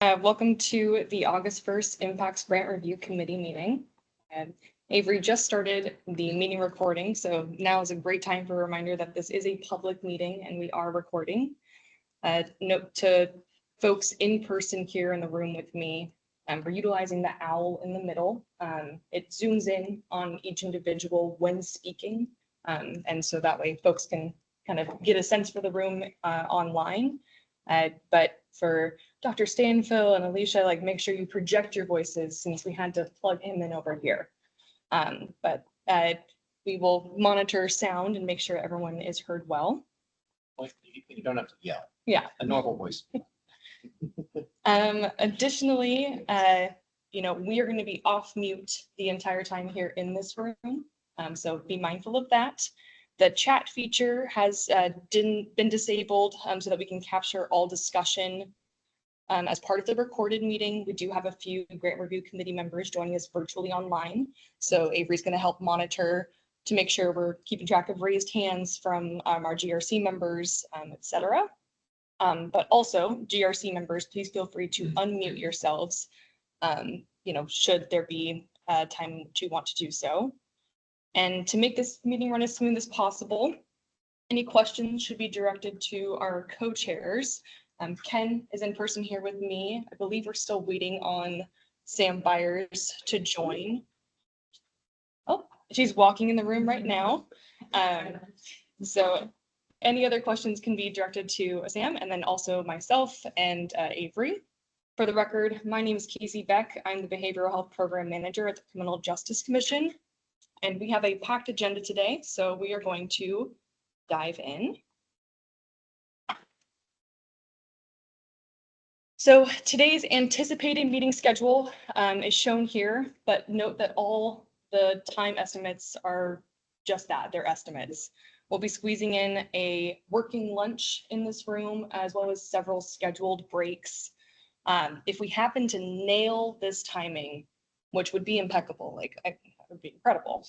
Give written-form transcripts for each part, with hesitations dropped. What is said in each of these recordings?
Welcome to the August 1st Impacts Grant Review Committee meeting. Avery just started the meeting recording, so now is a great time for a reminder that this is a public meeting and we are recording. Note to folks in person here in the room with me, we're utilizing the owl in the middle. It zooms in on each individual when speaking, and so that way folks can kind of get a sense for the room online. But for Dr. Stanfill and Alicia, like make sure you project your voices since we had to plug him in over here. But we will monitor sound and make sure everyone is heard well. You don't have to yell. Yeah. A normal voice. Additionally, we are going to be off mute the entire time here in this room. So be mindful of that. The chat feature has been disabled so that we can capture all discussion. As part of the recorded meeting, we do have a few grant review committee members joining us virtually online. So Avery's going to help monitor to make sure we're keeping track of raised hands from our GRC members, etc. But also GRC members, please feel free to unmute yourselves, should there be time to want to do so. And to make this meeting run as smooth as possible, any questions should be directed to our co-chairs. Ken is in person here with me. I believe we're still waiting on Sam Byers to join. Oh, she's walking in the room right now. So any other questions can be directed to Sam and then also myself and Avery. For the record, my name is Casey Beck. I'm the Behavioral Health Program Manager at the Criminal Justice Commission. And we have a packed agenda today, so we are going to dive in. So today's anticipated meeting schedule is shown here, but note that all the time estimates are just that, they're estimates. We'll be squeezing in a working lunch in this room, as well as several scheduled breaks. If we happen to nail this timing, which would be impeccable, that would be incredible.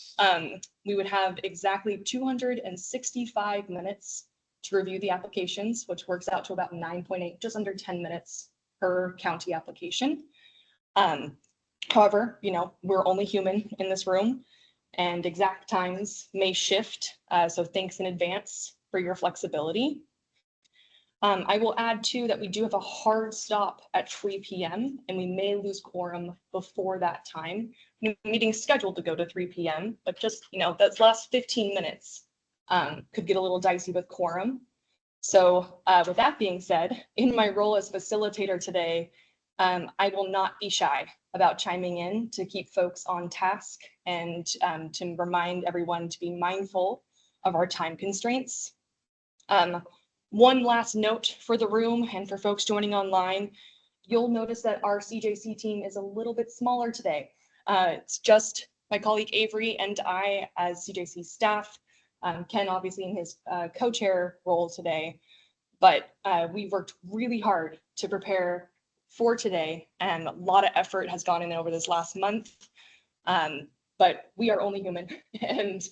We would have exactly 265 minutes to review the applications, which works out to about 9.8, just under 10 minutes per county application. However, we're only human in this room and exact times may shift. So thanks in advance for your flexibility. I will add too that we do have a hard stop at 3 p.m. and we may lose quorum before that time. The meeting's scheduled to go to 3 p.m., but just, those last 15 minutes could get a little dicey with quorum. So with that being said, in my role as facilitator today, I will not be shy about chiming in to keep folks on task and to remind everyone to be mindful of our time constraints. One last note for the room and for folks joining online, you'll notice that our CJC team is a little bit smaller today. It's just my colleague Avery and I as CJC staff, Ken obviously in his co-chair role today, but we worked really hard to prepare for today and a lot of effort has gone in over this last month, but we are only human and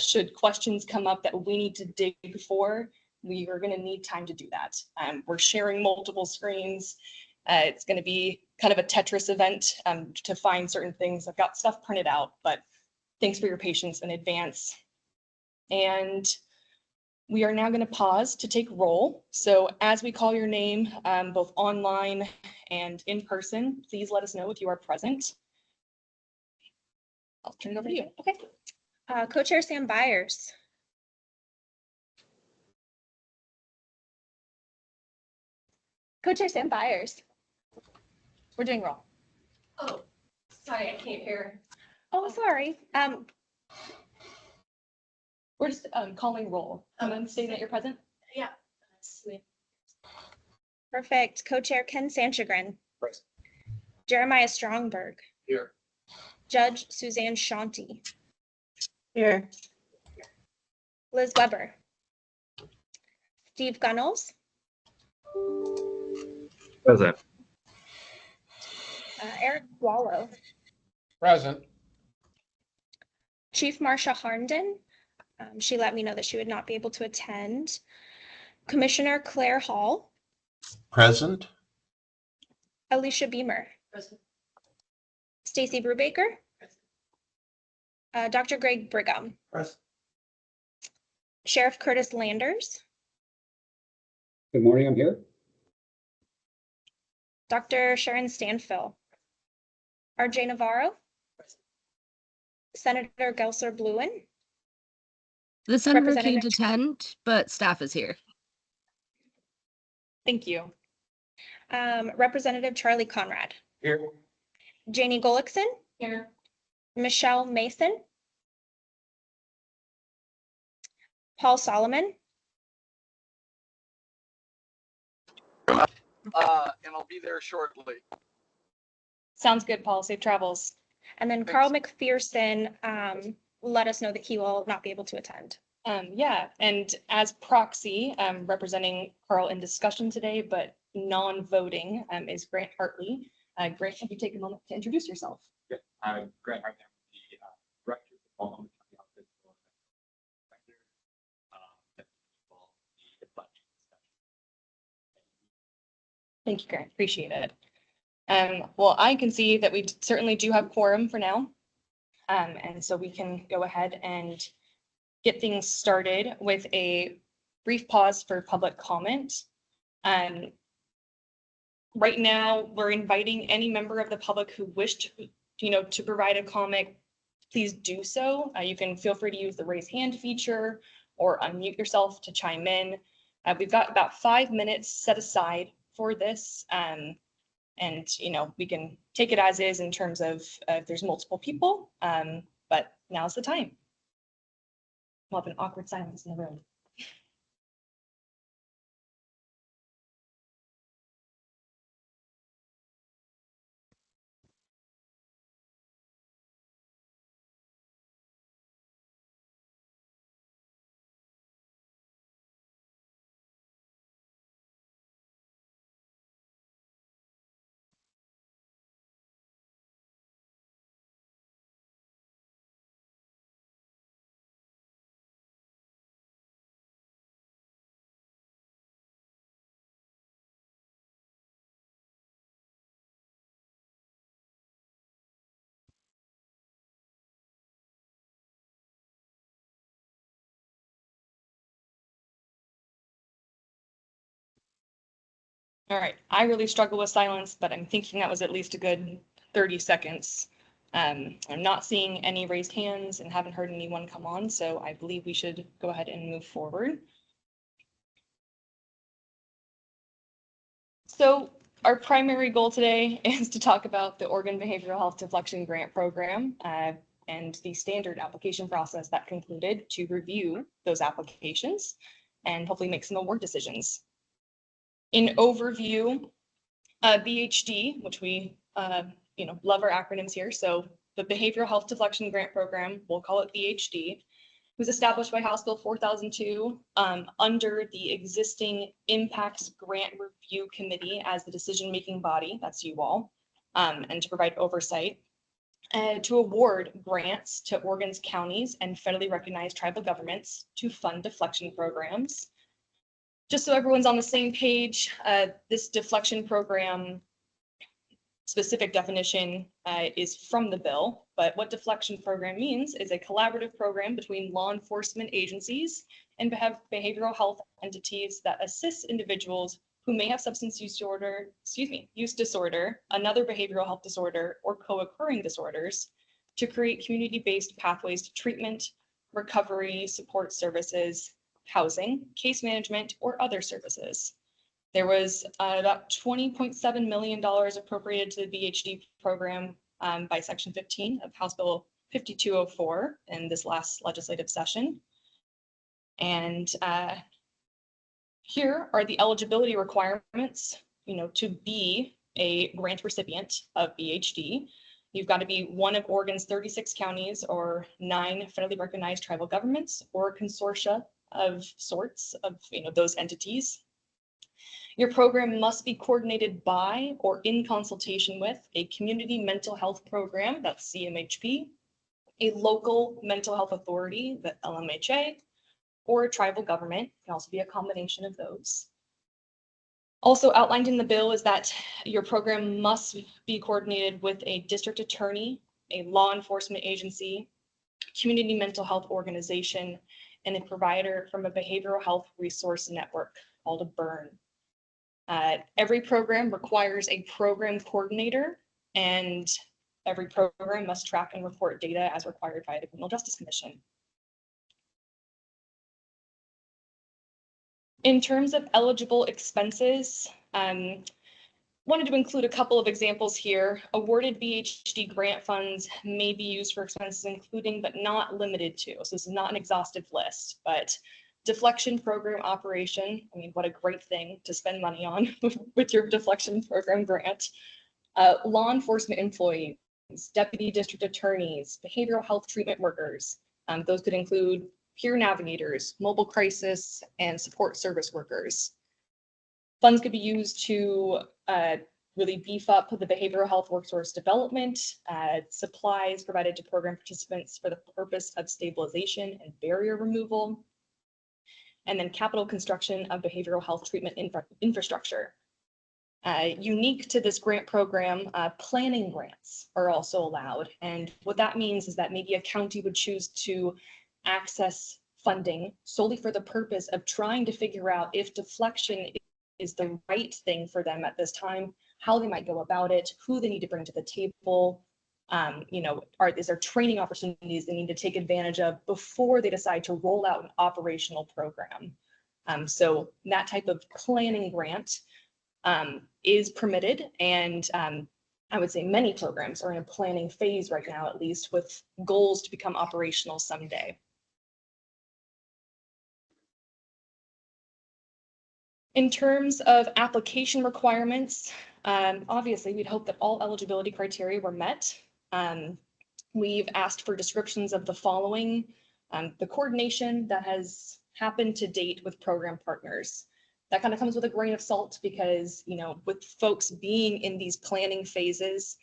should questions come up that we need to dig for, we are going to need time to do that. We're sharing multiple screens. It's going to be kind of a Tetris event to find certain things. I've got stuff printed out, but thanks for your patience in advance. And we are now going to pause to take roll. So as we call your name, both online and in person, please let us know if you are present. I'll turn it over to you. Okay. Co-chair Sam Byers. Co-chair Sam Byers. We're doing roll. Oh, sorry, I can't hear. Oh, sorry. We're just calling roll and then stating that you're present. Yeah. Sweet. Perfect. Co-chair Ken Sanchagrin. Present. Jeremiah Strongberg. Here. Judge Suzanne Shanti. Here. Liz Weber. Steve Gunnels. Present. Eric Wallow. Present. Chief Marsha Harnden. She let me know that she would not be able to attend. Commissioner Claire Hall. Present. Alicia Beamer, Present. Stacy Brubaker, Dr. Greg Brigham, Present. Sheriff Curtis Landers, Good morning, I'm here. Dr. Sharon Stanfill, RJ Navarro, Senator Gelsler Bluen, The senator can't Representative- attend, but staff is here. Thank you. Representative Charlie Conrad, Here. Janie Gullickson, Here. Michelle Mason, Paul Solomon, And I'll be there shortly. Sounds good, Paul. Safe travels. and then Carl McPherson let us know that he will not be able to attend. Yeah, and as proxy, representing Carl in discussion today, but non-voting, is Grant Hartley. Grant, can you take a moment to introduce yourself? Yeah, I'm Grant Hartley, the director of the Multnomah County Office for Inspector, that involved the deflection discussion. Thank you, Grant. Appreciate it. Well, I can see that we certainly do have quorum for now. And so we can go ahead and get things started with a brief pause for public comment. Right now, we're inviting any member of the public who wished to provide a comment, please do so. You can feel free to use the raise hand feature or unmute yourself to chime in. We've got about 5 minutes set aside for this. And we can take it as is in terms of if there's multiple people, but now's the time. We'll have an awkward silence in the room. All right, I really struggle with silence, but I'm thinking that was at least a good 30 seconds. I'm not seeing any raised hands and haven't heard anyone come on, so I believe we should go ahead and move forward. So our primary goal today is to talk about the Oregon Behavioral Health Deflection Grant Program and the standard application process that concluded to review those applications and hopefully make some award decisions. In overview, BHD, which we love our acronyms here. So the Behavioral Health Deflection Grant Program, we'll call it BHD, was established by House Bill 4002 under the existing Impacts Grant Review Committee as the decision-making body, that's you all, and to provide oversight, to award grants to Oregon's counties and federally recognized tribal governments to fund deflection programs. Just so everyone's on the same page, this deflection program specific definition is from the bill, but what deflection program means is a collaborative program between law enforcement agencies and behavioral health entities that assist individuals who may have substance use disorder, another behavioral health disorder, or co-occurring disorders to create community-based pathways to treatment, recovery, support services, housing, case management, or other services. There was about $20.7 million appropriated to the BHD program by Section 15 of House Bill 5204 in this last legislative session. And here are the eligibility requirements, to be a grant recipient of BHD. You've got to be one of Oregon's 36 counties or 9 federally recognized tribal governments or a consortia of sorts of those entities. Your program must be coordinated by or in consultation with a community mental health program, that's CMHP, a local mental health authority, the LMHA, or a tribal government, can also be a combination of those. Also outlined in the bill is that your program must be coordinated with a district attorney, a law enforcement agency, community mental health organization, and a provider from a behavioral health resource network called a BURN. Every program requires a program coordinator, and every program must track and report data as required by the Criminal Justice Commission. In terms of eligible expenses, wanted to include a couple of examples here. Awarded BHD grant funds may be used for expenses including but not limited to. So this is not an exhaustive list, but deflection program operation. I mean, what a great thing to spend money on with your deflection program grant. Law enforcement employees, deputy district attorneys, behavioral health treatment workers. Those could include peer navigators, mobile crisis, and support service workers. Funds could be used to really beef up the behavioral health workforce development, supplies provided to program participants for the purpose of stabilization and barrier removal, and then capital construction of behavioral health treatment infrastructure. Unique to this grant program, planning grants are also allowed. And what that means is that maybe a county would choose to access funding solely for the purpose of trying to figure out if deflection is the right thing for them at this time, how they might go about it, who they need to bring to the table, is there training opportunities they need to take advantage of before they decide to roll out an operational program. So that type of planning grant is permitted, and I would say many programs are in a planning phase right now, at least, with goals to become operational someday. In terms of application requirements, obviously we'd hope that all eligibility criteria were met. We've asked for descriptions of the following: the coordination that has happened to date with program partners. That kind of comes with a grain of salt because, with folks being in these planning phases,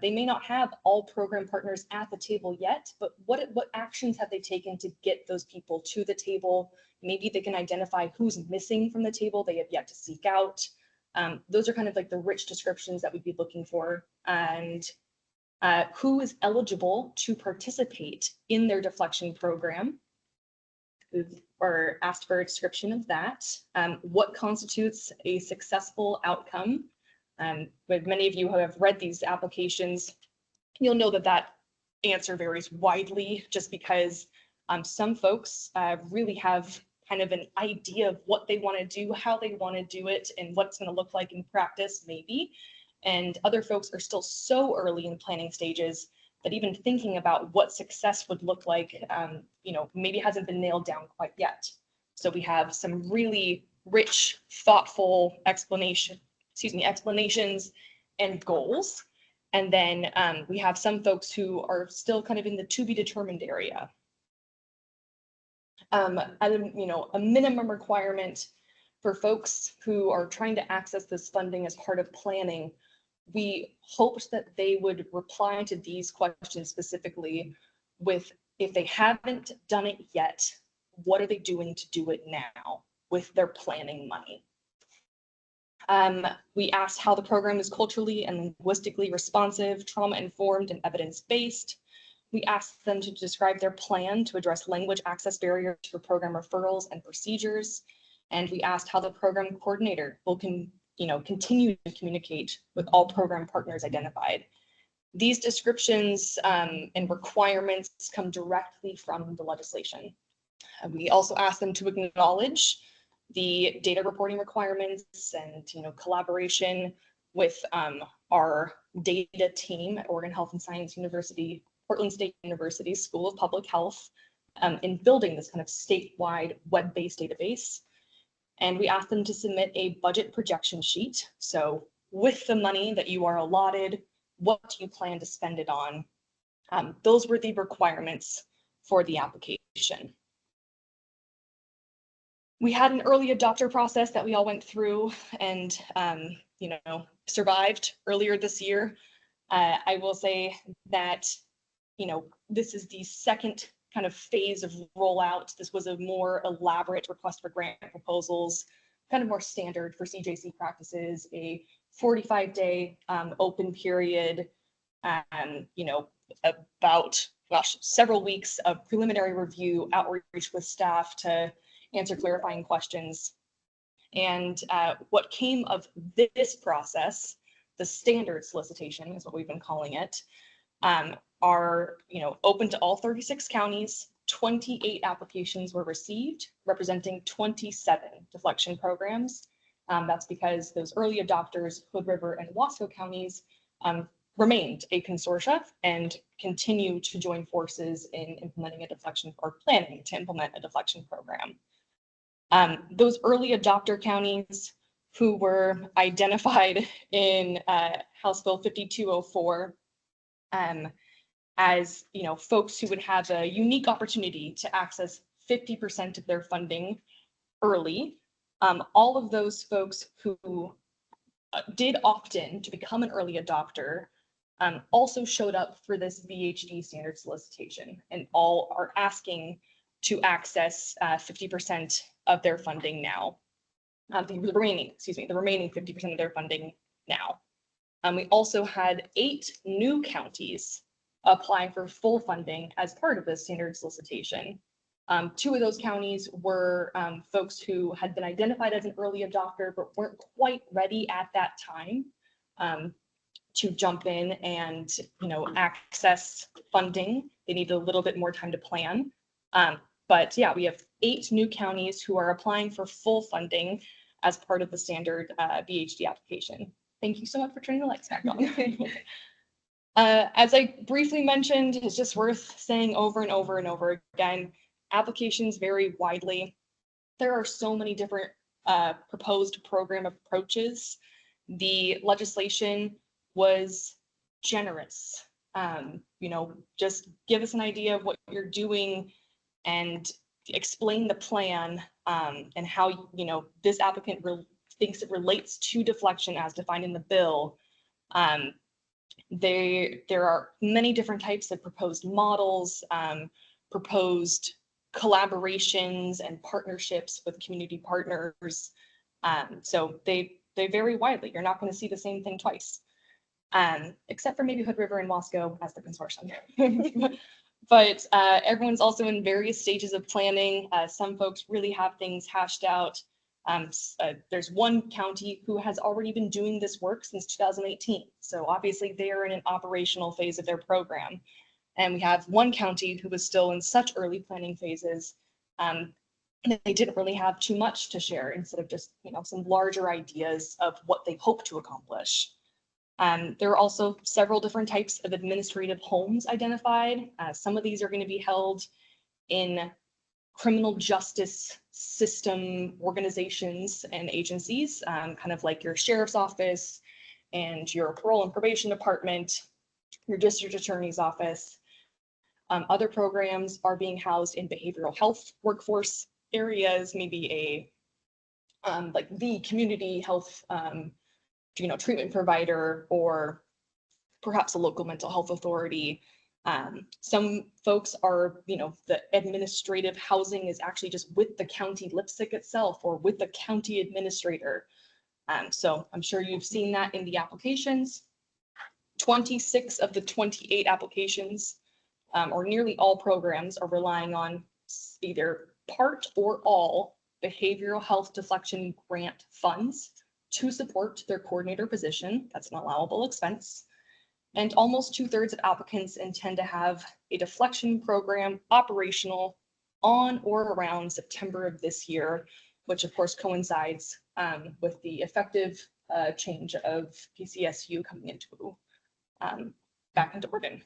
they may not have all program partners at the table yet, but what actions have they taken to get those people to the table? Maybe they can identify who's missing from the table they have yet to seek out. Those are kind of like the rich descriptions that we'd be looking for. And who is eligible to participate in their deflection program, or asked for a description of that. What constitutes a successful outcome? But many of you who have read these applications, you'll know that answer varies widely, just because some folks really have kind of an idea of what they want to do, how they want to do it, and what it's going to look like in practice, maybe. And other folks are still so early in planning stages that even thinking about what success would look like, maybe hasn't been nailed down quite yet. So we have some really rich, thoughtful explanations and goals. And then we have some folks who are still kind of in the to be determined area. A minimum requirement for folks who are trying to access this funding as part of planning, we hoped that they would reply to these questions specifically with, if they haven't done it yet, what are they doing to do it now with their planning money? We asked how the program is culturally and linguistically responsive, trauma-informed, and evidence-based. We asked them to describe their plan to address language access barriers for program referrals and procedures. And we asked how the program coordinator will continue to communicate with all program partners identified. These descriptions and requirements come directly from the legislation. We also asked them to acknowledge the data reporting requirements and collaboration with our data team at Oregon Health and Science University, Portland State University School of Public Health, in building this kind of statewide web-based database. And we asked them to submit a budget projection sheet. So with the money that you are allotted, what do you plan to spend it on? Those were the requirements for the application. We had an early adopter process that we all went through and survived earlier this year. I will say that this is the second kind of phase of rollout. This was a more elaborate request for grant proposals. kind of more standard for CJC practices, a 45-day open period, you know, about, gosh, several weeks of preliminary review, outreach with staff to answer clarifying questions. And what came of this process, the standard solicitation is what we've been calling it, are, you know, open to all 36 counties. 28 applications were received, representing 27 deflection programs. That's because those early adopters, Hood River and Wasco counties, remained a consortia and continue to join forces in implementing a deflection or planning to implement a deflection program. Those early adopter counties who were identified in House Bill 5204 as, you know, folks who would have a unique opportunity to access 50% of their funding early. All of those folks who did opt in to become an early adopter also showed up for this VHD standard solicitation, and all are asking to access 50% of their funding now. The remaining 50% of their funding now. We also had 8 new counties apply for full funding as part of this standard solicitation. 2 of those counties were folks who had been identified as an early adopter, but weren't quite ready at that time to jump in and, you know, access funding. They needed a little bit more time to plan. But yeah, we have 8 new counties who are applying for full funding as part of the standard VHD application. Thank you so much for turning the lights back on. As I briefly mentioned, it's just worth saying over and over and over again, applications vary widely. There are so many different proposed program approaches. The legislation was generous. You know, just give us an idea of what you're doing and explain the plan and how, you know, this applicant thinks it relates to deflection as defined in the bill. There are many different types of proposed models, proposed collaborations and partnerships with community partners. So they vary widely. You're not going to see the same thing twice, except for maybe Hood River and Wasco as the consortium. But everyone's also in various stages of planning. Some folks really have things hashed out. There's one county who has already been doing this work since 2018. So obviously they are in an operational phase of their program. And we have one county who was still in such early planning phases that they didn't really have too much to share instead of just, you know, some larger ideas of what they hope to accomplish. There are also several different types of administrative homes identified. Some of these are going to be held in criminal justice system organizations and agencies, kind of like your sheriff's office and your parole and probation department, your district attorney's office. Other programs are being housed in behavioral health workforce areas, maybe like the community health you know, treatment provider, or perhaps a local mental health authority. Some folks are, you know, the administrative housing is actually just with the county LIPSIC itself or with the county administrator. So I'm sure you've seen that in the applications. 26 of the 28 applications, or nearly all programs, are relying on either part or all behavioral health deflection grant funds to support their coordinator position. That's an allowable expense. And almost 2/3 of applicants intend to have a deflection program operational on or around September of this year, which of course coincides with the effective change of PCSU coming into back into Oregon.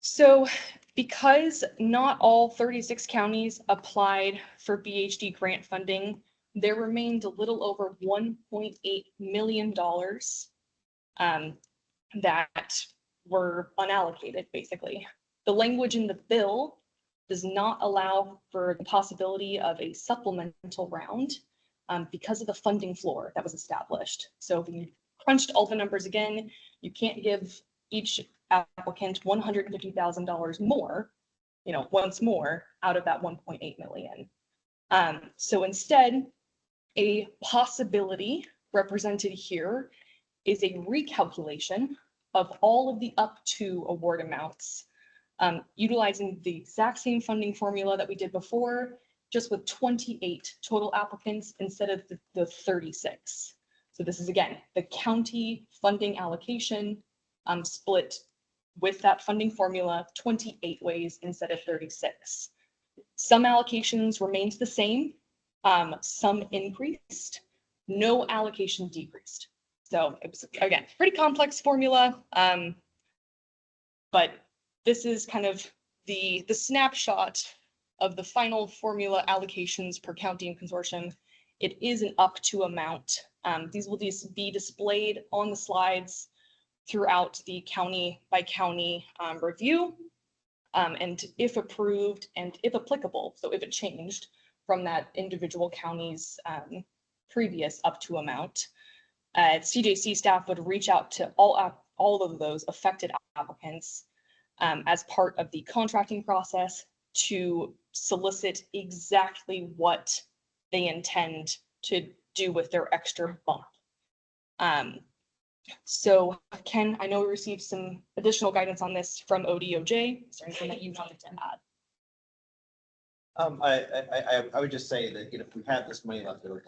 So because not all 36 counties applied for BHD grant funding, there remained a little over $1.8 million that were unallocated, basically. The language in the bill does not allow for the possibility of a supplemental round because of the funding floor that was established. So if you crunched all the numbers again, you can't give each applicant $150,000 more, you know, once more out of that 1.8 million. So instead, a possibility represented here is a recalculation of all of the up to award amounts, utilizing the exact same funding formula that we did before, just with 28 total applicants instead of the 36. So this is, again, the county funding allocation split with that funding formula 28 ways instead of 36. Some allocations remained the same, some increased, no allocation decreased. So it was, again, pretty complex formula, but this is kind of the snapshot of the final formula allocations per county and consortium. It is an up to amount. These will be displayed on the slides throughout the county by county review. And if approved and if applicable, so if it changed from that individual county's previous up to amount, CJC staff would reach out to all of those affected applicants as part of the contracting process to solicit exactly what they intend to do with their extra bump. So Ken, I know we received some additional guidance on this from ODOJ. Is there anything that you wanted to add? I would just say that, if we had this money left over, we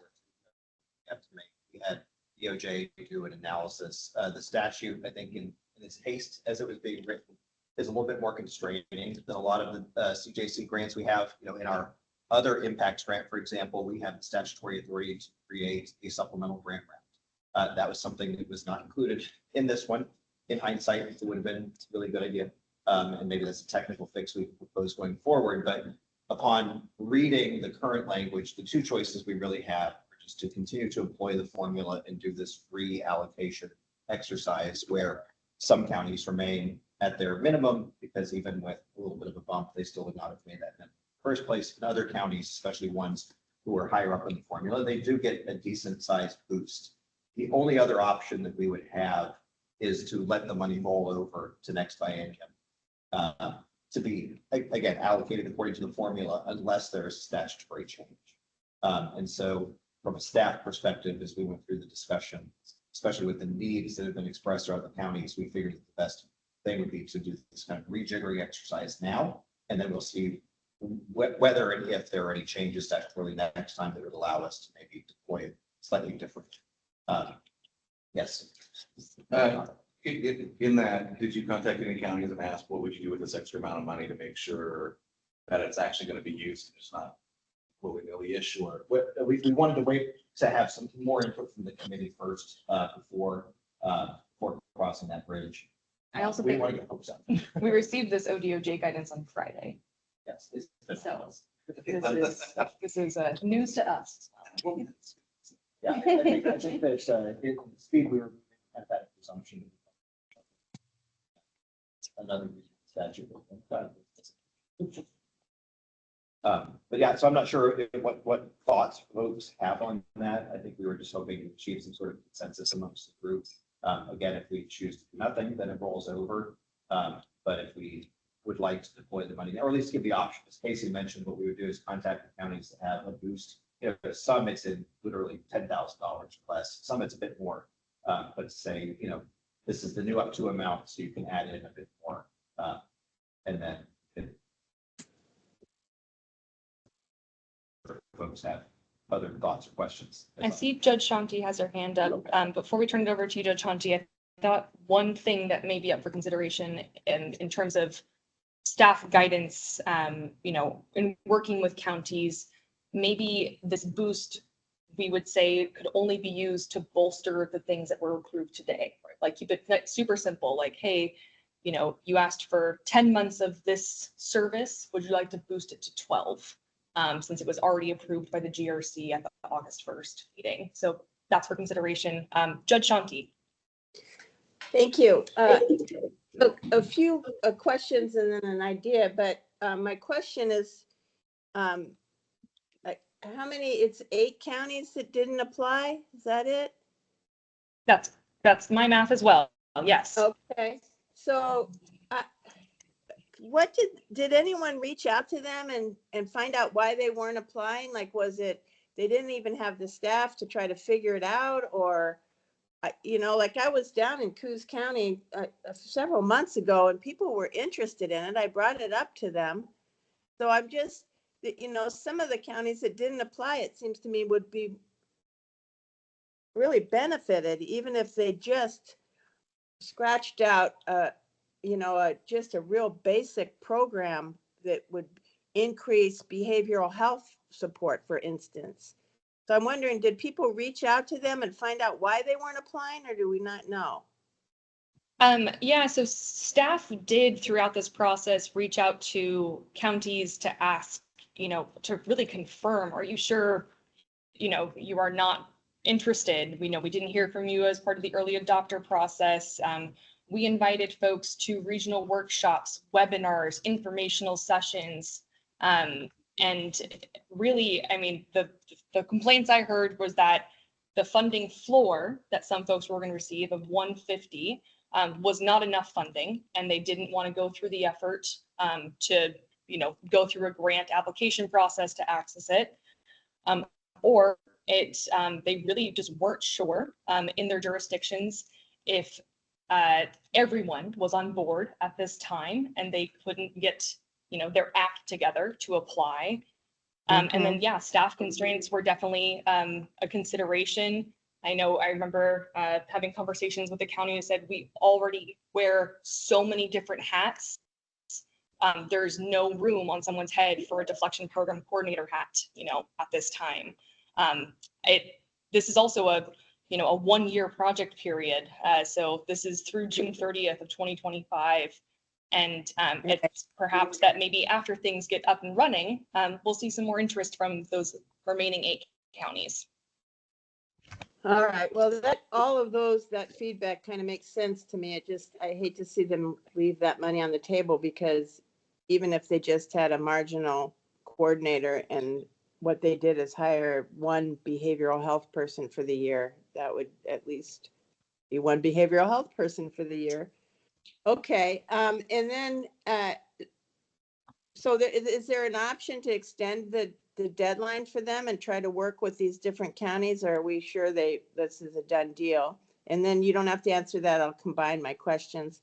have to make, we had DOJ do an analysis. The statute, I think in its haste as it was being written, is a little bit more constraining than a lot of the CJC grants we have. In our other impacts grant, for example, we have the statutory authority to create a supplemental grant round. That was something that was not included in this one. In hindsight, it would have been a really good idea. And maybe that's a technical fix we propose going forward. But upon reading the current language, the two choices we really have are just to continue to employ the formula and do this free allocation exercise where some counties remain at their minimum, because even with a little bit of a bump, they still would not have made that in the first place. In other counties, especially ones who are higher up in the formula, they do get a decent sized boost. The only other option that we would have is to let the money roll over to next biennium to be, again, allocated according to the formula unless there's a statutory change. And so from a staff perspective, as we went through the discussion, especially with the needs that have been expressed throughout the counties, we figured that the best thing would be to do this kind of rejiggering exercise now, and then we'll see whether and if there are any changes statutorily next time that would allow us to maybe deploy it slightly different. Yes. In that, did you contact any counties and ask what would you do with this extra amount of money to make sure that it's actually going to be used and it's not willy-nilly issue? Or We wanted to wait to have some more input from the committee first before crossing that bridge. I also We think want to get hopes up. we received this ODOJ guidance on Friday. Yes. So this is news to us. Yeah, I think that in speed, we were at that presumption. Another statute. But yeah, so I'm not sure what thoughts folks have on that. I think we were just hoping to achieve some sort of consensus amongst the group. Again, if we choose to do nothing, then it rolls over. But if we would like to deploy the money, or at least give the option, as Casey mentioned, what we would do is contact the counties that have a boost. Some it's in literally $10,000 less, some it's a bit more. But say, this is the new up to amount, so you can add in a bit more. And then folks have other thoughts or questions. I see Judge Shanti has her hand up. Before we turn it over to you, Judge Shanti, I thought one thing that may be up for consideration and in terms of staff guidance, in working with counties, maybe this boost, we would say, could only be used to bolster the things that were approved today. Right? Like keep it super simple, like, hey, you asked for 10 months of this service. Would you like to boost it to 12? Since it was already approved by the GRC at the August 1st meeting. So that's for consideration. Judge Shanti. Thank you. A few questions and then an idea, but my question is, how many, it's 8 counties that didn't apply? Is that it? That's my math as well. Yes. Okay, so what did anyone reach out to them and find out why they weren't applying? Like, was it, they didn't even have the staff to try to figure it out? Or, you know, like I was down in Coos County several months ago and people were interested in it. I brought it up to them. So I'm just, you know, some of the counties that didn't apply, it seems to me would be really benefited, even if they just scratched out, you know, just a real basic program that would increase behavioral health support, for instance. So I'm wondering, did people reach out to them and find out why they weren't applying, or do we not know? Yeah, so staff did throughout this process reach out to counties to ask, you know, to really confirm, are you sure, you know, you are not interested? We know we didn't hear from you as part of the early adopter process. We invited folks to regional workshops, webinars, informational sessions. And really, I mean, the complaints I heard was that the funding floor that some folks were going to receive of 150 was not enough funding, and they didn't want to go through the effort to, you know, go through a grant application process to access it. Or they really just weren't sure in their jurisdictions if everyone was on board at this time and they couldn't get, you know, their act together to apply. And then, yeah, staff constraints were definitely a consideration. I remember having conversations with the county who said, we already wear so many different hats. There's no room on someone's head for a deflection program coordinator hat, you know, at this time. This is also a 1-year project period. So this is through June 30th of 2025. And it's perhaps that maybe after things get up and running, we'll see some more interest from those remaining 8 counties. All right, well, all of that feedback kind of makes sense to me. I hate to see them leave that money on the table, because even if they just had a marginal coordinator and what they did is hire one behavioral health person for the year, that would at least be one behavioral health person for the year. Okay, and then, so is there an option to extend the deadline for them and try to work with these different counties, or are we sure this is a done deal? And then you don't have to answer that. I'll combine my questions.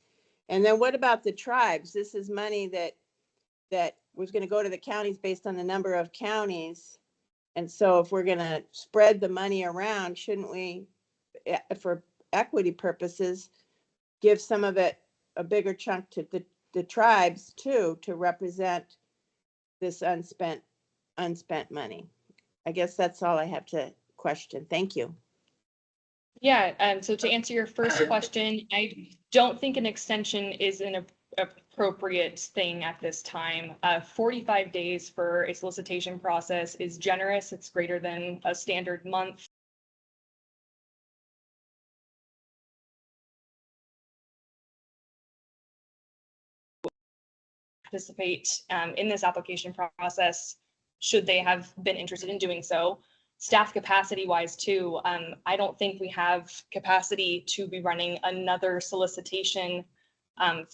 And then what about the tribes? This is money that was going to go to the counties based on the number of counties. And so if we're going to spread the money around, shouldn't we, for equity purposes, give some of it, a bigger chunk, to the tribes too, to represent this unspent money? I guess that's all I have to question. Thank you. Yeah, so to answer your first question, I don't think an extension is an appropriate thing at this time. 45 days for a solicitation process is generous. It's greater than a standard month. Participate in this application process, should they have been interested in doing so. Staff capacity wise too, I don't think we have capacity to be running another solicitation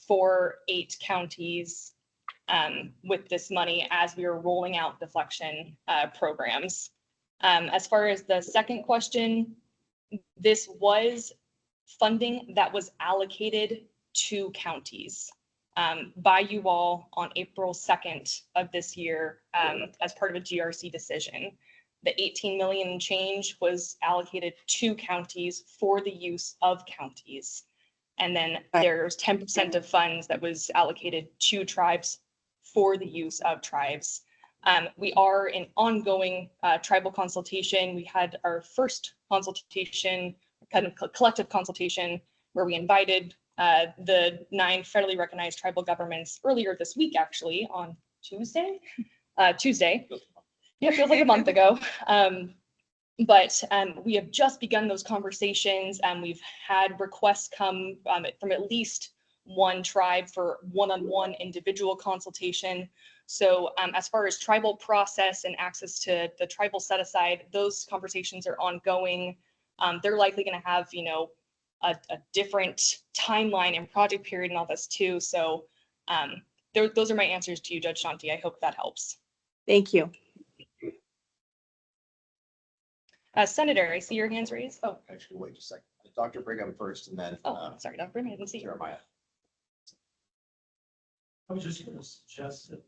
for 8 counties with this money as we are rolling out deflection programs. As far as the second question, this was funding that was allocated to counties by you all on April 2nd of this year as part of a GRC decision. The 18 million and change was allocated to counties for the use of counties. And then there's 10% of funds that was allocated to tribes for the use of tribes. We are in ongoing tribal consultation. We had our first consultation, kind of collective consultation, where we invited the 9 federally recognized tribal governments earlier this week, actually, on Tuesday. Yeah, it feels like a month ago. But we have just begun those conversations, and we've had requests come from at least one tribe for one-on-one individual consultation. So as far as tribal process and access to the tribal set aside, those conversations are ongoing. They're likely going to have, you know, a different timeline and project period and all this too. So those are my answers to you, Judge Shanti. I hope that helps. Thank you. Senator, I see your hands raised. Oh, Actually, wait just a second. Dr. Brigham first and then sorry, Dr. Brim, I didn't see you. Jeremiah. I was just going to suggest that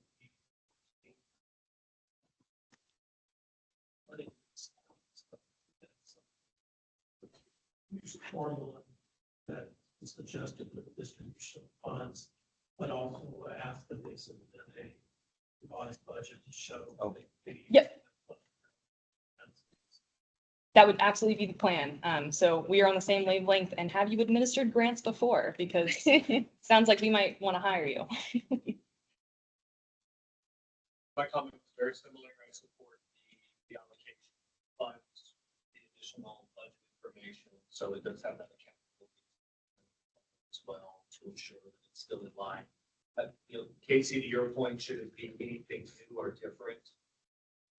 use a formula that is suggested for the distribution of funds, but also ask that they submit a revised budget to show. Okay. Yep. That would absolutely be the plan. So we are on the same wavelength. And have you administered grants before? Because sounds like we might want to hire you. My comment was very similar. I support the allocation of funds, the additional budget information, so it does have that accountability as well to ensure that it's still in line. You know, Casey, to your point, should it be anything new or different?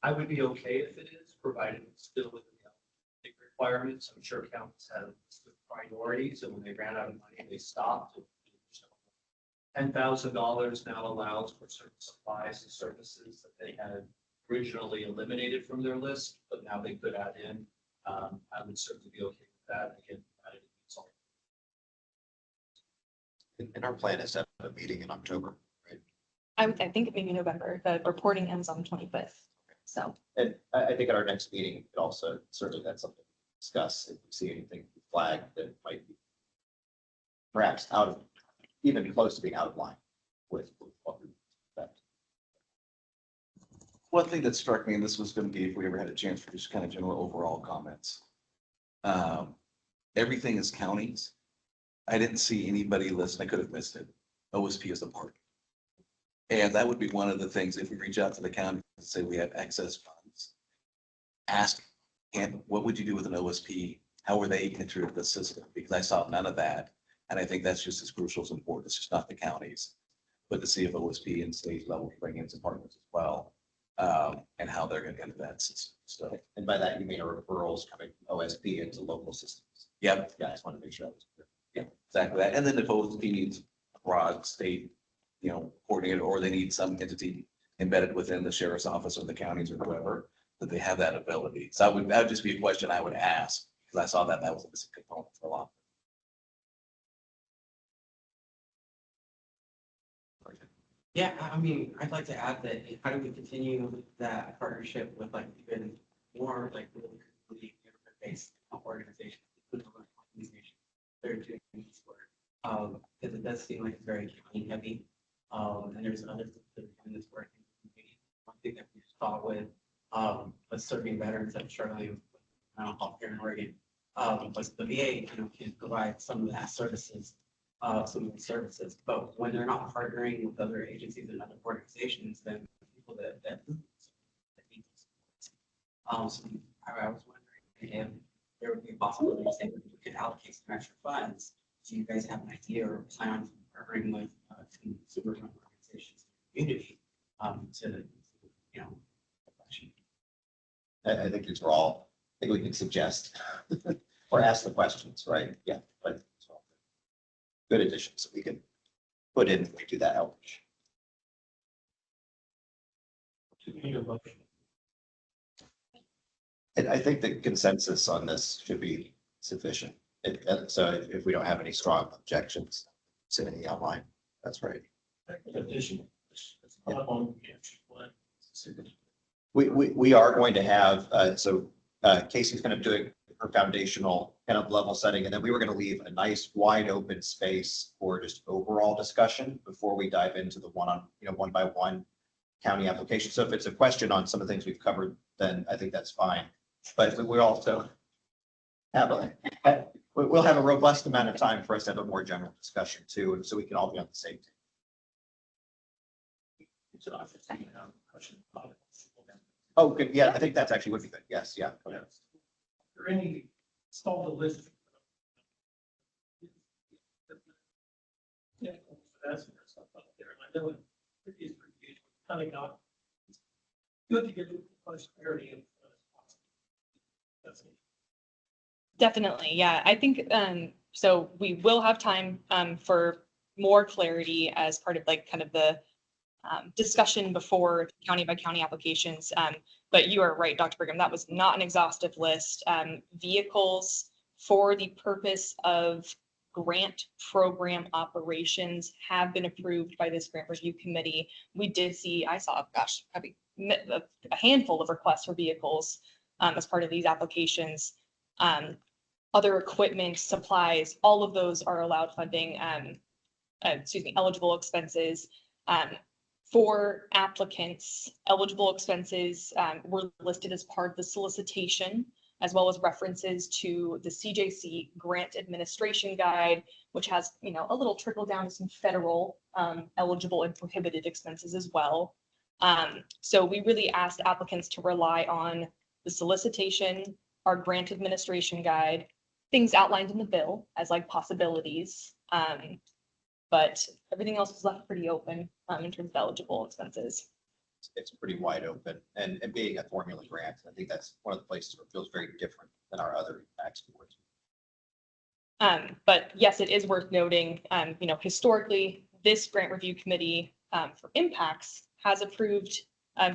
I would be okay if it is, provided it's still within the big requirements. I'm sure accountants have priorities, and when they ran out of money, they stopped. $10,000 now allows for certain supplies and services that they had originally eliminated from their list, but now they could add in. I would certainly be okay with that. Again, provided it meets all. And our plan is to have a meeting in October, right? I think maybe November. The reporting ends on the 25th. So And I think at our next meeting, it also certainly that's something to discuss if we see anything flagged that might be perhaps out of, even close to being out of line with what we expect. One thing that struck me, and this was going to be if we ever had a chance for just kind of general overall comments. Everything is counties. I didn't see anybody list, I could have missed it. OSP is a part. And that would be one of the things, if we reach out to the county and say we have excess funds, ask, and what would you do with an OSP? How were they entered the system? Because I saw none of that. And I think that's just as crucial as important. It's just not the counties, but to see if OSP and state level can bring in some partners as well, and how they're going to enter that system. So, And by that, you mean a referrals coming from OSP into local systems. yep, Yeah, I just want to make sure that was clear. yeah, exactly that. And then if OSP needs a broad state, coordinator, or they need some entity embedded within the sheriff's office or the counties or whoever, that they have that ability. So that would just be a question I would ask, because I saw that was a missing component for a lot. Yeah, I mean, I'd like to add that how do we continue that partnership with like even more like really based organizations, including organizations that are doing this work. Because it does seem like it's very county heavy. And there's others that are doing this work. One thing that we saw with serving veterans that are struggling with mental health here in Oregon was the VA, can provide some of that services. Some of the services, but when they're not partnering with other agencies and other organizations, then people that need so I was wondering if there would be a possibility that we could allocate some extra funds. Do you guys have an idea or plan on partnering with some super organizations in the community I think these are all, I think we can suggest or ask the questions, right? Yeah, but it's all good additions that we can put in if we do that outreach. And I think the consensus on this should be sufficient. So if we don't have any strong objections, send any outline. That's right. We are going to have, Casey's going to do her foundational kind of level setting, and then we were going to leave a nice wide open space for just overall discussion before we dive into the one by one county application. So if it's a question on some of the things we've covered, then I think that's fine. But we also have we'll have a robust amount of time for us to have a more general discussion too, so we can all be on the same team. Oh, good. Yeah, I think that's actually would be good. Yes, yeah. Are there any installed a list? Yeah, that's stuff up there. And I know in previous reviews, we kind of got good to get clarity of. Definitely, yeah. I think so we will have time for more clarity as part of like kind of the discussion before county by county applications. But you are right, Dr. Brigham, that was not an exhaustive list. Vehicles for the purpose of grant program operations have been approved by this grant review committee. We did see, I saw, gosh, probably a handful of requests for vehicles as part of these applications. Other equipment, supplies, all of those are allowed funding, eligible expenses. For applicants, eligible expenses were listed as part of the solicitation, as well as references to the CJC Grant Administration Guide, which has, a little trickle down to some federal eligible and prohibited expenses as well. So we really asked applicants to rely on the solicitation, our Grant Administration Guide, things outlined in the bill as like possibilities. But everything else was left pretty open in terms of eligible expenses. It's pretty wide open, and being a formula grant, I think that's one of the places where it feels very different than our other tax boards. But yes, it is worth noting, historically, this grant review committee for impacts has approved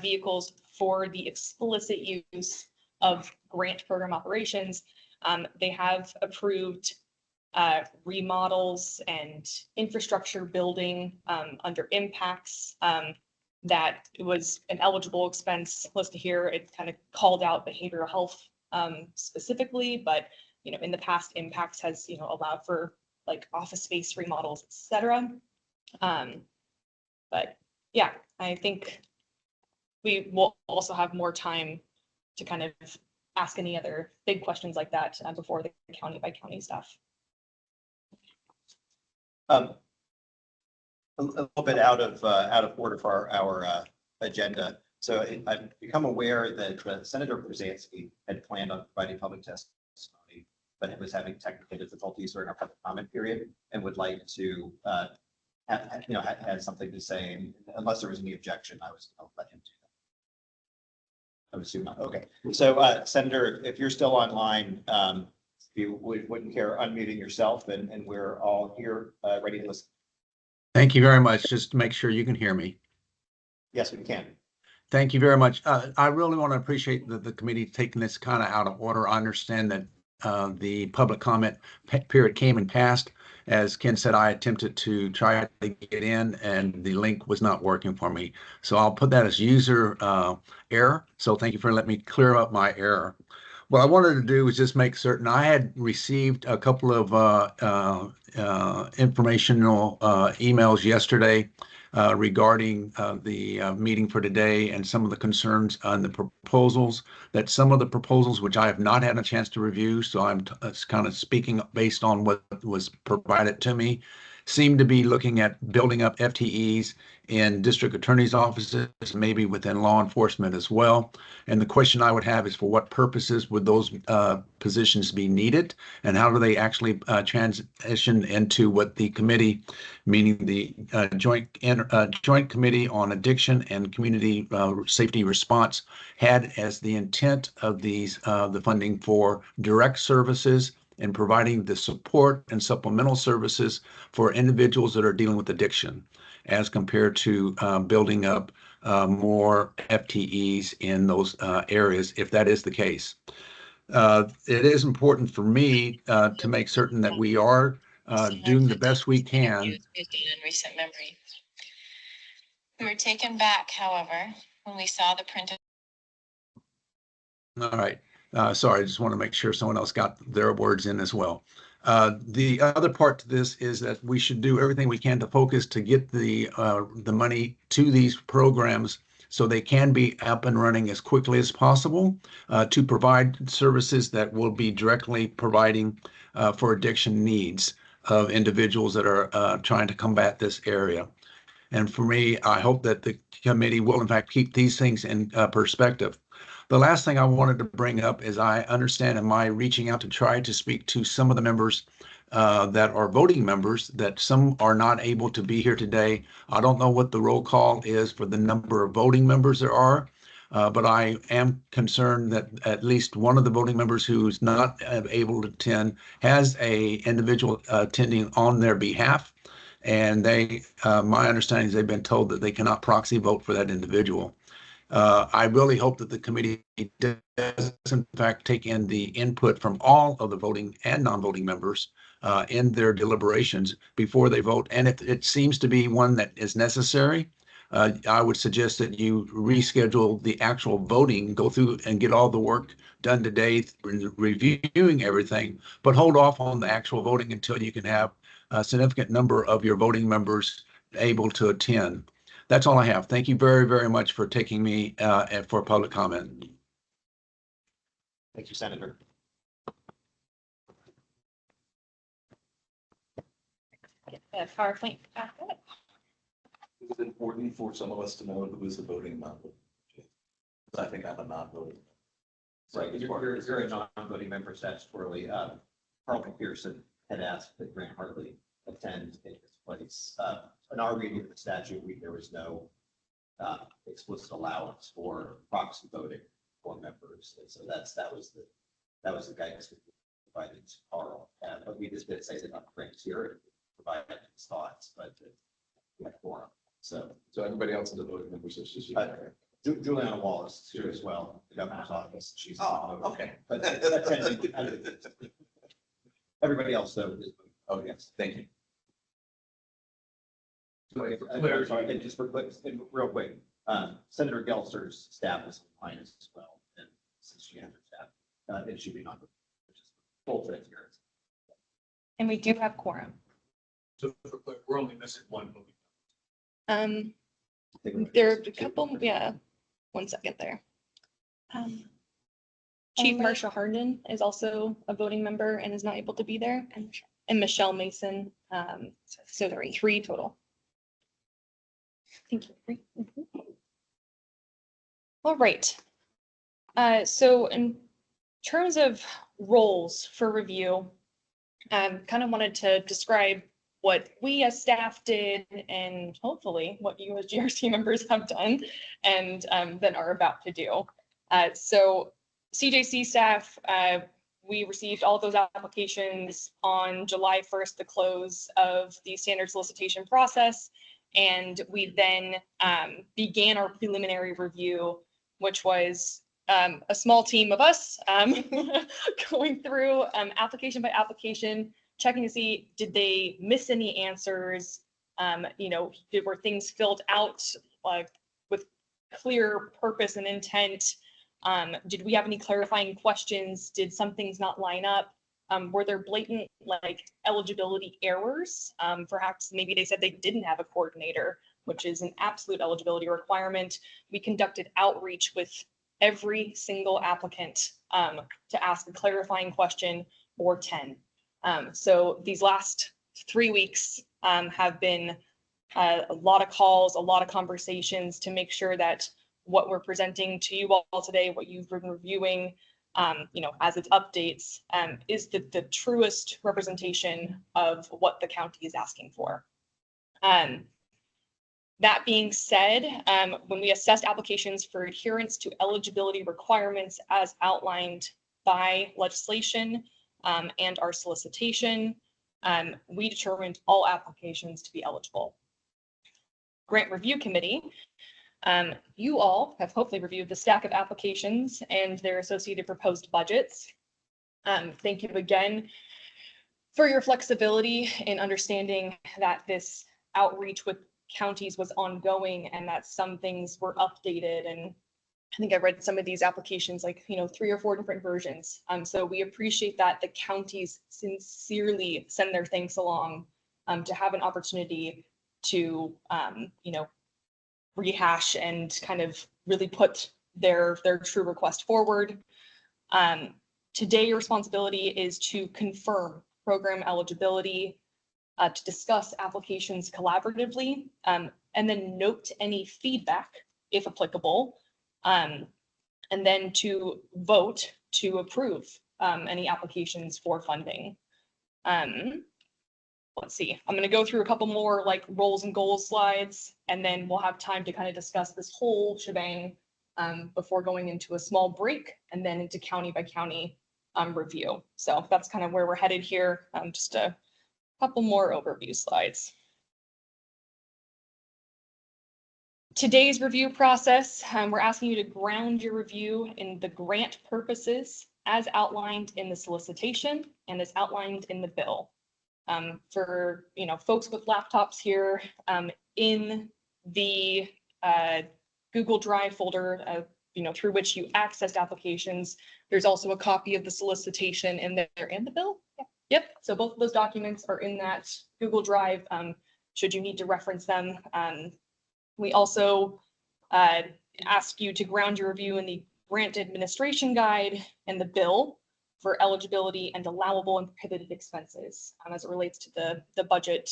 vehicles for the explicit use of grant program operations. They have approved remodels and infrastructure building under impacts. That it was an eligible expense listed here. It kind of called out behavioral health specifically, but in the past, impacts has allowed for like office space remodels, etc. But yeah, I think we will also have more time to kind of ask any other big questions like that before the county by county stuff. A little bit out of order for our agenda. So I've become aware that Senator Brzezinski had planned on providing public testimony, but it was having technical difficulties during our public comment period and would like to had something to say. And unless there was any objection, I was going to let him do that. I would assume not. Okay. So Senator, if you're still online, if you wouldn't care unmuting yourself, and we're all here ready to listen. Thank you very much. Just to make sure you can hear me. Yes, we can. Thank you very much. I really want to appreciate the committee taking this kind of out of order. I understand that the public comment period came and passed. As Ken said, I attempted to try to get in and the link was not working for me. So I'll put that as user error. So thank you for letting me clear up my error. What I wanted to do was just make certain I had received a couple of informational emails yesterday regarding the meeting for today and some of the concerns on the proposals, that some of the proposals which I have not had a chance to review, so I'm kind of speaking based on what was provided to me, seem to be looking at building up FTEs in district attorney's offices, maybe within law enforcement as well. And the question I would have is, for what purposes would those positions be needed? And how do they actually transition into what the committee, meaning the Joint Committee on Addiction and Community Safety Response, had as the intent of these, the funding for direct services and providing the support and supplemental services for individuals that are dealing with addiction, as compared to building up more FTEs in those areas, if that is the case. It is important for me to make certain that we are doing the best we can. In recent memory. We were taken back, however, when we saw the printed. All right. Sorry, I just want to make sure someone else got their words in as well. The other part to this is that we should do everything we can to focus to get the money to these programs so they can be up and running as quickly as possible to provide services that will be directly providing for addiction needs of individuals that are trying to combat this area. And for me, I hope that the committee will in fact keep these things in perspective. The last thing I wanted to bring up is I understand in my reaching out to try to speak to some of the members that are voting members, that some are not able to be here today. I don't know what the roll call is for the number of voting members there are, but I am concerned that at least one of the voting members who's not able to attend has a individual attending on their behalf. And they, my understanding is they've been told that they cannot proxy vote for that individual. I really hope that the committee does in fact take in the input from all of the voting and non-voting members in their deliberations before they vote. And if it seems to be one that is necessary, I would suggest that you reschedule the actual voting, go through and get all the work done today, reviewing everything, but hold off on the actual voting until you can have a significant number of your voting members able to attend. That's all I have. Thank you very, very much for taking me for public comment. Thank you, Senator. Get the PowerPoint back up. Is it important for some of us to know who is the voting and non-voting? I think I'm a non-voting. Right, you're a non-voting member statutorily. Carl McPherson had asked that Grant Hartley attend in his place. In our reading of the statute, there was no explicit allowance for proxy voting for members. And so that was the guidance we provided to Carl. But we just did say that Grant's here and provided his thoughts, but we had quorum. So everybody else in the voting members is just. Juliana Wallace is here as well, the governor's office. She's Okay. But everybody else though is. Oh, yes, thank you. Sorry, and just for quick, and real quick, Senator Gelser's staff is compliant as well, and since she has her staff, it should be not just full transparency. And we do have quorum. So we're only missing one voting. There are a couple, yeah, 1 second there. Chief Only- Marsha Harden is also a voting member and is not able to be there, and Michelle Mason, so 3 total. Thank you. 3. All right. So in terms of roles for review, kind of wanted to describe what we as staff did and hopefully what you as GRC members have done and then are about to do. So CJC staff, we received all of those applications on July 1st, the close of the standard solicitation process. And we then began our preliminary review, which was a small team of us going through application by application, checking to see, did they miss any answers? Were things filled out with clear purpose and intent? Did we have any clarifying questions? Did some things not line up? Were there blatant eligibility errors? Perhaps maybe they said they didn't have a coordinator, which is an absolute eligibility requirement. We conducted outreach with every single applicant to ask a clarifying question or 10. So these last 3 weeks have been a lot of calls, a lot of conversations to make sure that what we're presenting to you all today, what you've been reviewing, as it updates, is the truest representation of what the county is asking for. That being said, when we assessed applications for adherence to eligibility requirements as outlined by legislation and our solicitation, we determined all applications to be eligible. Grant Review Committee, you all have hopefully reviewed the stack of applications and their associated proposed budgets. Thank you again for your flexibility in understanding that this outreach with counties was ongoing and that some things were updated. And I think I read some of these applications, 3 or 4 different versions. So we appreciate that the counties sincerely send their thanks along to have an opportunity to, rehash and kind of really put their true request forward. Today, your responsibility is to confirm program eligibility, to discuss applications collaboratively, and then note any feedback, if applicable, and then to vote to approve any applications for funding. Let's see, I'm going to go through a couple more roles and goals slides, and then we'll have time to kind of discuss this whole shebang before going into a small break and then into county by county review. So that's kind of where we're headed here. Just a couple more overview slides. today's review process, we're asking you to ground your review in the grant purposes as outlined in the solicitation and as outlined in the bill. For folks with laptops here, in the Google Drive folder, through which you accessed applications, there's also a copy of the solicitation in there and the bill. Yep. So both of those documents are in that Google Drive. Should you need to reference them. We also ask you to ground your review in the grant administration guide and the bill for eligibility and allowable and prohibited expenses as it relates to the budget,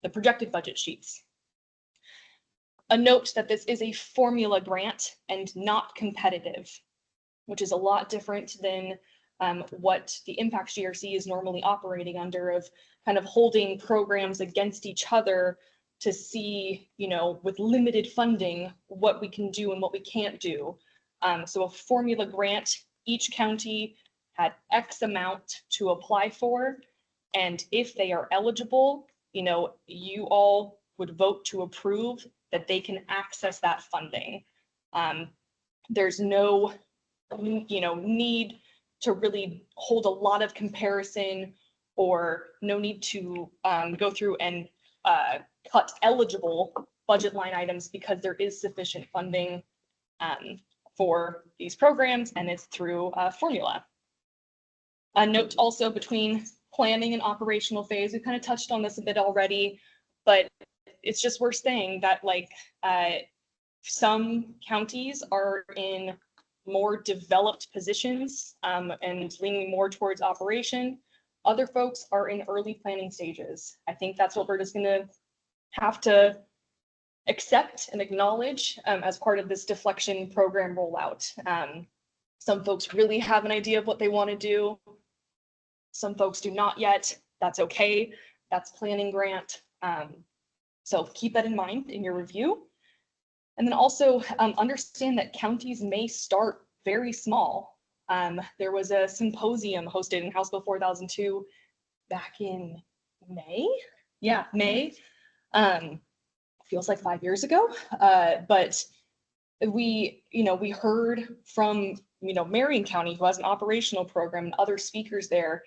the projected budget sheets. A note that this is a formula grant and not competitive, which is a lot different than what the impact GRC is normally operating under, of kind of holding programs against each other to see, with limited funding, what we can do and what we can't do. So a formula grant, each county had X amount to apply for. And if they are eligible, you all would vote to approve that they can access that funding. There's no, need to really hold a lot of comparison, or no need to go through and cut eligible budget line items, because there is sufficient funding for these programs, and it's through formula. A note also between planning and operational phase, we kind of touched on this a bit already, but it's just worth saying that some counties are in more developed positions and leaning more towards operation. Other folks are in early planning stages. I think that's what we're just going to have to accept and acknowledge as part of this deflection program rollout. Some folks really have an idea of what they want to do. Some folks do not yet. That's okay. That's planning grant. So keep that in mind in your review. And then also understand that counties may start very small. There was a symposium hosted in House Bill 4002 back in May. Yeah, May. Feels like 5 years ago. But we heard from, Marion County, who has an operational program, and other speakers there,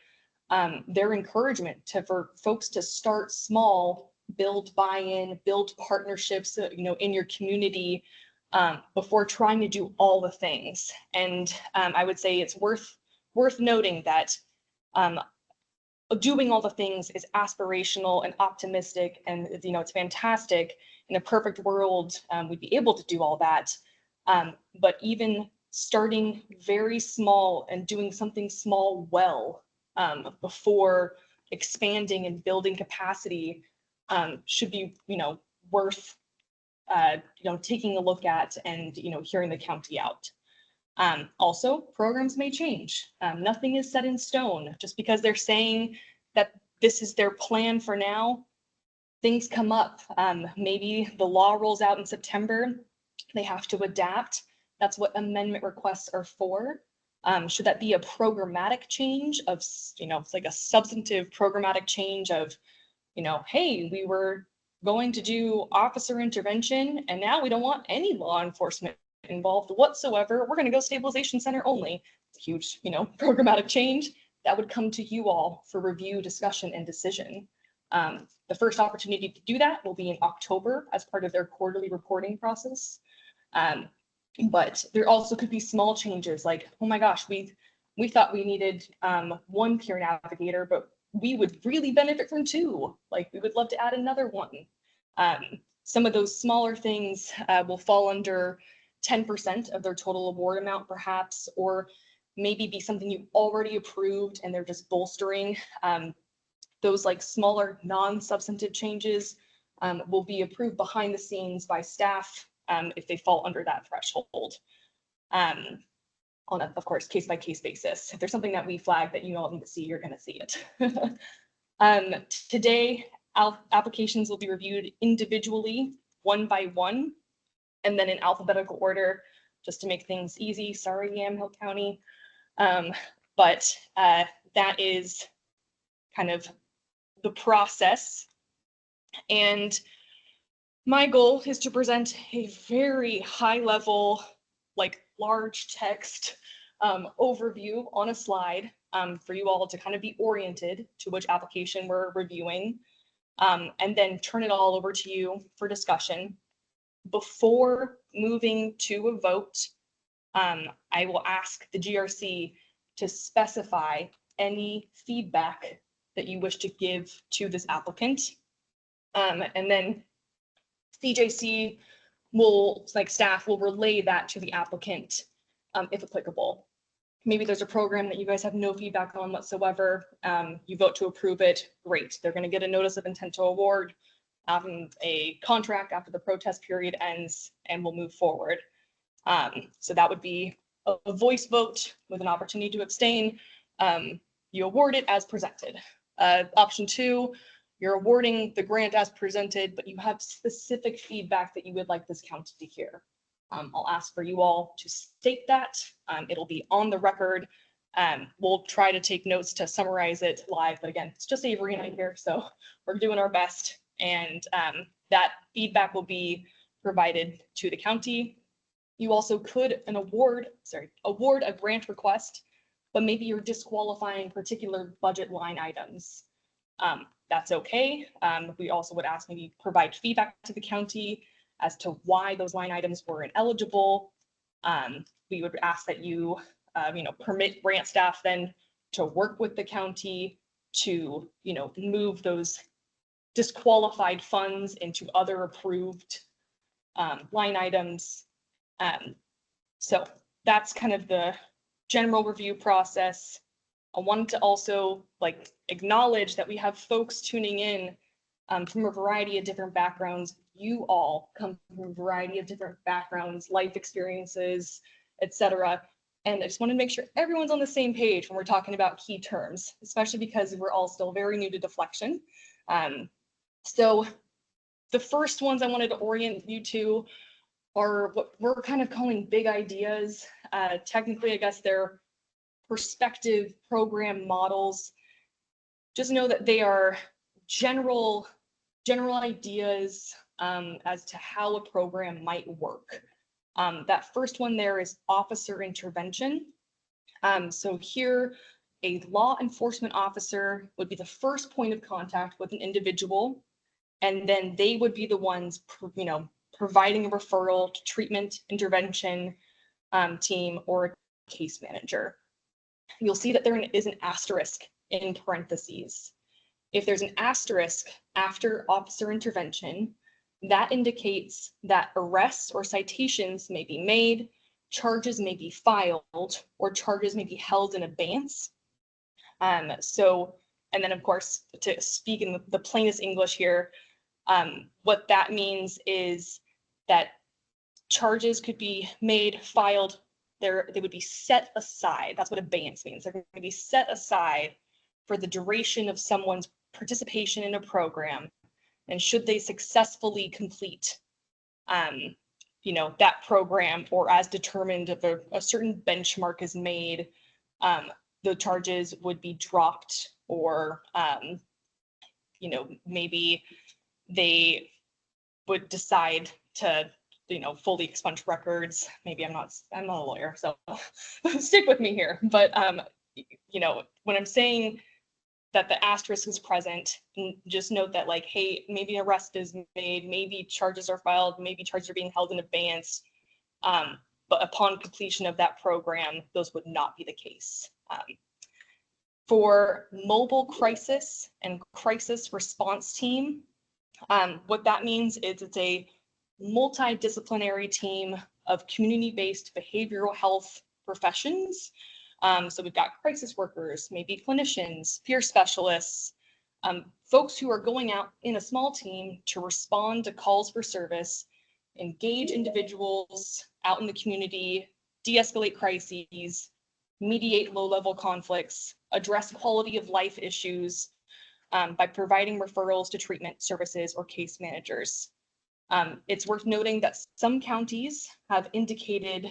their encouragement for folks to start small, build buy-in, build partnerships, in your community before trying to do all the things. And I would say it's worth noting that doing all the things is aspirational and optimistic, and it's fantastic. In a perfect world, we'd be able to do all that. But even starting very small and doing something small well before expanding and building capacity should be, worth, taking a look at and, hearing the county out. Also, programs may change. Nothing is set in stone. Just because they're saying that this is their plan for now, things come up. Maybe the law rolls out in September. They have to adapt. That's what amendment requests are for. Should that be a programmatic change of, it's like a substantive programmatic change of, hey, we were going to do officer intervention and now we don't want any law enforcement involved whatsoever. We're going to go stabilization center only. It's a huge, programmatic change that would come to you all for review, discussion, and decision. The first opportunity to do that will be in October as part of their quarterly reporting process. But there also could be small changes like, oh my gosh, we thought we needed one peer navigator, but we would really benefit from two. Like, we would love to add another one. Some of those smaller things will fall under 10% of their total award amount, perhaps, or maybe be something you already approved and they're just bolstering. Those like smaller non-substantive changes will be approved behind the scenes by staff if they fall under that threshold. On a, of course, case-by-case basis. If there's something that we flag that you all need to see, you're going to see it. Today, applications will be reviewed individually, one by one, and then in alphabetical order, just to make things easy. Sorry, Yamhill County. But that is kind of the process. And My goal is to present a very high level, like large text overview on a slide for you all to kind of be oriented to which application we're reviewing, and then turn it all over to you for discussion. Before moving to a vote, I will ask the GRC to specify any feedback that you wish to give to this applicant. And then CJC will, like staff will relay that to the applicant if applicable. Maybe there's a program that you guys have no feedback on whatsoever. You vote to approve it, great. They're going to get a notice of intent to award, a contract after the protest period ends, and we'll move forward. So that would be a voice vote with an opportunity to abstain. You award it as presented. Option 2, you're awarding the grant as presented, but you have specific feedback that you would like this county to hear. I'll ask for you all to state that. It'll be on the record. We'll try to take notes to summarize it live, but again, it's just Avery and I here, so we're doing our best. And that feedback will be provided to the county. You also could award a grant request, but maybe you're disqualifying particular budget line items. That's okay. We also would ask maybe provide feedback to the county as to why those line items were ineligible. We would ask that you, permit grant staff then to work with the county to, move those disqualified funds into other approved line items. So that's kind of the general review process. I wanted to also acknowledge that we have folks tuning in from a variety of different backgrounds. You all come from a variety of different backgrounds, life experiences, etc. And I just want to make sure everyone's on the same page when we're talking about key terms, especially because we're all still very new to deflection. So the first ones I wanted to orient you to are what we're kind of calling big ideas. Technically, I guess they're perspective program models. Just know that they are general ideas as to how a program might work. That first one there is officer intervention. So here, a law enforcement officer would be the first point of contact with an individual, and then they would be the ones, providing a referral to treatment intervention team or a case manager. You'll see that there is an asterisk in parentheses. If there's an asterisk after officer intervention, that indicates that arrests or citations may be made, charges may be filed, or charges may be held in abeyance. And then of course, to speak in the plainest English here, what that means is that charges could be made, filed, they would be set aside. That's what abeyance means. They're going to be set aside for the duration of someone's participation in a program. And should they successfully complete, that program, or as determined if a certain benchmark is made, the charges would be dropped, or, maybe they would decide to, fully expunge records. Maybe I'm not a lawyer, so stick with me here. But, when I'm saying that the asterisk is present, and just note that hey, maybe an arrest is made, maybe charges are filed, maybe charges are being held in abeyance. But upon completion of that program, those would not be the case. For mobile crisis and crisis response team, what that means is it's a multidisciplinary team of community-based behavioral health professions. So we've got crisis workers, maybe clinicians, peer specialists, folks who are going out in a small team to respond to calls for service, engage individuals out in the community, de-escalate crises, mediate low-level conflicts, address quality of life issues by providing referrals to treatment services or case managers. It's worth noting that some counties have indicated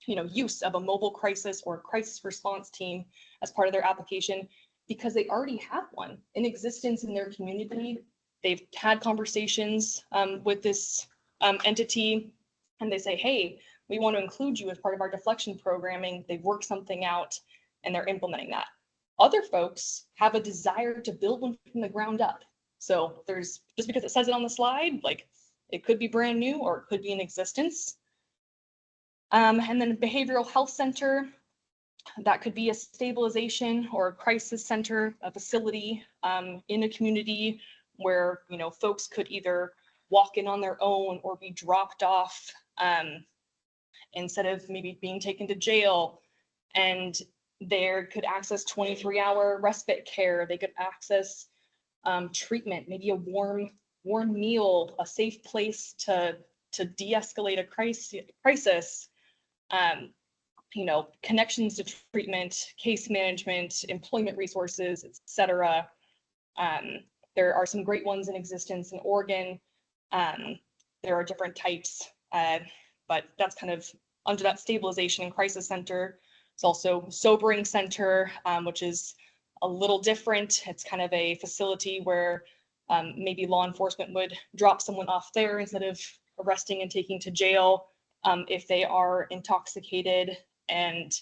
use of a mobile crisis or crisis response team as part of their application because they already have one in existence in their community. they've had conversations with this entity, and they say, hey, we want to include you as part of our deflection programming. They've worked something out and they're implementing that. Other folks have a desire to build one from the ground up. So there's, just because it says it on the slide, like it could be brand new or it could be in existence. And then behavioral health center, that could be a stabilization or a crisis center, a facility in a community where, you know, folks could either walk in on their own or be dropped off instead of maybe being taken to jail. And they could access 23-hour respite care. They could access treatment, maybe a warm meal, a safe place to de-escalate a crisis. You know, connections to treatment, case management, employment resources, etc. There are some great ones in existence in Oregon. There are different types, but that's kind of under that stabilization and crisis center. It's also sobering center, which is a little different. It's kind of a facility where maybe law enforcement would drop someone off there instead of arresting and taking to jail if they are intoxicated, and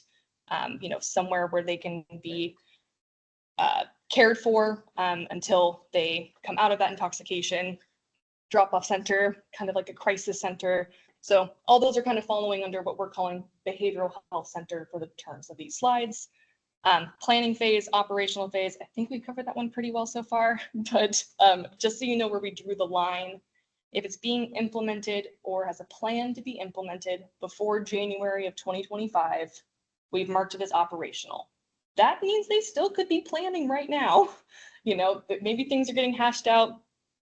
you know, somewhere where they can be cared for until they come out of that intoxication. Drop-off center, kind of like a crisis center. So all those are kind of following under what we're calling behavioral health center for the terms of these slides. Planning phase, operational phase, I think we covered that one pretty well so far, but just so you know where we drew the line, if it's being implemented or has a plan to be implemented before January of 2025, we've marked it as operational. That means they still could be planning right now. You know, maybe things are getting hashed out.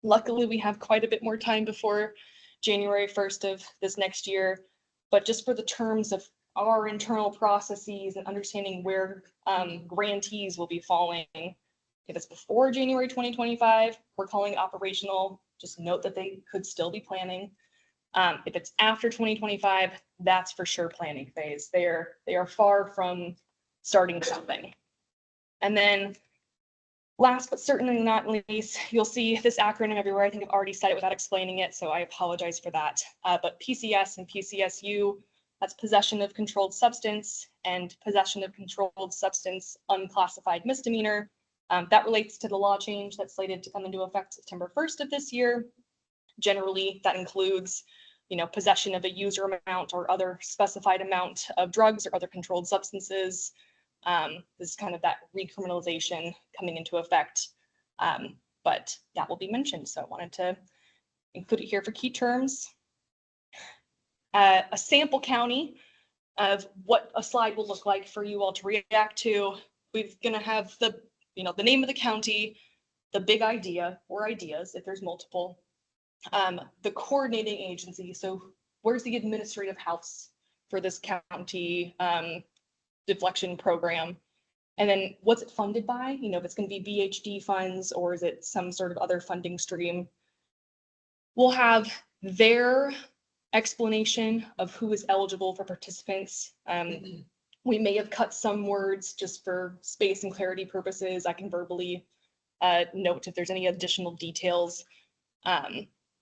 Luckily, we have quite a bit more time before January 1st of this next year, but just for the terms of our internal processes and understanding where grantees will be falling, if it's before January 2025, we're calling it operational. Just note that they could still be planning. If it's after 2025, that's for sure planning phase. They are far from starting something. And then last but certainly not least, you'll see this acronym everywhere. I think I've already said it without explaining it, so I apologize for that. But PCS and PCSU, that's possession of controlled substance and possession of controlled substance unclassified misdemeanor. That relates to the law change that's slated to come into effect September 1st of this year. Generally, that includes, you know, possession of a user amount or other specified amount of drugs or other controlled substances. This is kind of that recriminalization coming into effect, but that will be mentioned. So I wanted to include it here for key terms. A sample county of what a slide will look like for you all to react to. We're going to have the, you know, the name of the county, the big idea or ideas if there's multiple, the coordinating agency. So where's the administrative house for this county deflection program? And then what's it funded by? You know, if it's going to be BHD funds or is it some sort of other funding stream? We'll have their explanation of who is eligible for participants. We may have cut some words just for space and clarity purposes. I can verbally note if there's any additional details.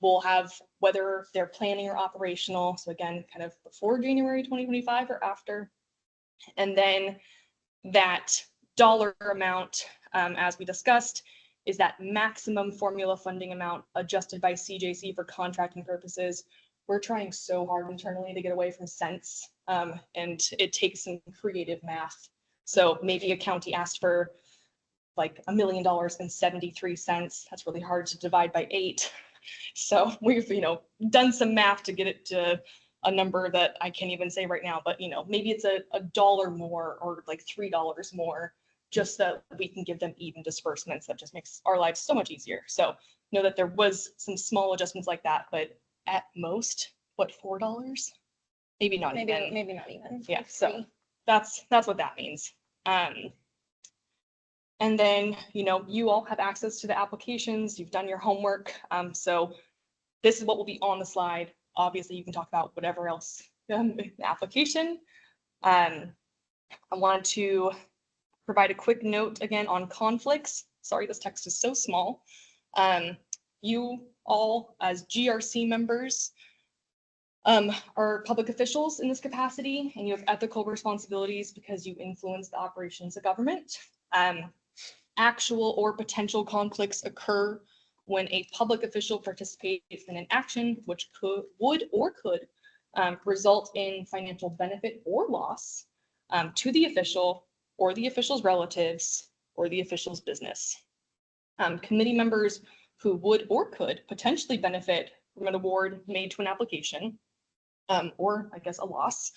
We'll have whether they're planning or operational. So again, kind of before January 2025 or after. And then that dollar amount, as we discussed, is that maximum formula funding amount adjusted by CJC for contracting purposes. We're trying so hard internally to get away from cents, and it takes some creative math. So maybe a county asked for like $1 million and 73 cents. That's really hard to divide by 8. So we've, you know, done some math to get it to a number that I can't even say right now, but you know, maybe it's a $1 more or like $3 more, just so that we can give them even disbursements. That just makes our lives so much easier. So know that there was some small adjustments like that, but at most, what, $4? Maybe not even. Maybe not even. Yeah, so that's what that means. And then, you know, you all have access to the applications. You've done your homework. So this is what will be on the slide. Obviously, you can talk about whatever else in the application. I wanted to provide a quick note again on conflicts. Sorry, this text is so small. you all as GRC members are public officials in this capacity, and you have ethical responsibilities because you influence the operations of government. Actual or potential conflicts occur when a public official participates in an action which would result in financial benefit or loss to the official or the official's relatives or the official's business. Committee members who would or could potentially benefit from an award made to an application, or I guess a loss.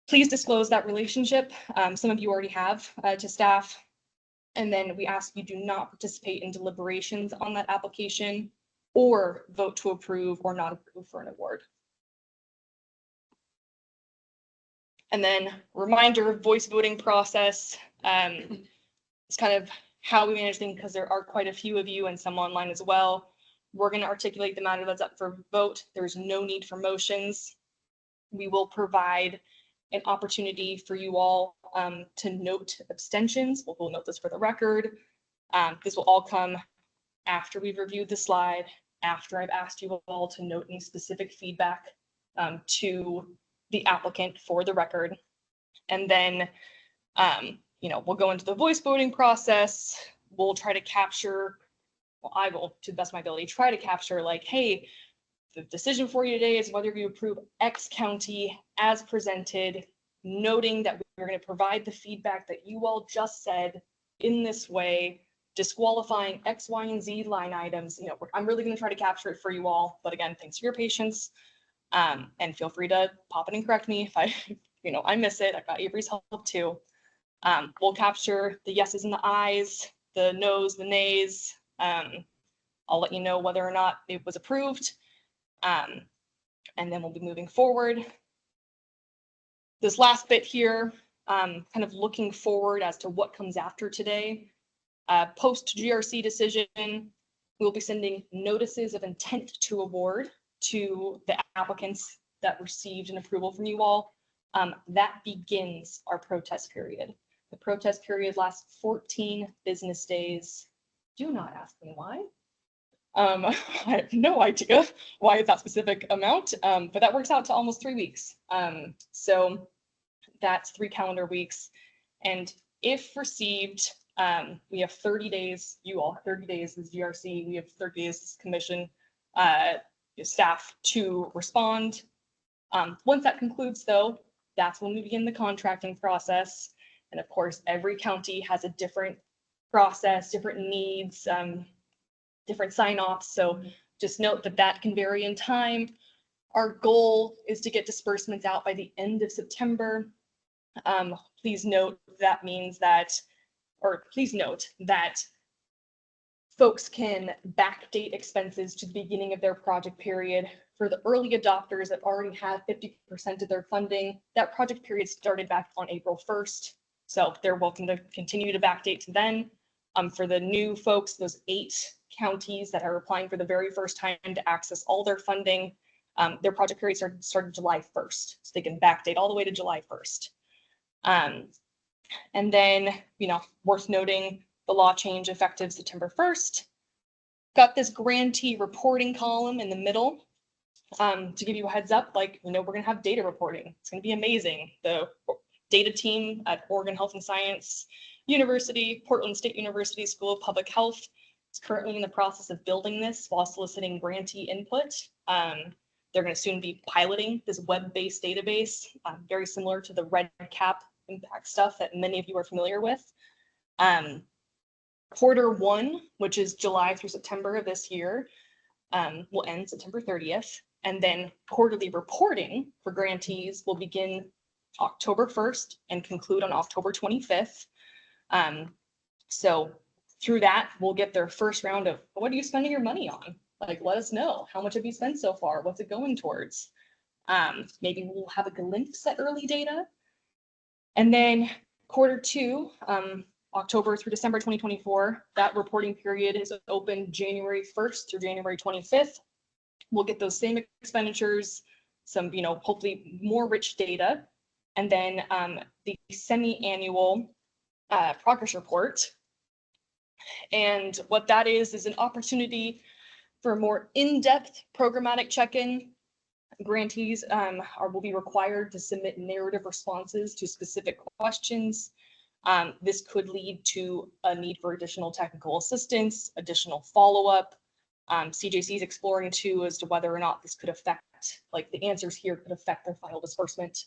Please disclose that relationship. Some of you already have to staff. And then we ask you do not participate in deliberations on that application or vote to approve or not approve for an award. And then reminder of voice voting process. It's kind of how we manage things because there are quite a few of you and some online as well. We're going to articulate the matter that's up for vote. There's no need for motions. We will provide an opportunity for you all to note abstentions. We'll note this for the record. This will all come after we've reviewed the slide, after I've asked you all to note any specific feedback to the applicant for the record. And then, we'll go into the voice voting process. We'll try to capture, well, I will, to the best of my ability, try to capture like, hey, the decision for you today is whether you approve X county as presented, noting that we're going to provide the feedback that you all just said in this way, disqualifying X, Y, and Z line items. I'm really going to try to capture it for you all. But again, thanks for your patience. And feel free to pop it and correct me if I miss it. I've got Avery's help too. We'll capture the yeses and the ayes, the noes, the nays. I'll let you know whether or not it was approved. And then we'll be moving forward. This last bit here, kind of looking forward as to what comes after today. Post GRC decision, we'll be sending notices of intent to award to the applicants that received an approval from you all. That begins our protest period. The protest period lasts 14 business days. Do not ask me why. I have no idea why it's that specific amount, but that works out to almost 3 weeks. So that's 3 calendar weeks. And if received, we have 30 days, you all have 30 days as GRC, we have 30 days as commission staff to respond. Once that concludes though, that's when we begin the contracting process. And of course, every county has a different process, different needs, different sign-offs. So just note that that can vary in time. Our goal is to get disbursements out by the end of September. Please note that means that, or please note that folks can backdate expenses to the beginning of their project period. For the early adopters that already have 50% of their funding, that project period started back on April 1st. So they're welcome to continue to backdate to then. For the new folks, those 8 counties that are applying for the very first time to access all their funding, their project period started July 1st. So they can backdate all the way to July 1st. And then, worth noting, the law change effective September 1st. Got this grantee reporting column in the middle to give you a heads up, we're going to have data reporting. It's going to be amazing. The data team at Oregon Health and Science University, Portland State University School of Public Health is currently in the process of building this while soliciting grantee input. They're going to soon be piloting this web-based database, very similar to the REDCap impact stuff that many of you are familiar with. Q1, which is July through September of this year, will end September 30th. And then quarterly reporting for grantees will begin October 1st and conclude on October 25th. So through that, we'll get their first round of, what are you spending your money on? Let us know. How much have you spent so far? What's it going towards? Maybe we'll have a glimpse at early data. And then Q2, October through December 2024, that reporting period is open January 1st through January 25th. We'll get those same expenditures, some, hopefully more rich data. And then the semi-annual progress report And what that is an opportunity for a more in-depth programmatic check-in. Grantees will be required to submit narrative responses to specific questions. This could lead to a need for additional technical assistance, additional follow-up. CJC is exploring too as to whether or not this could affect, like the answers here could affect their final disbursement.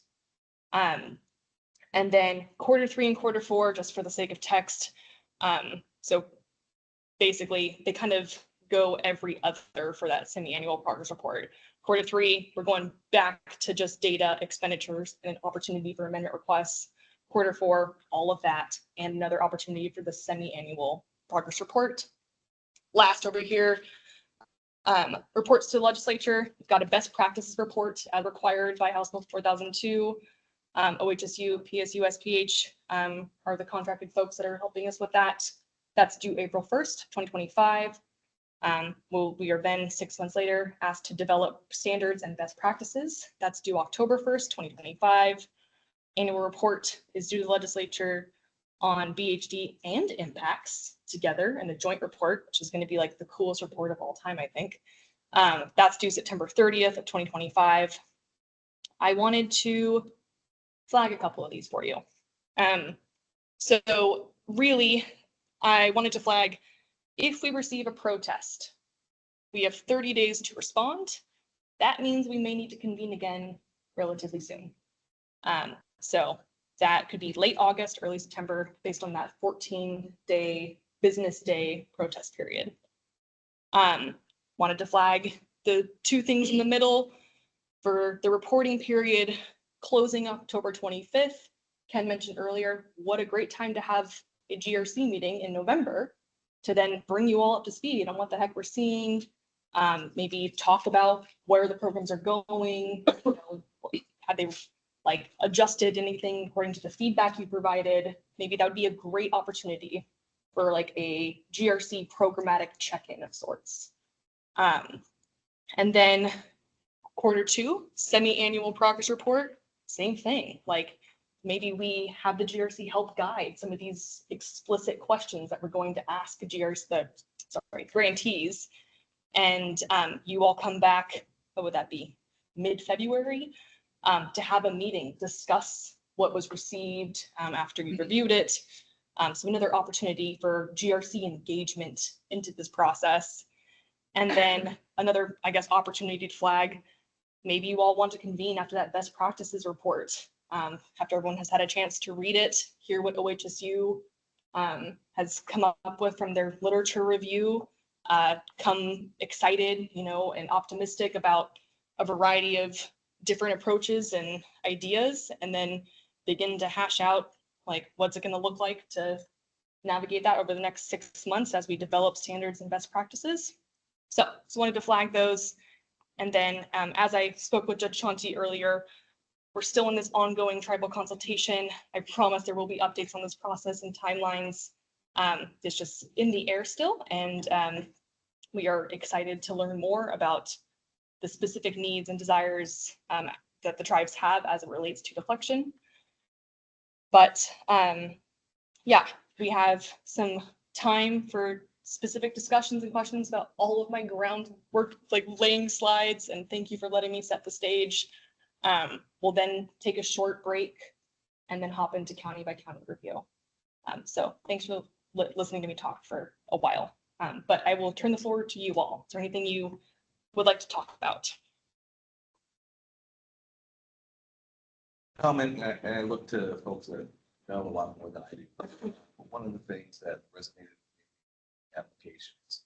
And then Q3 and Q4, just for the sake of text. So basically they kind of go every other for that semi-annual progress report. Q3, we're going back to just data, expenditures, and an opportunity for amendment requests. Q4, all of that, and another opportunity for the semi-annual progress report. Last over here, reports to the legislature. We've got a best practices report as required by House Bill 4002. OHSU, PSU, SPH are the contracted folks that are helping us with that. That's due April 1st, 2025. We are then 6 months later asked to develop standards and best practices. That's due October 1st, 2025. Annual report is due to the legislature on BHD and impacts together in a joint report, which is going to be like the coolest report of all time, I think. That's due September 30th of 2025. I wanted to flag a couple of these for you. So really, I wanted to flag, if we receive a protest, we have 30 days to respond. That means we may need to convene again relatively soon. So that could be late August, early September, based on that 14-day business day protest period. Wanted to flag the two things in the middle for the reporting period closing October 25th. Ken mentioned earlier, what a great time to have a GRC meeting in November to then bring you all up to speed on what the heck we're seeing. Maybe talk about where the programs are going, have they like adjusted anything according to the feedback you provided. Maybe that would be a great opportunity for like a GRC programmatic check-in of sorts. And then Q2, semi-annual progress report, same thing. Like maybe we have the GRC help guide some of these explicit questions that we're going to ask the grantees. And you all come back, what would that be? Mid-February, to have a meeting, discuss what was received after you reviewed it. So another opportunity for GRC engagement into this process. And then another, I guess, opportunity to flag, maybe you all want to convene after that best practices report, after everyone has had a chance to read it, hear what OHSU has come up with from their literature review, come excited, and optimistic about a variety of different approaches and ideas, and then begin to hash out like what's it going to look like to navigate that over the next 6 months as we develop standards and best practices. So just wanted to flag those. And then as I spoke with Judge Chauncey earlier, we're still in this ongoing tribal consultation. I promise there will be updates on this process and timelines. It's just in the air still, and we are excited to learn more about the specific needs and desires that the tribes have as it relates to deflection. But yeah, we have some time for specific discussions and questions about all of my groundwork, like laying slides, and thank you for letting me set the stage. We'll then take a short break and then hop into county by county review. So thanks for listening to me talk for a while. But I will turn the floor to you all. Is there anything you would like to talk about? Comment, and I look to folks that know a lot more than I do. One of the things that resonated with applications,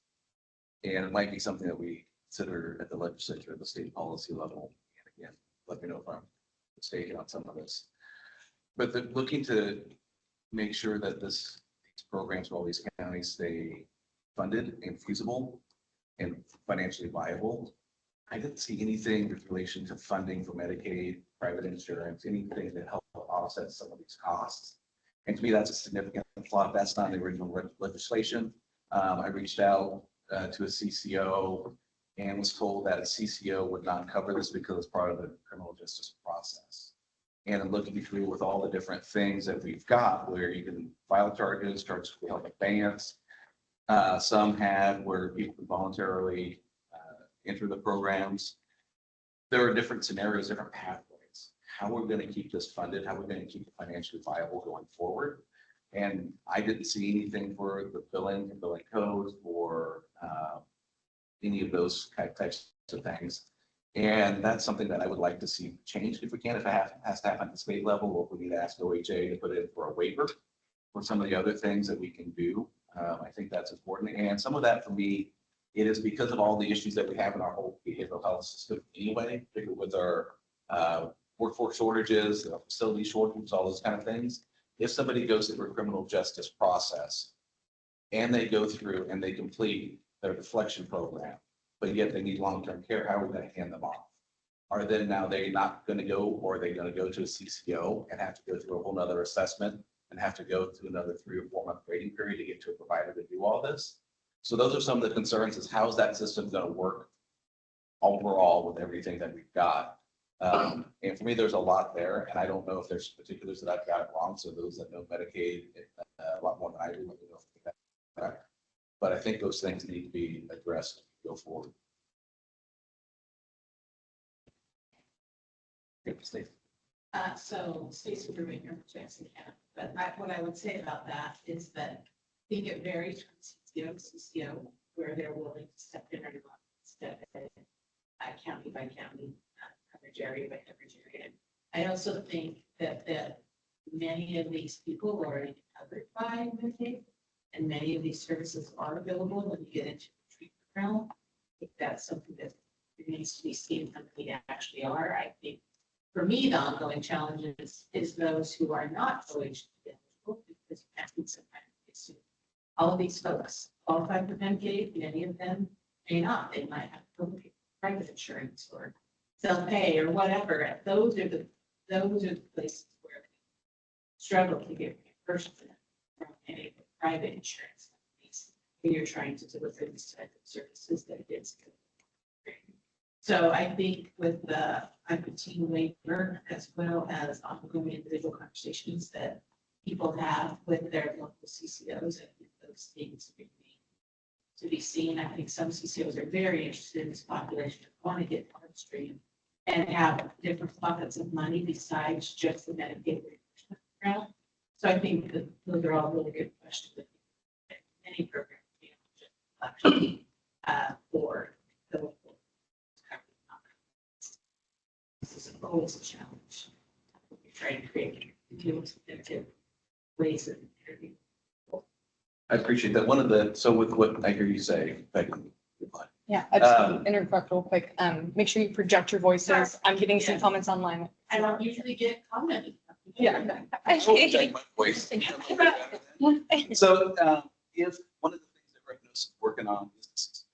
and it might be something that we consider at the legislature, at the state policy level. And again, let me know if I'm mistaken on some of this. But they're looking to make sure that these programs for all these counties stay funded and feasible and financially viable. I didn't see anything with relation to funding for Medicaid, private insurance, anything that help offset some of these costs. And to me, that's a significant flaw. That's not the original legislation. I reached out to a CCO and was told that a CCO would not cover this because it's part of the criminal justice process. And I'm looking through with all the different things that we've got where you can file charges will help advance. Some have where people can voluntarily enter the programs. There are different scenarios, different pathways. How are we going to keep this funded? How are we going to keep it financially viable going forward? And I didn't see anything for the billing codes or any of those types of things. And that's something that I would like to see changed if we can, if it has to happen at the state level, or if we need to ask OHA to put in for a waiver for some of the other things that we can do. I think that's important. And some of that for me, it is because of all the issues that we have in our whole behavioral health system anyway, particularly with our workforce shortages, facility shortages, all those kind of things. If somebody goes through a criminal justice process and they go through and they complete their deflection program, but yet they need long-term care, how are we going to hand them off? Are then now they not going to go, or are they going to go to a CCO and have to go through a whole nother assessment and have to go through another 3 or 4 month grading period to get to a provider to do all this? So those are some of the concerns, is how's that system going to work overall with everything that we've got? And for me, there's a lot there, and I don't know if there's particulars that I've got wrong. So those that know Medicaid a lot more than I do, let me know if that's correct. But I think those things need to be addressed as we go forward. So Stacy Superman here from Jackson County, but what I would say about that is that I think it varies from CCO to CCO, where they're willing to step in or not step in, county by county, coverage area by coverage area. I also think that many of these people are already covered by Medicaid, and many of these services are available when you get into the treatment realm. I think that's something that remains to be seen how many actually are. I think for me, the ongoing challenge is those who are not OHD eligible, because you can't sometimes all of these folks qualify for Medicaid, many of them may not. They might have to pay private insurance or self-pay or whatever. Those are the places where they struggle to get reimbursement from any of the private insurance companies when you're trying to deliver these type of services that it is good. So I think with the team labor, as well as ongoing individual conversations that people have with their local CCOs, I think those things remain to be seen. I think some CCOs are very interested in this population, want to get upstream and have different pockets of money besides just the Medicaid reimbursement program. So I think that those are all really good questions. Any program, actually, for the local. This is always a challenge. You're trying to create effective ways of interviewing. I appreciate that. One of the, so with what I hear you say, Becky, Yeah, I just want to interrupt real quick. Make sure you project your voices. I'm getting some comments online. I don't usually get commented. Yeah. project my voice. So if one of the things that Rick is working on is this.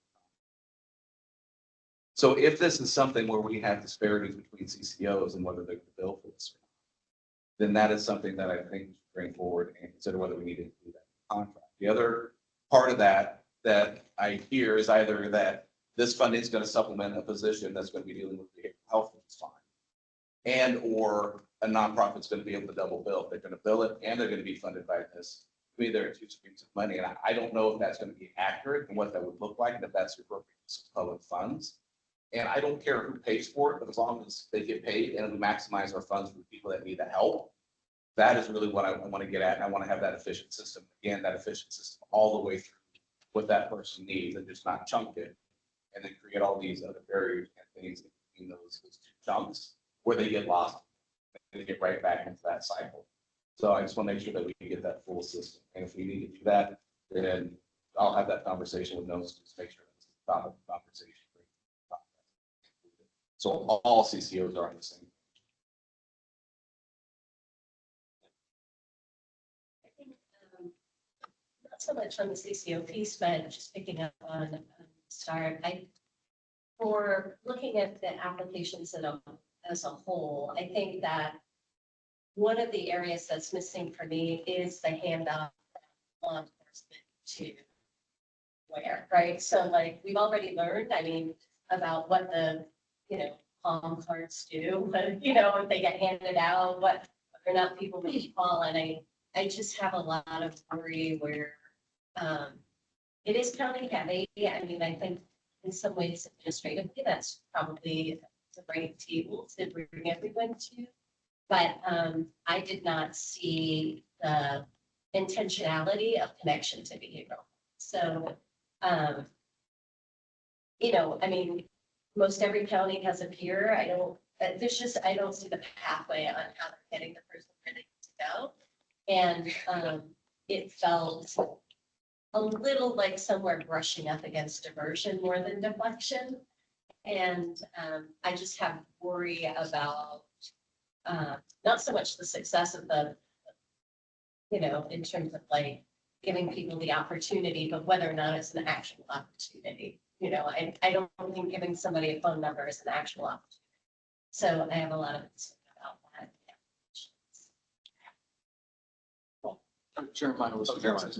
So if this is something where we have disparities between CCOs and whether they're going to bill for this, then that is something that I think we should bring forward and consider whether we need to do that contract. The other part of that I hear is either that this funding is going to supplement a position that's going to be dealing with behavioral health, which is fine, and or a nonprofit's going to be able to double bill. They're going to bill it and they're going to be funded by this. To me, there are two streams of money, and I don't know if that's going to be accurate and what that would look like, and if that's the appropriate use of public funds. And I don't care who pays for it, but as long as they get paid and we maximize our funds for the people that need the help, that is really what I want to get at. And I want to have that efficient system, again, that efficient system all the way through what that person needs, and just not chunk it and then create all these other barriers and things in those two chunks where they get lost and they get right back into that cycle. So I just want to make sure that we can get that full system. And if we need to do that, then I'll have that conversation with those to make sure that's the top of the conversation. So all CCOs are on the same. I think not so much on the CCO piece, but just picking up on start. For looking at the applications as a whole, I think that one of the areas that's missing for me is the handout from law enforcement to where, right? So like we've already learned, I mean, about what the, palm cards do, but if they get handed out, whether or not people will call. And I just have a lot of worry where, it is county heavy. I mean, I think in some ways administratively, that's probably the right table to bring everyone to. But I did not see the intentionality of connection to behavioral. So, you know, I mean, most every county has a peer. I don't see the pathway on how they're getting the person where they need to go. And it felt a little like somewhere brushing up against diversion more than deflection. And I just have worry about not so much the success of the, you know, in terms of like giving people the opportunity, but whether or not it's an actual opportunity. You know, I don't think giving somebody a phone number is an actual opportunity. So I have a lot of concern about that. Jeremiah was. Jeremiah.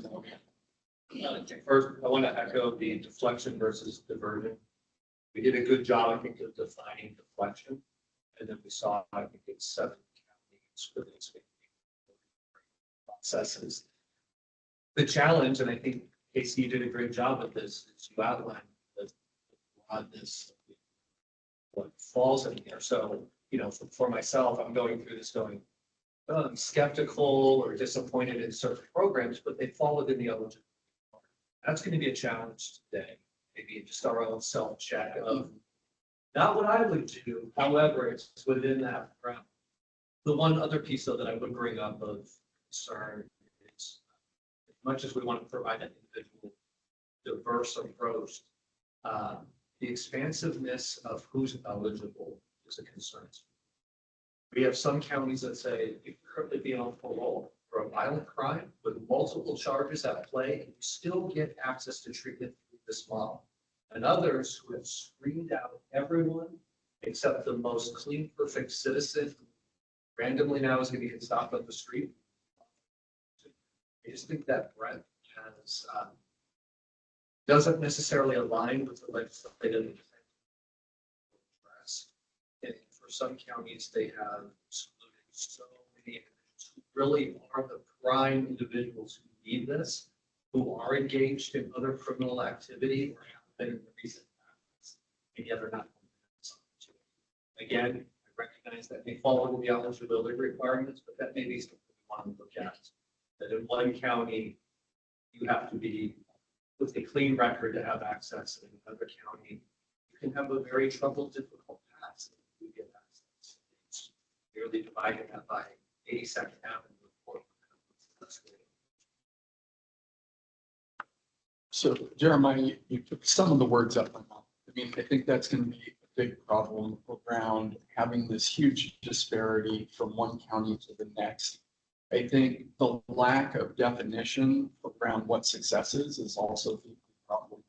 First, I want to echo the deflection versus diversion. We did a good job, I think, of defining deflection. And then we saw, I think it's 7 counties with expanding processes. The challenge, and I think Casey, you did a great job of this, is you outlined the broadness of what falls in here. So, you know, for myself, I'm going through this going, oh, I'm skeptical or disappointed in certain programs, but they fall within the eligibility. That's going to be a challenge today. Maybe just our own self-check of not what I would do. However, it's within that realm. The one other piece though that I would bring up of concern is as much as we want to provide an individual diverse approach, the expansiveness of who's eligible is a concern. We have some counties that say you can currently be on parole for a violent crime with multiple charges at play, and you still get access to treatment through this model. And others who have screened out everyone except the most clean, perfect citizen randomly now is going to get stopped on the street. I just think that breadth has doesn't necessarily align with the legislative. And for some counties, they have excluded so many individuals who really are the prime individuals who need this, who are engaged in other criminal activity or have been in the recent past, and yet are not. Again, I recognize that may fall under the eligibility requirements, but that may be something we want to look at. That in one county, you have to be with a clean record to have access, and in another county, you can have a very troubled, difficult past to get access. It's nearly divided that by 82nd Avenue. So Jeremiah, you took some of the words out of my mouth. I mean, I think that's going to be a big problem around having this huge disparity from one county to the next. I think the lack of definition around what success is also problematic.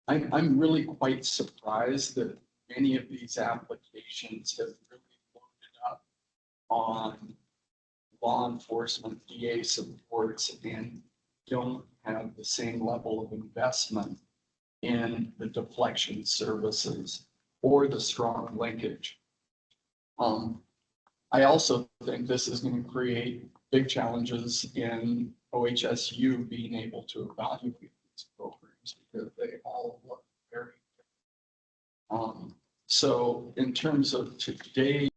I'm really quite surprised that many of these applications have really loaded up on law enforcement, DA supports, and don't have the same level of investment in the deflection services or the strong linkage. I also think this is going to create big challenges in OHSU being able to evaluate these programs because they all look very different. So in terms of today,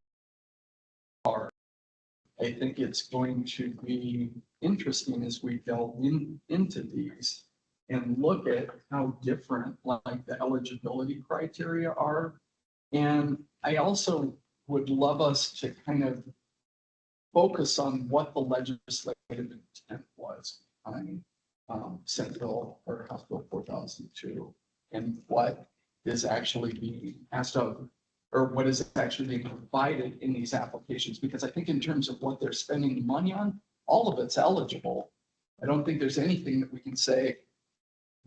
I think it's going to be interesting as we delve into these and look at how different like the eligibility criteria are. And I also would love us to kind of focus on what the legislative intent was behind Senate Bill or House Bill 4002 and what is actually being asked of or what is actually being provided in these applications. Because I think in terms of what they're spending money on, all of it's eligible. I don't think there's anything that we can say,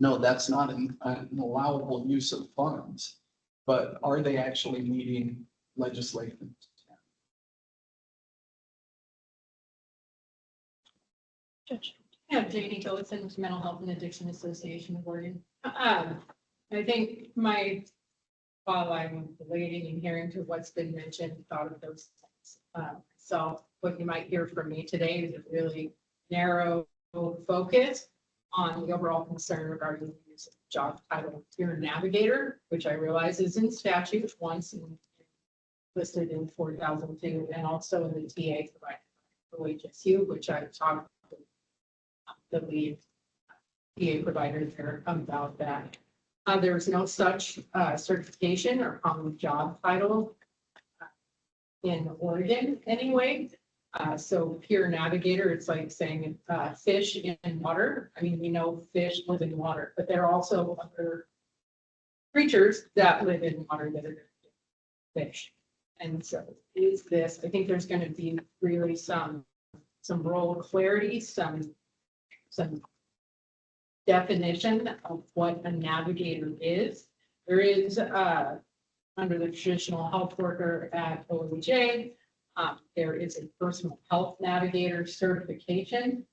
no, that's not an allowable use of funds, but are they actually meeting legislative intent? Judge. Yeah, J.D. Goetson with Mental Health and Addiction Association of Oregon. I think while I'm waiting and hearing to what's been mentioned, thought of those things. So what you might hear from me today is a really narrow focus on the overall concern regarding the use of job title peer navigator, which I realize is in statute once listed in 4002 and also in the TA provided by OHSU, which I've talked to the lead TA provider there about that. There is no such certification or common job title in Oregon anyway. So peer navigator, it's like saying fish in water. I mean, we know fish live in water, but there are also other creatures that live in water that are fish. And so is this, I think there's going to be really some role clarity, some definition of what a navigator is. There is under the traditional health worker at OHA, there is a personal health navigator certification,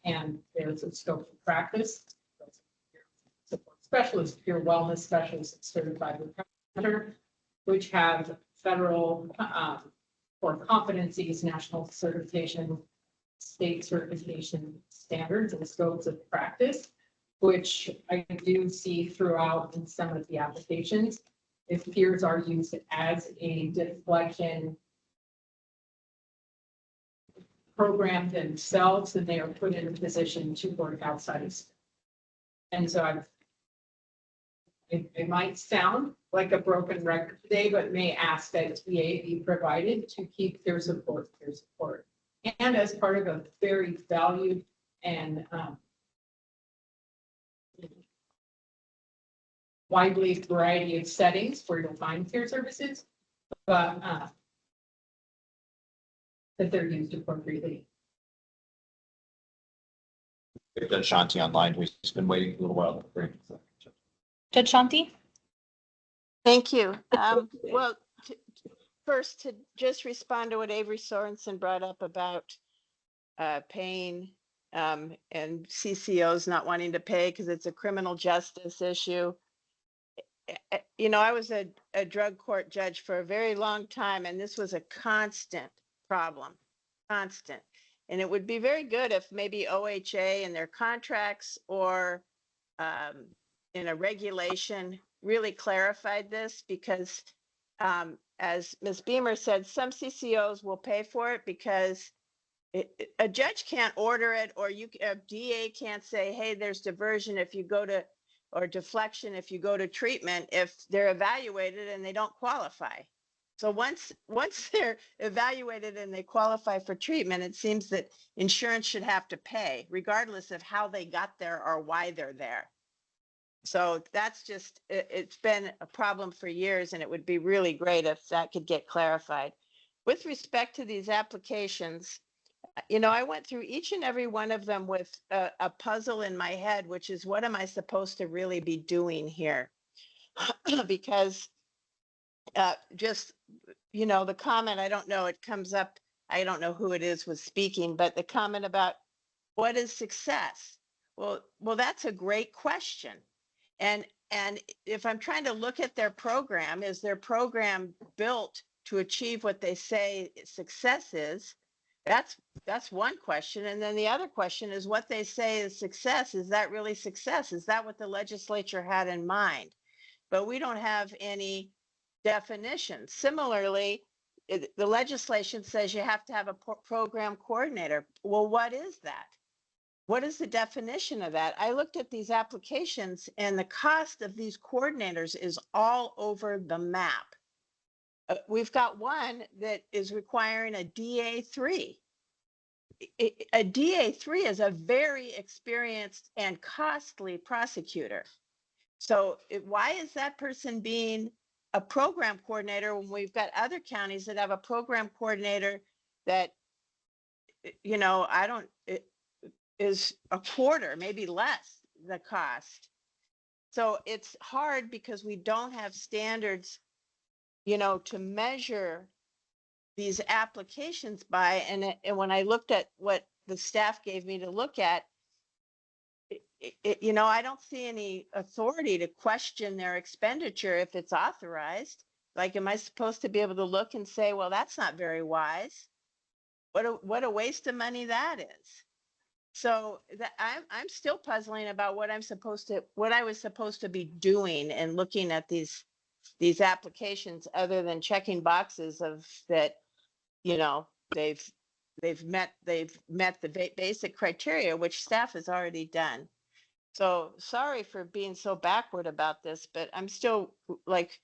and there's a scope of practice. Support specialist, peer wellness specialist certified with Center, which have federal for competencies, national certification, state certification standards and scopes of practice, which I do see throughout in some of the applications. If peers are used as a deflection program themselves, then they are put in a position to work outside of school. And so it might sound like a broken record today, but may ask that TA be provided to keep peer support. And as part of a very valued and widely variety of settings where you'll find peer services, but that they're used appropriately. We've done Shanti online, who's been waiting a little while. Judge Shanti? Thank you. Well, first, to just respond to what Avery Sorensen brought up about paying and CCOs not wanting to pay because it's a criminal justice issue. You know, I was a drug court judge for a very long time, and this was a constant problem, constant. And it would be very good if maybe OHA in their contracts or in a regulation really clarified this, because as Ms. Beamer said, some CCOs will pay for it because a judge can't order it, or a DA can't say, hey, there's diversion if you go to, or deflection if you go to treatment, if they're evaluated and they don't qualify. So once they're evaluated and they qualify for treatment, it seems that insurance should have to pay regardless of how they got there or why they're there. So that's just, it's been a problem for years, and it would be really great if that could get clarified. With respect to these applications, you know, I went through each and every one of them with a puzzle in my head, which is, what am I supposed to really be doing here? Because just, you know, the comment, I don't know, it comes up, I don't know who it is was speaking, but the comment about what is success? Well, that's a great question. And if I'm trying to look at their program, is their program built to achieve what they say success is? That's one question. And then the other question is, what they say is success, is that really success? Is that what the legislature had in mind? But we don't have any definition. Similarly, the legislation says you have to have a program coordinator. Well, what is that? What is the definition of that? I looked at these applications, and the cost of these coordinators is all over the map. We've got one that is requiring a DA3. A DA3 is a very experienced and costly prosecutor. So why is that person being a program coordinator when we've got other counties that have a program coordinator that, you know, is a quarter, maybe less the cost. So it's hard because we don't have standards, you know, to measure these applications by. And when I looked at what the staff gave me to look at, you know, I don't see any authority to question their expenditure if it's authorized. Like, am I supposed to be able to look and say, well, that's not very wise? What a waste of money that is. So that I'm still puzzling about what what I was supposed to be doing and looking at these applications other than checking boxes of that, you know, they've met the basic criteria, which staff has already done. So sorry for being so backward about this, but I'm still like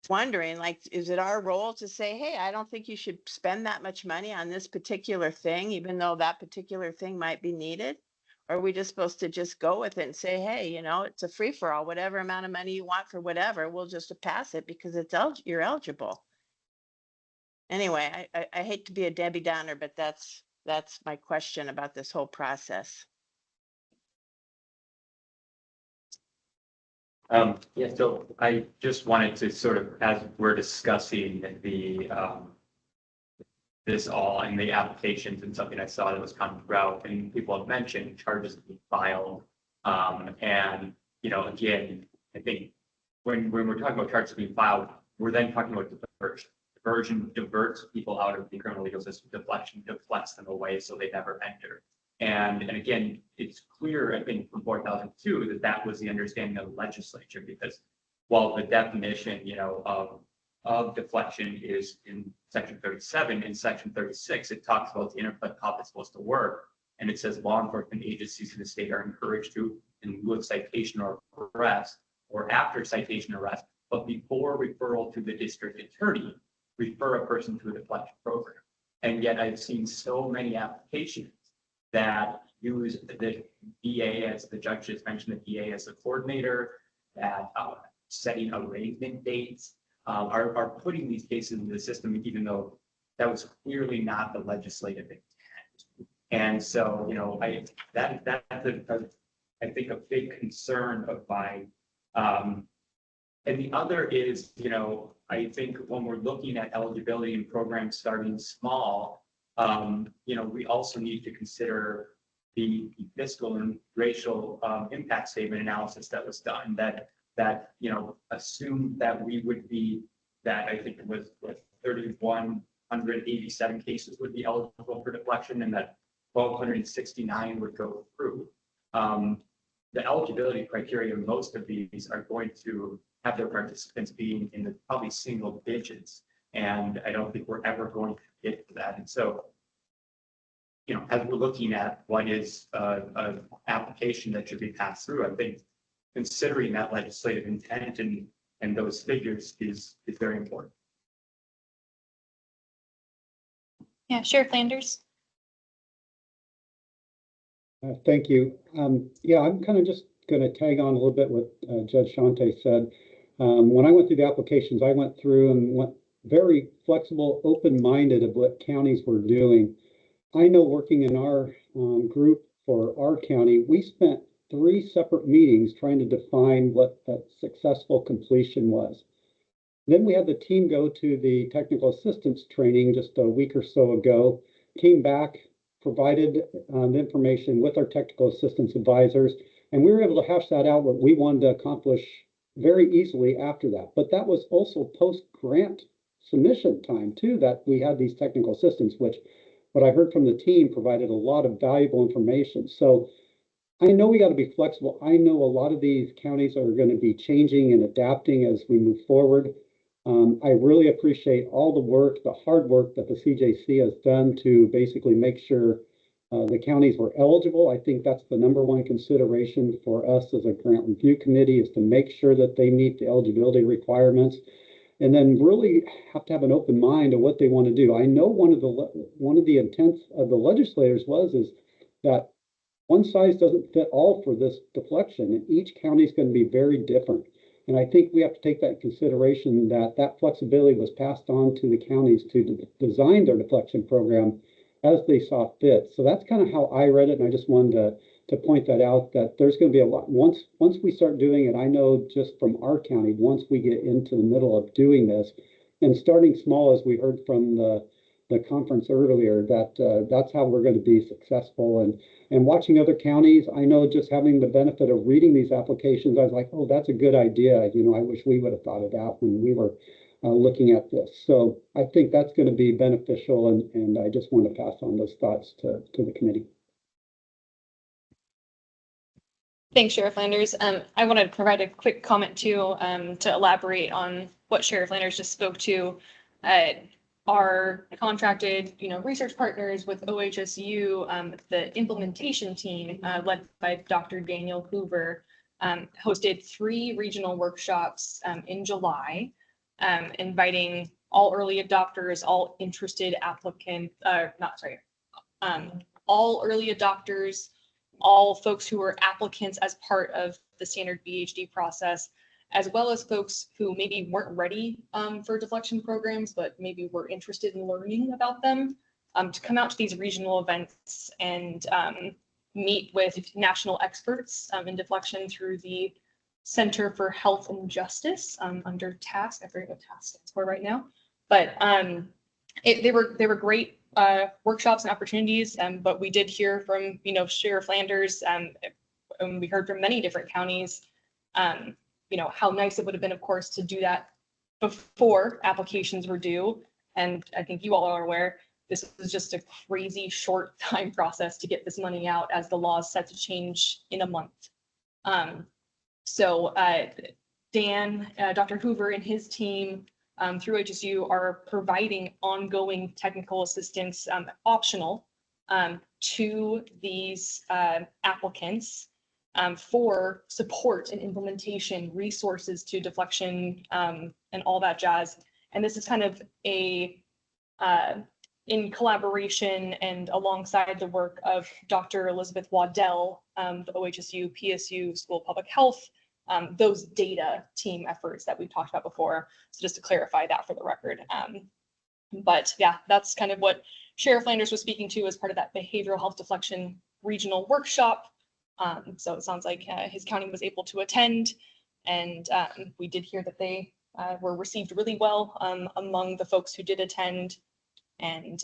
wondering, like, is it our role to say, hey, I don't think you should spend that much money on this particular thing, even though that particular thing might be needed? Or are we just supposed to just go with it and say, hey, you know, it's a free for all, whatever amount of money you want for whatever, we'll just pass it because you're eligible. Anyway, I hate to be a Debbie Downer, but that's my question about this whole process. Yeah, so I just wanted to sort of, as we're discussing the, this all in the applications and something I saw that was come throughout and people have mentioned charges being filed. And, you know, again, I think when we're talking about charges being filed, we're then talking about diversion. Diversion diverts people out of the criminal legal system. Deflection deflects them away so they never enter. And again, it's clear, I think, from 4002 that was the understanding of the legislature, because while the definition, you know, of deflection is in section 37, in section 36, it talks about the interplay of how it's supposed to work. And it says law enforcement agencies in the state are encouraged to, in lieu of citation or arrest, or after citation or arrest, but before referral to the district attorney, refer a person to a deflection program. And yet I've seen so many applications that use the DA, as the judge just mentioned, the DA as the coordinator, that setting arraignment dates, are putting these cases into the system, even though that was clearly not the legislative intent. And so, you know, that's I think a big concern of mine. And the other is, you know, I think when we're looking at eligibility and programs starting small, you know, we also need to consider the fiscal and racial impact statement analysis that was done that you know, assumed that we would be, that I think it was with 3,187 cases would be eligible for deflection and that 1,269 would go through. The eligibility criteria, most of these are going to have their participants being in the probably single digits. And I don't think we're ever going to get to that. And so, you know, as we're looking at what is an application that should be passed through, I think considering that legislative intent and those figures is very important. Yeah, Sheriff Landers. Thank you. Yeah, I'm kind of just going to tag on a little bit what Judge Shante said. When I went through the applications, I went through and went very flexible, open-minded of what counties were doing. I know working in our group for our county, we spent 3 separate meetings trying to define what that successful completion was. Then we had the team go to the technical assistance training just a week or so ago, came back, provided the information with our technical assistance advisors, and we were able to hash that out what we wanted to accomplish very easily after that. But that was also post-grant submission time too, that we had these technical assistants, which what I heard from the team provided a lot of valuable information. So I know we got to be flexible. I know a lot of these counties are going to be changing and adapting as we move forward. I really appreciate all the work, the hard work that the CJC has done to basically make sure the counties were eligible. I think that's the #1 consideration for us as a grant review committee, is to make sure that they meet the eligibility requirements, and then really have to have an open mind of what they want to do. I know one of the intents of the legislators is that one size doesn't fit all for this deflection, and each county is going to be very different. And I think we have to take that in consideration, that flexibility was passed on to the counties to design their deflection program as they saw fit. So that's kind of how I read it. And I just wanted to point that out, that there's going to be a lot. Once we start doing it, I know just from our county, once we get into the middle of doing this and starting small, as we heard from the conference earlier, that's how we're going to be successful. And watching other counties, I know just having the benefit of reading these applications, I was like, oh, that's a good idea. You know, I wish we would have thought of that when we were looking at this. So I think that's going to be beneficial, and I just want to pass on those thoughts to the committee. Thanks, Sheriff Landers. I want to provide a quick comment too, to elaborate on what Sheriff Landers just spoke to. Our contracted, research partners with OHSU, the implementation team, led by Dr. Daniel Hoover, hosted 3 regional workshops, in July, inviting all early adopters, all interested applicants, all early adopters, all folks who were applicants as part of the standard BHD process, as well as folks who maybe weren't ready for deflection programs, but maybe were interested in learning about them, to come out to these regional events and meet with national experts in deflection through the Center for Health and Justice under TASC. I forget what TASC stands for right now, but they were great workshops and opportunities, but we did hear from, Sheriff Landers, and we heard from many different counties, how nice it would have been, of course, to do that before applications were due. And I think you all are aware, this is just a crazy short time process to get this money out, as the law is set to change in a month. So Dan, Dr. Hoover and his team through HSU are providing ongoing technical assistance, optional, to these applicants for support and implementation, resources to deflection, and all that jazz. And this is kind of a in collaboration and alongside the work of Dr. Elizabeth Waddell, the OHSU PSU School of Public Health, those data team efforts that we've talked about before. So just to clarify that for the record. But yeah, that's kind of what Sheriff Landers was speaking to as part of that behavioral health deflection regional workshop. So it sounds like his county was able to attend, and we did hear that they were received really well among the folks who did attend. And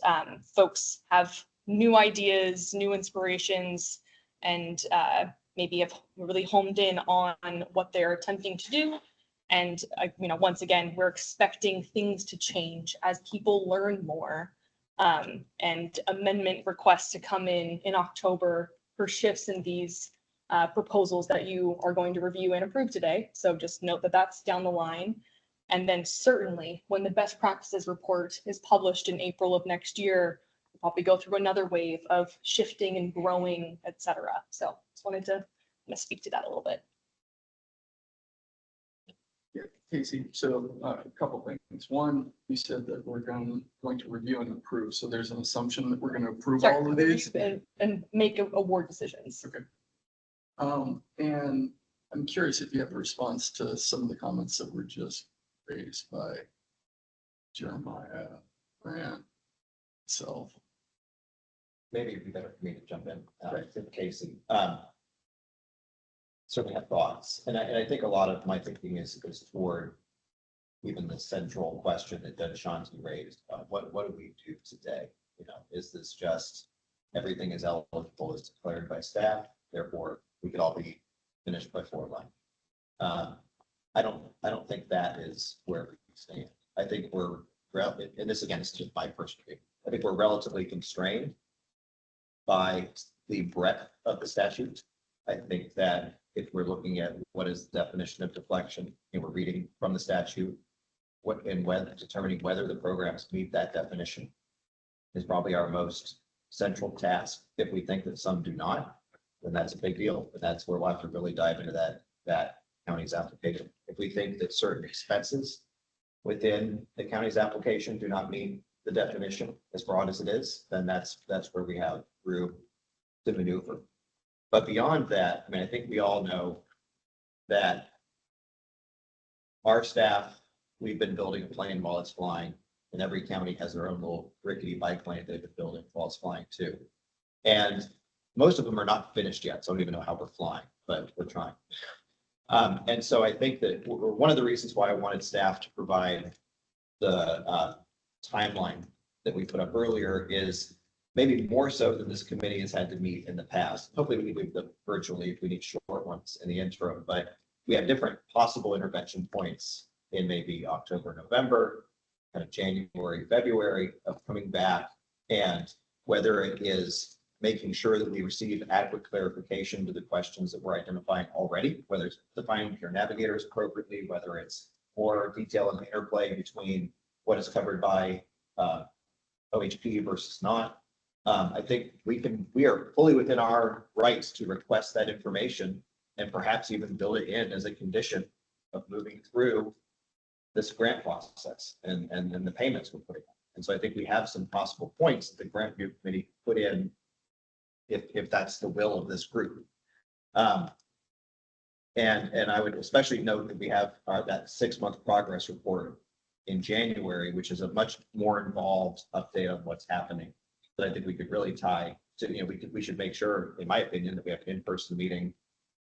folks have new ideas, new inspirations, and maybe have really homed in on what they're attempting to do. And, once again, we're expecting things to change as people learn more, and amendment requests to come in October for shifts in these proposals that you are going to review and approve today. So just note that that's down the line. And then certainly when the best practices report is published in April of next year, we'll probably go through another wave of shifting and growing, et cetera. So just wanted to speak to that a little bit. Yeah, Casey, so a couple things. One, you said that we're going to review and approve. So there's an assumption that we're going to approve all of these and make award decisions. Okay. And I'm curious if you have a response to some of the comments that were just raised by Jeremiah Grant itself. Maybe it'd be better for me to jump in, to Casey. Certainly have thoughts, and I think a lot of my thinking is toward even the central question that Judge Shanti raised. What do we do today? Is this just everything is eligible as declared by staff, therefore we could all be finished by 4/1? I don't think that is where we stand. I think we're, and this again is just my personal view, I think we're relatively constrained by the breadth of the statute. I think that if we're looking at what is the definition of deflection, and we're reading from the statute, determining whether the programs meet that definition is probably our most central task. If we think that some do not, then that's a big deal. But that's where we'll have to really dive into that county's application. If we think that certain expenses within the county's application do not meet the definition as broad as it is, then that's where we have room to maneuver. But beyond that, I think we all know that our staff, we've been building a plane while it's flying, and every county has their own little rickety bike plane they've been building while it's flying too. And most of them are not finished yet, so I don't even know how we're flying, but we're trying. And so I think that one of the reasons why I wanted staff to provide the timeline that we put up earlier is maybe more so than this committee has had to meet in the past. Hopefully we can do them virtually if we need short ones in the interim, but we have different possible intervention points in maybe October, November, kind of January, February of coming back. And whether it is, making sure that we receive adequate clarification to the questions that we're identifying already, whether it's defining peer navigators appropriately, whether it's more detail in the interplay between what is covered by OHP versus not. I think we are fully within our rights to request that information and perhaps even build it in as a condition of moving through this grant process and the payments we're putting on. And so I think we have some possible points that the grant review committee put in if that's the will of this group. And I would especially note that we have that 6-month progress report in January, which is a much more involved update on what's happening. That I think we could really tie to, we should make sure, in my opinion, that we have an in-person meeting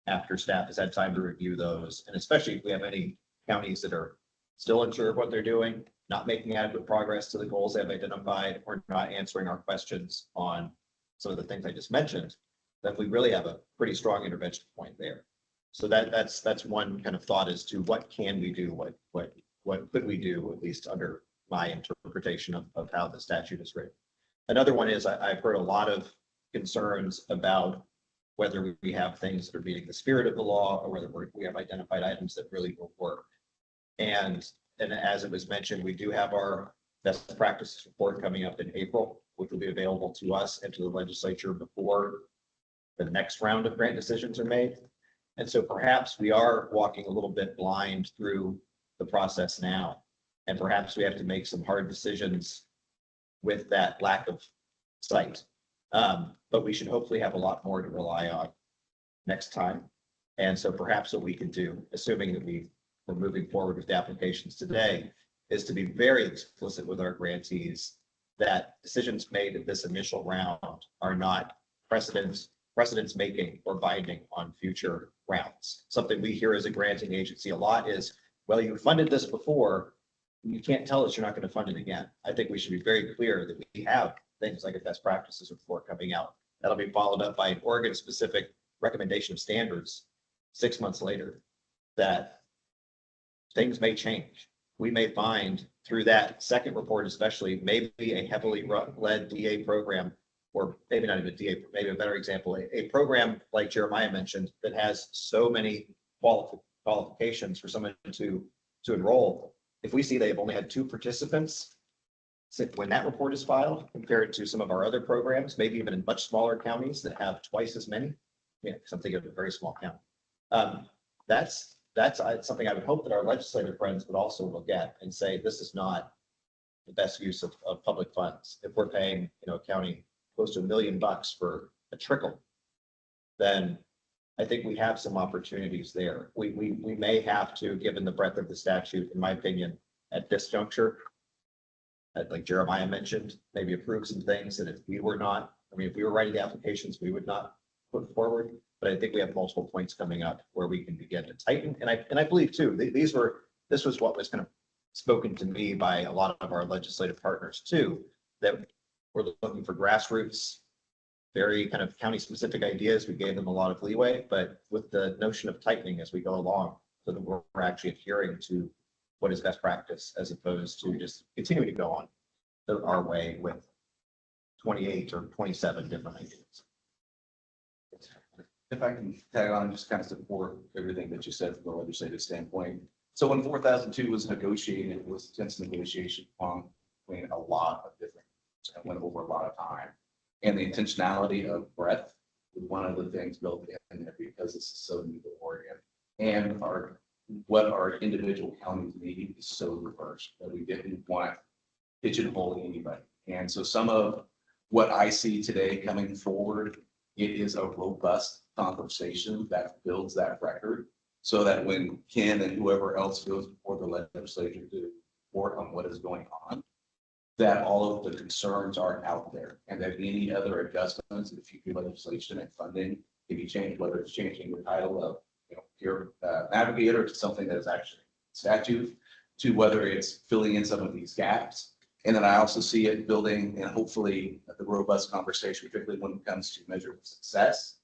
after staff has had time to review those. And especially if we have any counties that are still unsure of what they're doing, not making adequate progress to the goals they've identified, or not answering our questions on some of the things I just mentioned, then we really have a pretty strong intervention point there. So that's one kind of thought as to what can we do, what could we do, at least under my interpretation of how the statute is written. Another one is I've heard a lot of concerns about whether we have things that are meeting the spirit of the law or whether we have identified items that really will work. And as it was mentioned, we do have our best practices report coming up in April, which will be available to us and to the legislature before the next round of grant decisions are made. And so perhaps we are walking a little bit blind through the process now. And perhaps we have to make some hard decisions with that lack of sight. But we should hopefully have a lot more to rely on next time. And so perhaps what we can do, assuming that we're moving forward with the applications today, is to be very explicit with our grantees that decisions made at this initial round are not precedents making or binding on future rounds. Something we hear as a granting agency a lot is, well, you funded this before, you can't tell us you're not going to fund it again. I think we should be very clear that we have things like a best practices report coming out. That'll be followed up by an Oregon-specific recommendation of standards 6 months later that things may change. We may find through that second report, especially, maybe a heavily led DA program, or maybe not even DA, maybe a better example, a program like Jeremiah mentioned that has so many qualifications for someone to enroll. If we see they've only had 2 participants when that report is filed compared to some of our other programs, maybe even in much smaller counties that have twice as many, something of a very small county. That's something I would hope that our legislative friends would also look at and say, this is not the best use of public funds. If we're paying, a county close to $1 million for a trickle, then I think we have some opportunities there. We may have to, given the breadth of the statute, in my opinion, at this juncture, like Jeremiah mentioned, maybe approve some things that if we were writing the applications, we would not put forward. But I think we have multiple points coming up where we can begin to tighten. And I believe too, this was what was kind of spoken to me by a lot of our legislative partners too, that we're looking for grassroots, very kind of county specific ideas. We gave them a lot of leeway, but with the notion of tightening as we go along, so that we're actually adhering to what is best practice as opposed to just continuing to go on our way with 28 or 27 different ideas. If I can tag on and just kind of support everything that you said from a legislative standpoint. So when 4002 was negotiated, it was intense negotiation between a lot of different, it went over a lot of time. And the intentionality of breadth was one of the things built in there because this is so new to Oregon. And what our individual counties need is so diverse that we didn't want to pigeonhole anybody. And so some of what I see today coming forward, it is a robust conversation that builds that record so that when Ken and whoever else goes before the legislature to report on what is going on, that all of the concerns are out there and that any other adjustments in future legislation and funding can be changed, whether it's changing the title of peer navigator to something that is actually statute, to whether it's filling in some of these gaps. And then I also see it building and hopefully the robust conversation, particularly when it comes to measure success,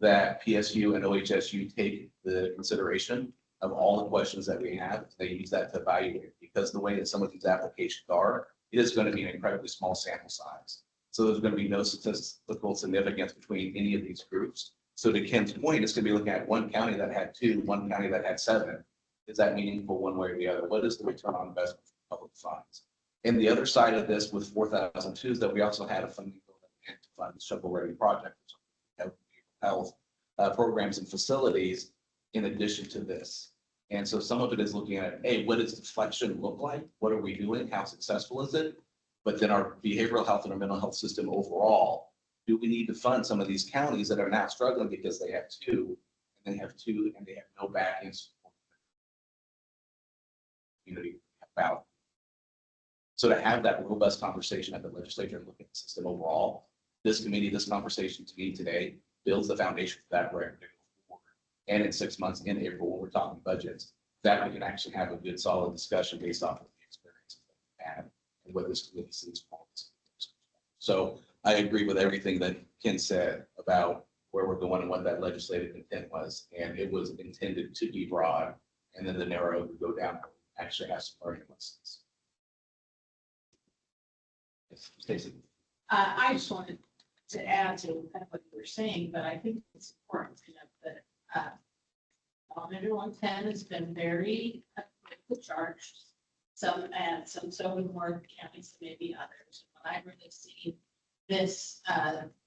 that PSU and OHSU take the consideration of all the questions that we have. They use that to evaluate, because the way that some of these applications are, it is going to be an incredibly small sample size. So there's going to be no statistical significance between any of these groups. So to Ken's point, it's going to be looking at one county that had 2, one county that had 7. Is that meaningful one way or the other? What is the return on investment for public funds? And the other side of this with 4,002 is that we also had a funding bill that to fund the shovel-ready project, health programs and facilities in addition to this. And so some of it is looking at, hey, what does deflection look like? What are we doing? How successful is it? But then our behavioral health and our mental health system overall, do we need to fund some of these counties that are now struggling because they have 2 and they have no backing support? Community about. So to have that robust conversation at the legislature and look at the system overall, this committee, this conversation to me today builds the foundation for that record. And in 6 months in April, when we're talking budgets, that we can actually have a good solid discussion based off of the experience that we had and what this committee sees. So I agree with everything that Ken said about where we're going and what that legislative intent was. And it was intended to be broad, and then the narrow would go down, actually has some learning lessons. Stacey. I just wanted to add to kind of what you were saying, but I think it's important to note that Elementary 110 has been very charged. Some so in more counties than maybe others. But I really see this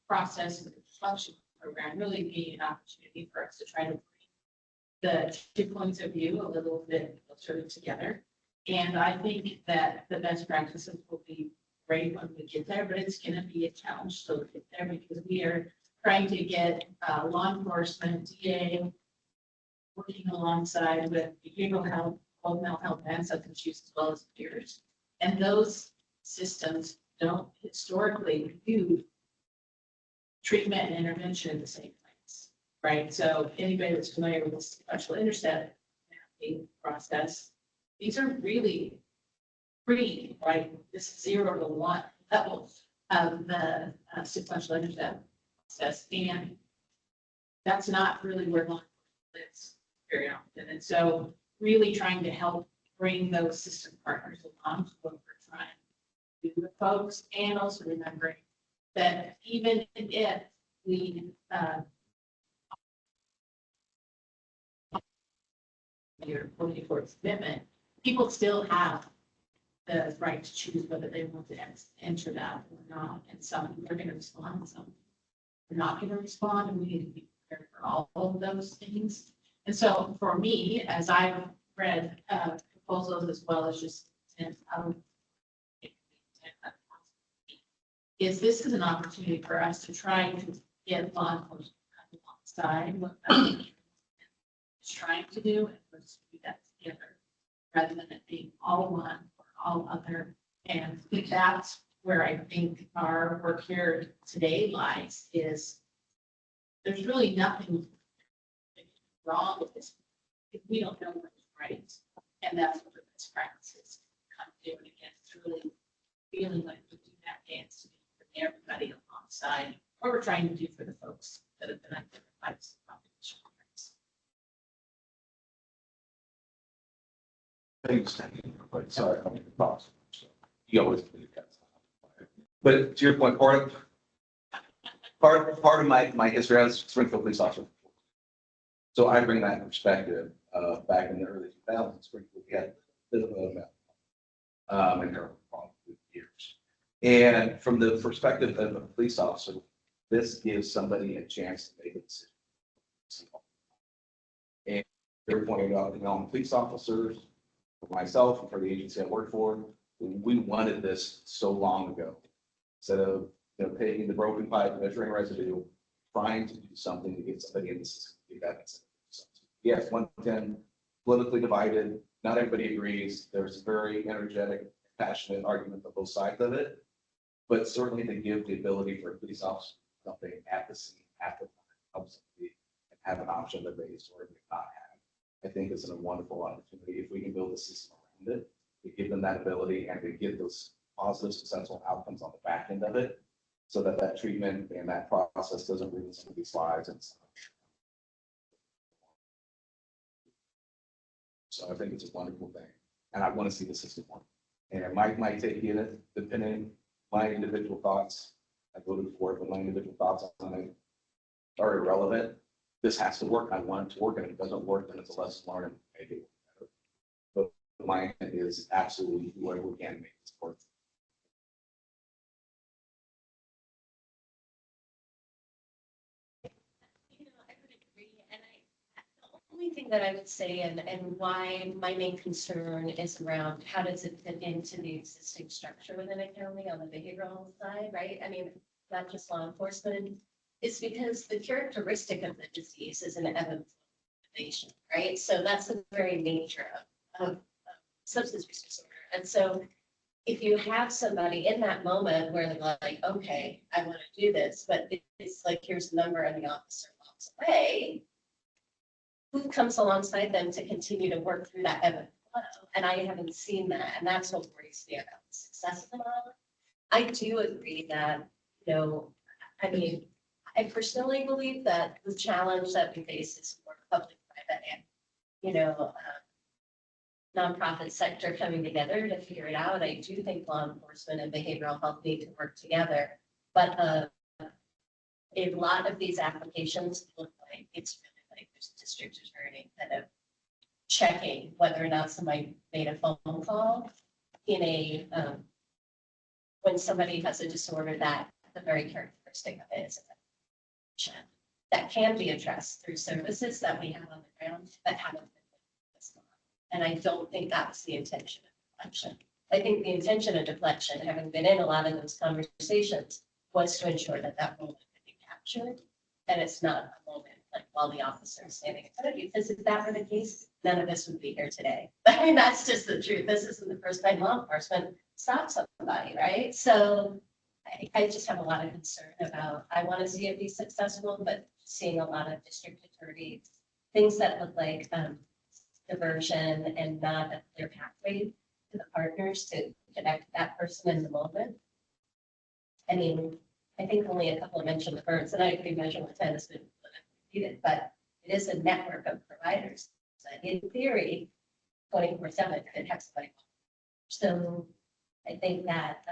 process of the deflection program really being an opportunity for us to try to bring the 2 points of view a little bit closer together. And I think that the best practices will be great when we get there, but it's going to be a challenge to get there because we are trying to get law enforcement, DA, working alongside with behavioral health, both mental health and substance use, as well as peers. And those systems don't historically do treatment and intervention in the same place, right? So anybody that's familiar with the sequential intercept mapping process, these are really free, right? This is 0 to 1 level of the sequential intercept process. And that's not really where law enforcement lives very often. And so really trying to help bring those system partners along to what we're trying to do with folks, and also remembering that even if we you're working towards commitment, people still have the right to choose whether they want to enter that or not. And some are going to respond, some are not going to respond, and we need to be prepared for all of those things. And so for me, as I've read proposals as well as just is this is an opportunity for us to try to get law enforcement alongside what is trying to do, and let's do that together rather than it being all one or all other. And that's where I think our work here today lies, is there's really nothing wrong with this if we don't know what's right. And that's what the best practices kind of do. And again, it's really feeling like we do that dance to bring everybody alongside what we're trying to do for the folks that have been identified as population. Thanks. Sorry, I'm going to pause. You always do that. But to your point, part of my history as a Springfield police officer. So I bring that perspective back in the early 2000s. Springfield had a bit of a and there were years. And from the perspective of a police officer, this gives somebody a chance to make a decision. And they're pointing out, police officers, for myself and for the agency I work for, we wanted this so long ago. Instead of taking the broken pipe, measuring residue, trying to do something to get somebody in the system. Yes, 110, politically divided. Not everybody agrees. There's a very energetic, passionate argument on both sides of it. But certainly to give the ability for a police officer something at the scene, at the time, helps them and have an option that they historically not have. I think is a wonderful opportunity if we can build a system around it, to give them that ability and to get those positive, successful outcomes on the back end of it, so that that treatment and that process doesn't ruin some of these lives. And so I think it's a wonderful thing, and I want to see the system work. And my take in it, depending my individual thoughts, I voted for it, but my individual thoughts on it are irrelevant. This has to work. I want it to work, and if it doesn't work, then it's a lesson learned. Maybe. But mine is absolutely where we can make this work. You know, I would agree, and the only thing that I would say, and why my main concern is around how does it fit into the existing structure within a county on the behavioral side, right? I mean, not just law enforcement, it's because the characteristic of the disease is an ebb and flow innovation, right? So that's the very nature of substance use disorder. And so if you have somebody in that moment where they're like, okay, I want to do this, but it's like, here's the number and the officer walks away, who comes alongside them to continue to work through that ebb and flow? And I haven't seen that. And that's what worries me about the success of the model. I do agree that, you know, I mean, I personally believe that the challenge that we face is more public-private and, you know, nonprofit sector coming together to figure it out. I do think law enforcement and behavioral health need to work together. But a lot of these applications look like it's really like there's a district attorney kind of checking whether or not somebody made a phone call in a when somebody has a disorder that the very characteristic of it is that can be addressed through services that we have on the ground that haven't been. And I don't think that's the intention of deflection. I think the intention of deflection, having been in a lot of those conversations, was to ensure that that moment could be captured. And it's not a moment like while the officer is standing in front of you, because if that were the case, none of this would be here today. I mean, that's just the truth. This isn't the first time law enforcement stops somebody, right? So I just have a lot of concern about, I want to see it be successful, but seeing a lot of district attorneys, things that look like diversion and not a clear pathway to the partners to connect that person in the moment. I mean, I think only a couple of mentioned the birds, and I agree measurement 10 has been repeated, but it is a network of providers. So in theory, 24/7 could have somebody. So I think that,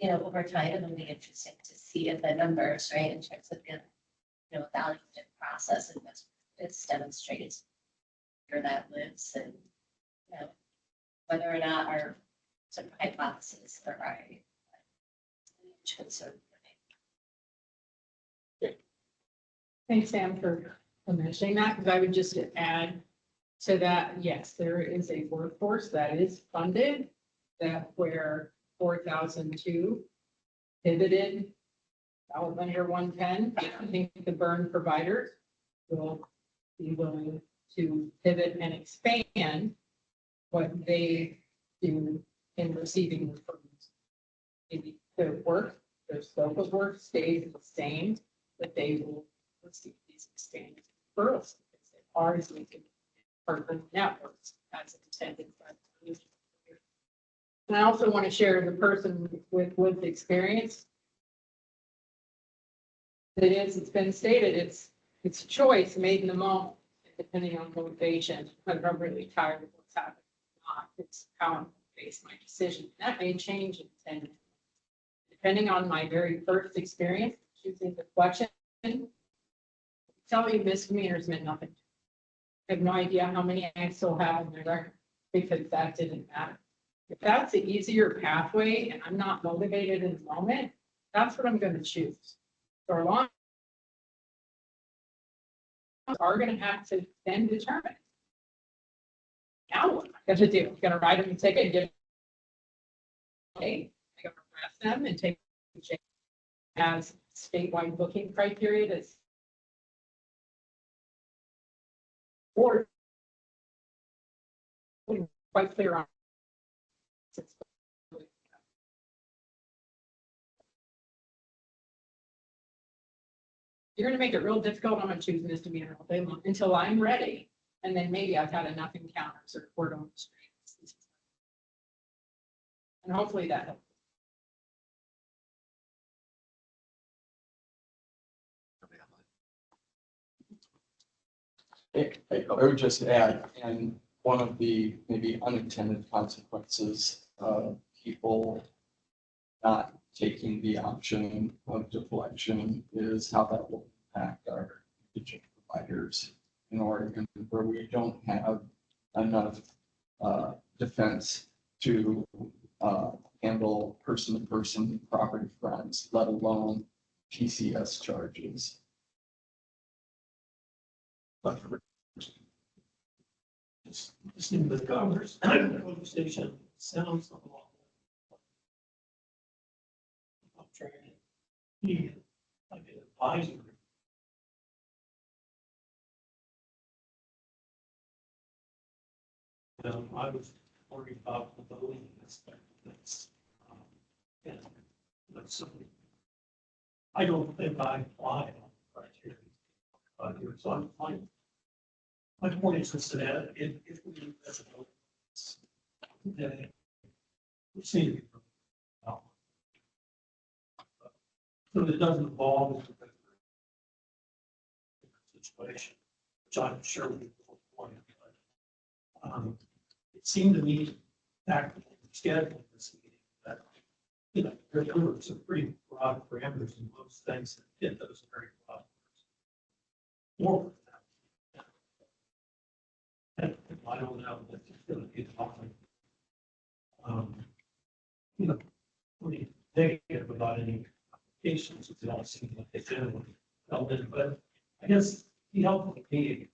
you know, over time, it'll be interesting to see if the numbers, right, in terms of the, you know, evaluative process and it's demonstrated where that lives and, you know, whether or not our sort of hypotheses are right. Thanks, Sam, for mentioning that, because I would just add to that, yes, there is a workforce that is funded, that where 4,002 pivoted out under 110. I think the burn providers will be willing to pivot and expand what they do in receiving referrals. Maybe their work, their scope of work stays the same, but they will receive these expanded referrals because they are making partner networks as intended by the community. And I also want to share the person with lived experience. It's been stated, it's a choice made in the moment, depending on motivation. Whether I'm really tired of what's happening or not, it's how I'm base my decision. That may change in 10 minutes. Depending on my very first experience choosing deflection, telling you misdemeanors meant nothing. I have no idea how many I still have in my record because that didn't matter. If that's the easier pathway and I'm not motivated in the moment, that's what I'm going to choose. So our law are going to have to then determine. Now what am I going to do? I'm going to write them a ticket and give okay, I'm going to arrest them and take as statewide booking criteria that's or quite clear on. You're going to make it real difficult. I'm going to choose misdemeanor all day long until I'm ready. And then maybe I've had enough encounters or court on the street. And hopefully that helps. I would just add, and one of the maybe unintended consequences of people not taking the option of deflection is how that will impact our indigent providers in Oregon, where we don't have enough defense to handle person-to-person property crimes, let alone PCS charges. Listening to the conversation sounds a lot. I'm trying to be like an advisor. I was worried about the voting aspect of this. And that's something I don't think I apply on criteria. So I'm fine. I'm more interested in it if we as a vote. That we see it. So it doesn't involve a situation, which I'm sure we will point. It seemed to me back when we scheduled this meeting that, you know, there were some pretty broad parameters and most things that fit those very broad. More. And I don't know that it's going to be a problem. You know, pretty negative about any applications, it all seems like they do. But I guess the help would be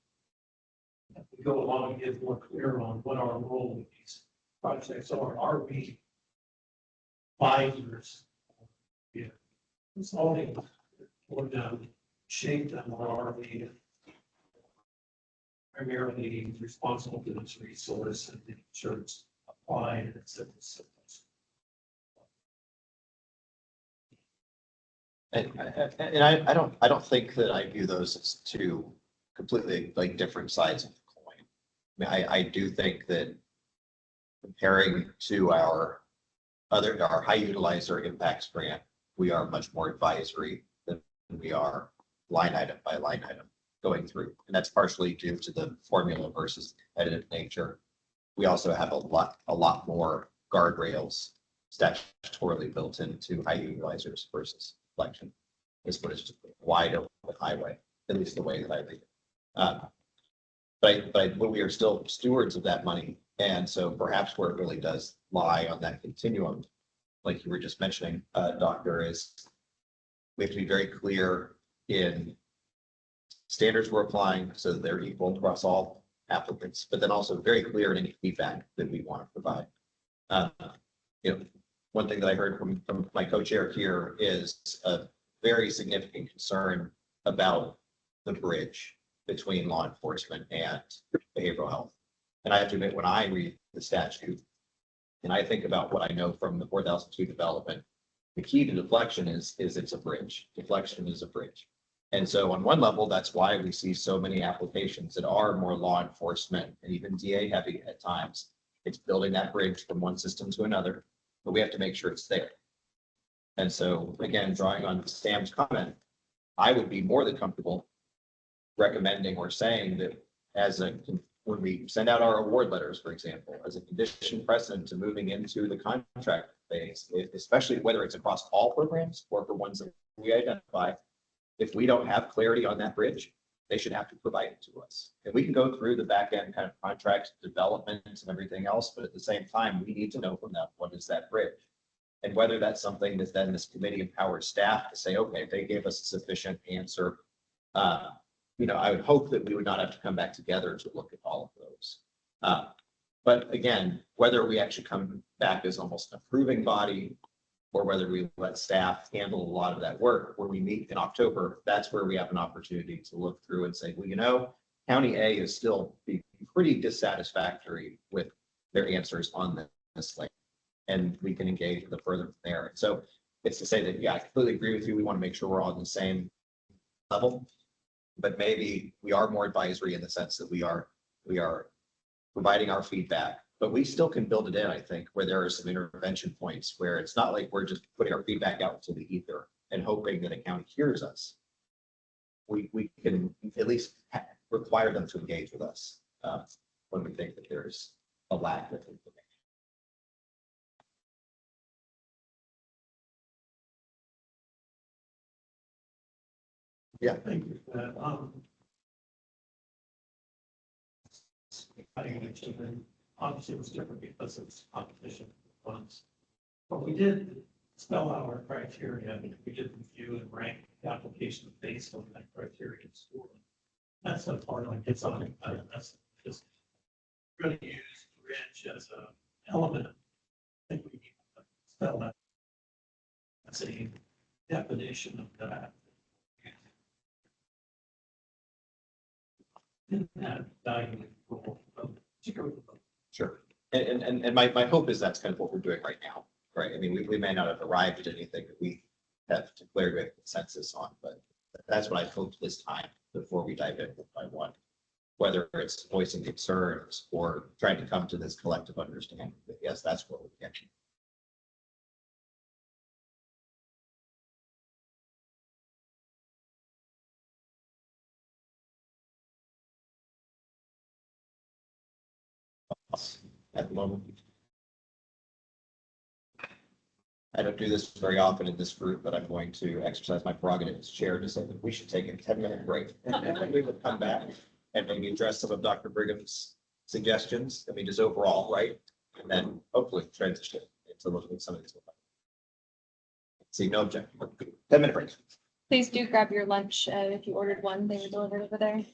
if we go along and get more clear on what our role in these projects are. Are we advisors? Yeah. Consulting for them, shape them, or are we primarily responsible for this resource and making sure it's applied and it's And I don't think that I view those as two completely like different sides of the coin. I mean, I do think that comparing to our high utilizer impacts grant, we are much more advisory than we are line item by line item going through. And that's partially due to the formula versus competitive nature. We also have a lot more guardrails statutorily built into high utilizers versus Deflection. This one is just wide open highway, at least the way that I read it. But we are still stewards of that money. And so perhaps where it really does lie on that continuum, like you were just mentioning, Doctor, is we have to be very clear in standards we're applying so that they're equal across all applicants, but then also very clear in any feedback that we want to provide. You know, one thing that I heard from my co-chair here is a very significant concern about the bridge between law enforcement and behavioral health. And I have to admit, when I read the statute and I think about what I know from the 4002 development, the key to deflection is it's a bridge. Deflection is a bridge. And so on one level, that's why we see so many applications that are more law enforcement and even DA heavy at times. It's building that bridge from one system to another, but we have to make sure it's there. And so again, drawing on Sam's comment, I would be more than comfortable recommending or saying that when we send out our award letters, for example, as a condition precedent to moving into the contract phase, especially whether it's across all programs or for ones that we identify, if we don't have clarity on that bridge, they should have to provide it to us. And we can go through the back end kind of contract development and everything else, but at the same time, we need to know from them, what is that bridge? And whether that's something that then this committee empowers staff to say, okay, they gave us a sufficient answer. You know, I would hope that we would not have to come back together to look at all of those. But again, whether we actually come back as almost an approving body or whether we let staff handle a lot of that work, where we meet in October, that's where we have an opportunity to look through and say, well, you know, County A is still pretty dissatisfactory with their answers on this lane. And we can engage with it further from there. So it's to say that, yeah, I completely agree with you. We want to make sure we're on the same level, but maybe we are more advisory in the sense that we are providing our feedback, but we still can build it in, I think, where there are some intervention points where it's not like we're just putting our feedback out to the ether and hoping that a county hears us. We can at least require them to engage with us when we think that there's a lack of information. Yeah. Thank you for that. I mentioned that obviously it was different because it's competition funds. But we did spell out our criteria, and we did review and rank the applications based on that criteria and score. That's the part that gets on, that's just really use bridge as a element. I think we need to spell that. That's a definition of that. And that value role, particularly. Sure. And my hope is that's kind of what we're doing right now, right? I mean, we may not have arrived at anything that we have declared a consensus on, but that's what I hoped this time before we dive in one by one. Whether it's voicing concerns or trying to come to this collective understanding that yes, that's what we're getting. At the moment. I don't do this very often in this group, but I'm going to exercise my prerogative as chair to say that we should take a 10-minute break. And then we will come back and maybe address some of Dr. Brigham's suggestions. I mean, just overall, right? And then hopefully transition into looking at some of these. See, no objection. 10-minute break. Please do grab your lunch. If you ordered one, they were delivered over there.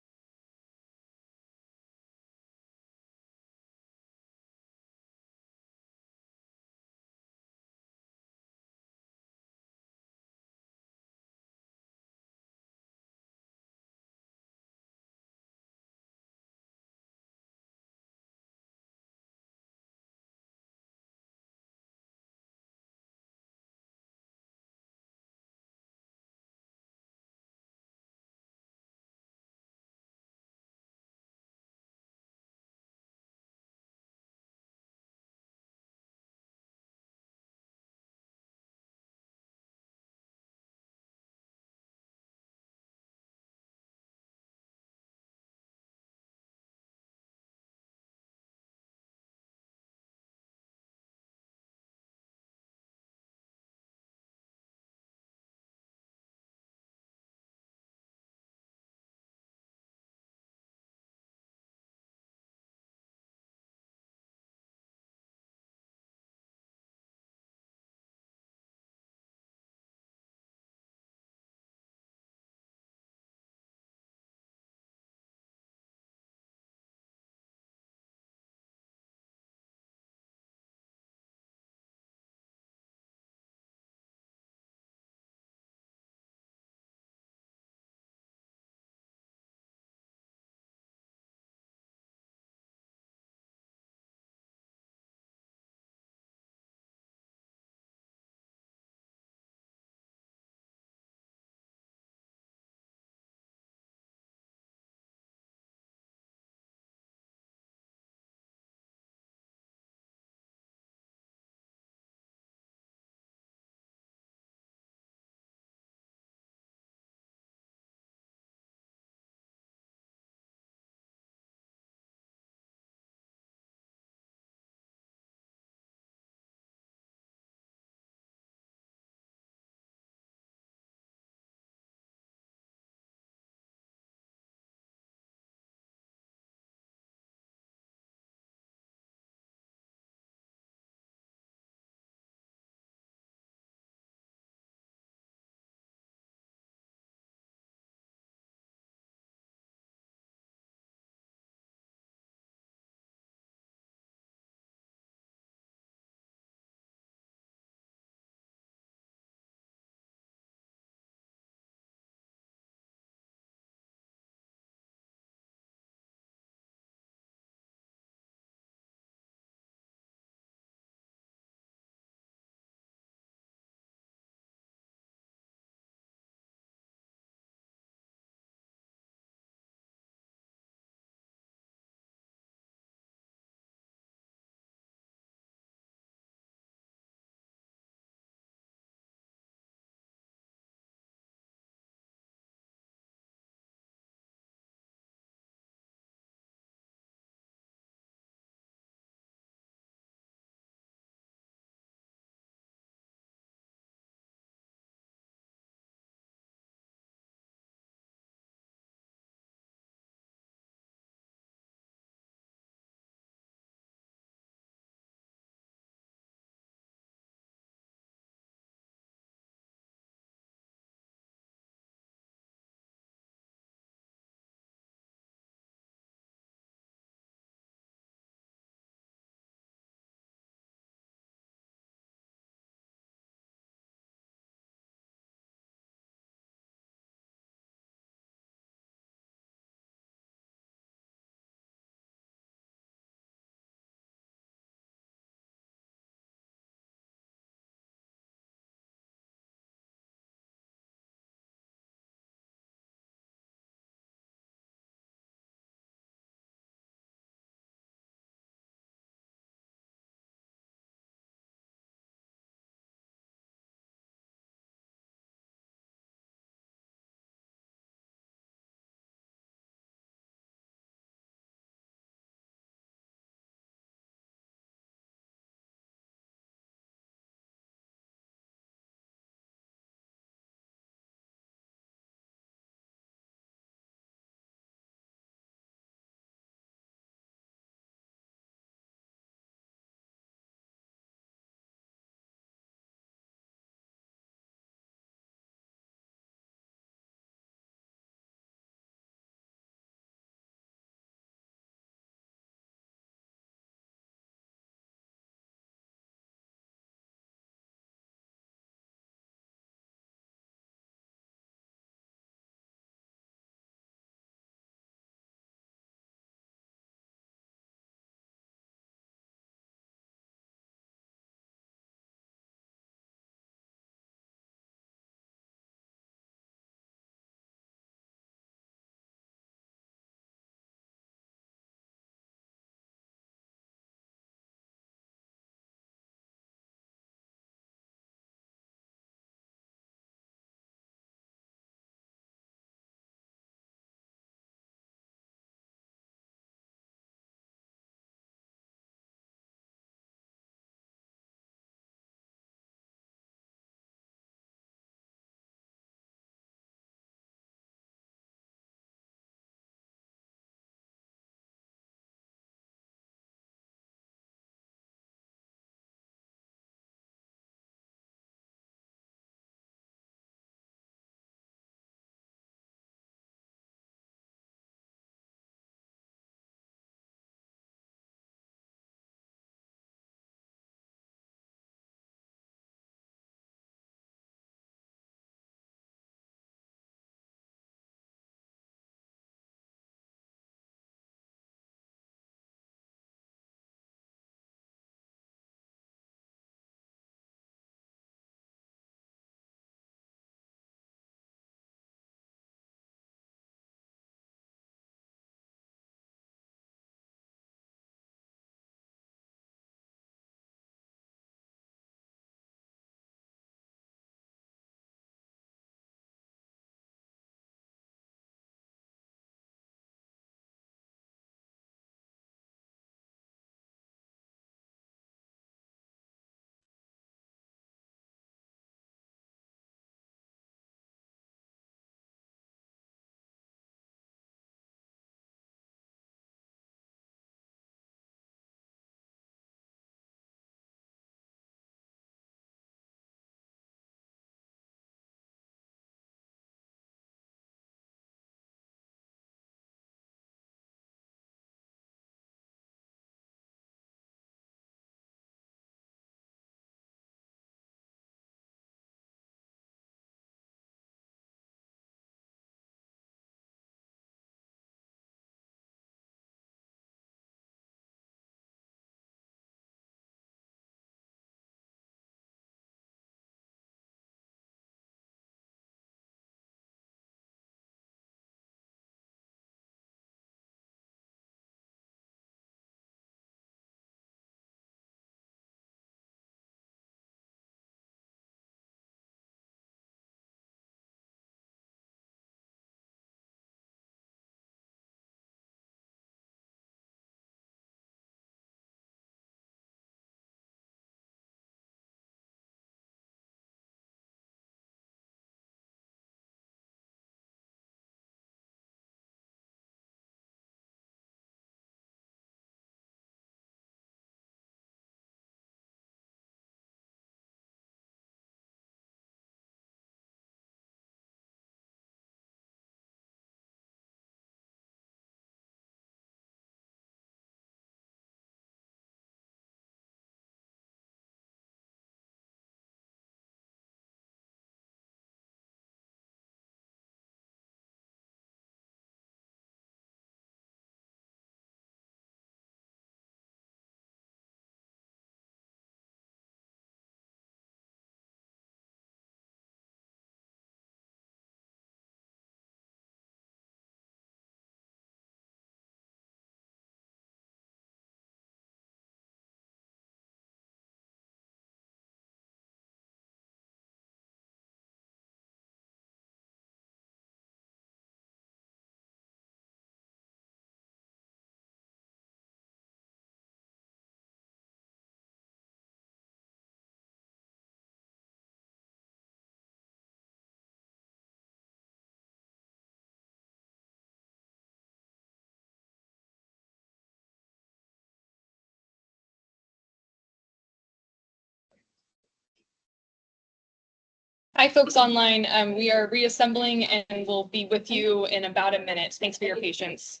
Hi, folks online. We are reassembling and we'll be with you in about a minute. Thanks for your patience.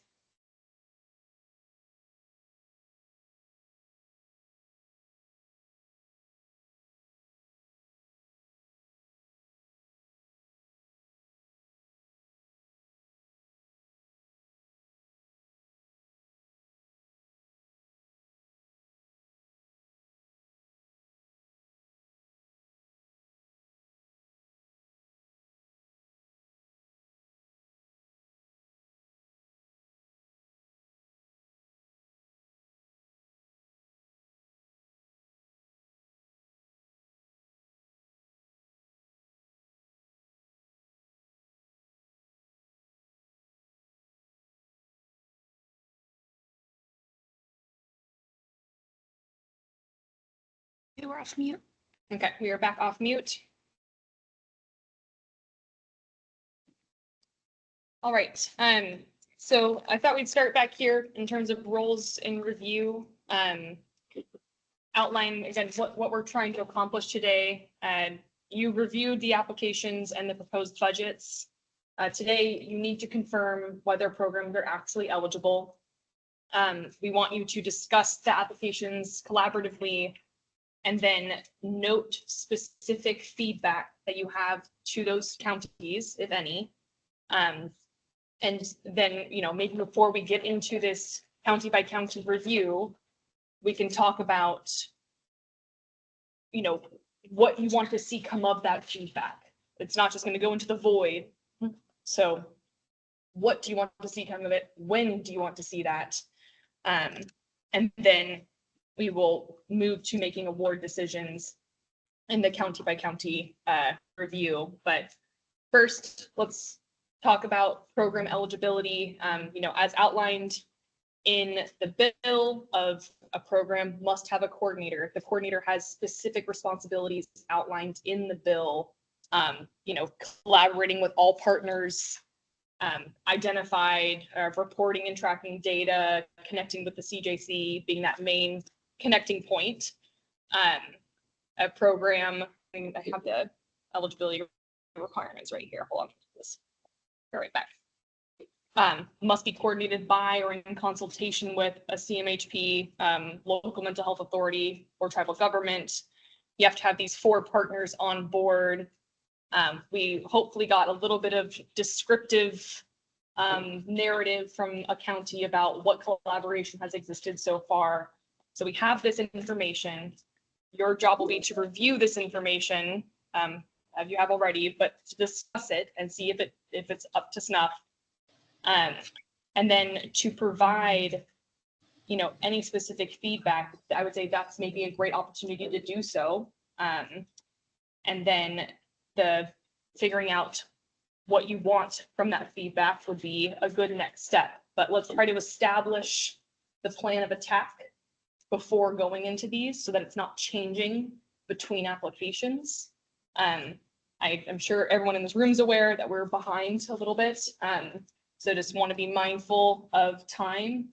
Okay, we're off mute. Okay, we are back off mute. All right, so I thought we'd start back here in terms of roles in review. Outline again what we're trying to accomplish today. You reviewed the applications and the proposed budgets. Today, you need to confirm whether programs are actually eligible. We want you to discuss the applications collaboratively and then note specific feedback that you have to those counties, if any. And then, maybe before we get into this county by county review, we can talk about, what you want to see come of that feedback. It's not just going to go into the void. So what do you want to see come of it? When do you want to see that? And then we will move to making award decisions in the county by county review. But first, let's talk about program eligibility. As outlined in the bill of a program must have a coordinator. The coordinator has specific responsibilities outlined in the bill, collaborating with all partners, identified, reporting and tracking data, connecting with the CJC, being that main connecting point. A program, I have the eligibility requirements right here. Hold on, let's go right back. Must be coordinated by or in consultation with a CMHP, local mental health authority, or tribal government. You have to have these 4 partners on board. We hopefully got a little bit of descriptive narrative from a county about what collaboration has existed so far. So we have this information. Your job will be to review this information, as you have already, but to discuss it and see if it's up to snuff. And then to provide, any specific feedback. I would say that's maybe a great opportunity to do so. And then the figuring out what you want from that feedback would be a good next step. But let's try to establish the plan of attack before going into these so that it's not changing between applications. I'm sure everyone in this room is aware that we're behind a little bit. So just want to be mindful of time.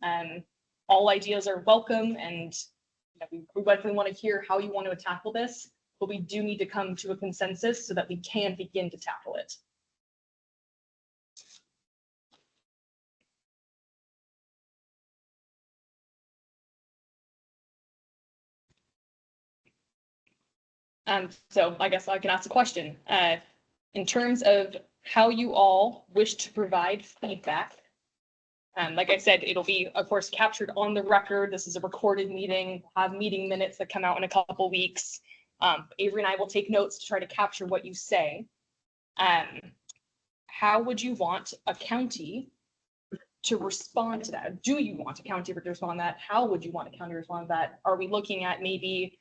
All ideas are welcome, and we definitely want to hear how you want to tackle this, but we do need to come to a consensus so that we can begin to tackle it. So I guess I can ask a question. In terms of how you all wish to provide feedback, like I said, it'll be, of course, captured on the record. This is a recorded meeting. We'll have meeting minutes that come out in a couple weeks. Avery and I will take notes to try to capture what you say. How would you want a county to respond to that? Do you want a county to respond to that? How would you want a county to respond to that? Are we looking at maybe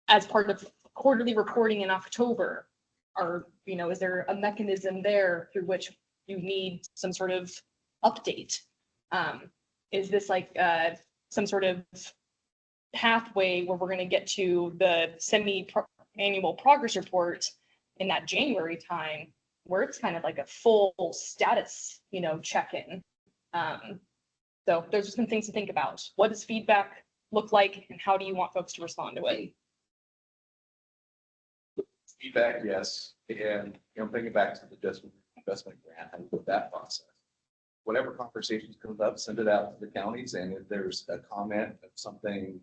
as part of quarterly reporting in October? Or, is there a mechanism there through which you need some sort of update? Is this like some sort of pathway where we're going to get to the semi-annual progress report in that January time, where it's kind of like a full status, check-in? So there's just some things to think about. What does feedback look like, and how do you want folks to respond to it? Feedback, yes, and, thinking back to the investment grant and with that process. Whatever conversations comes up, send it out to the counties, and if there's a comment of something to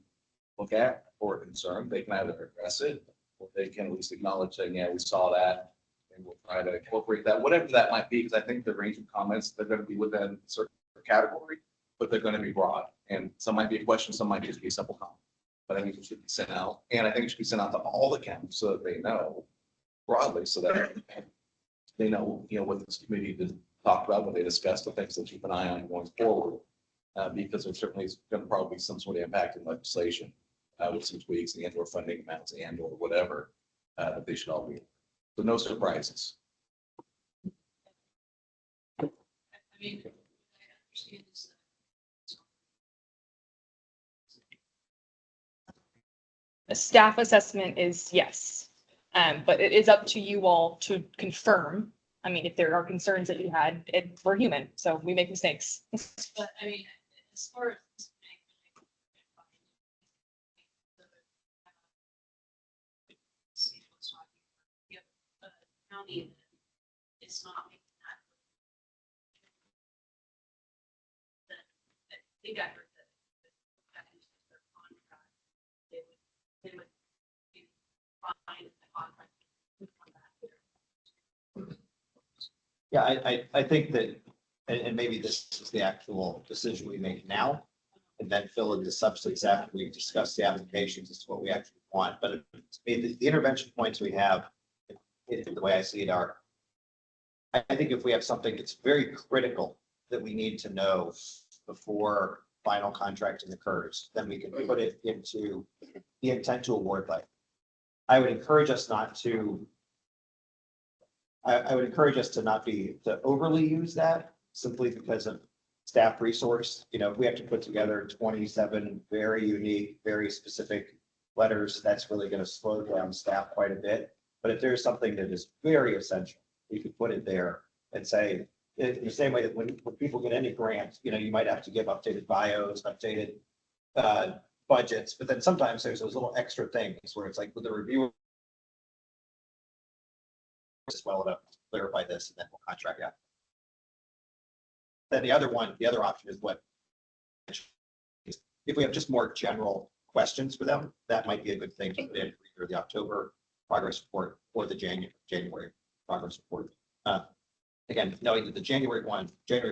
look at or a concern, they can either address it, or they can at least acknowledge saying, yeah, we saw that, and we'll try to incorporate that, whatever that might be, because I think the range of comments, they're gonna be within a certain category, but they're gonna be broad, and some might be a question, some might just be a simple comment. But I think it should be sent out, and I think it should be sent out to all the counties so that they know broadly, so that they know, what this committee did talk about, what they discussed, the things to keep an eye on going forward. Because there certainly is going to probably be some sort of impact in legislation with some tweaks and or funding amounts and or whatever that they should all be. So no surprises. I mean, I understand this. A staff assessment is yes, but it is up to you all to confirm. I mean, if there are concerns that you had, we're human, so we make mistakes. But I mean, as far as. County that is not making that. I think I heard that. Their contract, they would be fine if the contract would come back here. Yeah, I think that, and maybe this is the actual decision we make now, and then fill in the substance after we discuss the applications as to what we actually want. But the intervention points we have, the way I see it are, I think if we have something that's very critical that we need to know before final contracting occurs, then we can put it into the intent to award letter. I would encourage us not to, I would encourage us to not to overly use that simply because of staff resource. If we have to put together 27 very unique, very specific letters, that's really going to slow down staff quite a bit. But if there's something that is very essential, we could put it there and say, in the same way that when people get any grant, you might have to give updated bios, updated budgets, but then sometimes there's those little extra things where it's like with the reviewer, just well enough to clarify this and then we'll contract out. Then the other option is what, if we have just more general questions for them, that might be a good thing to put in for either the October progress report or the January progress report. Again, knowing that the January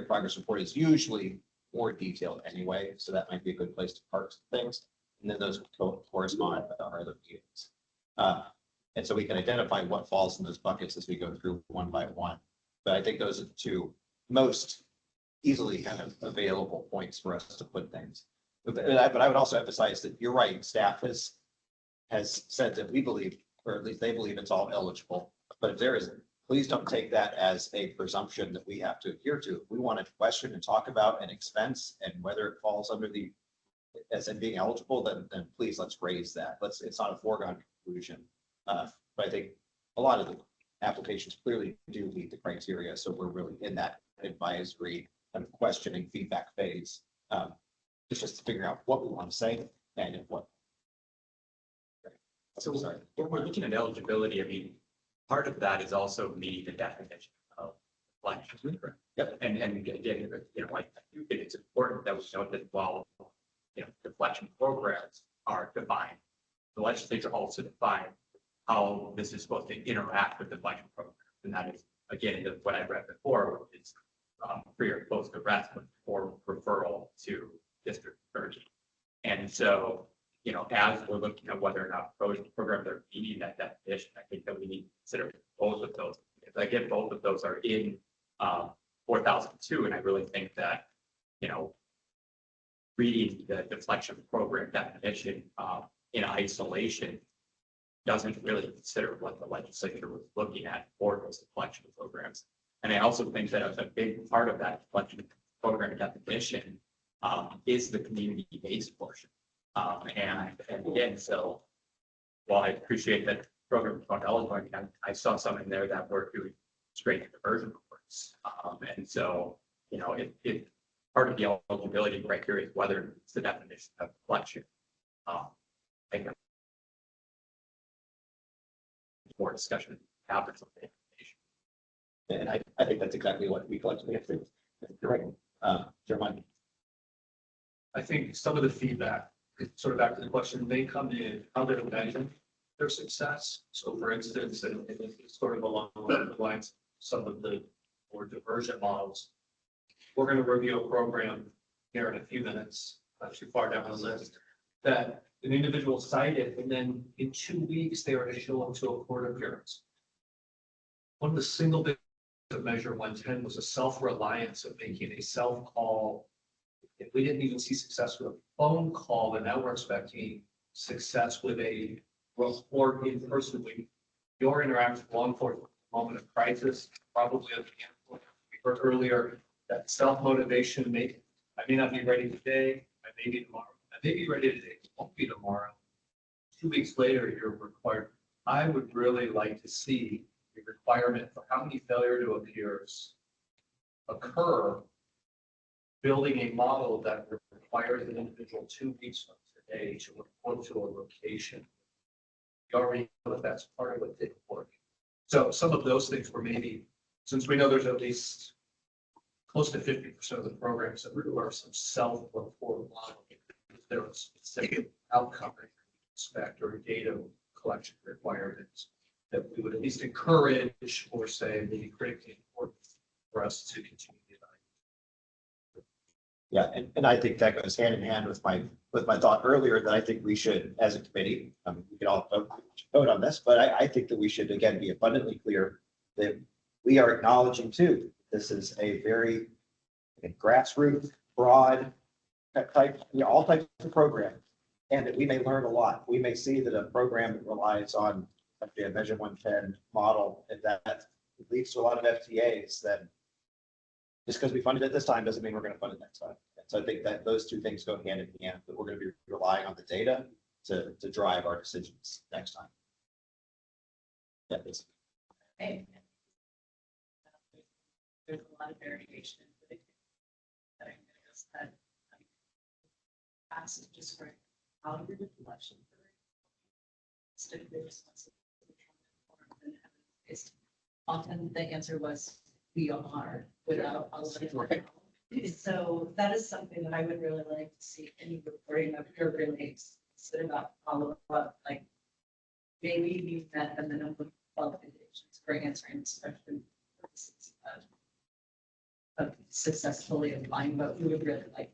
progress report is usually more detailed anyway, so that might be a good place to park some things. And then those correspond with our other meetings. And so we can identify what falls in those buckets as we go through one by one. But I think those are the two most easily kind of available points for us to put things. But I would also emphasize that you're right, staff has said that we believe, or at least they believe it's all eligible. But if there isn't, please don't take that as a presumption that we have to adhere to. If we want to question and talk about an expense and whether it falls under the, as in being eligible, then please let's raise that. It's not a foregone conclusion. But I think a lot of the applications clearly do meet the criteria. So we're really in that advisory kind of questioning feedback phase. It's just to figure out what we want to say and in what. So when we're looking at eligibility, I mean, part of that is also meeting the definition of deflection. Yep. And again, I do think it's important that we note that while, deflection programs are defined, the legislature also defined how this is supposed to interact with deflection programs. And that is, again, what I read before, is free or close to arrest or referral to district attorney. And so, as we're looking at whether or not programs are meeting that definition, I think that we need to consider both of those. Again, both of those are in 4002, and I really think that, reading the deflection program definition in isolation doesn't really consider what the legislature was looking at for those deflection programs. And I also think that a big part of that deflection program definition is the community-based portion. And again, so while I appreciate that program about eligible, I saw some in there that were doing straight conversion reports. And so, it part of the eligibility criteria is whether it's the definition of deflection. more discussion happens on the application. And I think that's exactly what we collectively have to do. You're right. Jeremiah. I think some of the feedback, sort of back to the question, may come in how they're measuring their success. So for instance, and it's sort of along the lines, of some of the more divergent models. We're going to review a program here in a few minutes, not too far down the list, that an individual cited, and then in 2 weeks, they were to show up to a court appearance. One of the single biggest to measure 110 was a self-reliance of making a self-call. If we didn't even see success with a phone call, and now we're expecting success with a report in person. Your interaction with law enforcement moment of crisis, probably at the end. We heard earlier that self-motivation I may not be ready today, I may be tomorrow, I may be ready today, won't be tomorrow. 2 weeks later, you're required. I would really like to see the requirement for how many failure to appears occur, building a model that requires an individual 2 weeks from today to report to a location. You already know that that's part of what didn't work. So some of those things were maybe, since we know there's at least close to 50% of the programs that require some self-report model, if there was specific outcome expect or data collection requirements that we would at least encourage or say maybe critically important for us to continue the evaluation. Yeah, and I think that goes hand in hand with my thought earlier that I think we should, as a committee, we can all vote on this, but I think that we should again be abundantly clear that we are acknowledging too, this is a very grassroots, broad type, all types of program, and that we may learn a lot. We may see that a program that relies on a Measure 110 model, and that leads to a lot of FTAs, then just because we funded it this time doesn't mean we're going to fund it next time. And so I think that those two things go hand in hand, that we're going to be relying on the data to drive our decisions next time. Yeah, it's, Okay. There's a lot of variation. I guess that asked just for how your deflection. Often the answer was we are without a lot of. So that is something that I would really like to see any reporting of your relates instead about follow up, like maybe you met the minimum qualifications for answering this question purposes of successfully applying, but we would really like.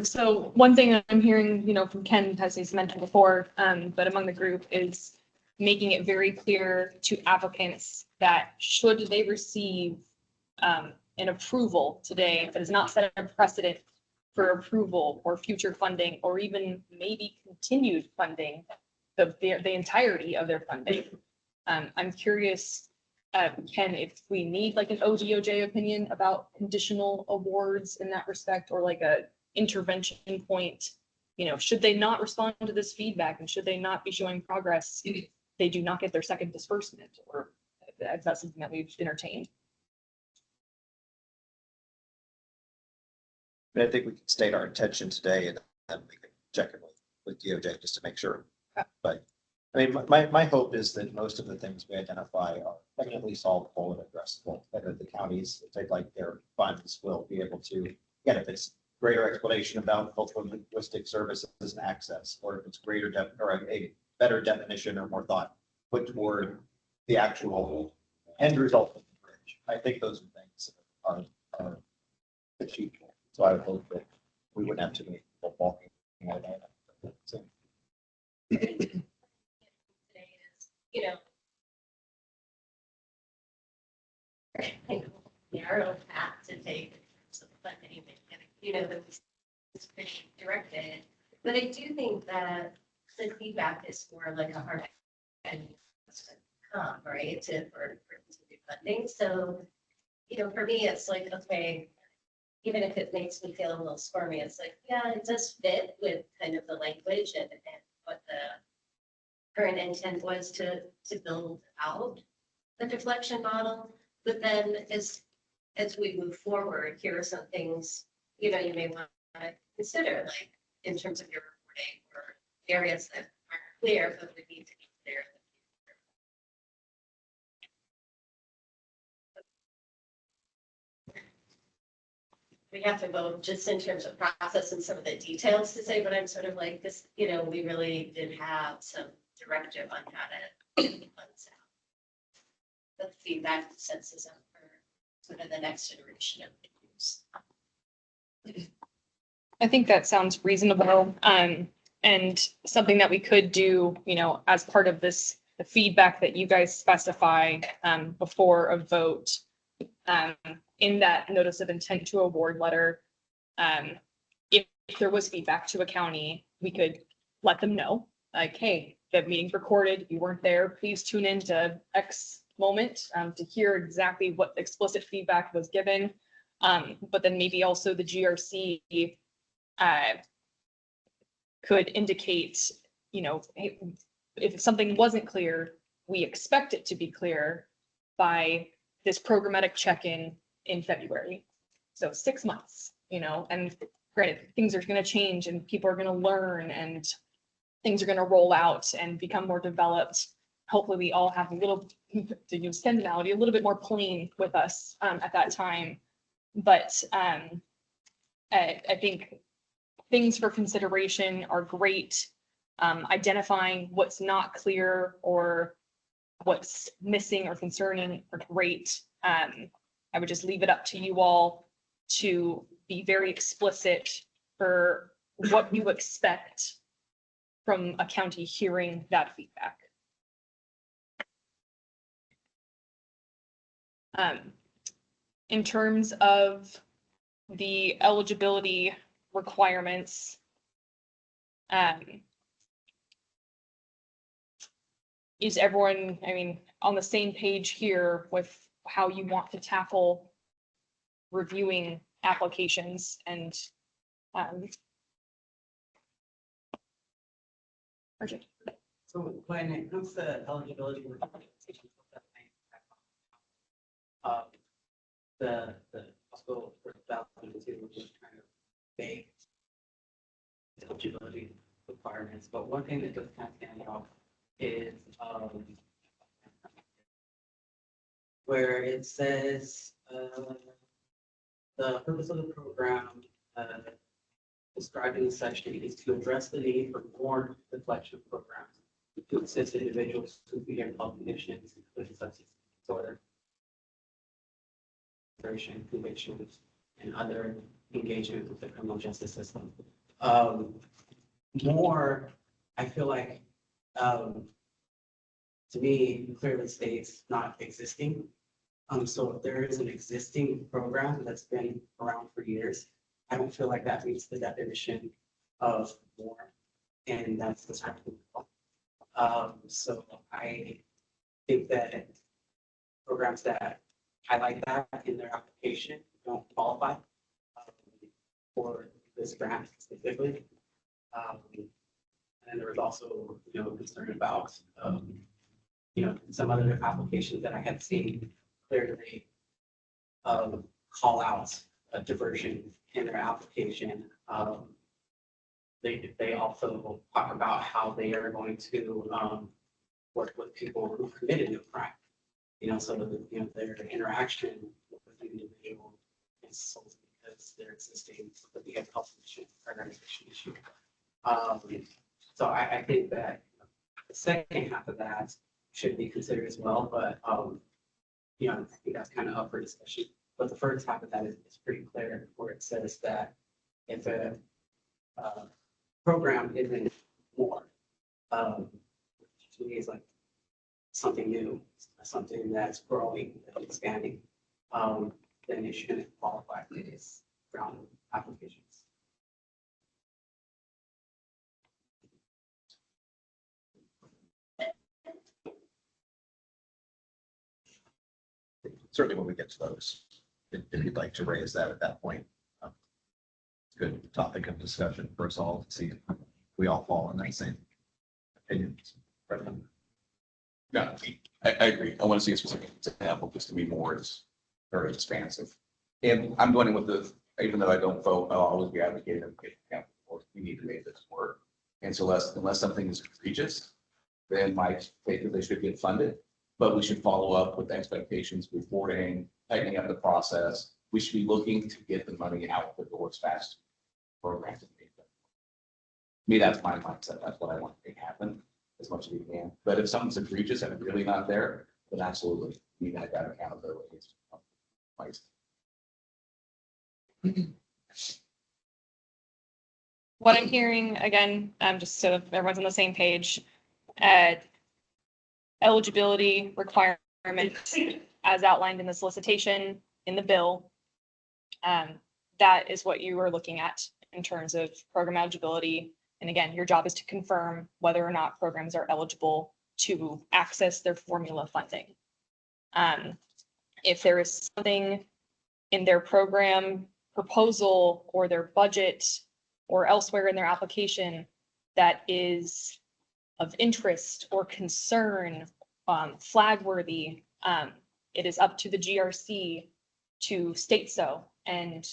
So one thing I'm hearing, from Ken, as he's mentioned before, but among the group is making it very clear to applicants that should they receive an approval today that is not set a precedent for approval or future funding, or even maybe continued funding, the entirety of their funding. I'm curious, Ken, if we need like an ODOJ opinion about conditional awards in that respect, or like a intervention point, should they not respond to this feedback and should they not be showing progress if they do not get their second disbursement, or is that something that we've entertained? I think we can state our intention today and then we can check it with DOJ just to make sure. But I mean, my hope is that most of the things we identify are definitely solvable and addressable, and that the counties, if they'd like their funds, will be able to, again, if it's greater explanation about cultural and linguistic services and access, or if it's greater or a better definition or more thought put toward the actual end result of the bridge. I think those things are achievable. So I would hope that we wouldn't have too many people walking out of that. So. Narrow path to take in terms of funding, that was pretty directed. But I do think that the feedback is more like a hard and come, right, for funding. So, for me, it's like, okay, even if it makes me feel a little squirmy, it's like, yeah, it does fit with kind of the language and what the current intent was to build out the deflection model. But then as we move forward, here are some things you know, you may want to consider, like, in terms of your reporting or areas that aren't clear, but would need to be clear. We have to go just in terms of process and some of the details to say, but I'm sort of like this, you know, we really did have some directive on how to get the funds out. The feedback senses out for sort of the next iteration of the use. I think that sounds reasonable, and something that we could do, you know, as part of this, the feedback that you guys specify, before a vote, in that notice of intent to award letter, if there was feedback to a county, we could let them know, like, hey, the meeting's recorded, you weren't there, please tune in to X moment, to hear exactly what explicit feedback was given. But then maybe also the GRC, could indicate, you know, hey, if something wasn't clear, we expect it to be clear by this programmatic check-in in February. So 6 months, you know, and granted, things are going to change and people are going to learn and things are going to roll out and become more developed. Hopefully we all have a little, to use Ken's analogy, a little bit more plain with us at that time. But I think things for consideration are great. Identifying what's not clear or what's missing or concerning are great. I would just leave it up to you all to be very explicit for what you expect from a county hearing that feedback. In terms of the eligibility requirements, is everyone, I mean, on the same page here with how you want to tackle reviewing applications and RJ? So when it comes to eligibility, the hospital for development is kind of vague eligibility requirements, but one thing that does kind of stand out is where it says the purpose of the program described in the section is to address the need for more deflection programs to assist individuals who begin health conditions, including substance disorder, convictions, and other engagement with the criminal justice system. More, I feel like, to me, clearly states not existing. So if there is an existing program that's been around for years, I don't feel like that meets the definition of more, and that's the second. So I think that programs that highlight that in their application don't qualify for this grant specifically. And there was also, you know, concern about, you know, some other applications that I had seen clearly call out a diversion in their application. They also talk about how they are going to work with people who committed a crime. You know, so you know their interaction with the individual is solely because they're existing, but they have health issue, organization issue. So I think that the second half of that should be considered as well, but you know, I think that's kind of up for discussion. But the first half of that is pretty clear, where it says that if a program isn't more, which to me is like something new, something that's growing and expanding, then it shouldn't qualify for this round of applications. Certainly when we get to those, if you'd like to raise that at that point. Good topic of discussion for us all to see if we all fall in that same opinion. Yeah, I agree. I want to see a specific example, because to me more is very expansive. And I'm going with the even though I don't vote, I'll always be advocating of getting capital for, we need to make this work. And so unless something is egregious, then my take that they should get funded, but we should follow up with expectations, reporting, tightening up the process. We should be looking to get the money out the door as fast. Programs. Me, that's my mindset. That's what I want to make happen as much as we can. But if something's egregious and really not there, then absolutely, we need to have that accountability. Right. What I'm hearing, again, just so everyone's on the same page, eligibility requirements as outlined in the solicitation in the bill. That is what you are looking at in terms of program eligibility. And again, your job is to confirm whether or not programs are eligible to access their formula funding. If there is something in their program proposal or their budget or elsewhere in their application that is of interest or concern, flag worthy, it is up to the GRC to state so and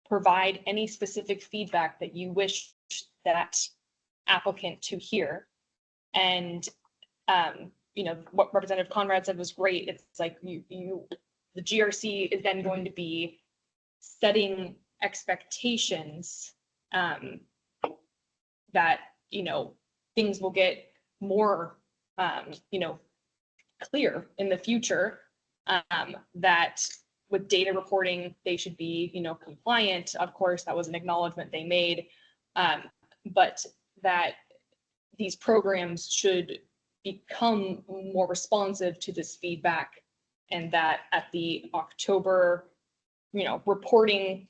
provide any specific feedback that you wish that applicant to hear. And what Representative Conrad said was great. It's like the GRC is then going to be setting expectations that things will get more clear in the future, that with data reporting they should be compliant. Of course, that was an acknowledgement they made, but that these programs should become more responsive to this feedback, and that at the October reporting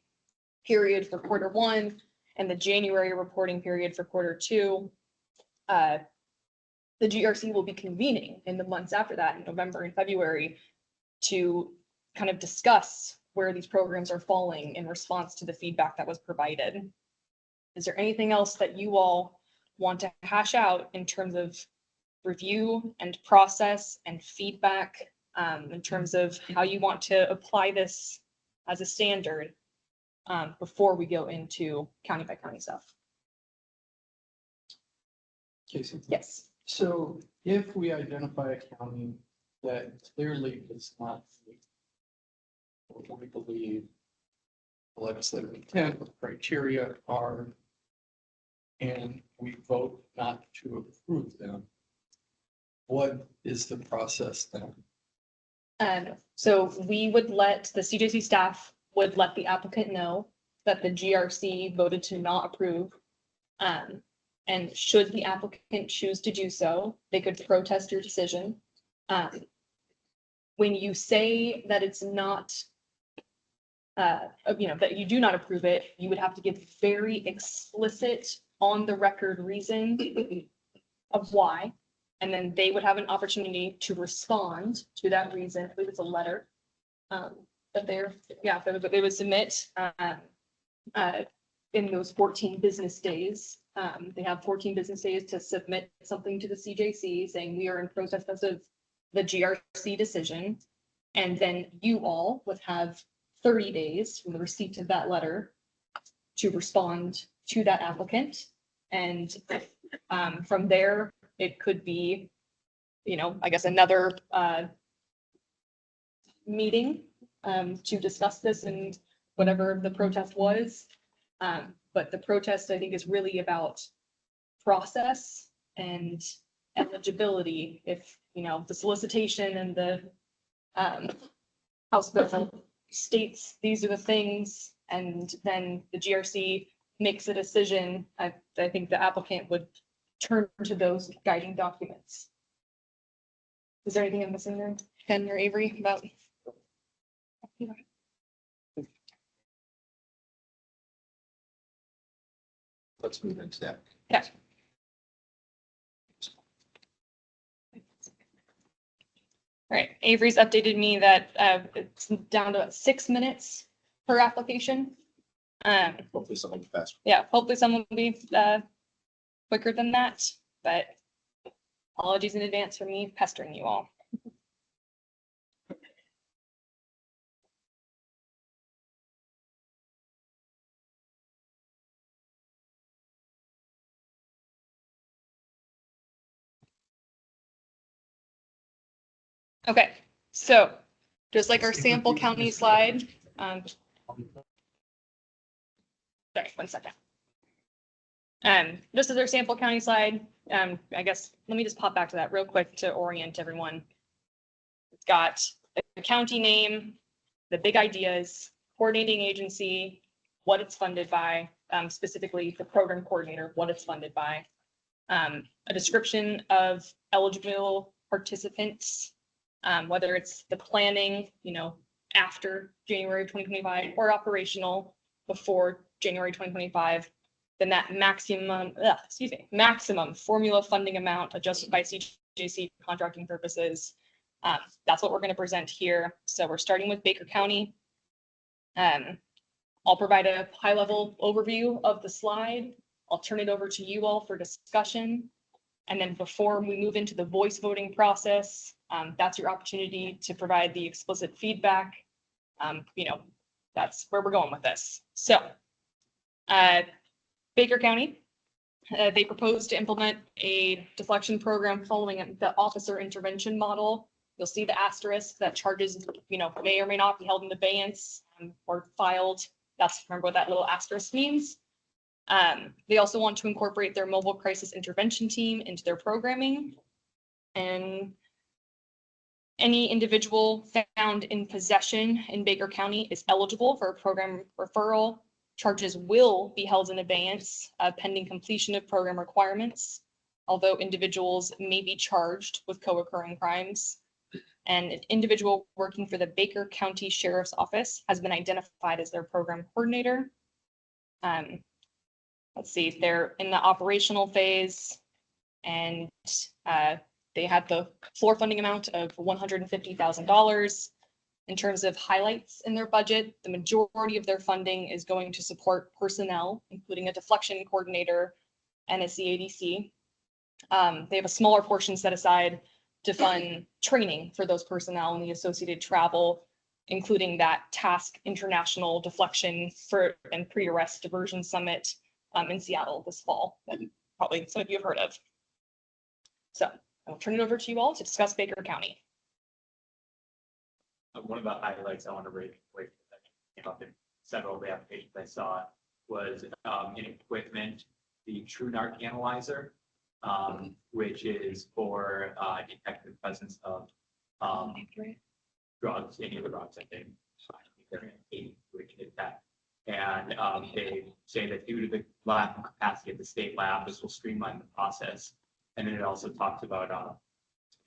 period for Q1 and the January reporting period for Q2, the GRC will be convening in the months after that, in November and February, to kind of discuss where these programs are falling in response to the feedback that was provided. Is there anything else that you all want to hash out in terms of review and process and feedback, in terms of how you want to apply this as a standard, before we go into county by county stuff? Casey? Yes. So if we identify a county that clearly does not meet what we believe the legislative intent or criteria are, and we vote not to approve them, what is the process then? So we would let the CJC staff would let the applicant know that the GRC voted to not approve. And should the applicant choose to do so, they could protest your decision. When you say that it's not, that you do not approve it, you would have to give very explicit on the record reason of why. And then they would have an opportunity to respond to that reason. I believe it's a letter that they would submit in those 14 business days. They have 14 business days to submit something to the CJC saying we are in protest of the GRC decision. And then you all would have 30 days from the receipt of that letter to respond to that applicant. And from there, it could be, I guess another meeting to discuss this and whatever the protest was. But the protest, I think, is really about process and eligibility. If, the solicitation and the House bill states these are the things, and then the GRC makes a decision, I think the applicant would turn to those guiding documents. Is there anything I'm missing there, Ken or Avery, about? Let's move into that. Yeah. All right, Avery's updated me that it's down to 6 minutes per application. Hopefully someone will be faster. Yeah, hopefully someone will be quicker than that, but apologies in advance for me pestering you all. Okay, so just like our sample county slide, sorry, 1 second. Just as our sample county slide, I guess, let me just pop back to that real quick to orient everyone. It's got the county name, the big ideas, coordinating agency, what it's funded by, specifically the program coordinator, what it's funded by, a description of eligible participants, whether it's the planning, after January of 2025 or operational before January 2025, then that maximum formula funding amount adjusted by CJC for contracting purposes. That's what we're going to present here. So we're starting with Baker County. I'll provide a high-level overview of the slide. I'll turn it over to you all for discussion. And then before we move into the voice voting process, that's your opportunity to provide the explicit feedback. That's where we're going with this. So Baker County, they propose to implement a deflection program following the officer intervention model. You'll see the asterisk that charges, may or may not be held in abeyance or filed. Remember what that little asterisk means. They also want to incorporate their mobile crisis intervention team into their programming. And any individual found in possession in Baker County is eligible for a program referral. Charges will be held in abeyance pending completion of program requirements, although individuals may be charged with co-occurring crimes. And an individual working for the Baker County Sheriff's Office has been identified as their program coordinator. Let's see, they're in the operational phase, and they had the floor funding amount of $150,000. In terms of highlights in their budget, the majority of their funding is going to support personnel, including a deflection coordinator and a CADC. They have a smaller portion set aside to fund training for those personnel and the associated travel, including that task international deflection and pre-arrest diversion summit in Seattle this fall that probably some of you have heard of. So I'll turn it over to you all to discuss Baker County. One of the highlights I want to raise that came up in several of the applications I saw was in equipment, the TrueNarc analyzer, which is for detecting the presence of drugs, any of the drugs, I think. We can detect. And they say that due to the lack of capacity of the state lab, this will streamline the process. And then it also talks about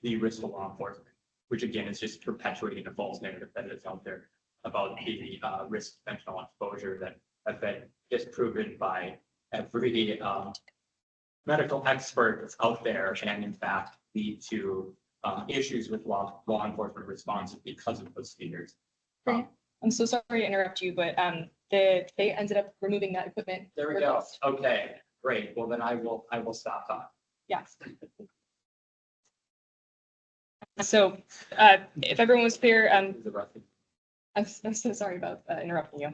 the risk to law enforcement, which again is just perpetuating a false narrative that is out there about the risk of fentanyl exposure that have been disproven by every medical expert that's out there, and in fact lead to issues with law enforcement responses because of those fears. I'm so sorry to interrupt you, but they ended up removing that equipment. There we go. Okay, great. Well, then I will stop talking. Yes. So if everyone was clear, I'm so sorry about interrupting you.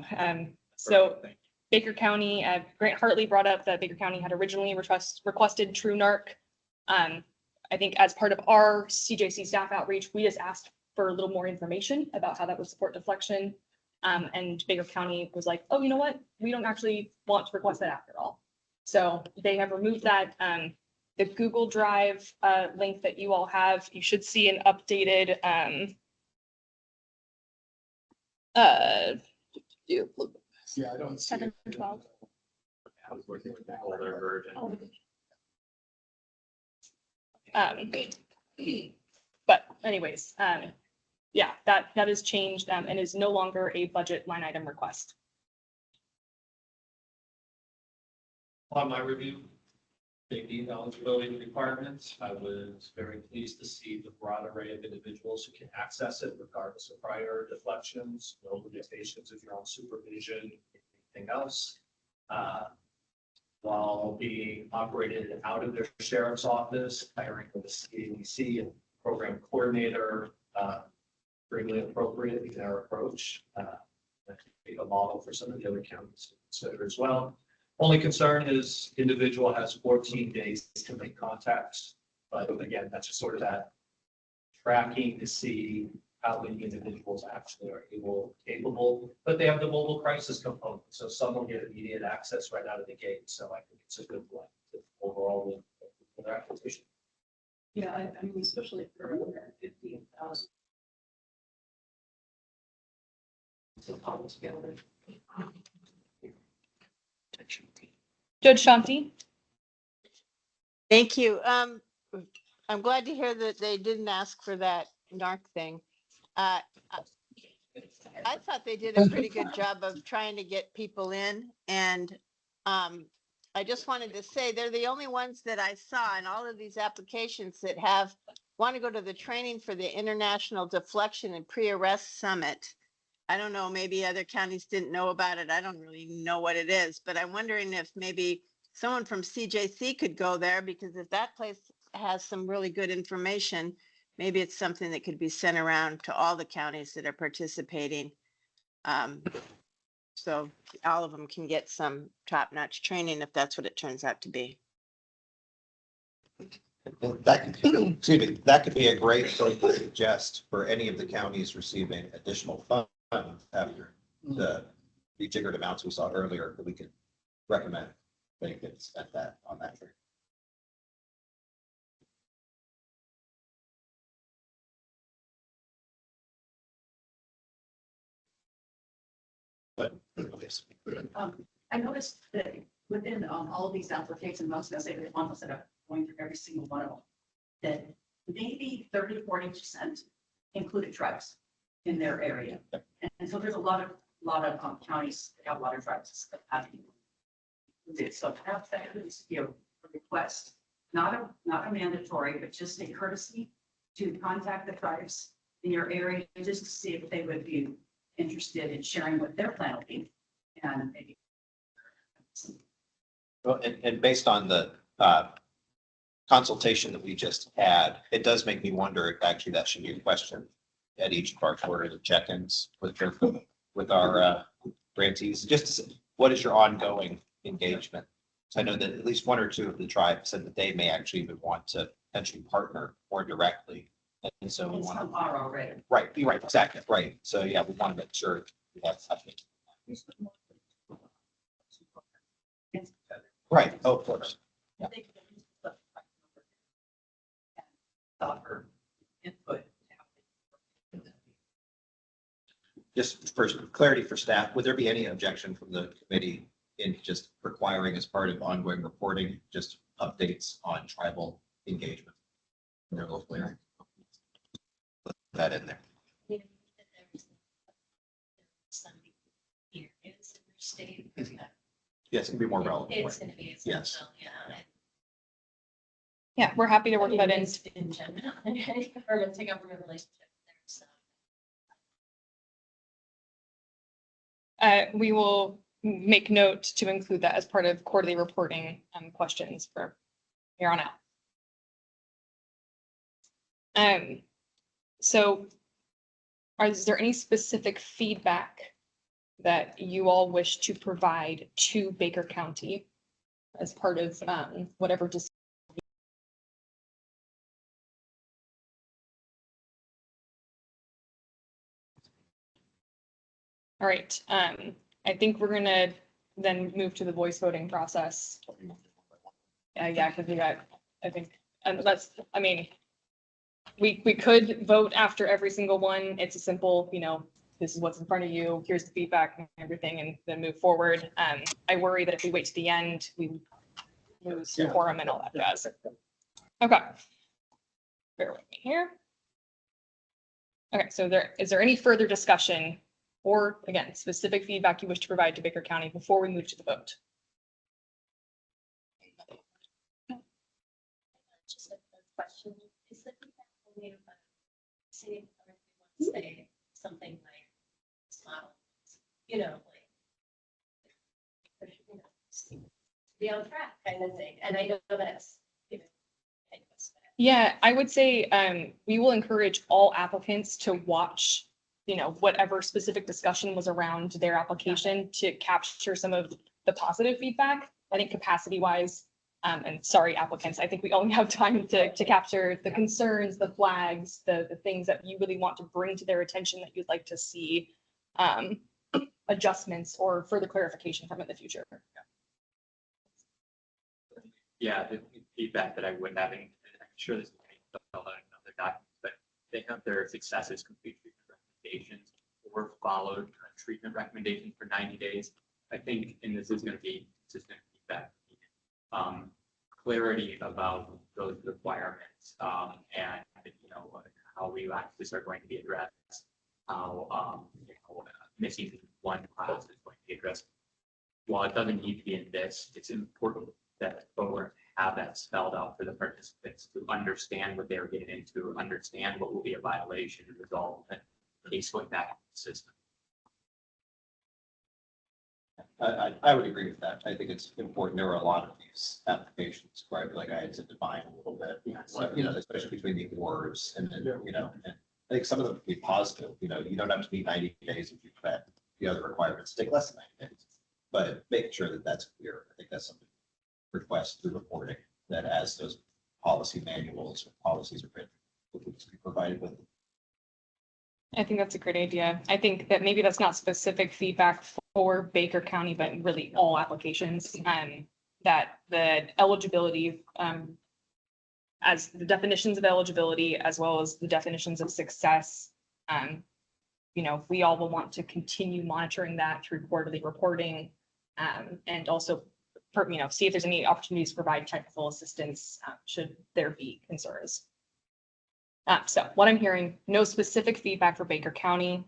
So Baker County, Grant Hartley brought up that Baker County had originally requested TrueNarc. I think as part of our CJC staff outreach, we just asked for a little more information about how that would support deflection. And Baker County was like, oh, you know what? We don't actually want to request that after all. So they have removed that. The Google Drive link that you all have, you should see an updated Yeah, I don't see 7 it. 12. I was working with the older version. But anyways, yeah, that is changed and is no longer a budget line item request. On my review, safety and eligibility requirements, I was very pleased to see the broad array of individuals who can access it regardless of prior deflections, no limitations if you're on supervision, anything else. While being operated out of their sheriff's office, hiring with a CADC and program coordinator, really appropriate in our approach. Be a model for some of the other counties to consider as well. Only concern is individual has 14 days to make contacts, but again, that's just sort of that tracking to see how many individuals actually are capable, but they have the mobile crisis component, so some will get immediate access right out of the gate, so I think it's a good blend overall with their application. Yeah, I mean, especially for 150,000. So all together. Judge Shanti? Thank you. I'm glad to hear that they didn't ask for that NARC thing. I thought they did a pretty good job of trying to get people in, and I just wanted to say they're the only ones that I saw in all of these applications that want to go to the training for the International Deflection and Pre-Arrest Summit. I don't know, maybe other counties didn't know about it. I don't really know what it is, but I'm wondering if maybe someone from CJC could go there, because if that place has some really good information, maybe it's something that could be sent around to all the counties that are participating. So all of them can get some top-notch training if that's what it turns out to be. That could, excuse me, that could be a great thing to suggest for any of the counties receiving additional funds after the rejiggered amounts we saw earlier, that we could recommend they could spend that on that. But I noticed that within all of these applications, most of the ones that are going through every single one of them, that maybe 30–40% included tribes in their area. And so there's a lot of counties that have a lot of tribes that have it. So perhaps that could be a request, not a mandatory, but just a courtesy to contact the tribes in your area just to see if they would be interested in sharing what their plan will be. And maybe. Well, and based on the consultation that we just had, it does make me wonder if actually that should be a question at each of our quarterly check-ins with our grantees, just to say, what is your ongoing engagement? So I know that at least one or two of the tribes said that they may actually even want to potentially partner more directly. And so we want to. Are already. Right, you're right, exactly, right. So yeah, we want to make sure we have something. Right, oh, of course. Yeah. Offer input. Just for clarity for staff, would there be any objection from the committee in just requiring as part of ongoing reporting, just updates on tribal engagement? They're local area. Put that in there. Yes, it can be more relevant. It's going to be. Yes. Yeah, we're happy to work that in. In general, any government to government relationship. We will make note to include that as part of quarterly reporting questions for here on out. So is there any specific feedback that you all wish to provide to Baker County as part of whatever decision? All right, I think we're gonna then move to the voice voting process. Yeah, because we got, I think, we could vote after every single one. It's a simple, this is what's in front of you, here's the feedback and everything, and then move forward. I worry that if we wait to the end, we lose quorum and all that jazz. Okay. Bear with me here. Okay, so is there any further discussion or, again, specific feedback you wish to provide to Baker County before we move to the vote? Just a question. Is the feedback only about say something like this model, be on track kind of thing? And I know that's, Yeah, I would say we will encourage all applicants to watch, whatever specific discussion was around their application to capture some of the positive feedback. I think capacity wise, And sorry, applicants, I think we only have time to capture the concerns, the flags, the things that you really want to bring to their attention that you'd like to see adjustments or further clarification from in the future. Yeah, the feedback that I would have, and I'm sure this is another document, but they have their successes, complete treatment recommendations, or followed treatment recommendations for 90 days. I think, and this is going to be consistent feedback, clarity about those requirements, and how we actually are going to be addressed, how missing one class is going to be addressed. While it doesn't need to be in this, it's important that folks have that spelled out for the participants to understand what they're getting into, understand what will be a violation and resolve the case going back into the system. I would agree with that. I think it's important. There were a lot of these applications, right? Like I had to define a little bit, especially between the words and then, and I think some of them would be positive, you don't have to be 90 days if you've met the other requirements, take less than 90 days. But making sure that that's clear, I think that's something request through reporting that as those policy manuals or policies are written, will be provided with. I think that's a great idea. I think that maybe that's not specific feedback for Baker County, but really all applications, that the eligibility, as the definitions of eligibility, as well as the definitions of success, we all will want to continue monitoring that through quarterly reporting, and also, see if there's any opportunities to provide technical assistance, should there be concerns. So what I'm hearing, no specific feedback for Baker County.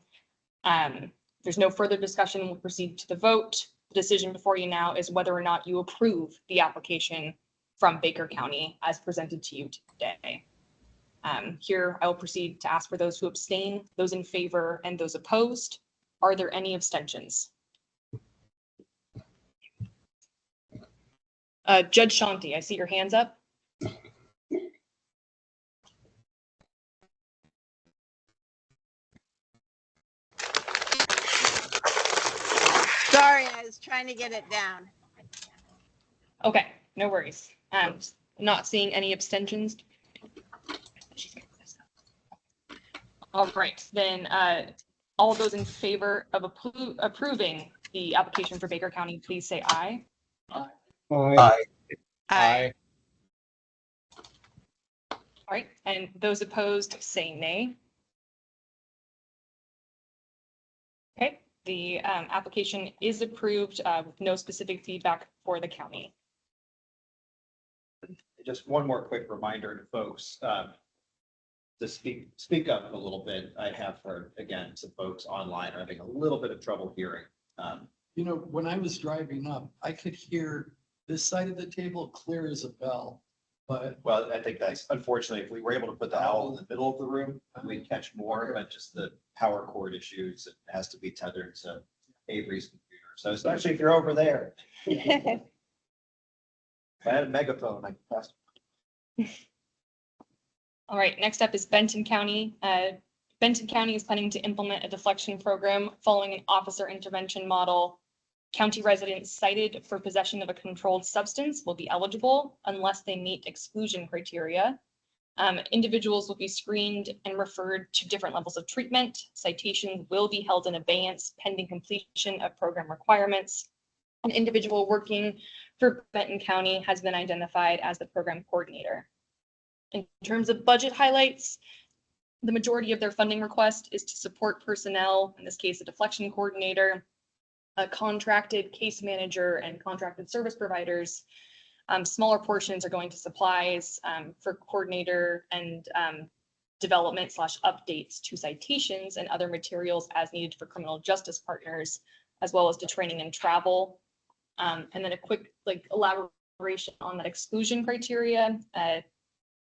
There's no further discussion. We'll proceed to the vote. The decision before you now is whether or not you approve the application from Baker County as presented to you today. Here, I will proceed to ask for those who abstain, those in favor, and those opposed. Are there any abstentions? Judge Shanti, I see your hands up. Sorry, I was trying to get it down. Okay, no worries. Not seeing any abstentions. All right, then all those in favor of approving the application for Baker County, please say aye. Aye. Aye. All right, and those opposed say nay. Okay, the application is approved with no specific feedback for the county. Just one more quick reminder to folks, to speak up a little bit. I have heard, again, some folks online are having a little bit of trouble hearing. When I was driving up, I could hear this side of the table clear as a bell, but. Well, I think that's unfortunately, if we were able to put the owl in the middle of the room, we'd catch more, but just the power cord issues, it has to be tethered to Avery's computer. So especially if you're over there. If I had a megaphone, I could pass. All right, next up is Benton County. Benton County is planning to implement a deflection program following an officer intervention model. County residents cited for possession of a controlled substance will be eligible unless they meet exclusion criteria. Individuals will be screened and referred to different levels of treatment. Citations will be held in abeyance pending completion of program requirements. An individual working for Benton County has been identified as the program coordinator. In terms of budget highlights, the majority of their funding request is to support personnel, in this case, a deflection coordinator, a contracted case manager, and contracted service providers. Smaller portions are going to supplies for coordinator and development / updates to citations and other materials as needed for criminal justice partners, as well as to training and travel. And then a quick elaboration on that exclusion criteria.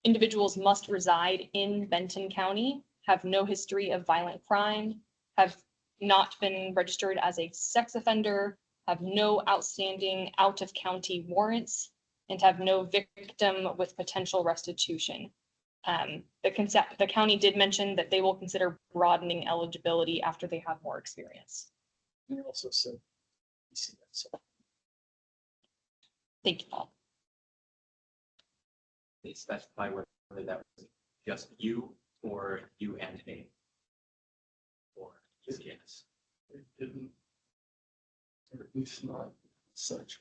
Individuals must reside in Benton County, have no history of violent crime, have not been registered as a sex offender, have no outstanding out-of-county warrants, and have no victim with potential restitution. The county did mention that they will consider broadening eligibility after they have more experience. They also said, Thank you, Paul. they specify whether that was just you or you and a? Or ECS? It didn't. Or at least not such.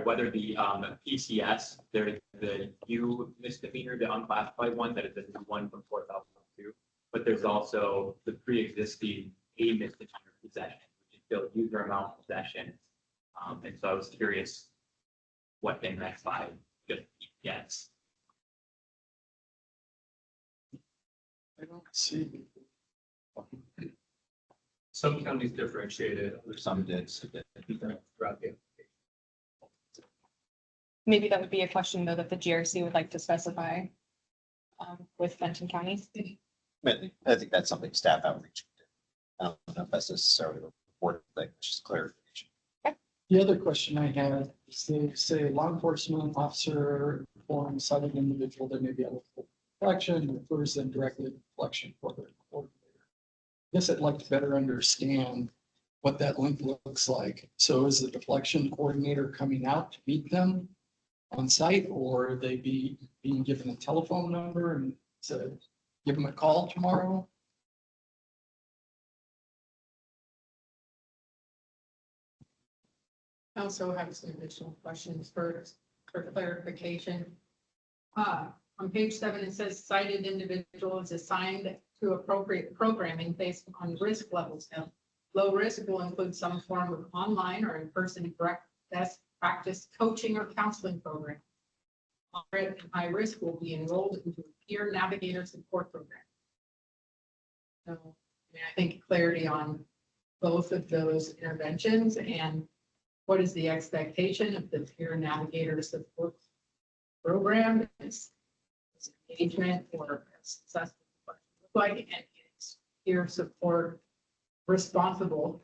Whether the PCS, the U misdemeanor, the unclassified one, that is the new one from 4002, but there's also the pre-existing A misdemeanor possession, which is still user amount possession. And so I was curious what they meant by just PCS. I don't see. Some counties differentiated, Some did. throughout the. Maybe that would be a question though that the GRC would like to specify with Benton County. I think that's something staff outreach. I don't know if that's necessarily a report thing, just clarification. The other question I had is they say law enforcement officer informs cited individual that may be eligible for deflection, refers them directly to deflection coordinator. I guess I'd like to better understand what that link looks like. So is the deflection coordinator coming out to meet them on site, or are they being given a telephone number and said, give them a call tomorrow? I also have some additional questions for clarification. On page 7, it says cited individual is assigned to appropriate programming based on risk levels. Now, low risk will include some form of online or in-person direct best practice coaching or counseling program. Moderate and high risk will be enrolled into a peer navigator support program. So, I think clarity on both of those interventions and what is the expectation of the peer navigator support program? Is engagement or successful look like, and is peer support responsible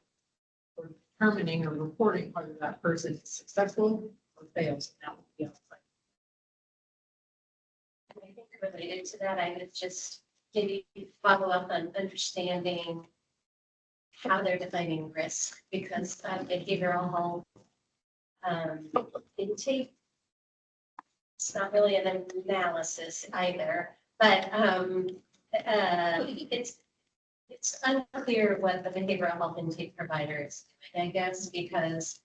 for determining or reporting whether that person is successful or fails? That would be outside. I think related to that, I would just maybe follow up on understanding how they're defining risk, because behavioral health intake, it's not really an analysis either, but it's unclear what the behavioral health intake provider is doing, I guess, because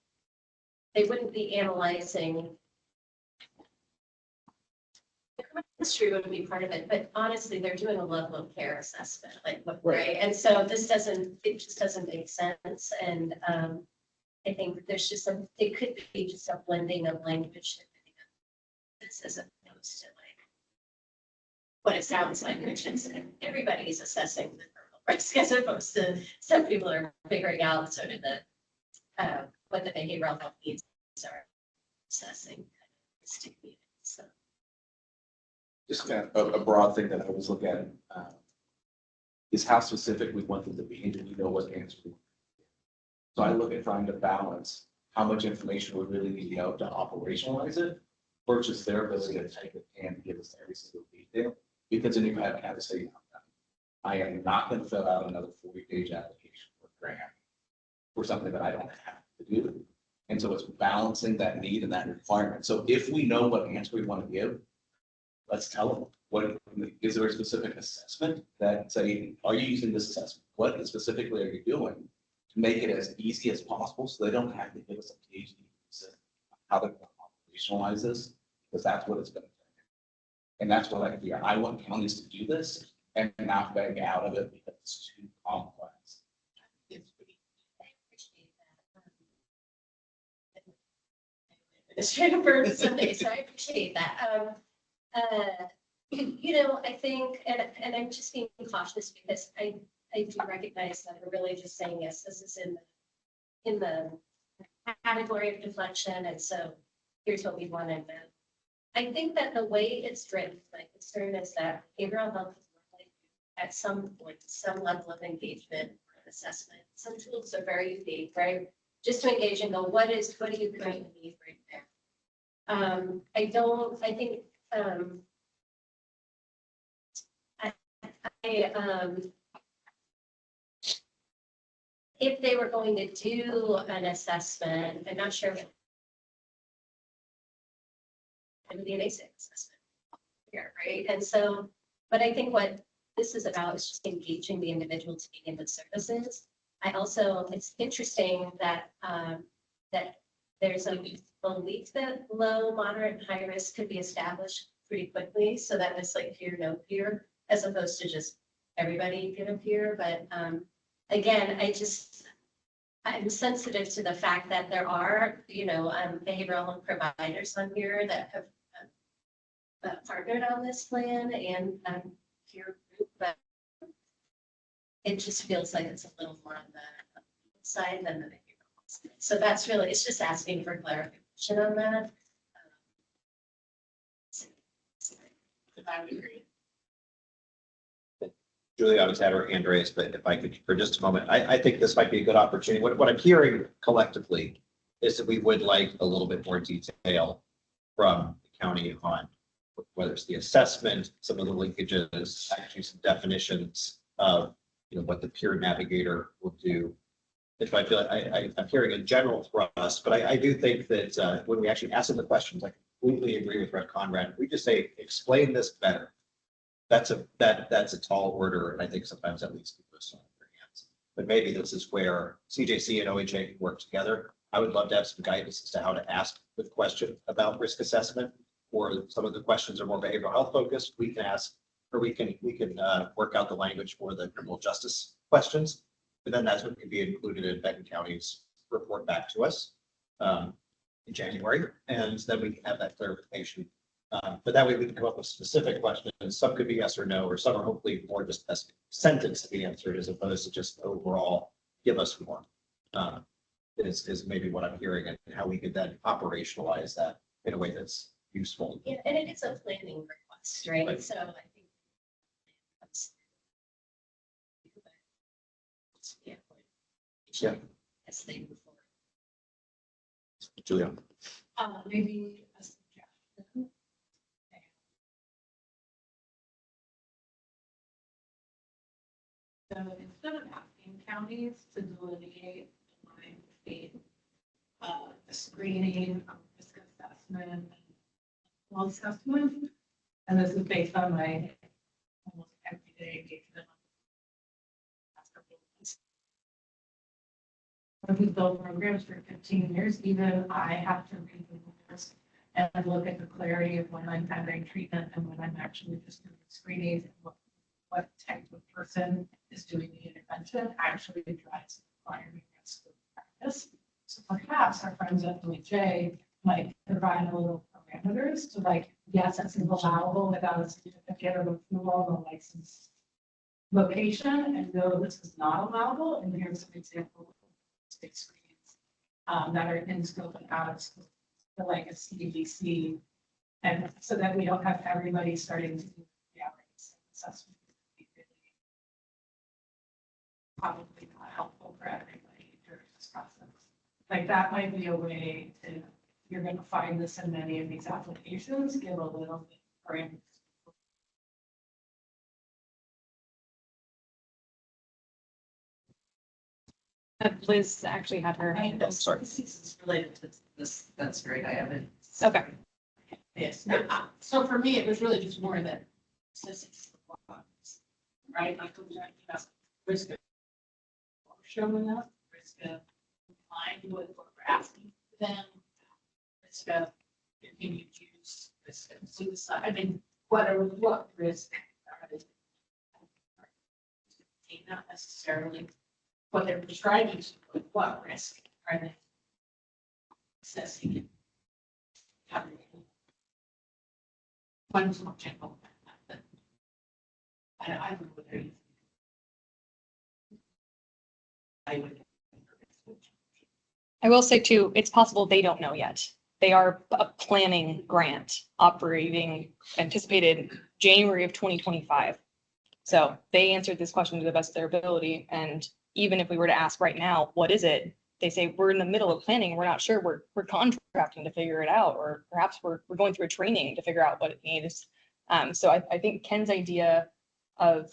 they wouldn't be analyzing. The criminal history wouldn't be part of it, but honestly, they're doing a level of care assessment, like what, right? And so it just doesn't make sense. And I think there's just it could be just a blending of language. This as opposed to like what it sounds like, which is everybody's assessing the criminal risk as opposed to some people are figuring out sort of the what the behavioral health needs are assessing. So. Just kind of a broad thing that I was looking at is how specific we want them to be, and do we know what answer we want. So I look at trying to balance how much information we really need to know to operationalize it versus their ability to take it and give us every single detail. Because then you have to say, I am not going to fill out another 40-page application for a grant for something that I don't have to do. And so it's balancing that need and that requirement. So if we know what answer we want to give, let's tell them, what is there a specific assessment that say, are you using this assessment? What specifically are you doing to make it as easy as possible so they don't have to give us a PhD how they're going to operationalize this, because that's what it's going to take. And that's what I fear. I want counties to do this and not beg out of it because it's too complex. Administrative burden someday, so I appreciate that. I think, and I'm just being cautious because I do recognize that we're really just saying, yes, this is in the category of deflection, and so here's what we want to know. I think that the way it's written, my concern is that behavioral health is likely at some point, some level of engagement or assessment. Some tools are very unique, right? Just to engage and go, what do you currently need right there? if they were going to do an assessment, I'm not sure. It would be an ASIC assessment here, right? And so, but I think what this is about is just engaging the individual to begin with services. I also, it's interesting that, that there's a belief that low, moderate, and high risk could be established pretty quickly. So that it's like peer, no peer, as opposed to just everybody get a peer. But again, I'm sensitive to the fact that there are, behavioral health providers on here that have partnered on this plan and peer group, but it just feels like it's a little more on the side than the behavioral side. So that's really, it's just asking for clarification on that. I would agree. Julie, I was at her hand raised, but if I could, for just a moment, I think this might be a good opportunity. What I'm hearing collectively is that we would like a little bit more detail from the county on whether it's the assessment, some of the linkages, actually some definitions of, what the peer navigator will do. If I feel like I'm hearing a general thrust, but I do think that when we actually ask them the questions, I completely agree with Red Conrad. We just say, explain this better. That's a tall order, and I think sometimes that leads people to some their hands. But maybe this is where CJC and OHA can work together. I would love to have some guidance as to how to ask the question about risk assessment, or some of the questions are more behavioral health focused. We can ask, or we can work out the language for the criminal justice questions. But then that's what can be included in Benton County's report back to us in January, and then we can have that clarification. But that way we can come up with specific questions. Some could be yes or no, or some are hopefully more just a sentence to be answered as opposed to just overall give us more. Is maybe what I'm hearing, and how we could then operationalize that in a way that's useful. Yeah, and it is a planning request, right? Right. So I think. Yeah. As they move forward. Julia. Maybe a suggestion. So instead of asking counties to delineate the line between the screening, risk assessment, and well assessment, and this is based on my almost everyday engagement. We've built programs for 15 years, even I have to read the rules and look at the clarity of when I'm having treatment and when I'm actually just doing screenings, and what type of person is doing the intervention actually drives requiring risk of practice. So perhaps our friends at OHA might provide a little parameters to like, yes, that's allowable without a certificate of approval or license location, and no, this is not allowable. And here's an example of screens that are in scope and out of scope, for like a CDBC, and so that we don't have everybody starting to do assessment. Probably not helpful for everybody during this process. Like that might be a way to, you're going to find this in many of these applications, give a little bit of parameters. Liz actually had her hand up. Sorry. This is related to this. That's great. I haven't. Okay. Yes. So for me, it was really just more that statistics, right? Like, risk of showing up, risk of complying with what we're asking for them, risk of continued use, risk of suicide. I mean, what risk are they? Not necessarily what they're prescribing, but what risk are they assessing it? How do they? One's more general. I don't know what they're using. I will say too, it's possible they don't know yet. They are a planning grant operating anticipated January of 2025. So they answered this question to the best of their ability. And even if we were to ask right now, what is it? They say, we're in the middle of planning. We're not sure. We're contracting to figure it out, or perhaps we're going through a training to figure out what it needs. So I think Ken's idea of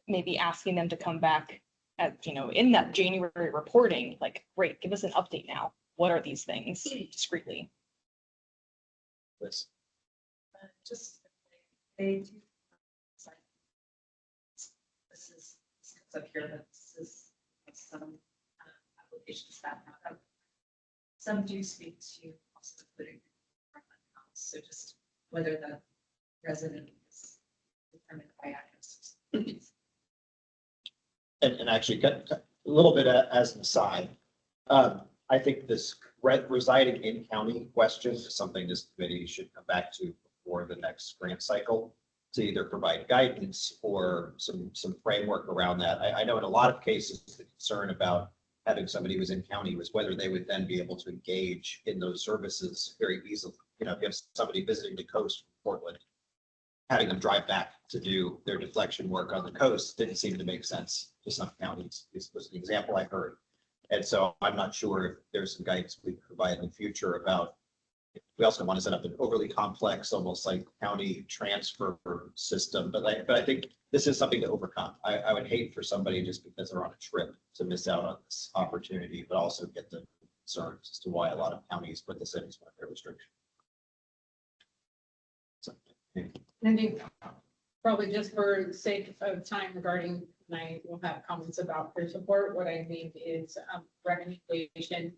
maybe asking them to come back at, in that January reporting, like, great, give us an update now. What are these things discreetly? Liz? Just, they do. This comes up here, but this is some applications that have. Some do speak to also including. So just whether the resident is determined by address. And actually, a little bit as an aside, I think this residing in county question is something this committee should come back to before the next grant cycle to either provide guidance or some framework around that. I know in a lot of cases, the concern about having somebody who's in county was whether they would then be able to engage in those services very easily. If you have somebody visiting the coast from Portland, having them drive back to do their deflection work on the coast didn't seem to make sense to some counties. This was an example I heard. And so I'm not sure if there's some guidance we can provide in the future about, we also want to set up an overly complex, almost like county transfer system. But I think this is something to overcome. I would hate for somebody just because they're on a trip to miss out on this opportunity, but also get the concerns as to why a lot of counties put this in as one of their restrictions. So, I think probably just for the sake of time regarding, and I will have comments about their support, what I mean is recommendation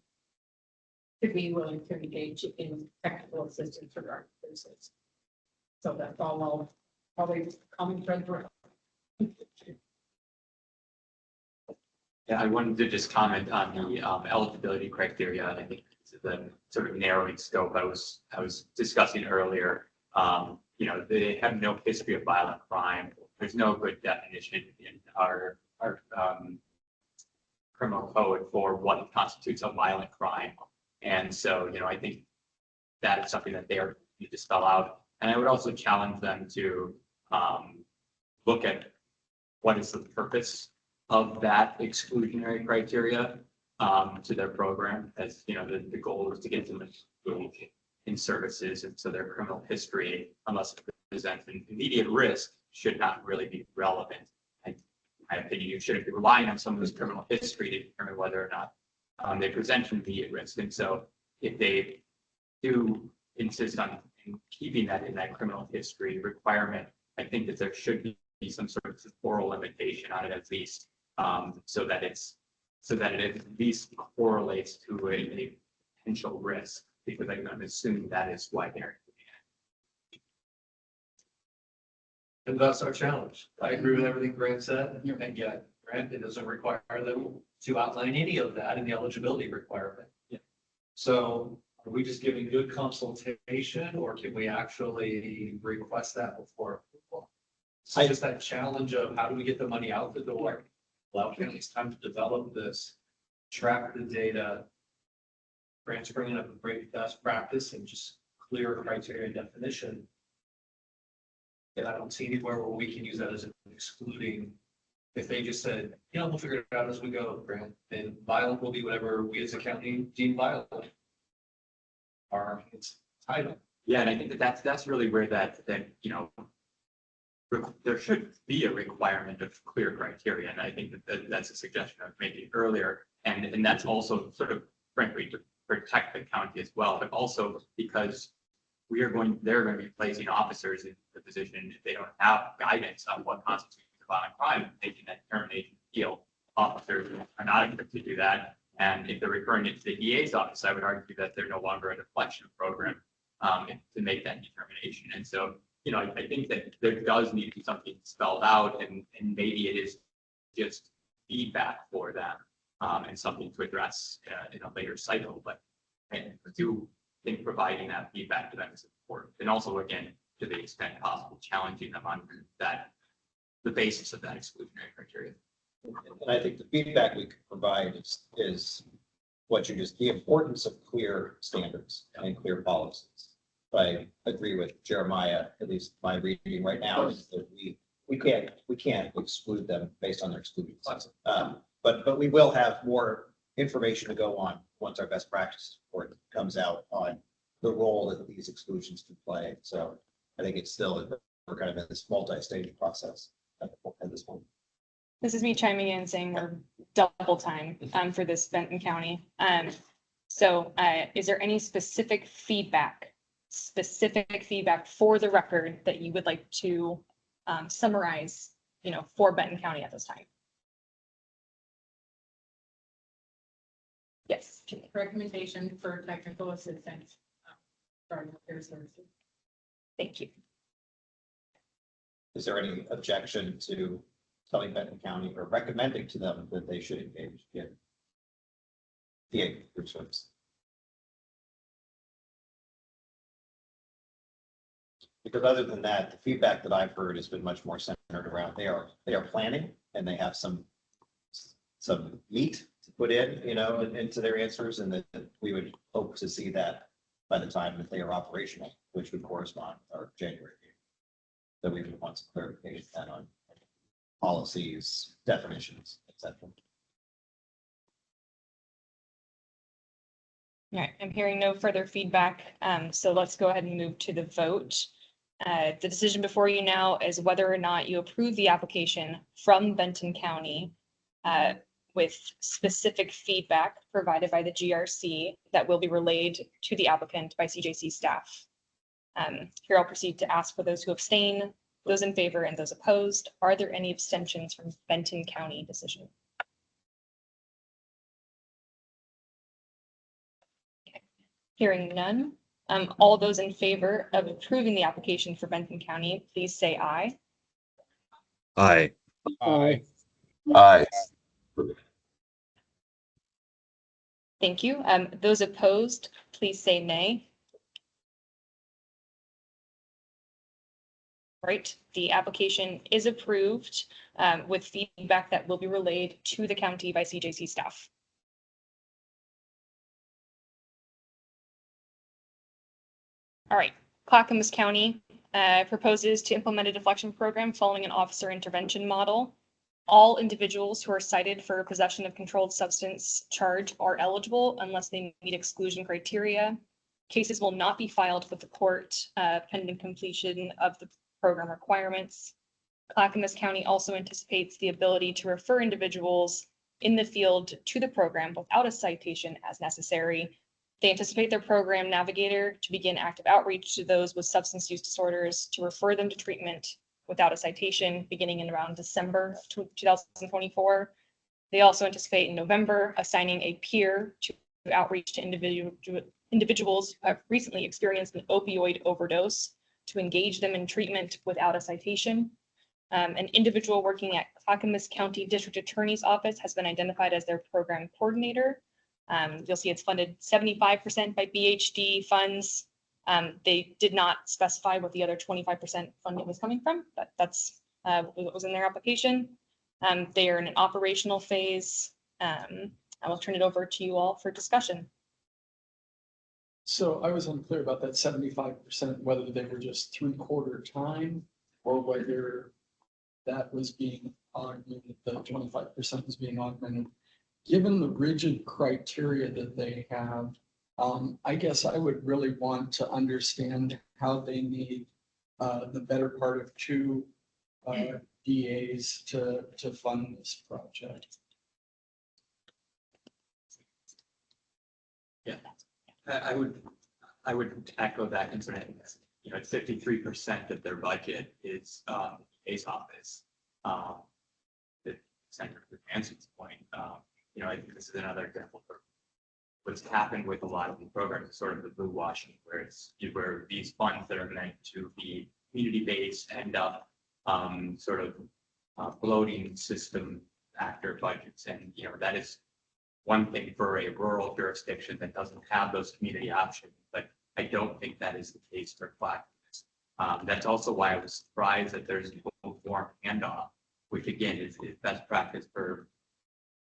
to be willing to engage in technical assistance regarding this. So that's all I'll probably comment further. Yeah, I wanted to just comment on the eligibility criteria. I think it's the sort of narrowing scope I was discussing earlier. They have no history of violent crime. There's no good definition in our criminal code for what constitutes a violent crime. And so, I think that is something that they need to spell out. And I would also challenge them to look at what is the purpose of that exclusionary criteria to their program. As the goal is to get them engaged in services, and so their criminal history, unless it presents an immediate risk, should not really be relevant. In my opinion, you shouldn't be relying on someone's criminal history to determine whether or not they present an immediate risk. And so if they do insist on keeping that in that criminal history requirement, I think that there should be some sort of temporal limitation on it at least, so that it at least correlates to a potential risk, because I'm assuming that is why they're doing it. And that's our challenge. I agree with everything Grant said, and yet Grant, it doesn't require them to outline any of that in the eligibility requirement. Yeah. So are we just giving good consultation, or can we actually request that before approval? So just that challenge of how do we get the money out the door, allow counties time to develop this, track the data. Grant's bringing up a great best practice and just clear criteria and definition. And I don't see anywhere where we can use that as an excluding. If they just said, we'll figure it out as we go, Grant, then violent will be whatever we as a county deem violent. Or it's title. Yeah, and I think that's really where that there should be a requirement of clear criteria, and I think that's a suggestion I was making earlier, and that's also sort of frankly to protect the county as well, but also because they're going to be placing officers in the position if they don't have guidance on what constitutes a violent crime, making that determination field. Officers are not equipped to do that, and if they're referring it to the DA's office, I would argue that they're no longer a deflection program to make that determination. And so, I think that there does need to be something spelled out, and maybe it is just feedback for them and something to address in a later cycle. But I do think providing that feedback to them is important, and also again, to the extent possible, challenging them on the basis of that exclusionary criteria. And I think the feedback we could provide is what the importance of clear standards and clear policies. I agree with Jeremiah, at least my reading right now is that we can't exclude them based on their excluded class. But we will have more information to go on once our best practice report comes out on the role that these exclusions can play. So I think it's still, we're kind of in this multi-stage process at this point. This is me chiming in saying double time for this Benton County. So is there any specific feedback for the record that you would like to summarize, for Benton County at this time? Yes. Recommendation for technical assistance. Starting with their services. Thank you. Is there any objection to telling Benton County or recommending to them that they should engage in PA group swims? Because other than that, the feedback that I've heard has been much more centered around they are planning and they have some meat to put in, into their answers, and that we would hope to see that by the time that they are operational, which would correspond with our January meeting. So we would want some clarification then on policies, definitions, etc. All right, I'm hearing no further feedback. So let's go ahead and move to the vote. The decision before you now is whether or not you approve the application from Benton County with specific feedback provided by the GRC that will be relayed to the applicant by CJC staff. Here I'll proceed to ask for those who abstain, those in favor, and those opposed. Are there any abstentions from Benton County decision? Okay. Hearing none. All those in favor of approving the application for Benton County, please say aye. Aye. Aye. Aye. Thank you. Those opposed, please say nay. Right, the application is approved with feedback that will be relayed to the county by CJC staff. All right, Clackamas County proposes to implement a deflection program following an officer intervention model. All individuals who are cited for possession of controlled substance charge are eligible unless they meet exclusion criteria. Cases will not be filed with the court pending completion of the program requirements. Clackamas County also anticipates the ability to refer individuals in the field to the program without a citation as necessary. They anticipate their program navigator to begin active outreach to those with substance use disorders to refer them to treatment without a citation beginning in around December of 2024. They also anticipate in November assigning a peer to outreach to individuals who have recently experienced an opioid overdose to engage them in treatment without a citation. An individual working at Clackamas County District Attorney's Office has been identified as their program coordinator. You'll see it's funded 75% by BHD funds. They did not specify what the other 25% funding was coming from, but that's what was in their application. They are in an operational phase. I will turn it over to you all for discussion. So I was unclear about that 75%, whether they were just 3/4 time or whether that was being augmented, the 25% was being augmented. Given the rigid criteria that they have, I guess I would really want to understand how they need the better part of 2 DAs to fund this project. Yeah, I would echo that concern. It's 53% of their budget is ACE office. The Senator Anson's point, I think this is another example for what's happened with a lot of the programs, sort of the blue washing, where these funds that are meant to be community-based end up sort of bloating system actor budgets. And, that is one thing for a rural jurisdiction that doesn't have those community options, but I don't think that is the case for Clackamas. That's also why I was surprised that there's no form handoff, which again is best practice for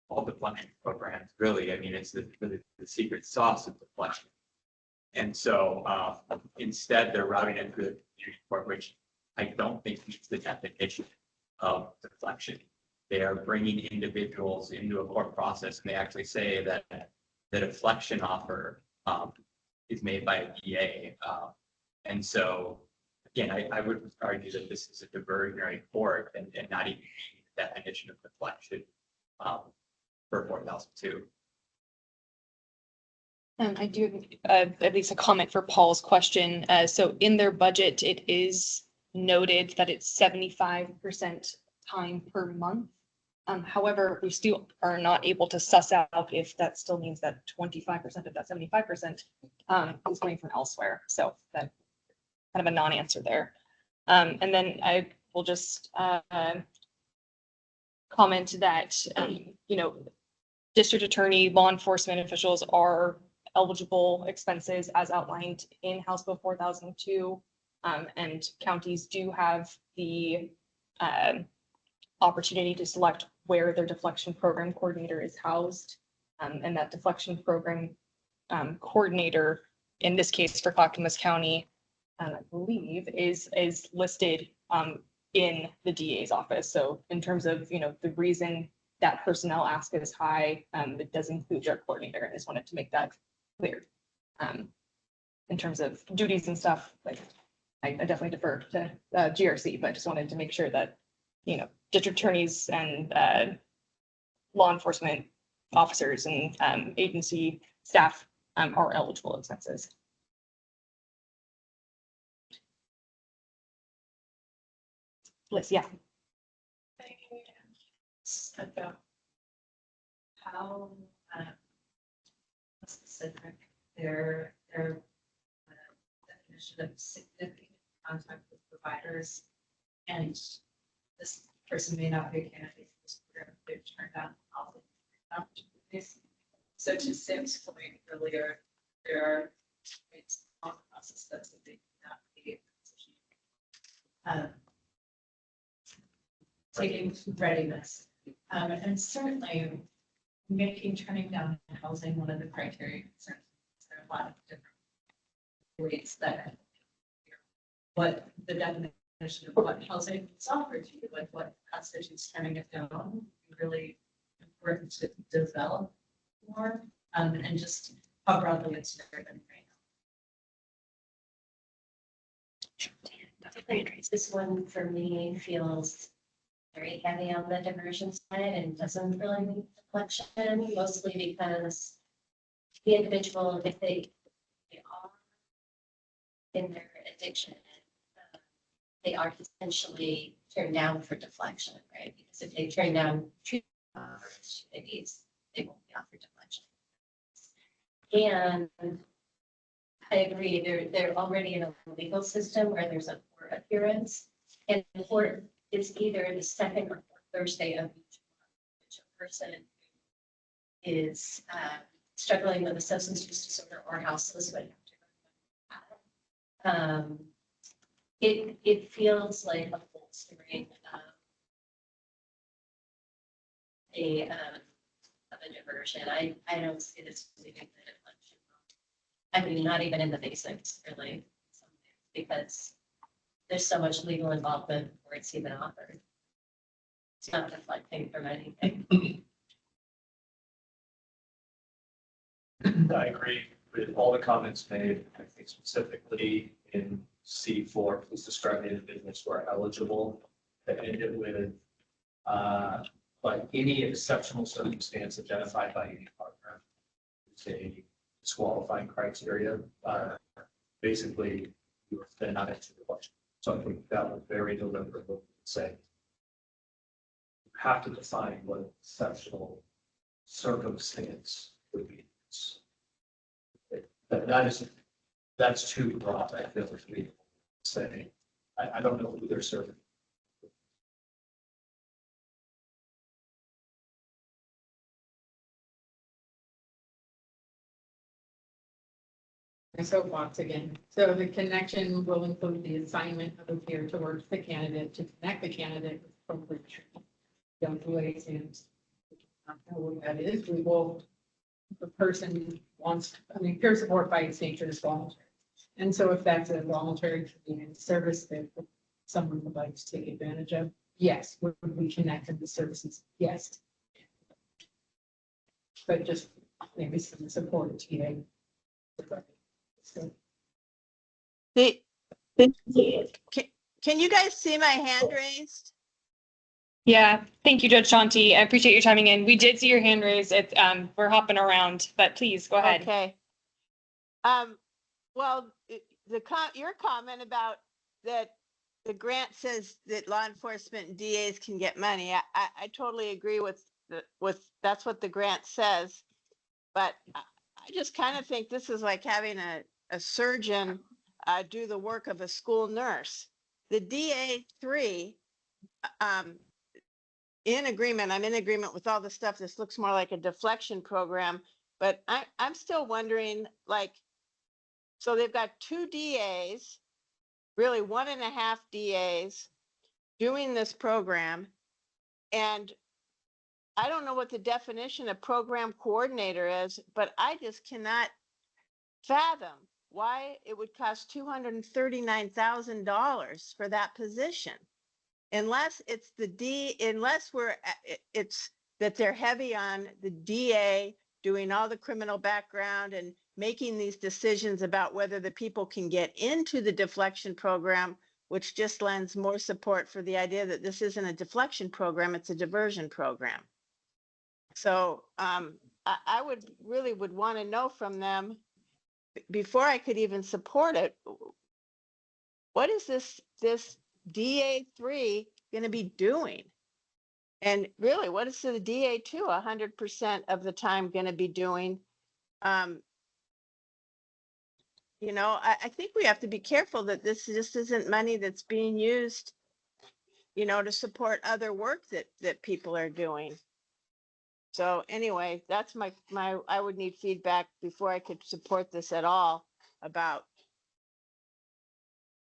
all deflection programs. Really, I mean, it's the secret sauce of deflection. And so instead, they're routing it through the community court, which I don't think meets the definition of deflection. They are bringing individuals into a court process, and they actually say that the deflection offer is made by a DA. And so, again, I would argue that this is a diversionary court and not even the definition of deflection for 4,002. I do at least a comment for Paul's question. So in their budget, it is noted that it's 75% time per month. However, we still are not able to suss out if that still means that 25% of that 75% is going from elsewhere. So that kind of a non-answer there. And then I will just comment that, you know, district attorney, law enforcement officials are eligible expenses as outlined in House Bill 4002. And counties do have the opportunity to select where their deflection program coordinator is housed. And that deflection program coordinator, in this case for Clackamas County, I believe is listed in the DA's office. So in terms of, you know, the reason that personnel ask is high, it does include your coordinator. I just wanted to make that clear. In terms of duties and stuff, like I definitely defer to GRC, but just wanted to make sure that, you know, district attorneys and law enforcement officers and agency staff are eligible expenses. Liz, yeah. About how specific their definition of significant contact with providers, and this person may not be a candidate for this program, they've turned down all the opportunities. So to Sam's point earlier, there are it's on the process that's a big not be taking readiness. And certainly making turning down housing one of the criteria concerns. There are a lot of different ways that what the definition of what housing is offered to you, like what constitutes turning it down, really important to develop more, and just how broadly it's driven right now. This one for me feels very heavy on the diversion side and doesn't really need deflection, mostly because the individual, if they are in their addiction, they are potentially turned down for deflection, right? Because if they turn down treatment opportunities, they won't be offered deflection. And I agree, they're already in a legal system where there's a court appearance, and the court is either the second or fourth Thursday of each month, which a person is struggling with a substance use disorder or houseless would have to. It feels like a bolstering of a diversion. I don't see this leading to deflection. I mean, not even in the basics, really, because there's so much legal involvement before it's even offered. It's not deflecting from anything. I agree with all the comments made. I think specifically in C4, please describe the individuals who are eligible to end it with but any exceptional circumstance identified by any partner. It's a disqualifying criteria. Basically, you are not into the question. So I think that was very deliberate what we say. You have to define what exceptional circumstance would be. That's too broad, I feel, for me to say. I don't know who they're serving. My soapbox again. So the connection will include the assignment of a peer towards the candidate to connect the candidate with appropriate treatment. Don't do anything. Not know what that is. We will, the person wants, I mean, peer support by its nature is voluntary. And so if that's a voluntary community service that someone would like to take advantage of, yes, would we connect them to services? Yes. But just maybe some support to you. So. Can you guys see my hand raised? Yeah, thank you, Judge Shanti. I appreciate you chiming in. We did see your hand raised. It's, we're hopping around, but please go ahead. Okay. Well, your comment about that the grant says that law enforcement and DAs can get money. I totally agree with that's what the grant says. But I just kind of think this is like having a surgeon do the work of a school nurse. The DA3, I'm in agreement with all the stuff. This looks more like a deflection program, but I'm still wondering, like, so they've got 2 DAs, really 1.5 DAs doing this program. And I don't know what the definition of program coordinator is, but I just cannot fathom why it would cost $239,000 for that position. Unless it's it's that they're heavy on the DA doing all the criminal background and making these decisions about whether the people can get into the deflection program, which just lends more support for the idea that this isn't a deflection program, it's a diversion program. So I would want to know from them before I could even support it. What is this DA3 going to be doing? And really, what is the DA2 100% of the time going to be doing? You know, I think we have to be careful that this just isn't money that's being used, you know, to support other work that people are doing. So anyway, that's I would need feedback before I could support this at all about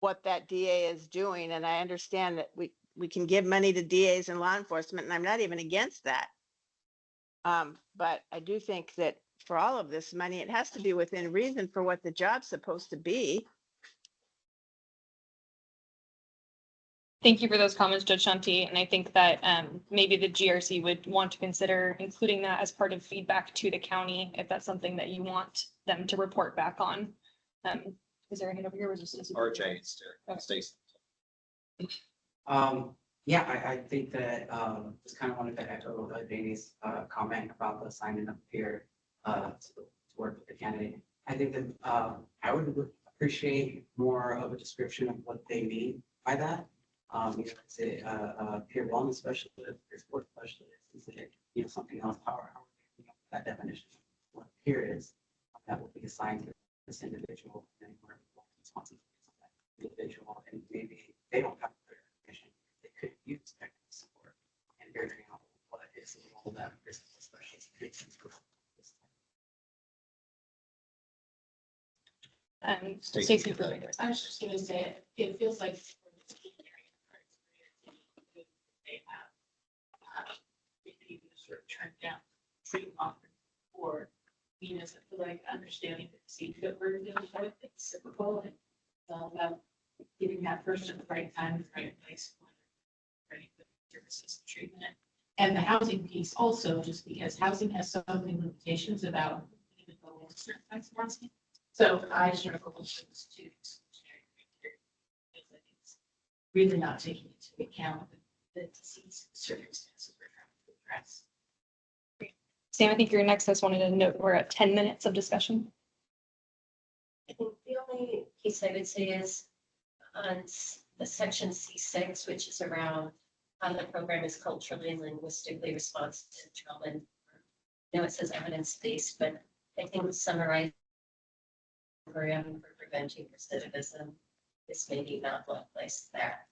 what that DA is doing. And I understand that we can give money to DAs and law enforcement, and I'm not even against that. But I do think that for all of this money, it has to be within reason for what the job's supposed to be. Thank you for those comments, Judge Shanti. And I think that maybe the GRC would want to consider including that as part of feedback to the county, if that's something that you want them to report back on. Is there a hand over here? RJ, Stacy. Yeah, I think that just kind of wanted to echo Danny's comment about the signing up here to work with the candidate. I think that I would appreciate more of a description of what they mean by that. You know, it's a peer wellness specialist, peer sports specialist, is it, you know, something else? How you know, that definition of what peer is, that will be assigned to this individual and where responsibilities of that individual, and maybe they don't have clear definition. They could use technical support and figuring out what is the role that this specialist takes into Stacey. I was just gonna say, it feels like they have maybe sort of turned down treatment offers or Venus, I feel like understanding the procedure that we're dealing with, it's typical and about getting that person at the right time, in the right place, ready for services and treatment. And the housing piece also, just because housing has so many limitations about even going to certain types of housing. So I struggle with those two exclusionary criteria. Because I think it's really not taking into account the disease circumstances we're trying to address. Sam, I think you're next. I just wanted to note we're at 10 minutes of discussion. I think the only piece I would say is on the section C6, which is around how the program is culturally and linguistically responsive to trauma. I know it says evidence-based, but I think summarizing program for preventing recidivism is maybe not well placed there.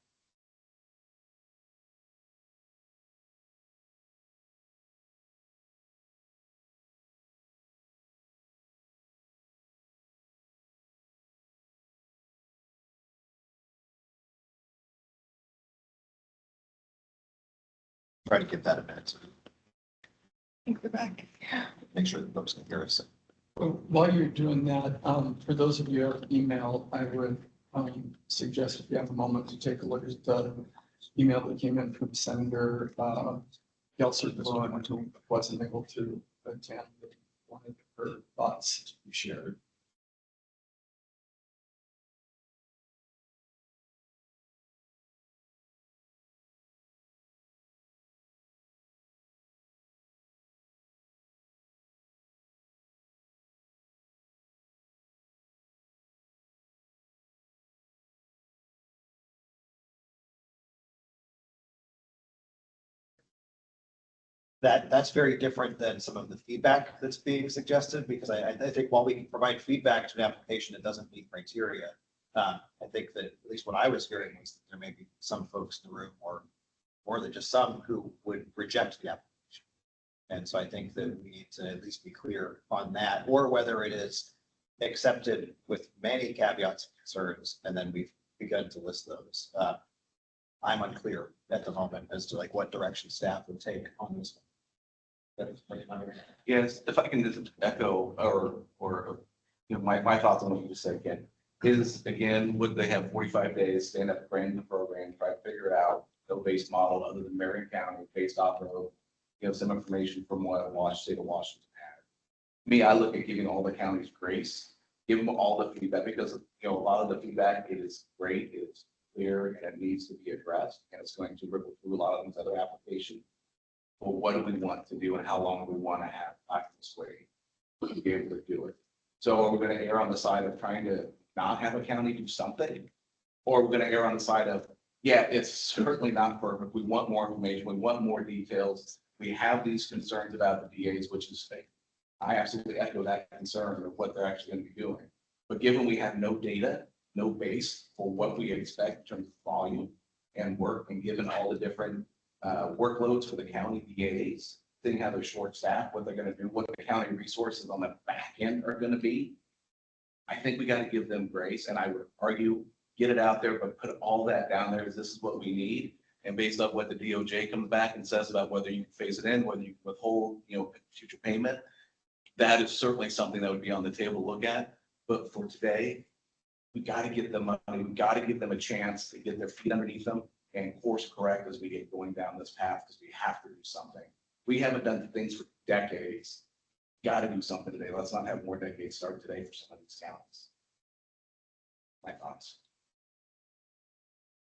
Try to give that a minute. I think we're back. Make sure that folks can hear us. While you're doing that, for those of you who have email, I would suggest if you have a moment to take a look at the email that came in from Senator Gelser, who wasn't able to attend, but wanted her thoughts to be shared. that's very different than some of the feedback that's being suggested, because I think while we can provide feedback to an application that doesn't meet criteria, I think that at least what I was hearing was that there may be some folks in the room, or more than just some, who would reject the application. And so I think that we need to at least be clear on that, or whether it is accepted with many caveats and concerns, and then we've begun to list those. I'm unclear at the moment as to like what direction staff would take on this one. Yes, if I can just echo or, you know, my thoughts on what you just said again, is again, would they have 45 days, stand up, brand the program, try to figure it out, no base model other than Marion County, based off of, you know, some information from what state of Washington had. Me, I look at giving all the counties grace, give them all the feedback, because, you know, a lot of the feedback is great, it's clear, and it needs to be addressed, and it's going to ripple through a lot of these other applications. Well, what do we want to do, and how long do we want to have back this way to be able to do it? So are we going to err on the side of trying to not have a county do something? Or we're going to err on the side of, yeah, it's certainly not perfect. We want more information. We want more details. We have these concerns about the DAs, which is fake. I absolutely echo that concern of what they're actually going to be doing. But given we have no data, no base for what we expect in terms of volume and work, and given all the different workloads for the county DAs, they have a short staff, what they're going to do, what the county resources on the back end are going to be. I think we got to give them grace, and I would argue, get it out there, but put all that down there as this is what we need. And based off what the DOJ comes back and says about whether you can phase it in, whether you can withhold, you know, future payment, that is certainly something that would be on the table to look at. But for today, we got to get them money. We got to give them a chance to get their feet underneath them and course correct as we get going down this path, because we have to do something. We haven't done things for decades. Got to do something today. Let's not have more decades start today for some of these counties. My thoughts.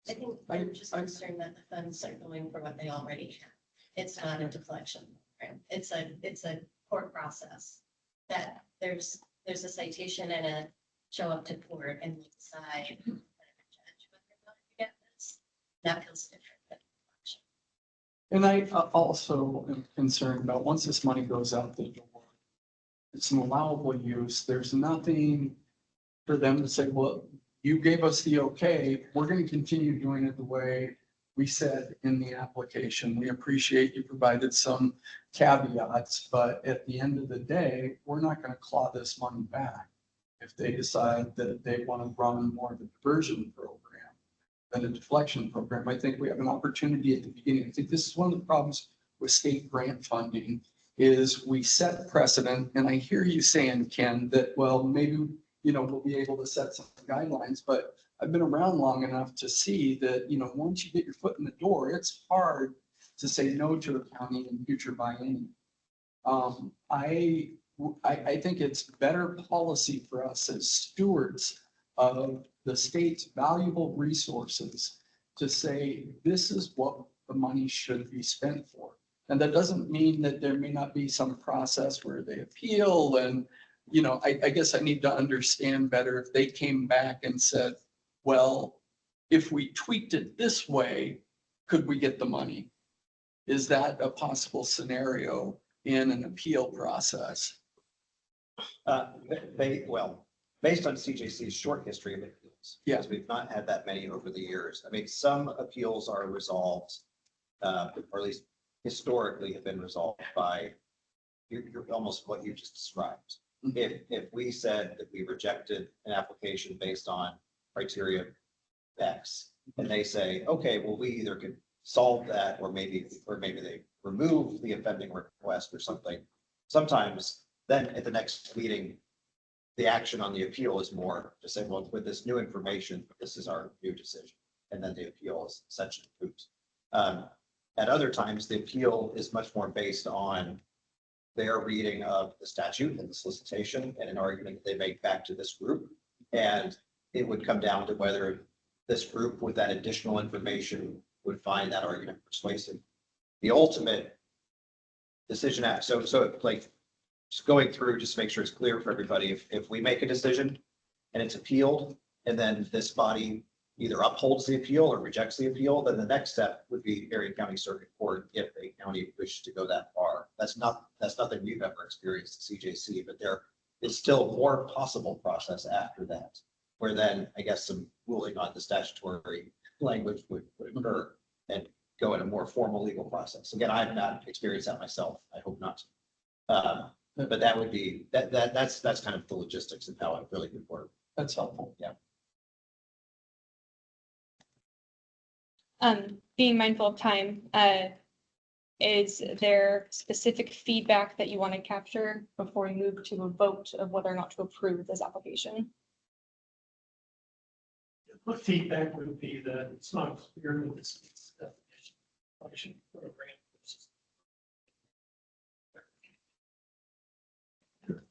I think I'm just concerned that the funds are going for what they already have. It's not a deflection program. It's a court process that there's a citation and a show up to court and decide whether to judge whether or not you get this. That feels different than deflection. And I also am concerned about once this money goes out the door, it's an allowable use. There's nothing for them to say, well, you gave us the okay, we're going to continue doing it the way we said in the application. We appreciate you provided some caveats, but at the end of the day, we're not going to claw this money back if they decide that they want to run more of a diversion program than a deflection program. I think we have an opportunity at the beginning. I think this is one of the problems with state grant funding is we set precedent. And I hear you saying, Ken, that, well, maybe, you know, we'll be able to set some guidelines, but I've been around long enough to see that, you know, once you get your foot in the door, it's hard to say no to a county in future biennium. I think it's better policy for us as stewards of the state's valuable resources to say, this is what the money should be spent for. And that doesn't mean that there may not be some process where they appeal. And, you know, I guess I need to understand better if they came back and said, well, if we tweaked it this way, could we get the money? Is that a possible scenario in an appeal process? Well, based on CJC's short history of appeals, because we've not had that many over the years. I mean, some appeals are resolved, or at least historically have been resolved by you're almost what you just described. If we said that we rejected an application based on criteria X, and they say, okay, well, we either could solve that, or maybe they remove the offending request or something. Sometimes then at the next meeting, the action on the appeal is more to say, well, with this new information, this is our new decision. And then the appeal is essentially approved. At other times, the appeal is much more based on their reading of the statute and the solicitation and an argument that they make back to this group. And it would come down to whether this group with that additional information would find that argument persuasive. The ultimate decision act. So like just going through, just to make sure it's clear for everybody, if we make a decision and it's appealed, and then this body, either upholds the appeal or rejects the appeal, then the next step would be Erie County Circuit Court if a county wishes to go that far. That's nothing we've ever experienced at CJC, but there is still more possible process after that, where then I guess some ruling on the statutory language would occur and go in a more formal legal process. Again, I've not experienced that myself. I hope not. But that would be, that's kind of the logistics of how it really would work. That's helpful. Yeah. Being mindful of time, is there specific feedback that you want to capture before we move to a vote of whether or not to approve this application? The feedback would be that it's not clear that this is the definition program.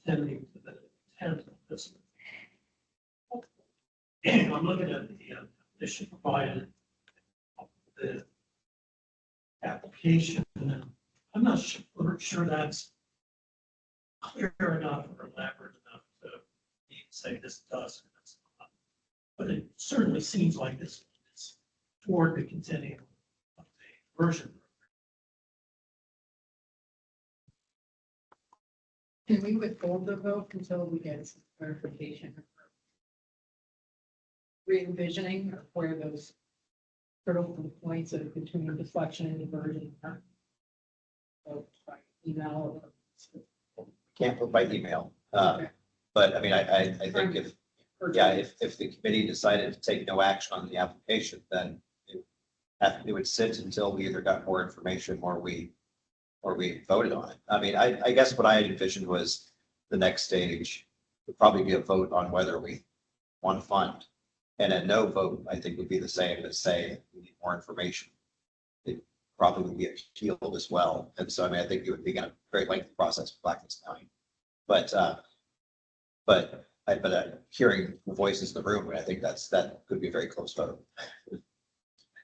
Attending to the intent of this. And I'm looking at the definition provided of the application, and I'm not sure that's clear enough or elaborate enough to say this does. But it certainly seems like this is toward the continuing of the version. Can we withhold the vote until we get some clarification? Re-envisioning of where those critical points of between deflection and diversion are. So, by email. Can't vote by email. Okay. But I mean, I think if the committee decided to take no action on the application, then it would sit until we either got more information or we voted on it. I mean, I guess what I had envisioned was the next stage would probably be a vote on whether we want to fund. And a no vote, I think, would be the same as saying we need more information. It probably would be appealed as well. And so, I mean, I think it would be a very lengthy process for Blackness County. But hearing the voices in the room, I think that could be a very close vote.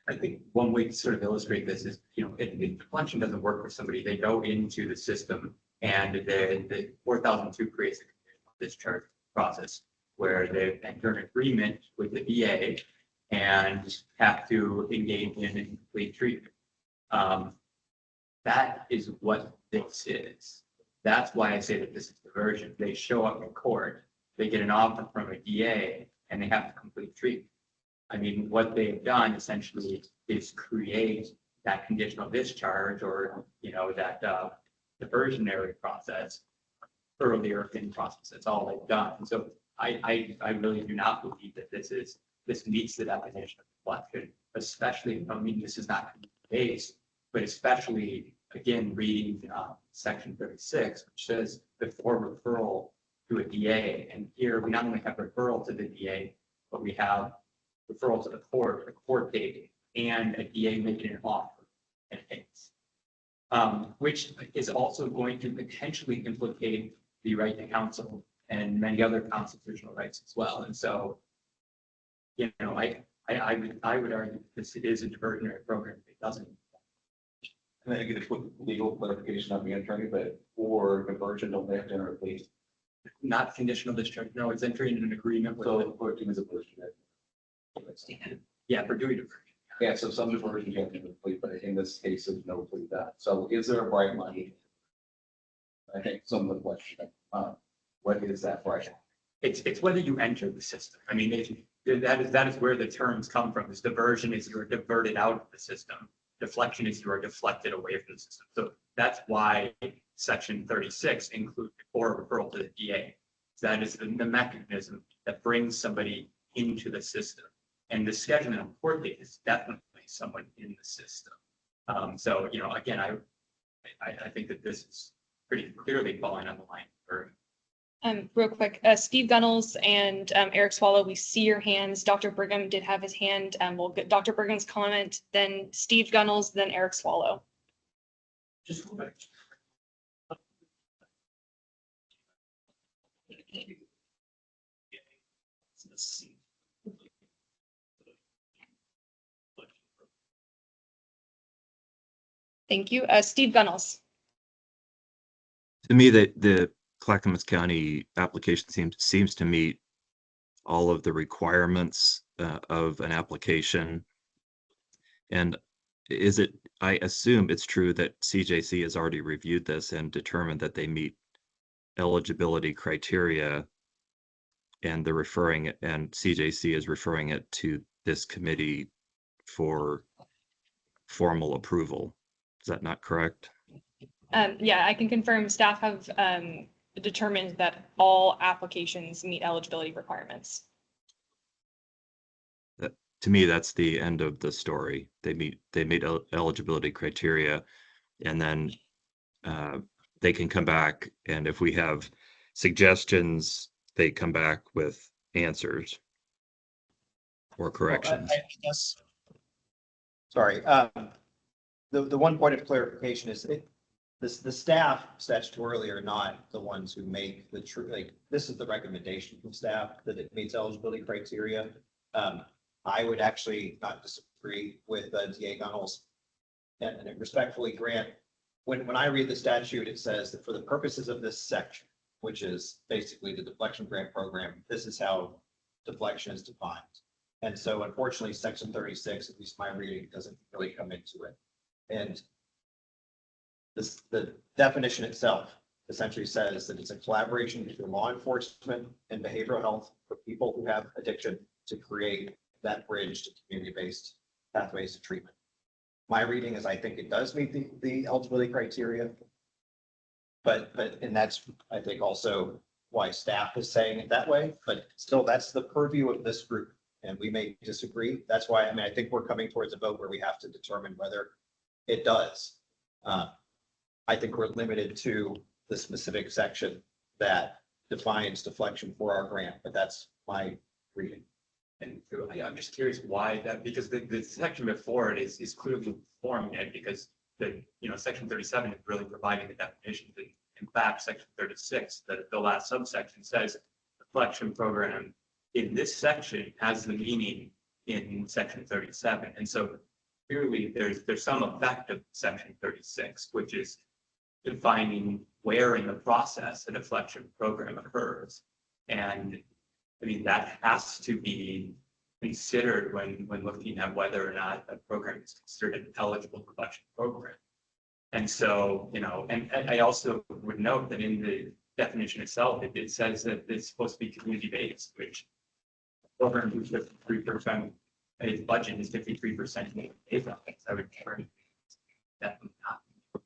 I think one way to sort of illustrate this is, if deflection doesn't work for somebody, they go into the system and the 4002 creates a conditional discharge process where they enter an agreement with the VA and have to engage in complete treatment. That is what this is. That's why I say that this is diversion. They show up in court, they get an offer from a DA, and they have to complete treatment. I mean, what they've done essentially is create that conditional discharge or, that diversionary process earlier in the process. That's all they've done. And so I really do not believe that this meets the definition of deflection, especially, I mean, this is not based, but especially, again, reading section 36, which says before referral to a DA. And here we not only have referral to the DA, but we have referral to the court, a court date, and a DA making an offer in a case, which is also going to potentially implicate the right to counsel and many other constitutional rights as well. And so, I would argue that this is a diversionary program. It doesn't. And then I get a quick legal clarification on the attorney, but for diversion, don't they have to enter a plea? Not conditional discharge. No, it's entering an agreement with. So for doing diversion. Yeah, for doing diversion. Yeah, so some diversion you have to complete, but in this case, there's no plea that. So is there a bright line? I think some of the question, what is that bright line? It's whether you enter the system. I mean, that is where the terms come from. Is diversion is you're diverted out of the system. Deflection is you are deflected away from the system. So that's why section 36 includes before referral to the DA. That is the mechanism that brings somebody into the system. And the scheduling of court date is definitely someone in the system. So, again, I think that this is pretty clearly falling on the line for. Real quick, Steve Gunnels and Eric Swallow, we see your hands. Dr. Brigham did have his hand. We'll get Dr. Brigham's comment, then Steve Gunnels, then Eric Swallow. Just go back. Thank you. Steve Gunnels. To me, the Clackamas County application seems to meet all of the requirements of an application. And I assume it's true that CJC has already reviewed this and determined that they meet eligibility criteria, and CJC is referring it to this committee for formal approval. Is that not correct? Yeah, I can confirm staff have determined that all applications meet eligibility requirements. To me, that's the end of the story. They meet eligibility criteria, and then they can come back, and if we have suggestions, they come back with answers or corrections. I guess. Sorry. The one point of clarification is the staff statutorily are not the ones who make the this is the recommendation from staff that it meets eligibility criteria. I would actually not disagree with DA Gunnels and respectfully grant, when I read the statute, it says that for the purposes of this section, which is basically the deflection grant program, this is how deflection is defined. And so unfortunately, section 36, at least my reading, doesn't really come into it. And the definition itself essentially says that it's a collaboration between law enforcement and behavioral health for people who have addiction to create that bridge to community-based pathways to treatment. My reading is I think it does meet the eligibility criteria, and that's, I think, also why staff is saying it that way, but still that's the purview of this group, and we may disagree. That's why, I think we're coming towards a vote where we have to determine whether it does. I think we're limited to the specific section that defines deflection for our grant, but that's my reading. And I'm just curious why that, because the section before it is clearly forming it, because section 37 is really providing the definition. In fact, section 36, the last subsection says deflection program in this section has the meaning in section 37. And so clearly there's some effect of section 36, which is defining where in the process a deflection program occurs. And that has to be considered when looking at whether or not a program is considered an eligible deflection program. And so, and I also would note that in the definition itself, it says that it's supposed to be community-based, which program who's 53%, its budget is 53% based on it. I would definitely not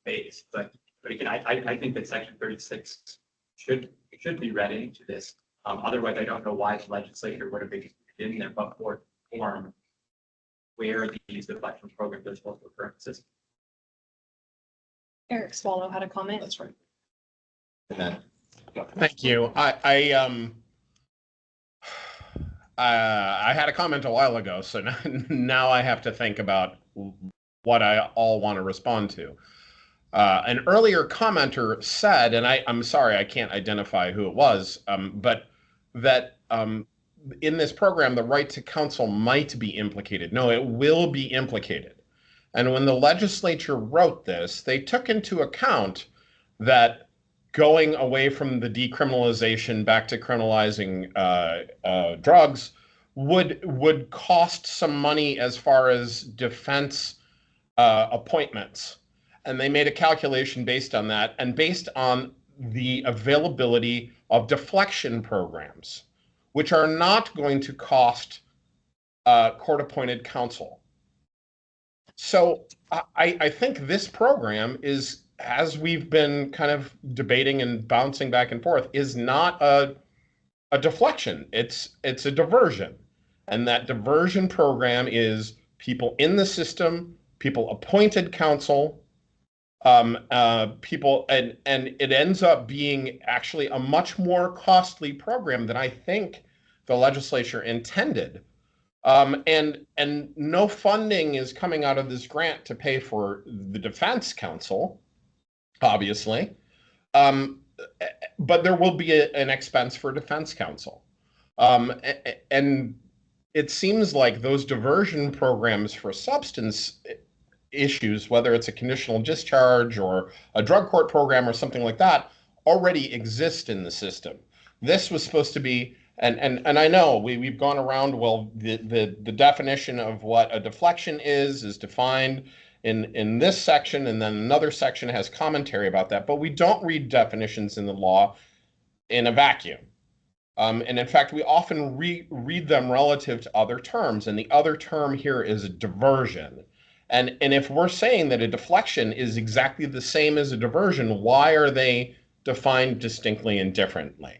based, but again, I think that section 36 should be read into this. Otherwise, I don't know why the legislature would have been in there, but for form where these deflection programs are supposed to occur in the system. Eric Swallow had a comment. That's right. Thank you. I had a comment a while ago, so now I have to think about what I all want to respond to. An earlier commenter said, and I'm sorry, I can't identify who it was, but that in this program, the right to counsel might be implicated. No, it will be implicated. And when the legislature wrote this, they took into account that going away from the decriminalization back to criminalizing drugs would cost some money as far as defense appointments. And they made a calculation based on that and based on the availability of deflection programs, which are not going to cost court-appointed counsel. So I think this program is, as we've been kind of debating and bouncing back and forth, is not a deflection. It's a diversion. And that diversion program is people in the system, people appointed counsel, people, and it ends up being actually a much more costly program than I think the legislature intended. And no funding is coming out of this grant to pay for the defense counsel, obviously. But there will be an expense for defense counsel. And it seems like those diversion programs for substance issues, whether it's a conditional discharge or a drug court program or something like that, already exist in the system. This was supposed to be And I know we've gone around, well, the definition of what a deflection is defined in this section, and then another section has commentary about that, but we don't read definitions in the law in a vacuum. And in fact, we often read them relative to other terms, and the other term here is diversion. And if we're saying that a deflection is exactly the same as a diversion, why are they defined distinctly and differently?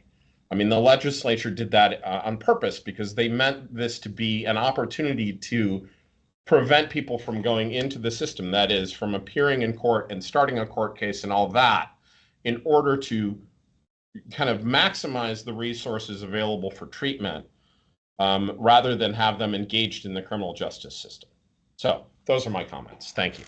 I mean, the legislature did that on purpose because they meant this to be an opportunity to prevent people from going into the system, that is, from appearing in court and starting a court case and all that, in order to kind of maximize the resources available for treatment, rather than have them engaged in the criminal justice system. So those are my comments. Thank you.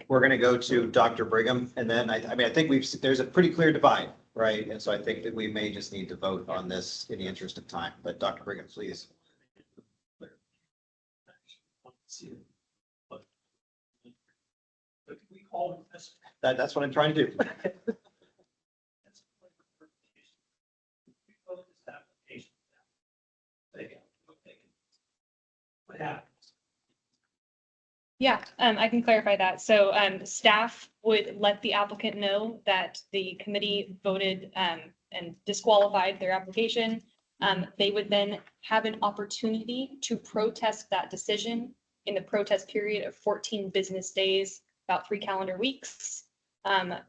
We're going to go to Dr. Brigham, and then I mean, I think there's a pretty clear divide, right? And so I think that we may just need to vote on this in the interest of time. But Dr. Brigham, please. That's what I'm trying to do. What happens? Yeah, I can clarify that. So staff would let the applicant know that the committee voted and disqualified their application. They would then have an opportunity to protest that decision in the protest period of 14 business days, about 3 calendar weeks.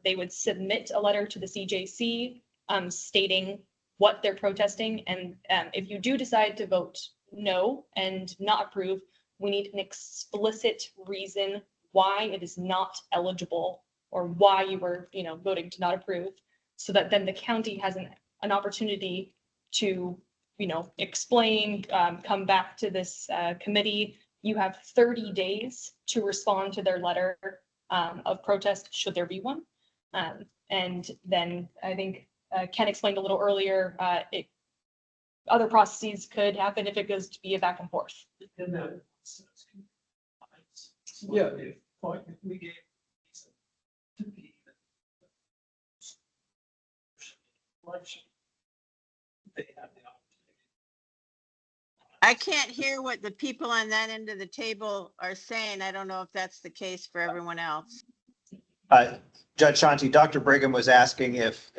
They would submit a letter to the CJC stating what they're protesting. And if you do decide to vote no and not approve, we need an explicit reason why it is not eligible or why you were, voting to not approve, so that then the county has an opportunity to, explain, come back to this committee. You have 30 days to respond to their letter of protest, should there be one. And then I think Ken explained a little earlier, other processes could happen if it goes to be a back and forth. Yeah, if we gave to be election, they have the opportunity. I can't hear what the people on that end of the table are saying. I don't know if that's the case for everyone else. Judge Shanti, Dr. Brigham was asking if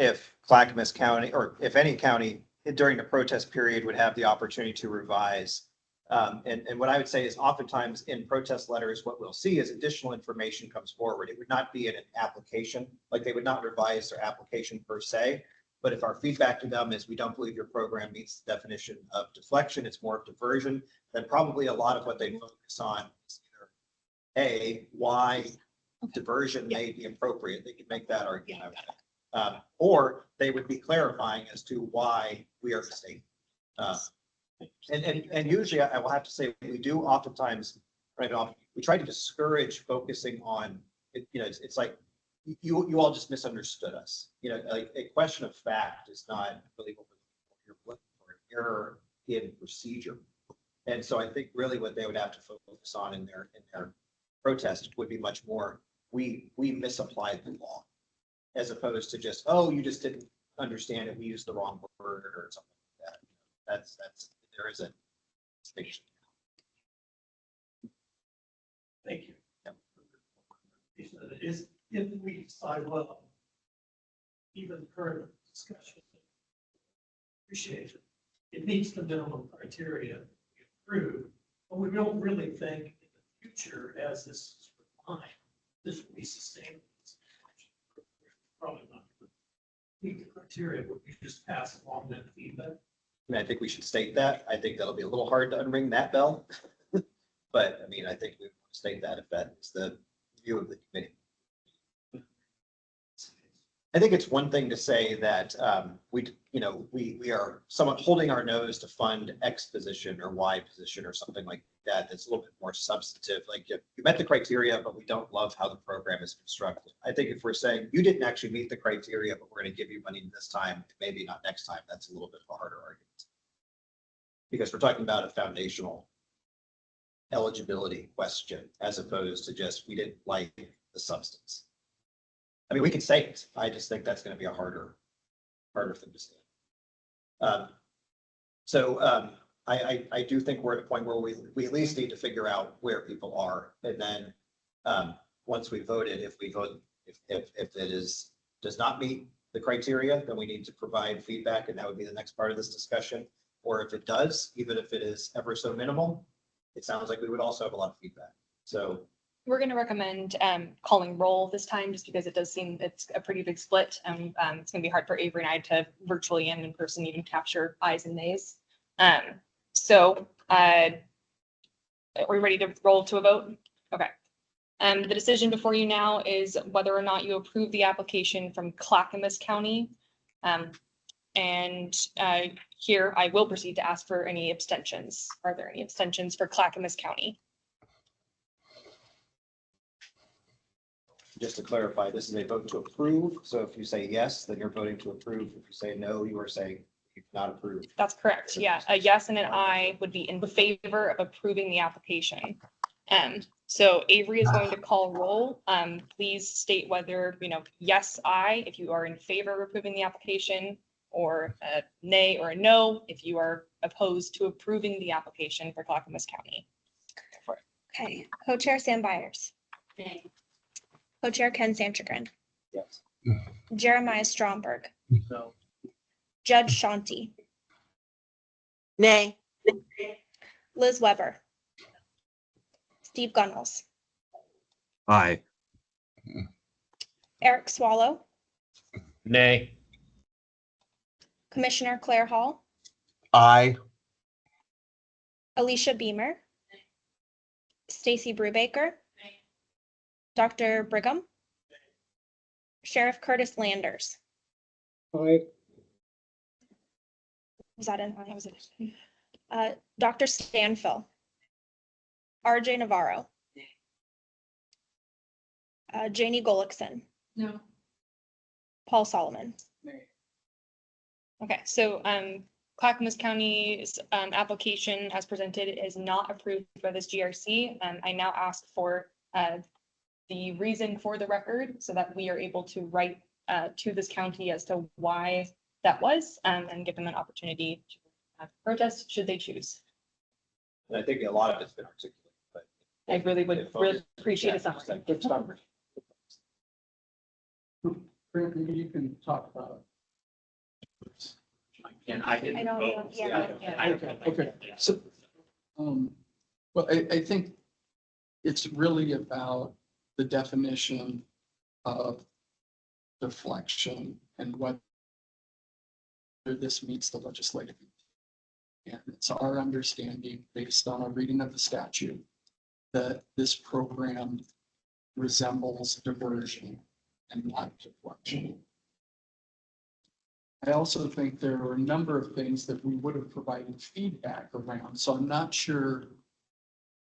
Clackamas County, or if any county during the protest period would have the opportunity to revise. And what I would say is oftentimes in protest letters, what we'll see is additional information comes forward. It would not be in an application, like they would not revise their application per se. But if our feedback to them is we don't believe your program meets the definition of deflection, it's more of diversion, then probably a lot of what they focus on is either A, why diversion may be appropriate. They could make that argument. Or they would be clarifying as to why we are the state. And usually I will have to say we do oftentimes, right off, we try to discourage focusing on it. It's like you all just misunderstood us. Like a question of fact is not really what you're looking for, an error in procedure. And so I think really what they would have to focus on in their protest would be much more, we misapplied the law, as opposed to just, oh, you just didn't understand it, we used the wrong word or something like that. There is a distinction. Thank you. Is if we decide, well, even the current discussion, appreciate it. It meets the minimum criteria approved, but we don't really think in the future, as this is refined, this will be sustainable. Probably not meet the criteria, but we just pass along that feedback. I mean, I think we should state that. I think that'll be a little hard to unring that bell. But I mean, I think we want to state that if that is the view of the committee. I think it's one thing to say that we are somewhat holding our nose to fund X position or Y position or something like that. That's a little bit more substantive. Like you met the criteria, but we don't love how the program is constructed. I think if we're saying you didn't actually meet the criteria, but we're going to give you money this time, maybe not next time, that's a little bit of a harder argument. Because we're talking about a foundational eligibility question, as opposed to just, we didn't like the substance. I mean, we can say it. I just think that's going to be a harder thing to say. I do think we're at a point where we at least need to figure out where people are. And then, once we voted, if it does not meet the criteria, then we need to provide feedback, and that would be the next part of this discussion. Or if it does, even if it is ever so minimal, it sounds like we would also have a lot of feedback. So We're going to recommend calling roll this time, just because it does seem it's a pretty big split. And it's going to be hard for Avery and I to virtually and in person even capture ayes and nays. Are we ready to roll to a vote? Okay. The decision before you now is whether or not you approve the application from Clackamas County. Here I will proceed to ask for any abstentions. Are there any abstentions for Clackamas County? just to clarify, this is a vote to approve. So if you say yes, then you're voting to approve. If you say no, you are saying you've not approved. That's correct. Yeah, a yes and an aye would be in favor of approving the application. So Avery is going to call roll. Please state whether, yes, aye, if you are in favor of approving the application, or a nay or a no, if you are opposed to approving the application for Clackamas County. Okay, Co-Chair Sam Byers. Nay. Co-Chair Ken Sanchagrin. Yes. Jeremiah Stromberg. No. Judge Shanti. Nay. Liz Weber. Steve Gunnels. Aye. Eric Swallow. Nay. Commissioner Claire Hall. Aye. Alicia Beamer. Stacy Brubaker. Dr. Brigham. Sheriff Curtis Landers. Aye. Was that in? Was it? Dr. Stanfill. RJ Navarro. Janie Golickson. No. Paul Solomon. Nay. Okay, so Clackamas County's application as presented is not approved by this GRC. I now ask for the reason for the record so that we are able to write to this county as to why that was, and give them an opportunity to protest should they choose. And I think a lot of it's been articulated, but. I really would really appreciate a summary. Grant, maybe you can talk about. I didn't I don't vote. know, yeah. Okay, so, well, I think it's really about the definition of deflection and whether this meets the legislative. And it's our understanding, based on a reading of the statute, that this program resembles diversion and not deflection. I also think there are a number of things that we would have provided feedback around, so I'm not sure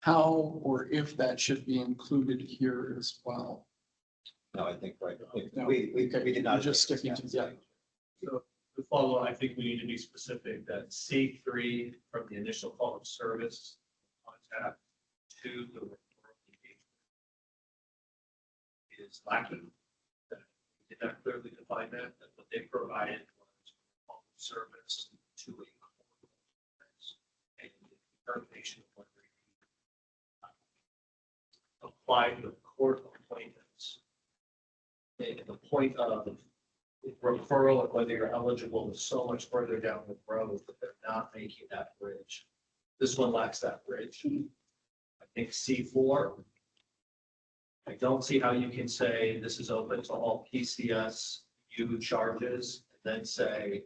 how or if that should be included here as well. No, I think, right. No, We did not. just sticking to that. So to follow, I think we need to be specific that C3 from the initial call of service contact to the referral engagement is lacking. That we did not clearly define that what they provided was call of service to a court and determination of whether you apply to the court appointments. And the point of referral and whether you're eligible is so much further down the road that they're not making that bridge. This one lacks that bridge. I think C4. I don't see how you can say this is open to all PCSU charges, and then say,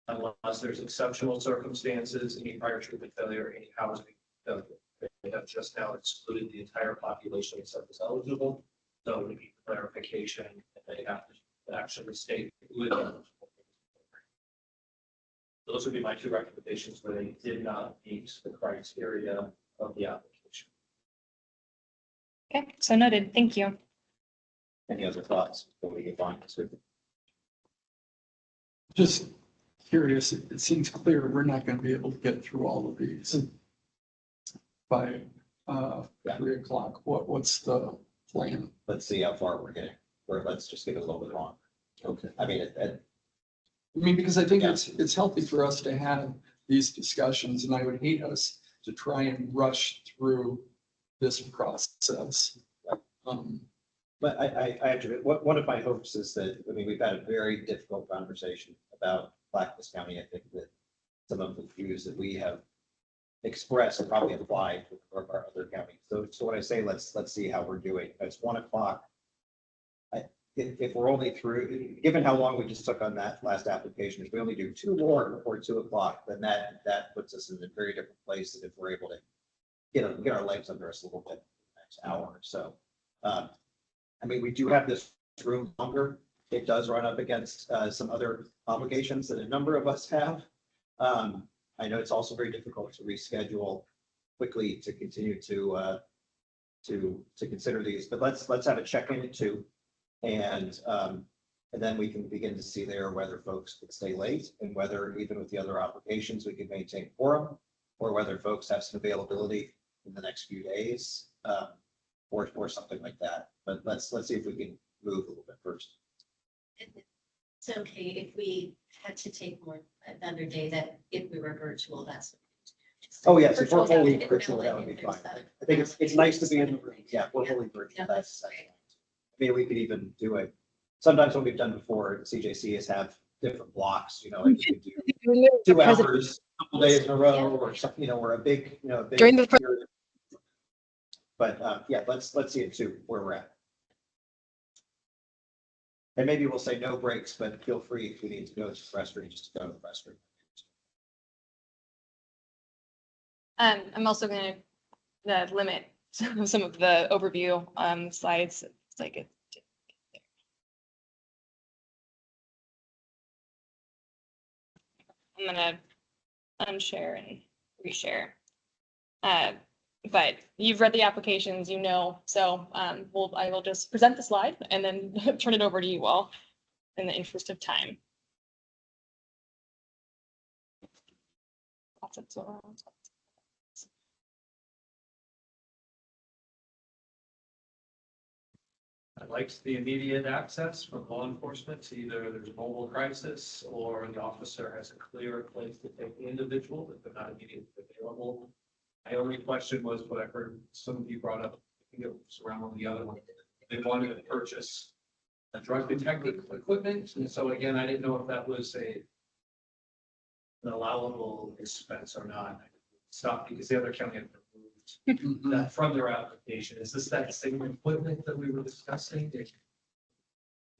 unless there's exceptional circumstances, any prior treatment failure, any housing failure. They have just now excluded the entire population except as eligible. So we need clarification, and they have to actually state who is eligible. Those would be my two recommendations where they did not meet the criteria of the application. Okay, so noted. Thank you. Any other thoughts before we get on to? Just curious, it seems clear we're not going to be able to get through all of these by 3 o'clock. What's the plan? Let's see how far we're getting, or let's just get a little bit longer. Okay. I mean, I mean, because I think it's healthy for us to have these discussions, and I would hate us to try and rush through this process. But I have to, one of my hopes is that, I mean, we've had a very difficult conversation about Clackamas County. I think that some of the views that we have expressed probably apply to our other counties. So when I say, let's see how we're doing, it's 1 o'clock. If we're only through, given how long we just took on that last application, if we only do 2 more before 2 o'clock, then that puts us in a very different place than if we're able to get our legs under us a little bit in the next hour or so. I mean, we do have this room longer. It does run up against some other obligations that a number of us have. I know it's also very difficult to reschedule quickly to continue to consider these, but let's have a check-in at 2. And then we can begin to see there whether folks could stay late and whether even with the other applications, we can maintain quorum, or whether folks have some availability in the next few days, or something like that. But let's see if we can move a little bit first. It's okay if we had to take more another day, that if we were virtual, that's. Oh, yes, if we're fully virtual, that would be fine. I think it's nice to be in the room. Yeah, if we're fully virtual. That's I mean, we could even do it. Sometimes what we've done before, CJC is have different blocks, you know, like we could do 2 hours, a couple days in a row, or something, you know, or a big, you know, big During the period. But yeah, let's see it too, where we're at. And maybe we'll say no breaks, but feel free if we need to go to the restroom, just to go to the restroom. I'm also going to limit some of the overview slides. It's like it. I'm going to unshare and reshare. But you've read the applications, you know, so I will just present the slide and then turn it over to you all in the interest of time. I liked the immediate access from law enforcement to either there's a mobile crisis or the officer has a clear place to take the individual if they're not immediately available. My only question was what I heard some of you brought up, I think it was around the other one. They wanted to purchase a drug detecting equipment. And so again, I didn't know if that was an allowable expense or not. Stop because the other county had removed that from their application. Is this that same equipment that we were discussing?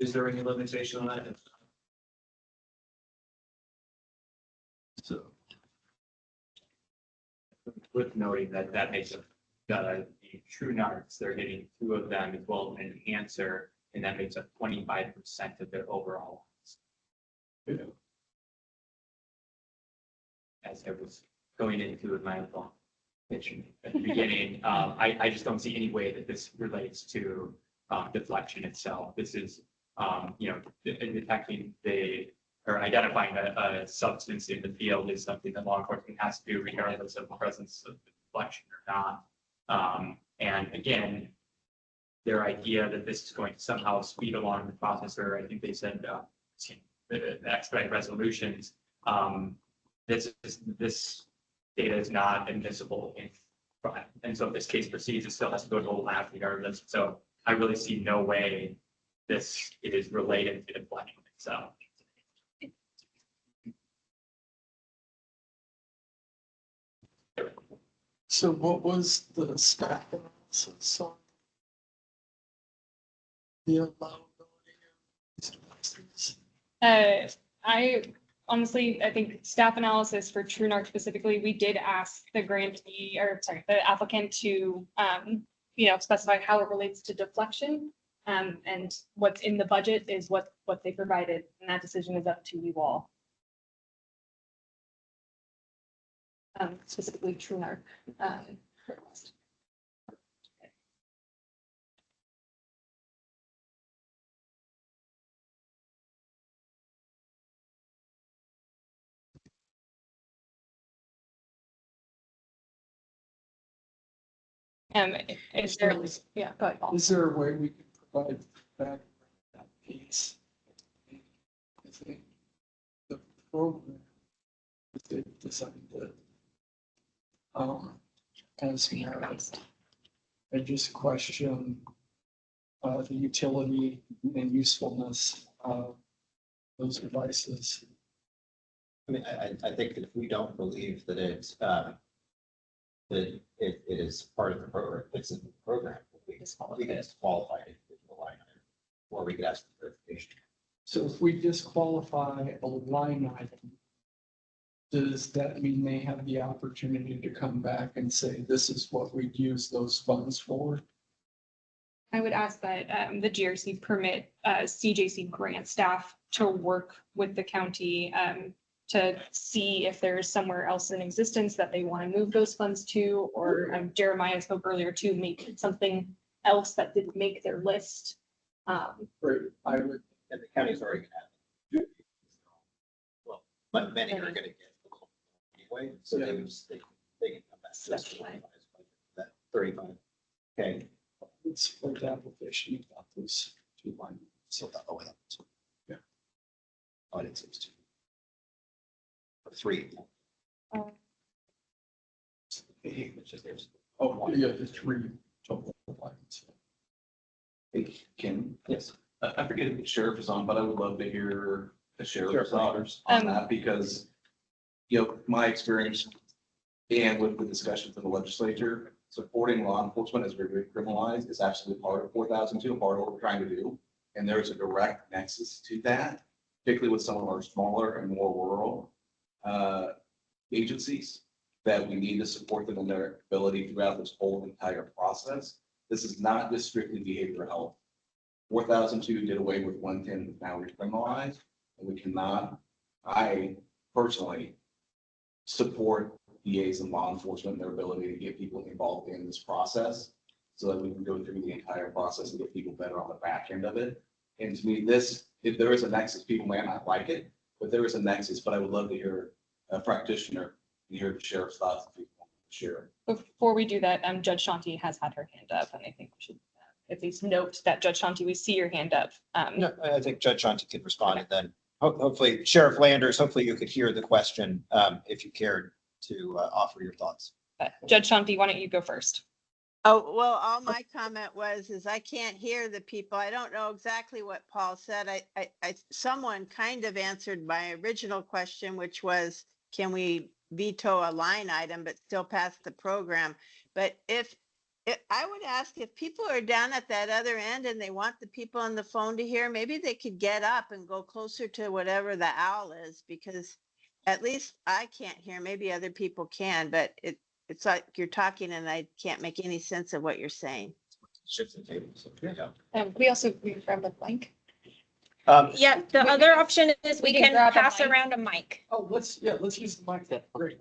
Is there any limitation on that? So. With noting that makes the true narcs, they're getting 2 of them as well as an enhancer, and that makes up 25% of their overall. Yeah. As I was going into with my own pitch at the beginning, I just don't see any way that this relates to deflection itself. This is, you know, detecting or identifying a substance in the field is something that law enforcement has to do regardless of the presence of deflection or not. And again, their idea that this is going to somehow speed along the process, or I think they said the expedite resolutions. This data is not admissible in trial. And so if this case proceeds, it still has to go to the lab regardless. So I really see no way it is related to deflection itself. So what was the staff analysis on the allowability of these devices? I honestly, I think staff analysis for TrueNarc specifically, we did ask the grantee, or sorry, the applicant to, you know, specify how it relates to deflection. And what's in the budget is what they provided, and that decision is up to you all. Specifically TrueNarc. Request. Is there, yeah, go ahead, Paul. Is there a way we can provide back that piece? I think program, if they decide that, as merit. I just question the utility and usefulness of those devices. I mean, I think that if we don't believe that it's, that it is part of the program, it's in the program, we can disqualify it with the line item, or we could ask for clarification. So if we disqualify a line item, does that mean they have the opportunity to come back and say, this is what we'd use those funds for? I would ask that the GRC permit CJC grant staff to work with the county to see if there's somewhere else in existence that they want to move those funds to, or Jeremiah spoke earlier to make something else that didn't make their list. Right, I would. And the county's already gonna have. Well, but many are gonna get anyway, so they would just, they can come back to this 25, that 35. Okay. Let's support the application about those two lines. So that, oh, yeah. Oh, it seems to. 3. Oh, yeah, the 3 total lines. Hey, Kim? Yes. I forget if the sheriff is on, but I would love to hear the sheriff's thoughts Um, on that because, you know, my experience and with the discussions in the legislature, supporting law enforcement as we're criminalized is absolutely part of 4002, part of what we're trying to do. And there's a direct nexus to that, particularly with some of our smaller and more rural agencies that we need to support them in their ability throughout this whole entire process. This is not just strictly behavioral health. 4002 did away with 110, now recriminalized, and we cannot, I personally support DAs and law enforcement and their ability to get people involved in this process so that we can go through the entire process and get people better on the back end of it. And to me, this, if there is a nexus, people may not like it, but there is a nexus, but I would love to hear a practitioner and hear the sheriff's thoughts if you want to share. Before we do that, Judge Shanti has had her hand up, and I think we should at least note that Judge Shanti, we see your hand up. No, I think Judge Shanti could respond, and then hopefully Sheriff Landers, hopefully you could hear the question if you cared to offer your thoughts. Judge Shanti, why don't you go first? Oh, well, all my comment is I can't hear the people. I don't know exactly what Paul said. Someone kind of answered my original question, which was, can we veto a line item but still pass the program? But I would ask if people are down at that other end and they want the people on the phone to hear, maybe they could get up and go closer to whatever the owl is, because at least I can't hear. Maybe other people can, but it's like you're talking and I can't make any sense of what you're saying. Shift the table. So, yeah. We also grab the mic. Yeah, the other option is we can grab a pass mic. around a mic. Oh, let's use the mic. That's great.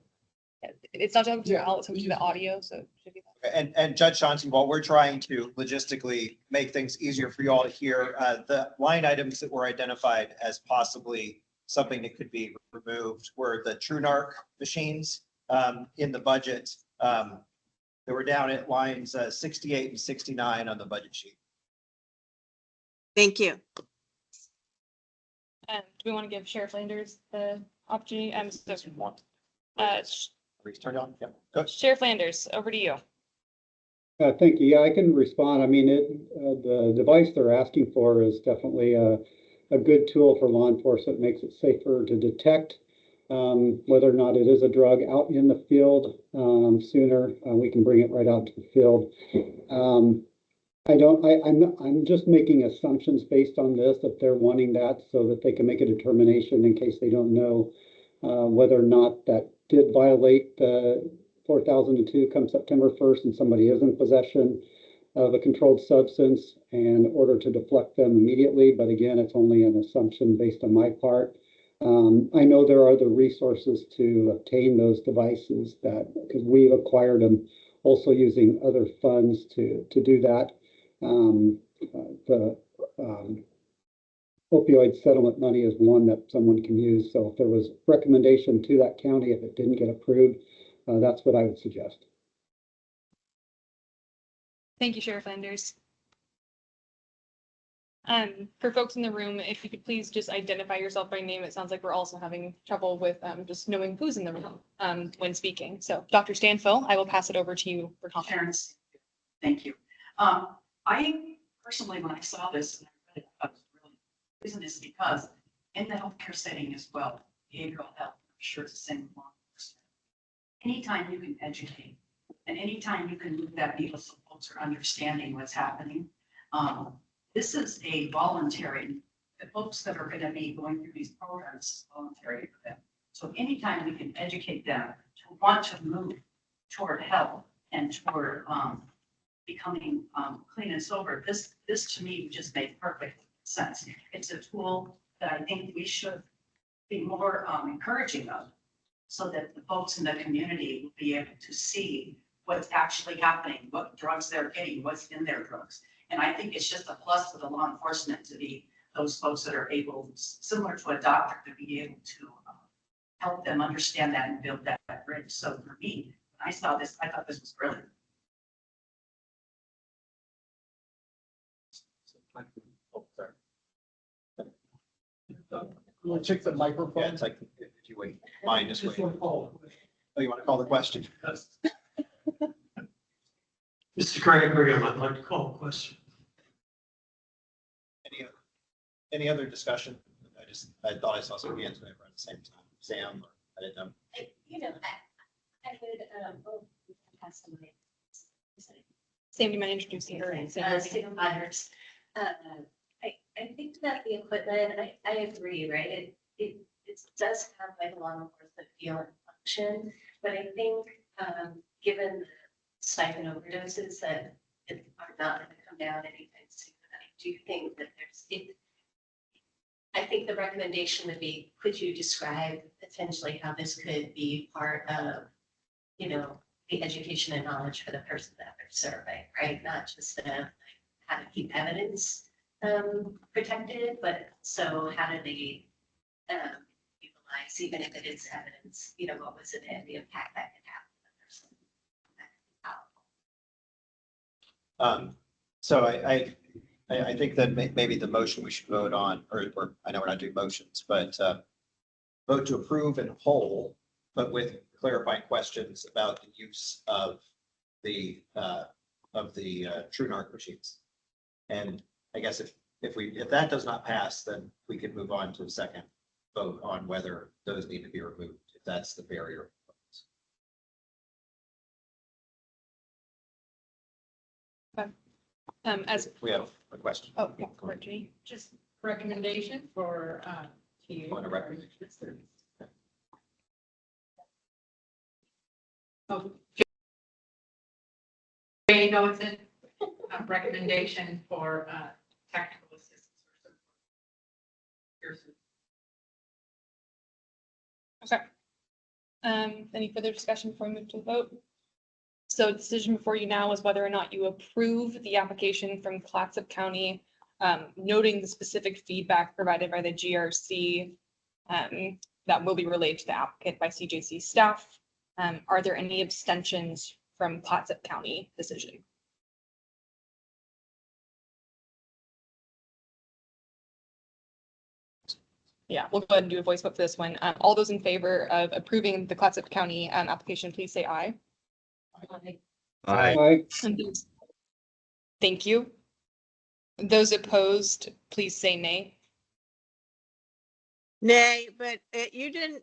It's not talking to Yeah. Al, it's talking to the audio, so it should be. And Judge Shanti, while we're trying to logistically make things easier for you all to hear, the line items that were identified as possibly something that could be removed were the TrueNarc machines in the budget. They were down at lines 68 and 69 on the budget sheet. Thank you. Do we want to give Sheriff Landers the opportunity? Turn on. Yep. Go. Sheriff Landers, over to you. Thank you. Yeah, I can respond. I mean, the device they're asking for is definitely a good tool for law enforcement. It makes it safer to detect whether or not it is a drug out in the field sooner. We can bring it right out to the field. I'm just making assumptions based on this, that they're wanting that so that they can make a determination in case they don't know whether or not that did violate 4002 come September 1st and somebody is in possession of a controlled substance in order to deflect them immediately. But again, it's only an assumption based on my part. I know there are the resources to obtain those devices because we've acquired them also using other funds to do that. The opioid settlement money is one that someone can use. So if there was recommendation to that county, if it didn't get approved, that's what I would suggest. Thank you, Sheriff Landers. For folks in the room, if you could please just identify yourself by name. It sounds like we're also having trouble with just knowing who's in the room when speaking. So Dr. Stanfill, I will pass it over to you for comments. Thank you. I personally, when I saw this, and I read it, I was really, reason is because in the healthcare setting as well, behavioral health, I'm sure it's the same with law enforcement. Anytime you can educate and anytime you can move that needle so folks are understanding what's happening, this is a voluntary, the folks that are going to be going through these programs is voluntary for them. So anytime we can educate them to want to move toward health and toward becoming clean and sober, this to me just made perfect sense. It's a tool that I think we should be more encouraging of, so that the folks in the community will be able to see what's actually happening, what drugs they're getting, what's in their drugs. And I think it's just a plus for the law enforcement to be those folks that are able, similar to a doctor, to be able to help them understand that and build that bridge. So for me, when I saw this, I thought this was brilliant. Oh, sorry. You want to check the microphone? Yeah, it's like, if you wouldn't mind, just wait. Oh, you want to call the question? Mr. Gregory, I'd like to call a question. Any other discussion? I thought I saw some hands whenever at the same time. Sam, or I didn't know. I would, pass the mic. Sam, do you mind introducing her? Sam Myers. I think that the equipment, I agree, right? It does have like a law enforcement feel and function, but I think given the spike in overdoses that are not going to come down anytime soon, I do think that I think the recommendation would be, could you describe potentially how this could be part of, the education and knowledge for the person that they're serving, right? Not just how to keep evidence protected, but so how do they utilize, even if it is evidence, what was it and the impact that can have on the person? So I think that maybe the motion we should vote on, or I know we're not doing motions, but vote to approve in whole, but with clarifying questions about the use of the true narc machines. And I guess if that does not pass, then we could move on to the second vote on whether those need to be removed, if that's the barrier. As we have a question. Oh, yeah, Brittany. Just recommendation for to you. On a recommendation. Oh, Jay knows it. Recommendation for technical assistance or support. Okay. Any further discussion before we move to the vote? So the decision before you now is whether or not you approve the application from Clatsop County, noting the specific feedback provided by the GRC that will be relayed to the applicant by CJC staff. Are there any abstentions from Clatsop County decision? Yeah, we'll go ahead and do a voice vote for this one. All those in favor of approving the Clatsop County application, please say aye. Aye. Thank you. Those opposed, please say nay. Nay, but you didn't,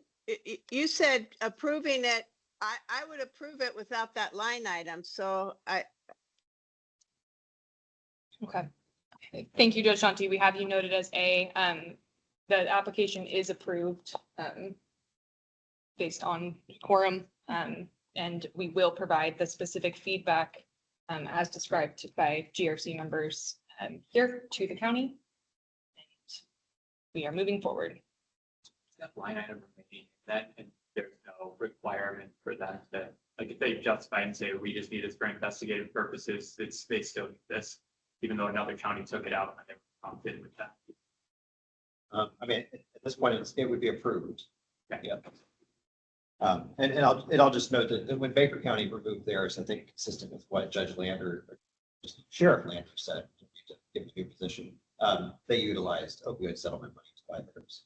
you said approving it. I would approve it without that line item. So Okay. Thank you, Judge Shanti. We have you noted as A. The application is approved based on quorum, and we will provide the specific feedback as described by GRC members here to the county. And we are moving forward. That line item remaining, that and there's no requirement for that to, like, if they justify and say we just need this for investigative purposes, they still need this, even though another county took it out and they were confident with that. I mean, at this point, it would be approved. Okay. Yep. And I'll just note that when Baker County removed theirs, I think consistent with what Judge Lander, Sheriff Lander said, to give a new position. they utilized opioid settlement money to buy those.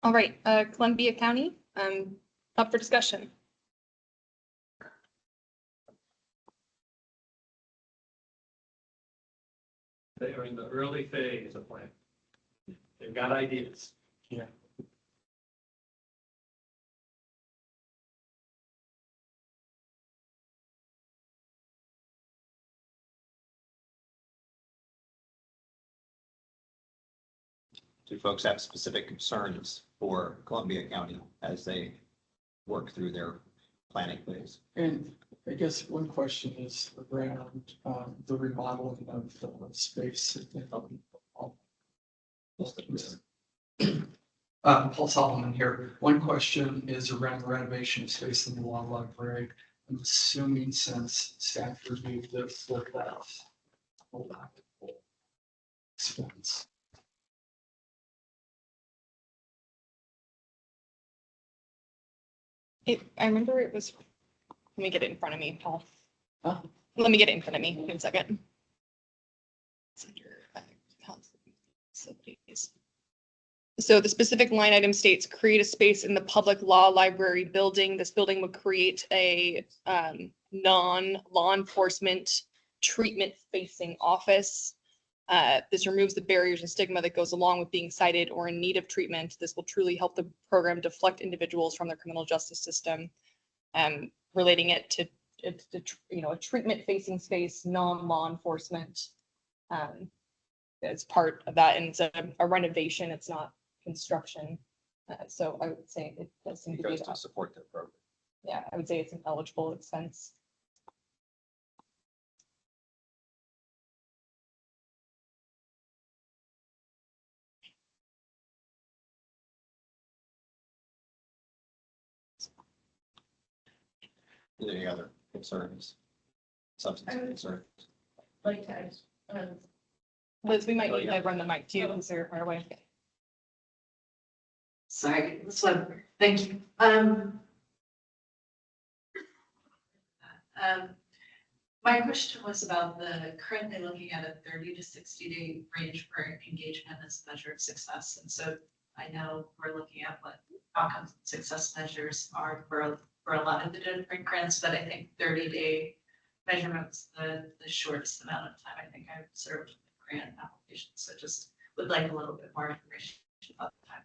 All right, Columbia County, up for discussion. They are in the early phase of planning. They've got ideas. Yeah. Do folks have specific concerns for Columbia County as they work through their planning phase? And I guess one question is around the remodeling of the space. Paul Solomon here. One question is around renovation of space in the law library. I'm assuming since staff reviewed this, that that's a lot of expense. I remember it was, let me get it in front of me, Paul. Huh? Let me get it in front of me in a second. It's under, facilities. So the specific line item states, create a space in the public law library building. This building would create a non-law enforcement treatment facing office. This removes the barriers and stigma that goes along with being cited or in need of treatment. This will truly help the program deflect individuals from their criminal justice system, relating it to a treatment facing space, non-law enforcement. As part of that, and it's a renovation, it's not construction. So I would say it does seem to be to support the program. Yeah, I would say it's an eligible expense. Any other concerns? Substance concerns? Like to ask, Liz, we might Oh, need yeah. to run the mic too, because they're far away. Sorry, this one, thank you. My question was about the currently looking at a 30 to 60-day range for engagement as a measure of success. And so I know we're looking at what outcomes and success measures are for a lot of the different grants, but I think 30-day measurement was the shortest amount of time I think I've observed with grant applications. So just would like a little bit more information about the time.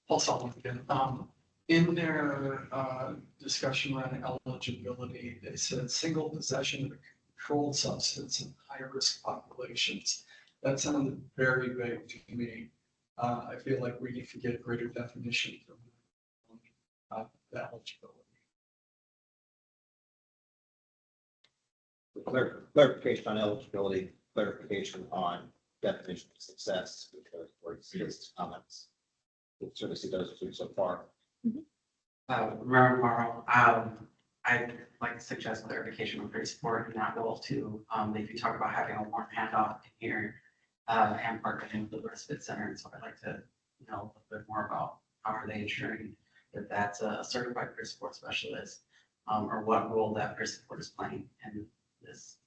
Paul Solomon again. In their discussion around eligibility, they said single possession of a controlled substance in high-risk populations. That sounded very vague to me. I feel like we need to get a greater definition from the eligibility. Clarification on eligibility, clarification on definition of success, which are towards his comments. We'll certainly see those two so far. Mayor Morrow, I'd like to suggest clarification of peer support in that role too. They do talk about having a warrant handoff in here and partnering with the respite center. And so I'd like to know a little bit more about how are they ensuring that that's a certified peer support specialist or what role that peer support is playing in this.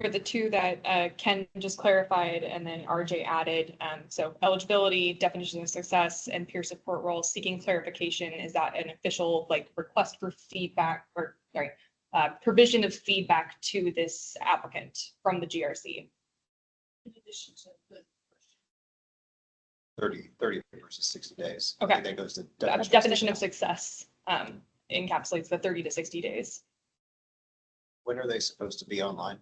For the two that Ken just clarified and then RJ added, so eligibility, definition of success, and peer support role, seeking clarification, is that an official request for feedback or provision of feedback to this applicant from the GRC? in addition to the 30 versus 60 days. Okay. I think that goes to Definition of success encapsulates the 30 to 60 days. When are they supposed to be online?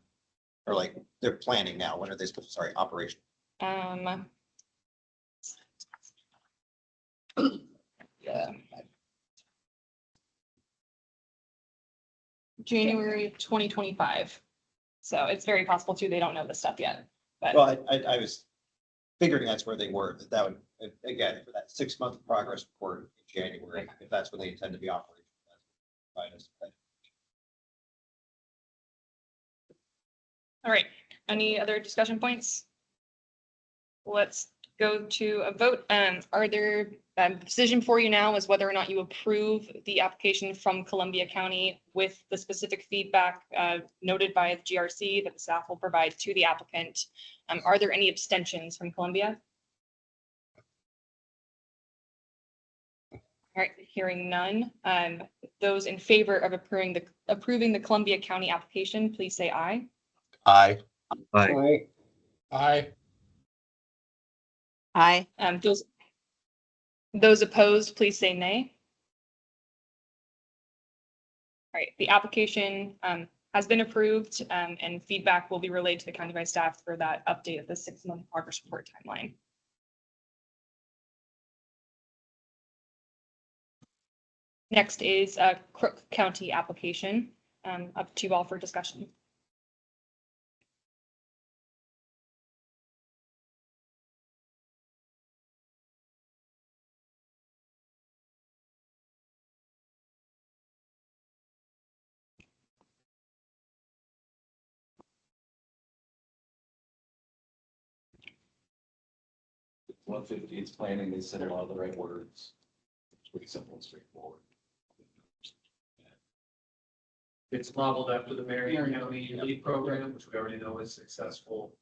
Or they're planning now, when are they supposed to, sorry, operation? Yeah. January 2025. So it's very possible too, they don't know this stuff yet, but. Well, I was figuring that's where they were, that would, again, for that 6-month progress report in January, if that's when they intend to be operational. All right, any other discussion points? Let's go to a vote. Are there, decision for you now is whether or not you approve the application from Columbia County with the specific feedback noted by the GRC that the staff will provide to the applicant. Are there any abstentions from Columbia? All right, hearing none. Those in favor of approving the Columbia County application, please say aye. Aye. Aye. Aye. Aye. Those opposed, please say nay. All right, the application has been approved and feedback will be relayed to the county by staff for that update of the 6-month progress report timeline. Next is a Crook County application, up to you all for discussion. One fifty, it's planning, they said a lot of the right words. It's pretty simple and straightforward. It's modeled after the Marion County LEAD program, which we already know is successful.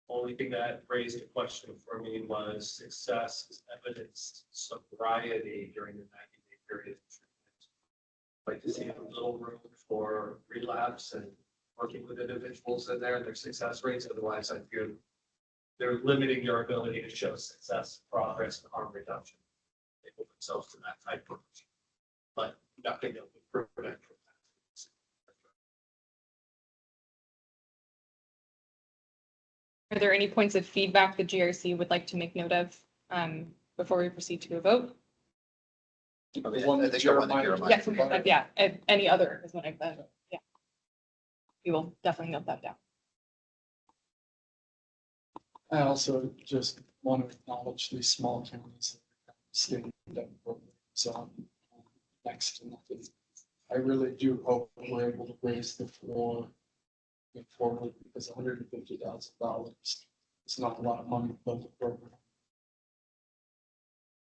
Only thing that raised a question for me was success is evidenced sobriety during the 90-day period. I'd like to see a little room for relapse and working with individuals in there and their success rates. Otherwise, I feel they're limiting your ability to show success, progress, and harm reduction. They put themselves to that type of, but nothing that would prevent from that. Are there any points of feedback the GRC would like to make note of before we proceed to a vote? Yes, yeah, any other is what I've done. Yeah. We will definitely note that down. I also just want to acknowledge these small counties that stand up programs next to nothing. I really do hope we're able to raise the floor forward because $150,000 is not a lot of money to build a program.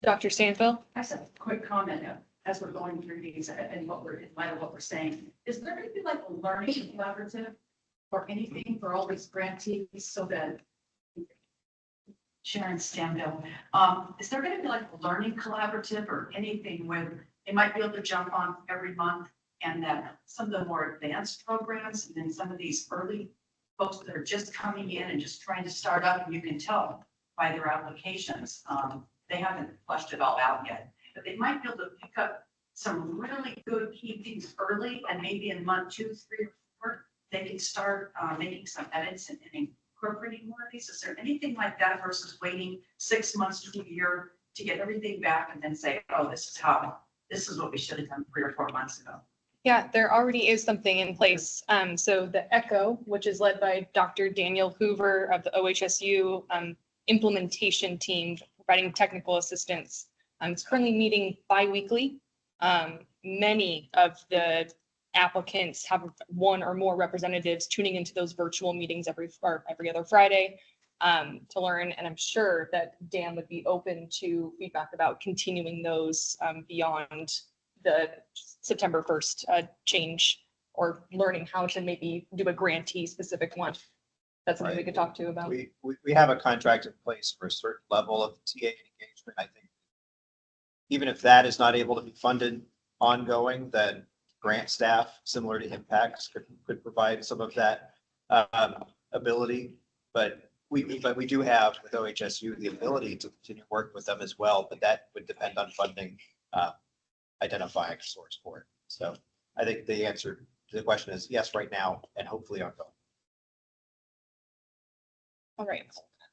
Dr. Stanfill? I just have a quick comment as we're going through these and what we're, in light of what we're saying. Is there going to be like a learning collaborative or anything for all these grantees so that Sharon Stanfill, is there going to be like a learning collaborative or anything where they might be able to jump on every month and that some of the more advanced programs and then some of these early folks that are just coming in and just trying to start up, and you can tell by their applications, they haven't fleshed it all out yet, but they might be able to pick up some really good key things early and maybe in month 2, 3, or 4, they can start making some edits and incorporating more of these. Is there anything like that versus waiting 6 months to a year to get everything back and then say, oh, this is what we should have done 3 or 4 months ago? Yeah, there already is something in place. So the ECHO, which is led by Dr. Daniel Hoover of the OHSU implementation team, providing technical assistance. It's currently meeting bi-weekly. Many of the applicants have one or more representatives tuning into those virtual meetings every other Friday to learn. And I'm sure that Dan would be open to feedback about continuing those beyond the September 1st change, or learning how to maybe do a grantee specific one. That's something we could talk to about. We have a contract in place for a certain level of TA engagement. I think even if that is not able to be funded ongoing, then grant staff similar to Impacts could provide some of that ability. But we do have with OHSU the ability to continue working with them as well, but that would depend on funding, identifying a source for it. So I think the answer to the question is yes, right now, and hopefully ongoing. All right.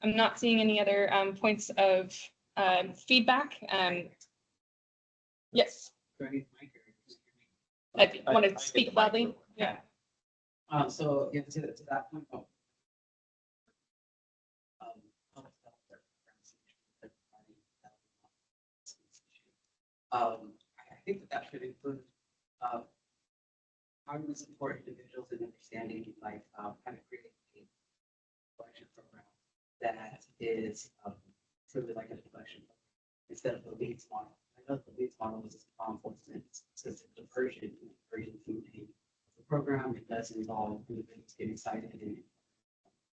I'm not seeing any other points of feedback. Yes. If you want to speak loudly. Yeah. So yeah, to that point. I think that should include how to support individuals in understanding, like kind of creating a collection program that is sort of like a deflection instead of the leads model. I know the leads model is law enforcement, it's a diversion to a program. It does involve individuals getting cited and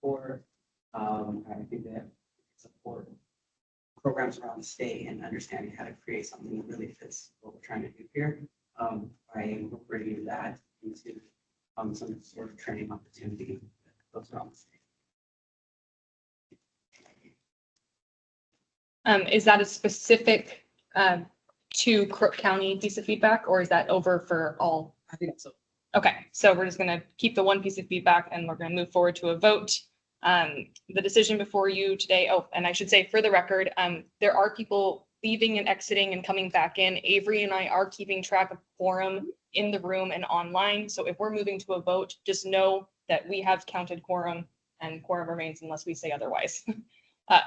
or I think that support programs around the state and understanding how to create something that really fits what we're trying to do here by incorporating that into some sort of training opportunity that goes around the state. Is that a specific to Crook County piece of feedback, or is that over for all? I think so. Okay, so we're just gonna keep the one piece of feedback and we're gonna move forward to a vote. The decision before you today, oh, and I should say for the record, there are people leaving and exiting and coming back in. Avery and I are keeping track of quorum in the room and online. So if we're moving to a vote, just know that we have counted quorum and quorum remains unless we say otherwise.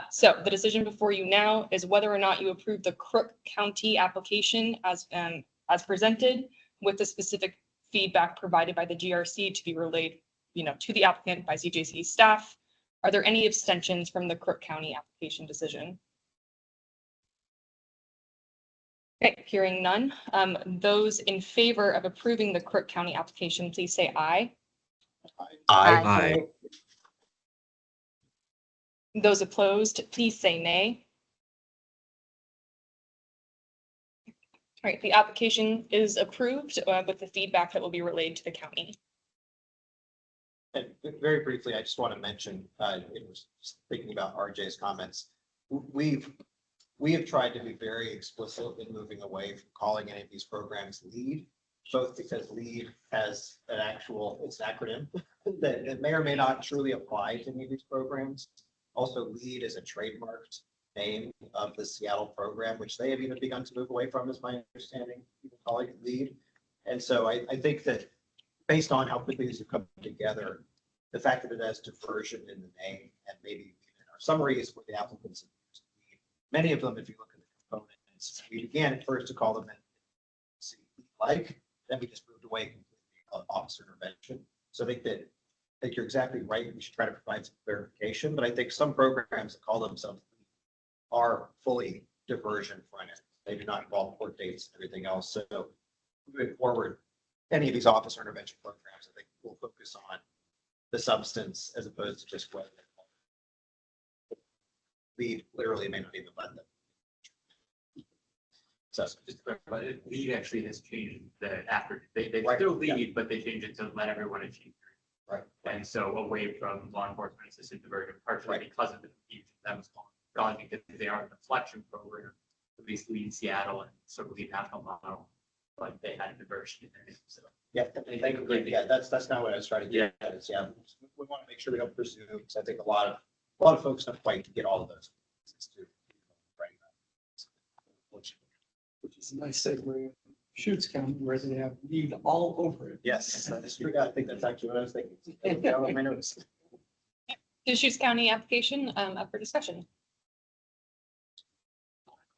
So the decision before you now is whether or not you approve the Crook County application as presented with the specific feedback provided by the GRC to be relayed, to the applicant by CJC staff. Are there any abstentions from the Crook County application decision? Okay, hearing none. Those in favor of approving the Crook County application, please say aye. Aye. Those opposed, please say nay. All right, the application is approved with the feedback that will be relayed to the county. And very briefly, I just want to mention, it was just thinking about RJ's comments. We have tried to be very explicit in moving away from calling any of these programs LEAD, both because LEAD has it's an acronym that it may or may not truly apply to any of these programs. Also, LEAD is a trademarked name of the Seattle program, which they have even begun to move away from, is my understanding, even calling it LEAD. And so I think that based on how quickly these have come together, the fact that it has diversion in the name and maybe in our summaries where the applicants have used LEAD, many of them, if you look at the components, we began at first to call them like, then we just moved away completely of officer intervention. So I think you're exactly right. We should try to provide some clarification, but I think some programs that call themselves are fully diversion front end. They do not involve court dates and everything else. So moving forward, any of these officer intervention programs, I think will focus on the substance as opposed to just whether LEAD literally may not even let them. So just to clarify, LEAD actually has changed after they Right, still LEAD, but they changed it to let everyone achieve. Right. And so away from law enforcement assisted diversion, partially because of the confusion that was gone because they are the Deflection program, at least LEAD Seattle and sort of LEAD national model, but they had diversion in there. So yeah, thank you. Yeah, that's not what I was trying to get at. Is, we want to make sure we don't presume, because I think a lot of folks don't quite get all of those. Which is a nice segue. Shoots County, where they have LEAD all over it. Yes, that is true. I think that's actually what I was thinking. Down on my notes. Deschutes County application up for discussion.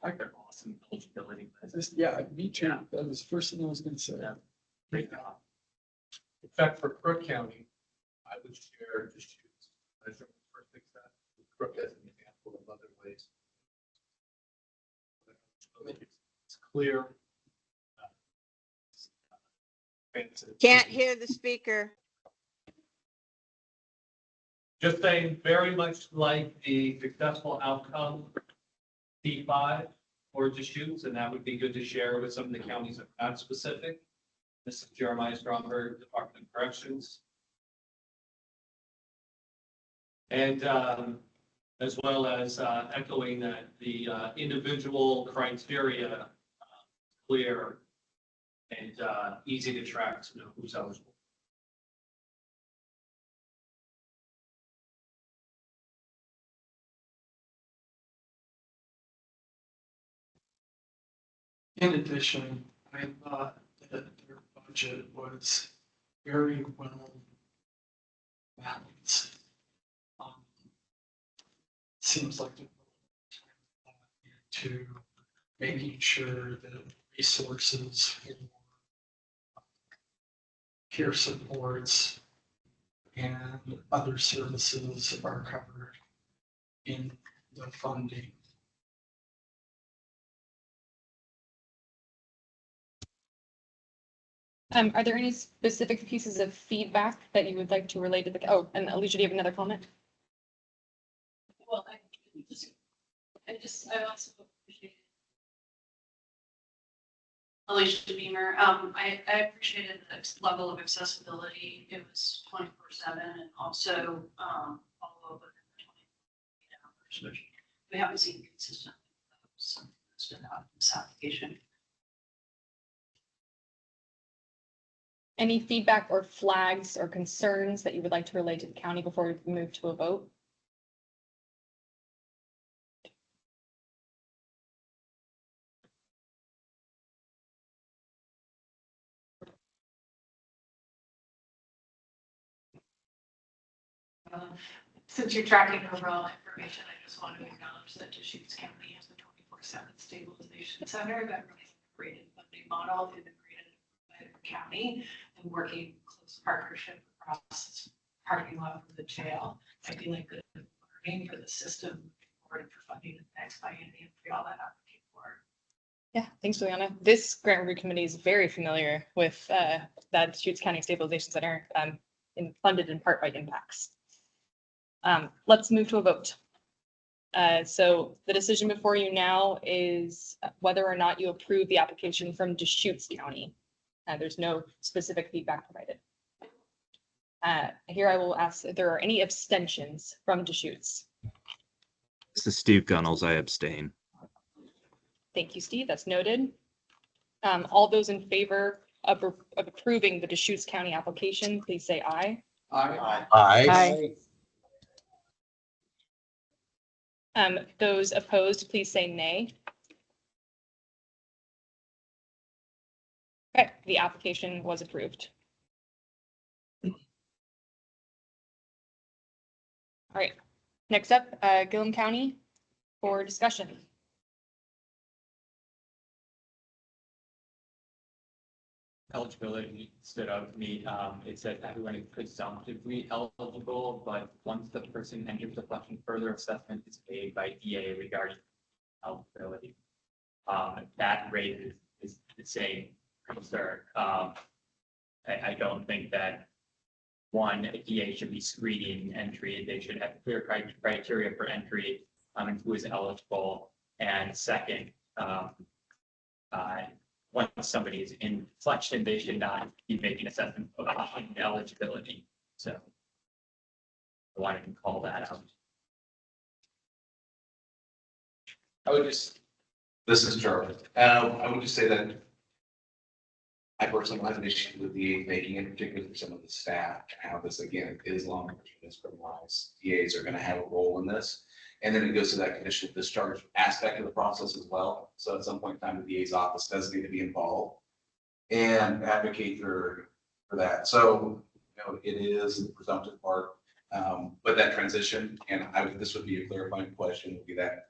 I think awesome eligibility. Yeah, me too. That was the first thing I was going to say. Great job. In fact, for Crook County, I would share Deschutes. That's the first thing that Crook has an example of other ways. It's clear. Can't hear the speaker. Just saying, very much like the successful outcome P5 or Deschutes, and that would be good to share with some of the counties that are not specific. This is Jeremiah Stromberg, Department of Corrections. And as well as echoing that the individual criteria clear and easy to track to know who's eligible. In addition, I thought that their budget was very well balanced. Seems like to making sure that resources for peer supports and other services are covered in the funding Are there any specific pieces of feedback that you would like to relate to the, oh, and Alicia, do you have another comment? Well, I also appreciate Alicia Beamer. I appreciated the level of accessibility. It was 24/7 and also follow up within the 28 hours, which we haven't seen consistently. So that's been out in this application. Any feedback or flags or concerns that you would like to relate to the county before we move to a vote? Since you're tracking overall information, I just want to acknowledge that Deschutes County has a 24/7 stabilization center that really integrated funding model integrated by the county and working close partnership across parking lot for the jail. I feel like good learning for the system moving forward for funding the next biennium for all that advocate for. Yeah, thanks, Juliana. This grant review committee is very familiar with that Deschutes County Stabilization Center, funded in part by impacts. Let's move to a vote. So the decision before you now is whether or not you approve the application from Deschutes County. There's no specific feedback provided. Here I will ask if there are any abstentions from Deschutes. This is Steve Gunnels. I abstain. Thank you, Steve. That's noted. All those in favor of approving the Deschutes County application, please say aye. Aye. Aye. Those opposed, please say nay. Okay, the application was approved. All right, next up, Gillum County for discussion. Eligibility stood out to me. It said everyone is presumptively eligible, but once the person enters the question, further assessment is made by EA regarding eligibility. That raises the same concern. I don't think that one, EA should be screening entry. They should have clear criteria for entry and who is eligible. And second, once somebody is in Deflection, they should not be making assessment of eligibility. So I wanted to call that out. I would just, this is Charlie. I would just say that I personally have an issue with the making, in particular for some of the staff, and how this again is long is criminalized. DAs are going to have a role in this. And then it goes to that conditional discharge aspect of the process as well. So at some point in time, the DA's office does need to be involved and advocate for that. So, you know, it is the presumptive part, but that transition, and this would be a clarifying question, would be that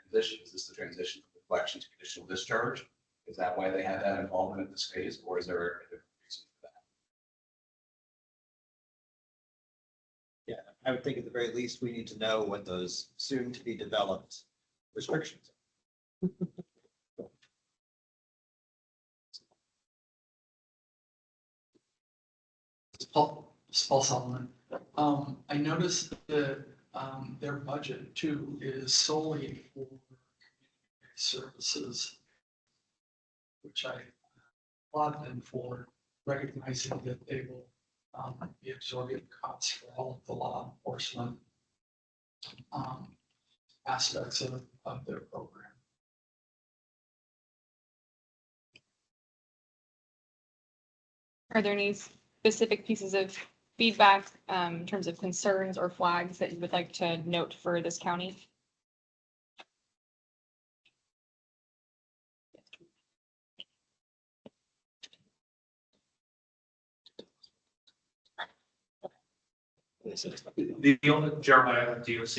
transition, is this the transition from deflection to conditional discharge? Is that why they had that involvement at this phase, or is there a different reason for that? Yeah, I would think at the very least, we need to know what those soon to be developed restrictions are. Paul Solomon. I noticed that their budget too is solely for community services, which I applaud them for recognizing that they will be absorbing costs for all of the law enforcement aspects of their program. Are there any specific pieces of feedback in terms of concerns or flags that you would like to note for this county? The only, Jeremiah, DOC,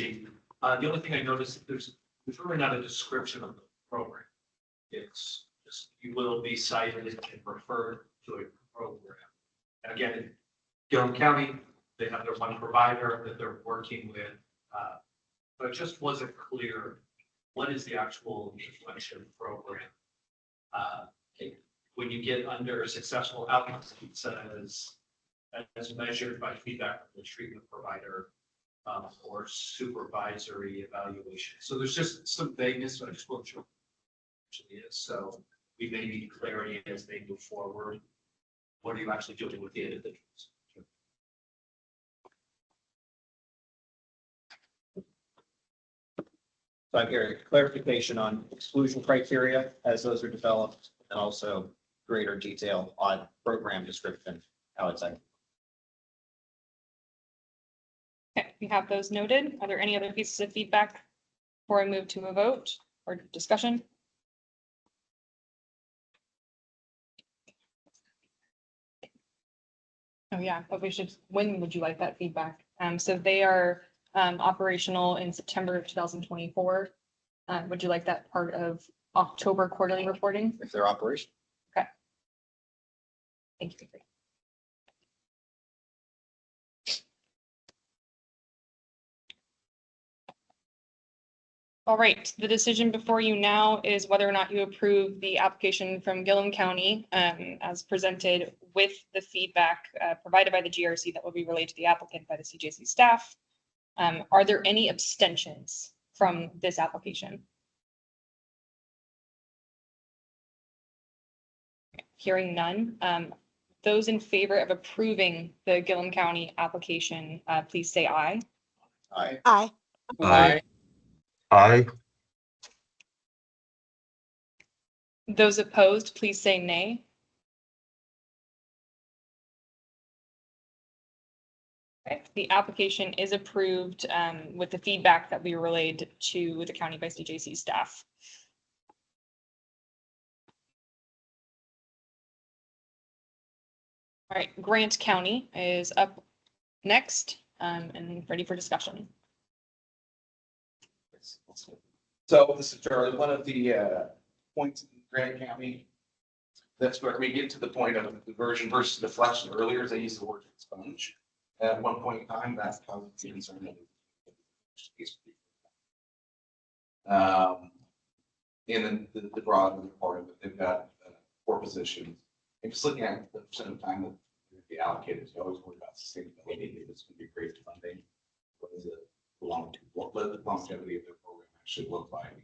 the only thing I noticed, there's really not a description of the program. It's just, you will be cited and referred to a program. And again, in Gillum County, they have their one provider that they're working with, but it just wasn't clear what is the actual Deflection program. when you get under successful outcomes, it says as measured by feedback from the treatment provider or supervisory evaluation. So there's just some vagueness, but I just wasn't sure what it actually is. So we may need clarity as they move forward. What are you actually doing with the individuals? So I'm hearing clarification on exclusion criteria as those are developed, and also greater detail on program description, how it's like. Okay, we have those noted. Are there any other pieces of feedback before I move to a vote or discussion? Oh yeah, but we should, when would you like that feedback? So they are operational in September of 2024. Would you like that part of October quarterly reporting? If they're operational. Okay. Thank you. All right, the decision before you now is whether or not you approve the application from Gillum County as presented with the feedback provided by the GRC that will be relayed to the applicant by the CJC staff. Are there any abstentions from this application? Hearing none. Those in favor of approving the Gillum County application, please say aye. Aye. Aye. Aye. Aye. Those opposed, please say nay. Okay, the application is approved with the feedback that we relayed to the county by CJC staff. All right, Grant County is up next and ready for discussion. So this is Charlie, one of the points in Grant County. That's where we get to the point of diversion versus deflection. Earlier, they used the word expunge. At one point in time, that's how it's concerned. And then the broad part of it, they've got 4 positions. And just looking at the percent of time that would be allocated, you always worry about sustainability. It's going to be great funding. What is it? What the longevity of their program actually look like?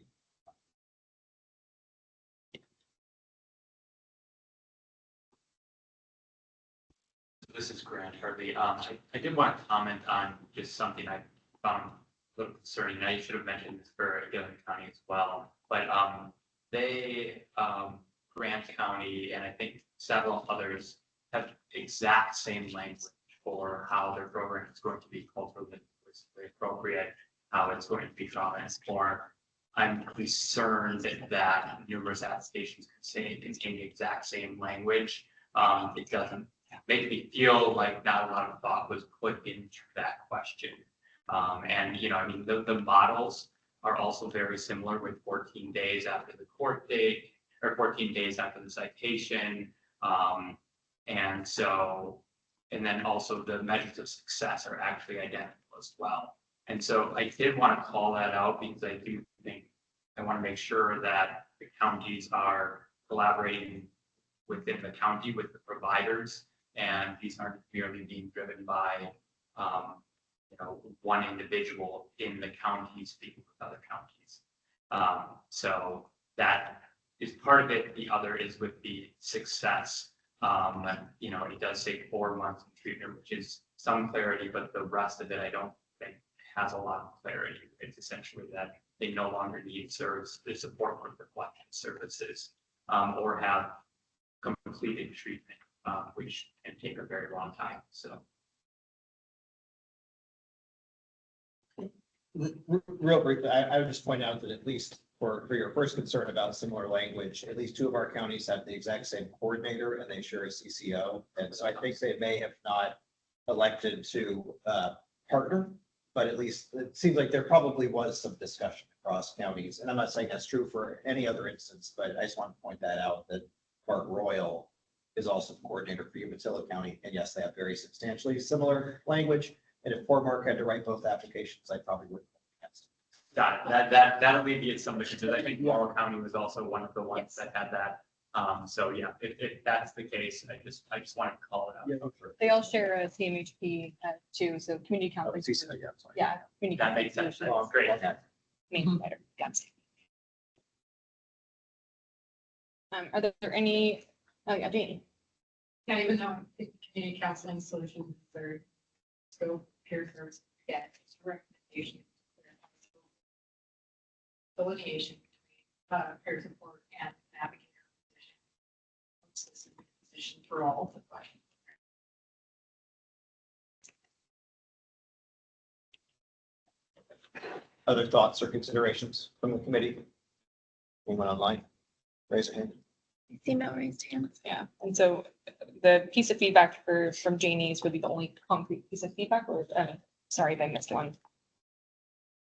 This is Grant Harvey. I did want to comment on just something I found a little concerning. I should have mentioned this for Gillum County as well, but Grant County and I think several others have exact same language for how their program is going to be culturally appropriate, how it's going to be transformed. I'm concerned that numerous applications contain the exact same language. It doesn't make me feel like not a lot of thought was put into that question. And, you know, I mean, the models are also very similar with 14 days after the court date or 14 days after the citation. And so, and then also the measures of success are actually identical as well. And so I did want to call that out because I do think I want to make sure that the counties are collaborating within the county with the providers, and these aren't merely being driven by one individual in the county speaking with other counties. So that is part of it. The other is with the success. It does take 4 months of treatment, which is some clarity, but the rest of it I don't think has a lot of clarity. It's essentially that they no longer need the support for deflection services or have completed treatment, which can take a very long time. So. Real briefly, I would just point out that at least for your first concern about similar language, at least 2 of our counties have the exact same coordinator and they share a CCO. And so I think they may have not elected to partner, but at least it seems like there probably was some discussion across counties. And I'm not saying that's true for any other instance, but I just want to point that out that Park Royal is also the coordinator for Umatilla County. And yes, they have very substantially similar language. And if Fort Mark had to write both applications, I probably wouldn't. Got it. That alleviates some of the concerns. I think Laurel County was also one of the ones that had that So yeah, if that's the case, I just wanted to call it out. Yeah. They all share a CMHP too, so community Oh, conference. CC, yeah, sorry. Yeah. community That makes conference sense. solutions. Oh, great. Main provider, yes. Are there any, oh yeah, Jane. Yeah, even though community counseling solutions are scope peer service, yeah, it's a recommendation. Delineation between peer support and navigator position. This is a position for all of the questions. Other thoughts or considerations from the committee? Anyone online? Raise your hand. Female raised hand. Yeah, and so the piece of feedback from Janie's would be the only concrete piece of feedback, or, sorry if I missed one.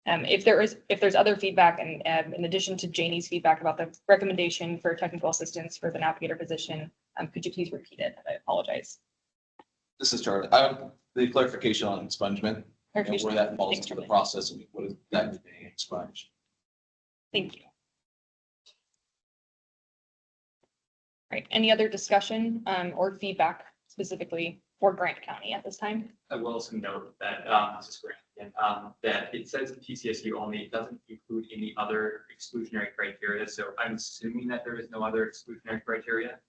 If there's other feedback and in addition to Janie's feedback about the recommendation for technical assistance for the navigator position, could you please repeat it? I apologize. This is Charlie. The clarification on expungement, and where that falls into the process, and what is that being expunged? Thank you. Right, any other discussion or feedback specifically for Grant County at this time? I will also note that, this is Grant again, that it says TCSU only, it doesn't include any other exclusionary criteria, so I'm assuming that there is no other exclusionary criteria.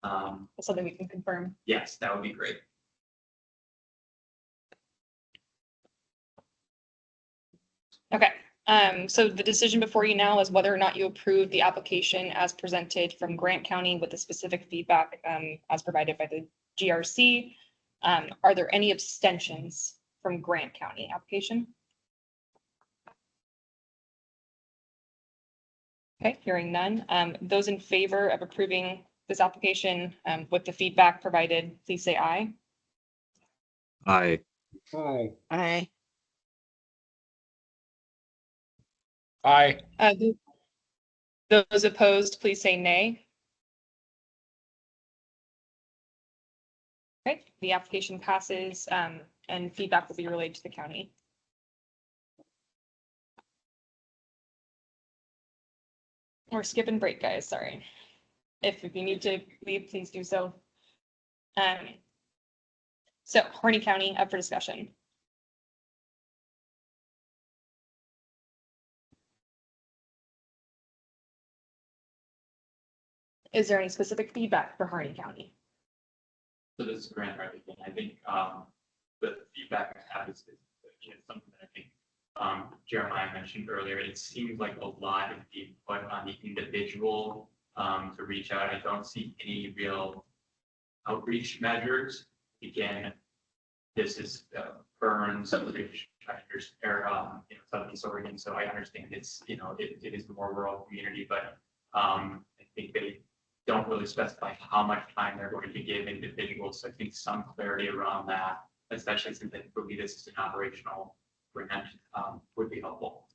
That's something we can confirm. Yes, that would be great. Okay, so the decision before you now is whether or not you approve the application as presented from Grant County with the specific feedback as provided by the GRC. Are there any abstentions from Grant County application? Okay, hearing none. Those in favor of approving this application with the feedback provided, please say aye. Aye. Aye. Aye. Aye. Those opposed, please say nay. Okay, the application passes and feedback will be relayed to the county. We're skipping break, guys, sorry. If you need to leave, please do so. So Harney County up for discussion. Is there any specific feedback for Harney County? So this is Grant right again. I think the feedback I have is something that I think Jeremiah mentioned earlier. It seems like a lot is being put on the individual to reach out. I don't see any real outreach measures. Again, this is Burns, which Southeast Oregon, so I understand it's it is a more rural community, but I think they don't really specify how much time they're going to give individuals. So I think some clarity around that, especially since I believe this is an operational grant, would be helpful.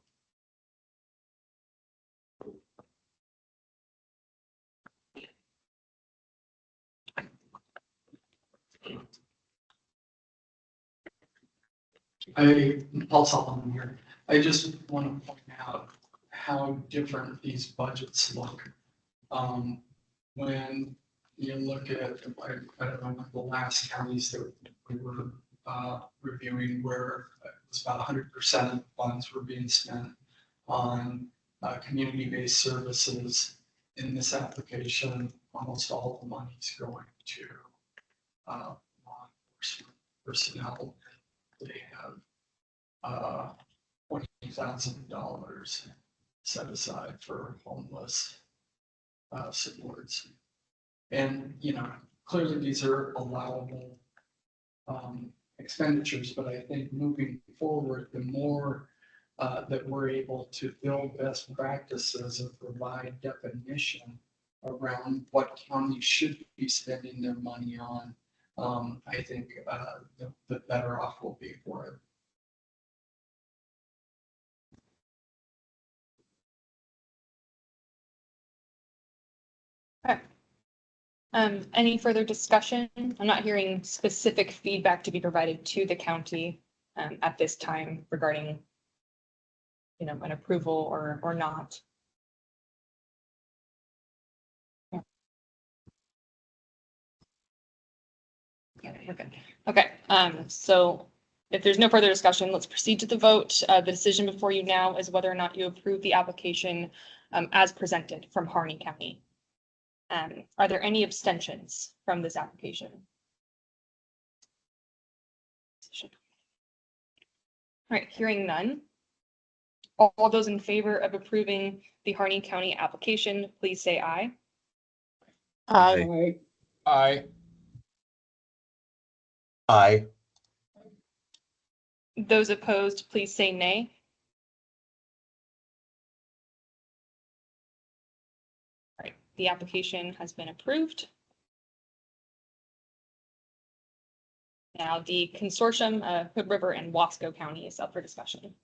Paul Solomon here. I just want to point out how different these budgets look. When you look at, I don't know, the last counties that we were reviewing where it was about 100% of funds were being spent on community-based services. In this application, almost all the money is going to law enforcement personnel. They have $20,000 set aside for homeless supports. And, clearly these are allowable expenditures, but I think moving forward, the more that we're able to build best practices and provide definition around what counties should be spending their money on, I think the better off we'll be for it. Okay. Any further discussion? I'm not hearing specific feedback to be provided to the county at this time regarding, an approval or not. Yeah, we're good. Okay, so if there's no further discussion, let's proceed to the vote. The decision before you now is whether or not you approve the application as presented from Harney County. Are there any abstentions from this application? All right, hearing none. All those in favor of approving the Harney County application, please say aye. Aye. Aye. Aye. Those opposed, please say nay. All right, the application has been approved. Now the consortium, Hood River and Wasco County is up for discussion.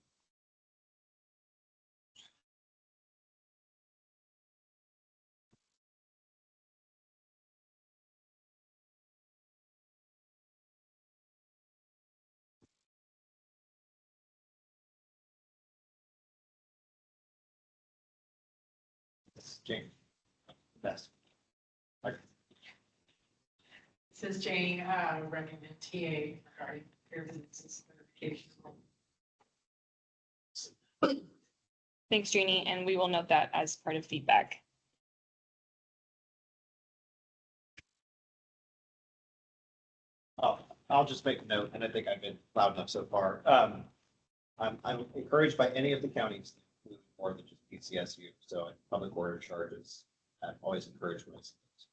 James. Best. This is Jane, running the TA regarding peer business certification. Thanks, Jeannie, and we will note that as part of feedback. Oh, I'll just make a note, and I think I've been loud enough so far. I'm encouraged by any of the counties, moving more than just PCSU. So public order charges, I'm always encouraged when I see those.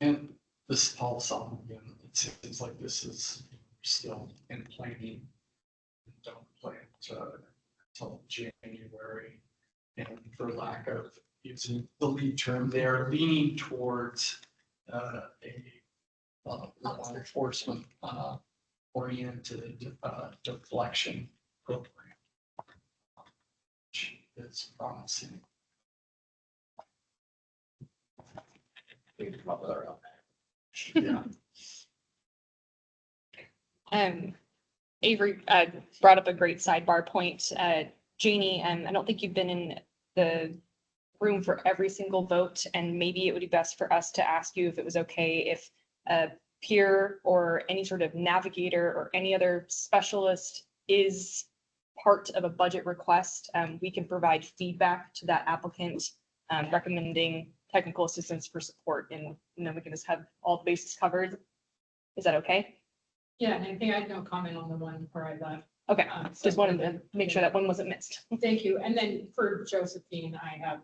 And this is Paul Solomon again. It seems like this is still in planning. Don't plan until January. And for lack of using the lead term, they're leaning towards a law enforcement oriented deflection program, which is promising. We can come up with our own. Yeah. Avery brought up a great sidebar point. Jeannie, I don't think you've been in the room for every single vote, and maybe it would be best for us to ask you if it was okay if a peer or any sort of navigator or any other specialist is part of a budget request. We can provide feedback to that applicant, recommending technical assistance for support, and then we can just have all the bases covered. Is that okay? Yeah, and I think I had no comment on the one where I left. Okay, So- just wanted to make sure that one wasn't missed. Thank you. And then for Josephine, I have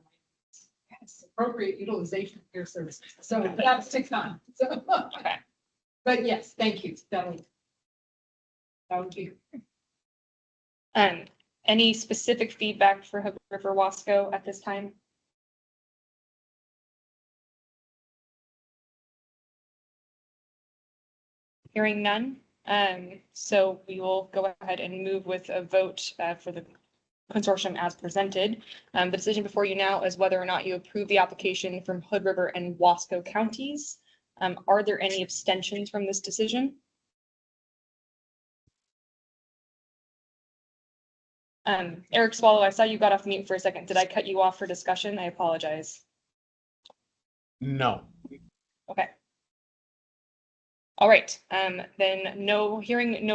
appropriate utilization of peer services. So that's to come. So, Okay. but yes, thank you. That would be. Any specific feedback for Hood River Wasco at this time? Hearing none, so we will go ahead and move with a vote for the consortium as presented. The decision before you now is whether or not you approve the application from Hood River and Wasco counties. Are there any abstentions from this decision? Eric Swallow, I saw you got off mute for a second. Did I cut you off for discussion? I apologize. No. Okay. All right, then no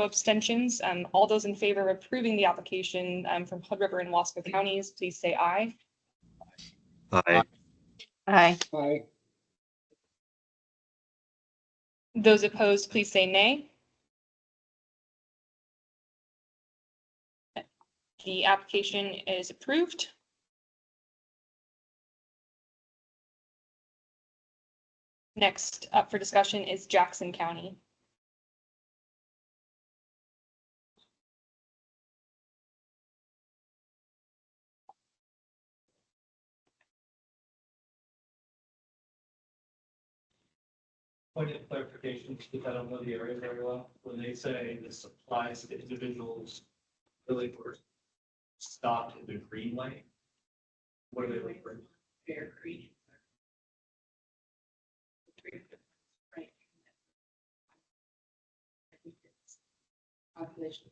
abstentions. All those in favor of approving the application from Hood River and Wasco counties, please say aye. Aye. Aye. Aye. Those opposed, please say nay. The application is approved. Next up for discussion is Jackson County. Point of clarification, because I don't know the area very well, when they say this applies to individuals really were stopped in the greenway. What are they like? Fair Creek. Population.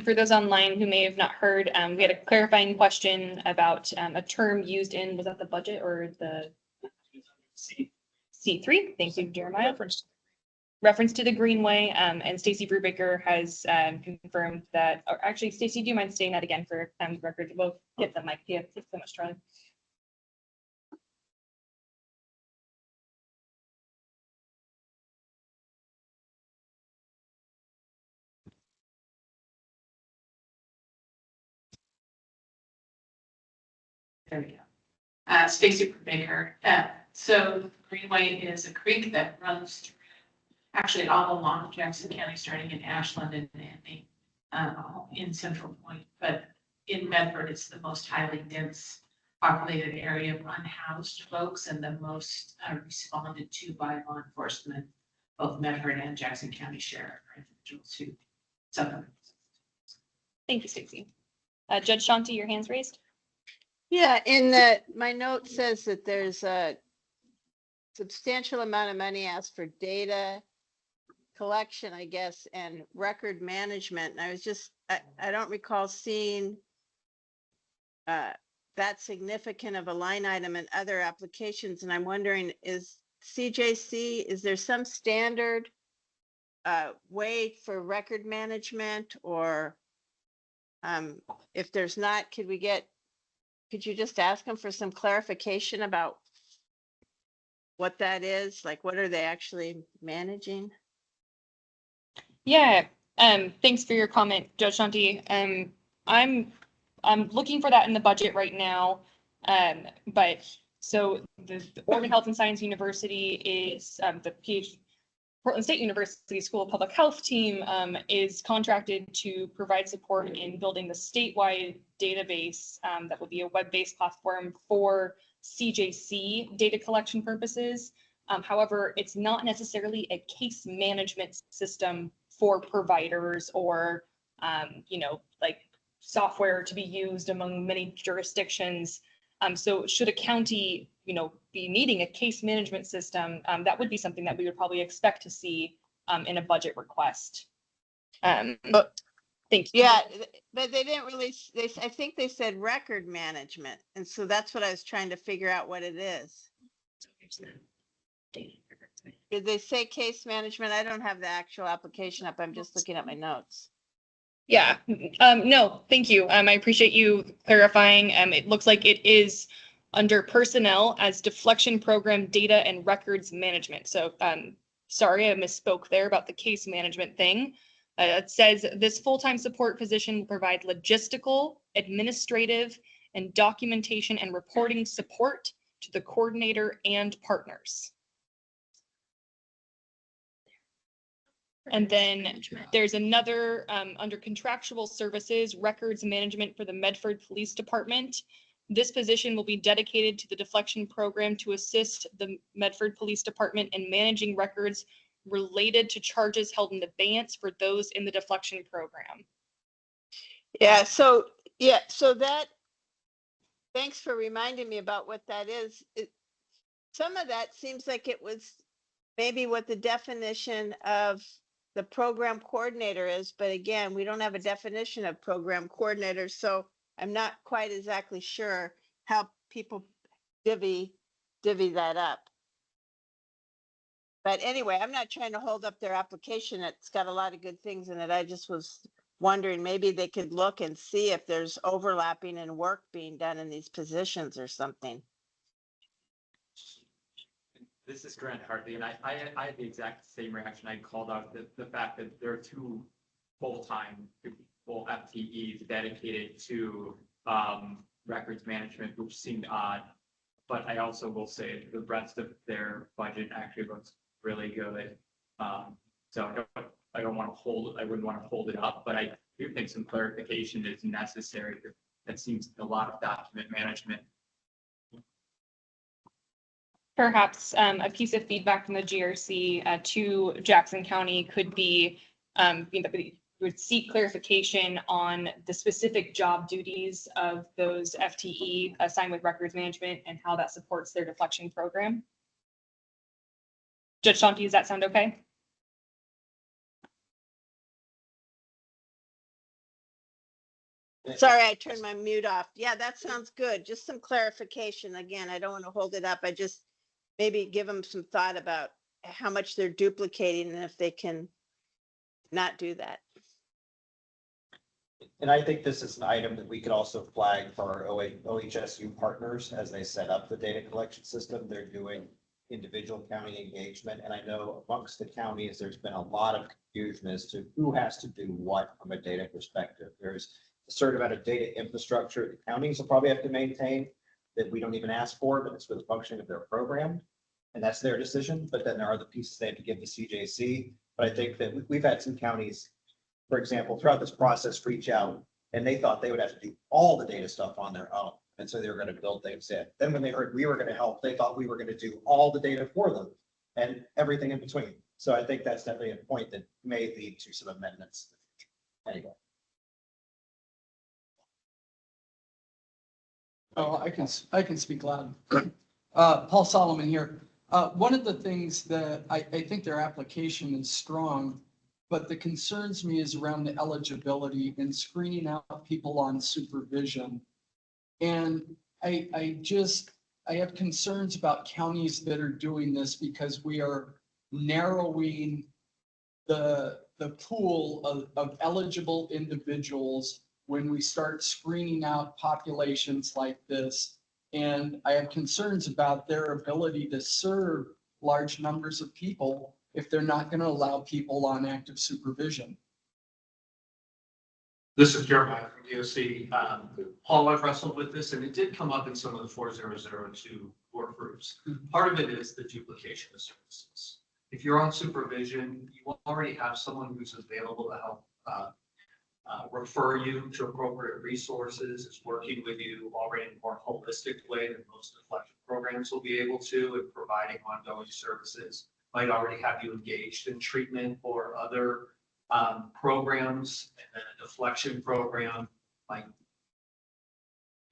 For those online who may have not heard, we had a clarifying question about a term used in, was that the budget or the C3, thank you, Jeremiah. Reference to the Greenway, and Stacy Brubaker has confirmed that, or actually, Stacy, do you mind saying that again for the record? We'll get the mic. Yeah, thanks so much, Charlie. There we go. Stacy Baker. So Greenway is a creek that runs through, actually all along Jackson County, starting in Ashland and ending in Central Point. But in Medford, it's the most highly dense populated area of unhoused folks and the most responded to by law enforcement, both Medford and Jackson County Sheriff are individuals who suffer. Thank you, Stacy. Judge Shanti, your hand's raised. Yeah, my note says that there's a substantial amount of money asked for data collection, I guess, and record management. And I was just, I don't recall seeing that significant of a line item in other applications. And I'm wondering, is CJC, is there some standard way for record management, or if there's not, could you just ask them for some clarification about what that is? Like, what are they actually managing? Yeah, thanks for your comment, Judge Shanti. I'm looking for that in the budget right now. But so the Oregon Health and Science University is Portland State University School of Public Health team is contracted to provide support in building the statewide database that will be a web-based platform for CJC data collection purposes. However, it's not necessarily a case management system for providers or, like software to be used among many jurisdictions. So should a county, be needing a case management system, that would be something that we would probably expect to see in a budget request. Thank you. Yeah, but they didn't really, I think they said record management. And so that's what I was trying to figure out what it is. Did they say case management? I don't have the actual application up. I'm just looking at my notes. Yeah, no, thank you. I appreciate you clarifying. It looks like it is under personnel as deflection program data and records management. So sorry, I misspoke there about the case management thing. It says this full-time support position will provide logistical, administrative, and documentation and reporting support to the coordinator and partners. And then there's another under contractual services, records management for the Medford Police Department. This position will be dedicated to the deflection program to assist the Medford Police Department in managing records related to charges held in abeyance for those in the deflection program. Yeah, so that, thanks for reminding me about what that is. Some of that seems like it was maybe what the definition of the program coordinator is, but again, we don't have a definition of program coordinator, so I'm not quite exactly sure how people divvy that up. But anyway, I'm not trying to hold up their application. It's got a lot of good things in it. I just was wondering, maybe they could look and see if there's overlapping and work being done in these positions or something. This is Grant Hartley, and I had the exact same reaction. I called out the fact that there are two full-time full FTEs dedicated to records management, which seemed odd. But I also will say the rest of their budget actually looks really good. So I wouldn't want to hold it up, but I do think some clarification is necessary. That seems a lot of document management. Perhaps a piece of feedback from the GRC to Jackson County could be, we would seek clarification on the specific job duties of those FTE assigned with records management and how that supports their deflection program. Judge Shanti, does that sound okay? Sorry, I turned my mute off. Yeah, that sounds good. Just some clarification. Again, I don't want to hold it up. maybe give them some thought about how much they're duplicating and if they can not do that. And I think this is an item that we could also flag for our OHSU partners as they set up the data collection system. They're doing individual county engagement. And I know amongst the counties, there's been a lot of confusion as to who has to do what from a data perspective. There's a certain amount of data infrastructure the counties will probably have to maintain that we don't even ask for, but it's for the functioning of their program. And that's their decision. But then there are the pieces they have to give to CJC. But I think that we've had some counties, for example, throughout this process, reach out and they thought they would have to do all the data stuff on their own. And so they were going to build things in. Then when they heard we were going to help, they thought we were going to do all the data for them and everything in between. So I think that's definitely a point that may lead to some amendments. Anyway. Oh, I can speak loud. Paul Solomon here. One of the things that I think their application is strong, but that concerns me is around the eligibility and screening out people on supervision. And I have concerns about counties that are doing this because we are narrowing the pool of eligible individuals when we start screening out populations like this. And I have concerns about their ability to serve large numbers of people if they're not going to allow people on active supervision. This is Jeremiah from DOC. Paul, I've wrestled with this and it did come up in some of the 4002 work groups. Part of it is the duplication of services. If you're on supervision, you already have someone who's available to help refer you to appropriate resources, is working with you already in a more holistic way than most deflection programs will be able to, and providing ongoing services. Might already have you engaged in treatment or other programs, and then a deflection program might,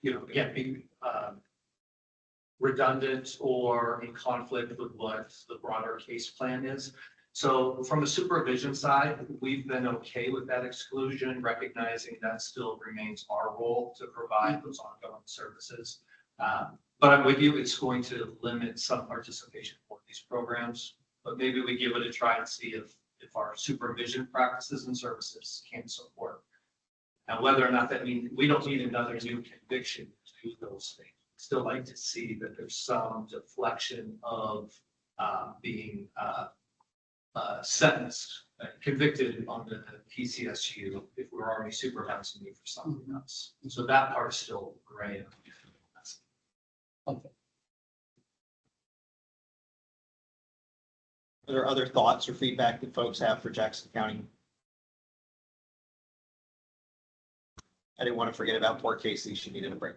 again, be redundant or in conflict with what the broader case plan is. So from a supervision side, we've been okay with that exclusion, recognizing that still remains our role to provide those ongoing services. But I'm with you, it's going to limit some participation for these programs, but maybe we give it a try and see if our supervision practices and services can support. And whether or not that means we don't need another new conviction to do those things. Still like to see that there's some deflection of being sentenced, convicted on the PCSU if we're already supervising you for something else. So that part's still gray. Okay. Are there other thoughts or feedback that folks have for Jackson County? I didn't want to forget about poor Casey. She needed a break.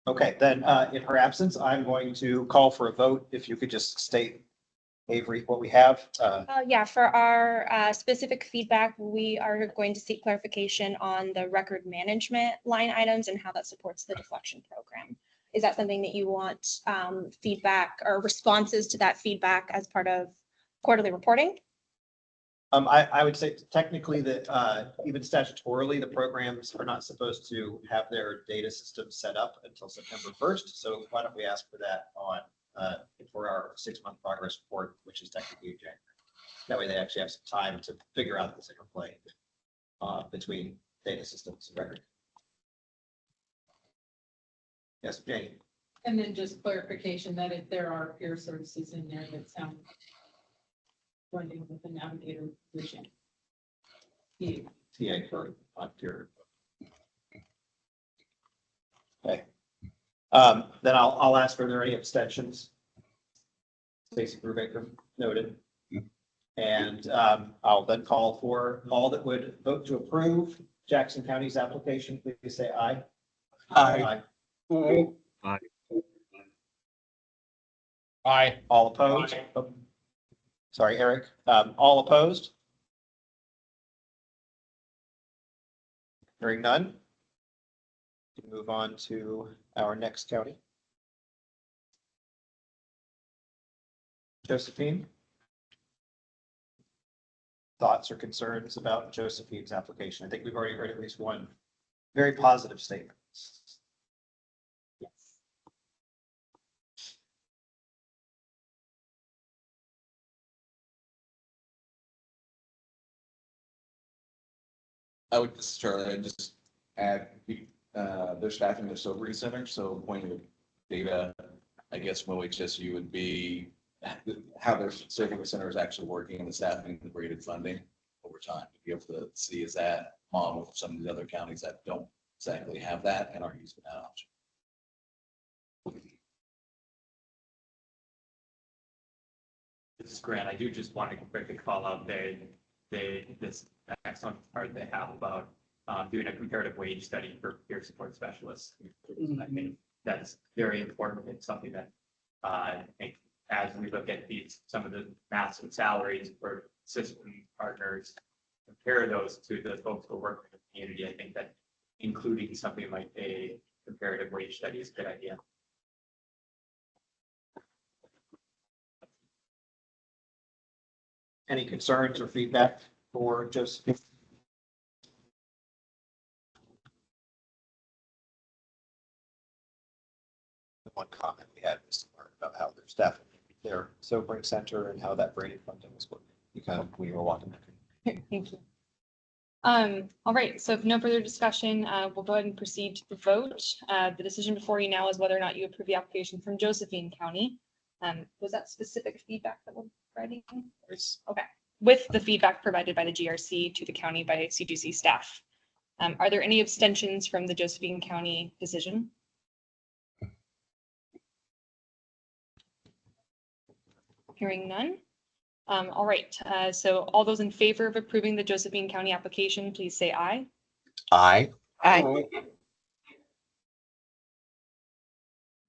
Okay, then in her absence, I'm going to call for a vote. If you could just state, Avery, what we have. Yeah, for our specific feedback, we are going to seek clarification on the record management line items and how that supports the deflection program. Is that something that you want feedback or responses to that feedback as part of quarterly reporting? I would say technically that even statutorily, the programs are not supposed to have their data system set up until September 1st. So why don't we ask for that on for our 6-month progress report, which is technically in January. That way they actually have some time to figure out this interplay between data systems and record. Yes, Jane. And then just clarification that if there are peer services in there that sound blending with the navigator position. TA for peer. Okay. Then I'll ask, are there any abstentions? Stacy Brubaker noted. And I'll then call for all that would vote to approve Jackson County's application. Please say aye. Aye. Aye. Aye. Aye. All opposed? Oh, sorry, Eric. All opposed? Hearing none. Move on to our next county. Josephine. Thoughts or concerns about Josephine's application? I think we've already heard at least one very positive statement. Yes. I would just, Charlie, I'd just add, their staffing their sobering center, so point of data, I guess from OHSU would be how their sobering center is actually working and the staffing and graded funding over time. To be able to see is that model for some of the other counties that don't exactly have that and are using that option. This is Grant. I do just want to quickly call out this excellent part they have about doing a comparative wage study for peer support specialists. I think that's very important. It's something that I think as we look at some of the massive salaries for system partners, compare those to the folks who work in the community. I think that including something like a comparative wage study is a good idea. Any concerns or feedback for Josephine? The one comment we had was about how their staff, their sobering center and how that braided funding was working. We were walking. Thank you. All right, so if no further discussion, we'll go ahead and proceed to the vote. The decision before you now is whether or not you approve the application from Josephine County. Was that specific feedback that we're providing? Okay, with the feedback provided by the GRC to the county by CGC staff. Are there any abstentions from the Josephine County decision? Hearing none. All right, so all those in favor of approving the Josephine County application, please say aye. Aye. Aye.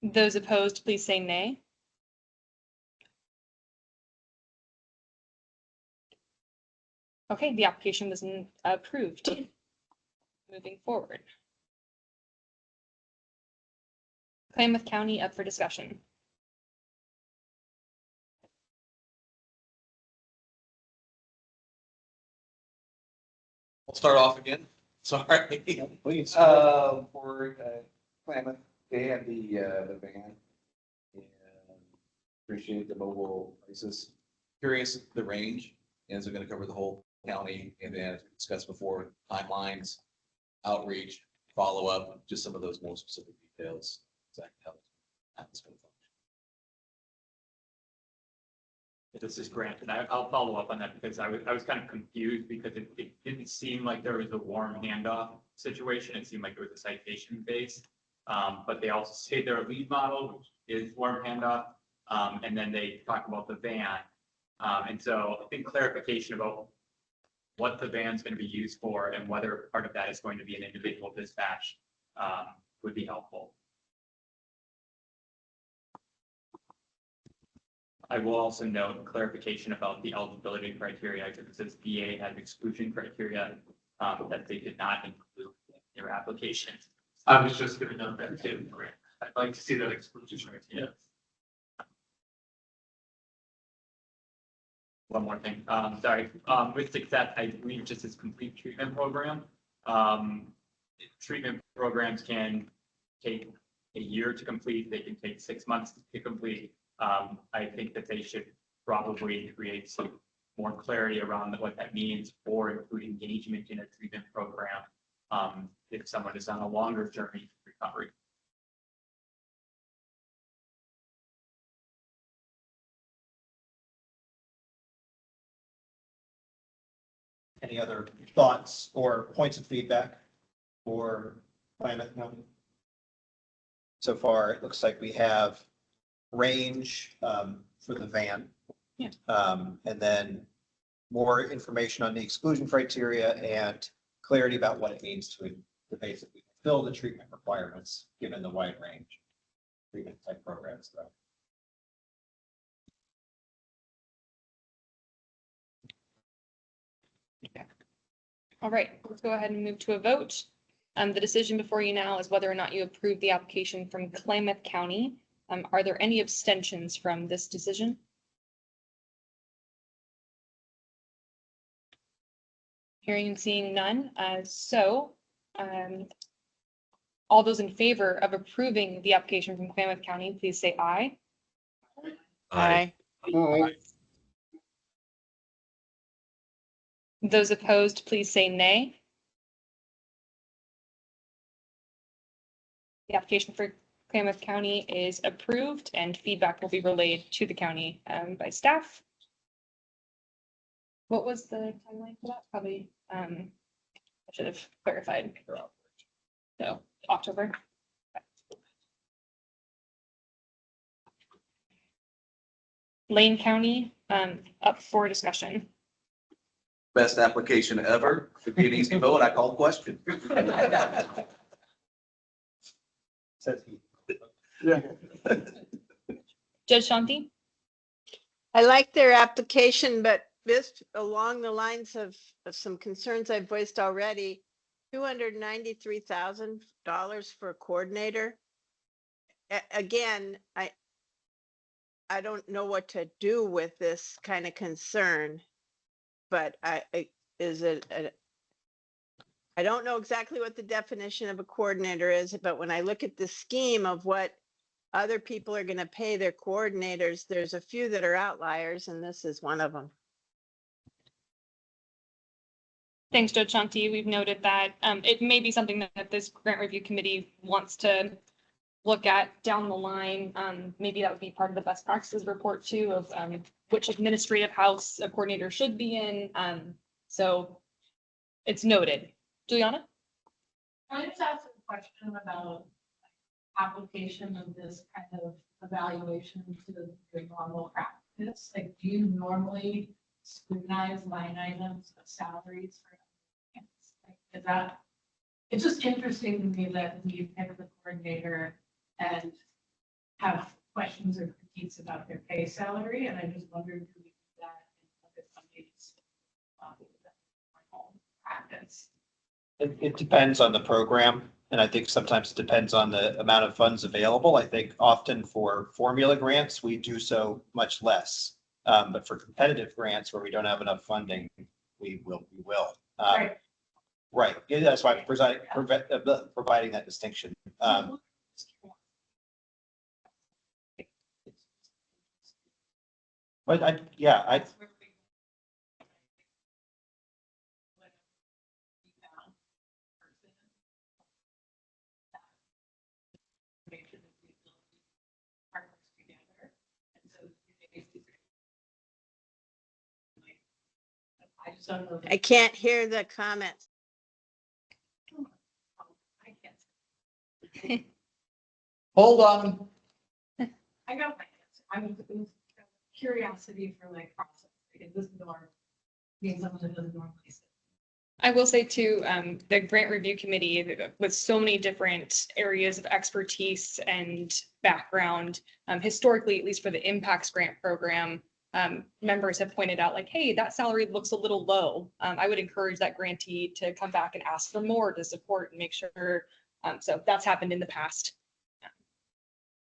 Those opposed, please say nay. Okay, the application was approved. Moving forward. Klamath County up for discussion. I'll start off again. Sorry. Please. For Klamath, they had the van. And appreciate the mobile crisis. Curious the range, and is it going to cover the whole county? And then as we discussed before, timelines, outreach, follow-up, just some of those more specific details. Exactly how that's going to function. This is Grant, and I'll follow up on that because I was kind of confused because it didn't seem like there was a warm handoff situation. It seemed like it was a citation base, but they also say they're a lead model, which is warm handoff, and then they talk about the van, and so I think clarification about what the van's going to be used for and whether part of that is going to be an individual dispatch would be helpful. I will also note clarification about the eligibility criteria, because it says VA has exclusion criteria that they did not include in their application. I was just going to note that too. I'd like to see that exclusion criteria. One more thing, sorry, with success, I believe just as complete treatment program. Treatment programs can take a year to complete, they can take 6 months to complete. I think that they should probably create some more clarity around what that means for including engagement in a treatment program if someone is on a longer journey to recovery. Any other thoughts or points of feedback for Klamath County? So far, it looks like we have range for the van. Yeah. And then more information on the exclusion criteria and clarity about what it means to basically fulfill the treatment requirements, given the wide range treatment type programs. Though. All right, let's go ahead and move to a vote. The decision before you now is whether or not you approve the application from Klamath County. Are there any abstentions from this decision? Hearing and seeing none. All those in favor of approving the application from Klamath County, please say aye. Aye. Aye. Those opposed, please say nay. The application for Klamath County is approved and feedback will be relayed to the county by staff. What was the timeline for that? Probably, I should have clarified. So October. Lane County, up for discussion. Best application ever. If be an easy vote, I call the question. Says he. Yeah. Judge Shanti? I like their application, but just along the lines of some concerns I've voiced already, $293,000 for a coordinator. Again, I don't know what to do with this kind of concern, but I don't know exactly what the definition of a coordinator is, but when I look at the scheme of what other people are going to pay their coordinators, there's a few that are outliers, and this is one of them. Thanks, Judge Shanti. We've noted that it may be something that this grant review committee wants to look at down the line. Maybe that would be part of the best practices report too, of which administrative house a coordinator should be in. So it's noted. Juliana? Can I just ask a question about application of this kind of evaluation to the normal practice? Like, do you normally scrutinize line items of salaries for applicants? Like, is that, it's just interesting to me that you pick the coordinator and have questions or critiques about their pay salary, and I just wondered, do we do that in other companies? Practice. It depends on the program, and I think sometimes it depends on the amount of funds available. I think often for formula grants, we do so much less. But for competitive grants where we don't have enough funding, we will. Right. Right. Yeah, that's why providing that distinction. But I just don't know. I can't hear the comments. Hold on. I got my answer. I'm curiosity for like process. Like, this norm being someone that doesn't normally sit. I will say too, the grant review committee with so many different areas of expertise and background, historically, at least for the impacts grant program, members have pointed out like, hey, that salary looks a little low. I would encourage that grantee to come back and ask for more to support and make sure. So that's happened in the past.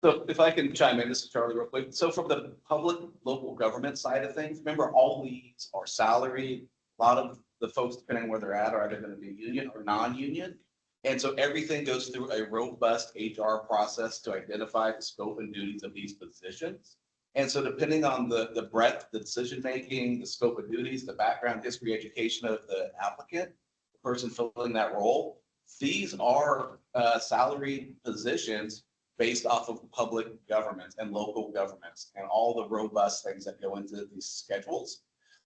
So if I can chime in, this is Charlie real quick. So from the public local government side of things, remember all these are salaried. A lot of the folks, depending on where they're at, are either going to be union or non-union. And so everything goes through a robust HR process to identify the scope and duties of these positions. And so depending on the breadth, the decision-making, the scope of duties, the background, history, education of the applicant, the person filling that role, these are salaried positions based off of public governments and local governments and all the robust things that go into these schedules.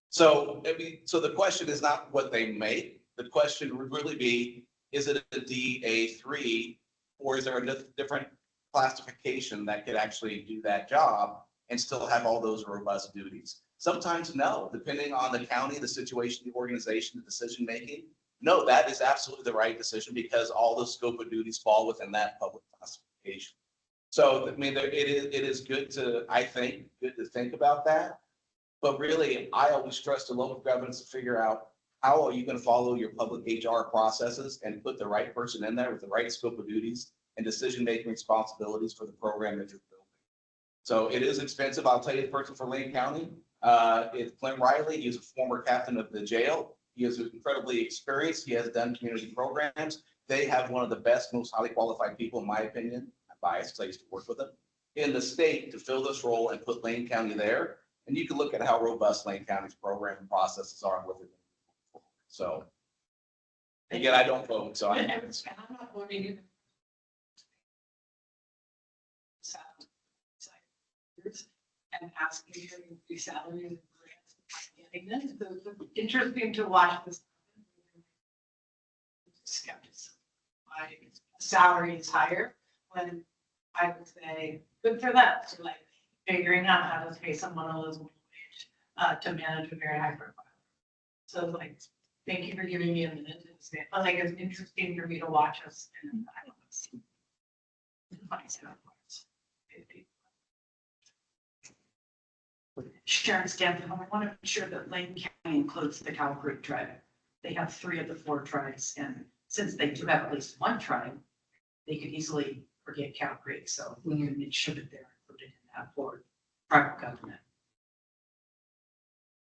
So, so the question is not what they make. The question would really be, is it a DA3 or is there a different classification that could actually do that job and still have all those robust duties? Sometimes no, depending on the county, the situation, the organization, the decision-making. No, that is absolutely the right decision because all the scope of duties fall within that public classification. So, I mean, it is good to, I think, good to think about that. But really, I always trust the local governments to figure out how are you going to follow your public HR processes and put the right person in there with the right scope of duties and decision-making responsibilities for the program that you're building. So it is expensive. I'll tell you the person for Lane County. It's Clint Riley. He's a former captain of the jail. He is incredibly experienced. He has done community programs. They have one of the best, most highly qualified people, in my opinion. I'm biased because I used to work with them in the state to fill this role and put Lane County there. And you can look at how robust Lane County's program and processes are with it. So again, I don't vote, so I'm not voting either. and asking for increased salaries and grants. Getting this, the interesting to watch this. Skepticism. My salary is higher when I would say, good for them. So like figuring out how to pay someone a livable wage to manage a very high profile. So like, thank you for giving me a minute to say, but like it's interesting for me to watch us and I don't know. Sharon Stanton, I want to make sure that Lane County includes the Cow Creek tribe. They have 3 of the 4 tribes, and since they do have at least one tribe, they could easily forget Cow Creek. So we need to make sure that they're included in that for tribal government.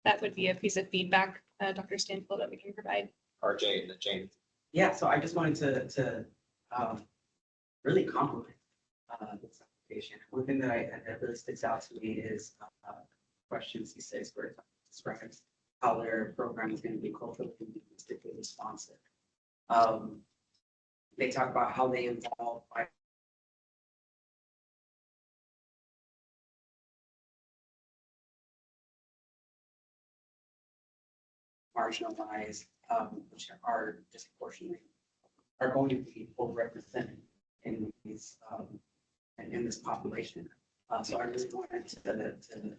That would be a piece of feedback, Dr. Stanfield, that we can provide. RJ and then Jane. Yeah, so I just wanted to really compliment this application. One thing that really sticks out to me is question C6, where it describes how their program is going to be culturally and linguistically responsive. They talk about how they involve marginalized, which are disproportionately are going to be overrepresented in these in this population. So I really wanted to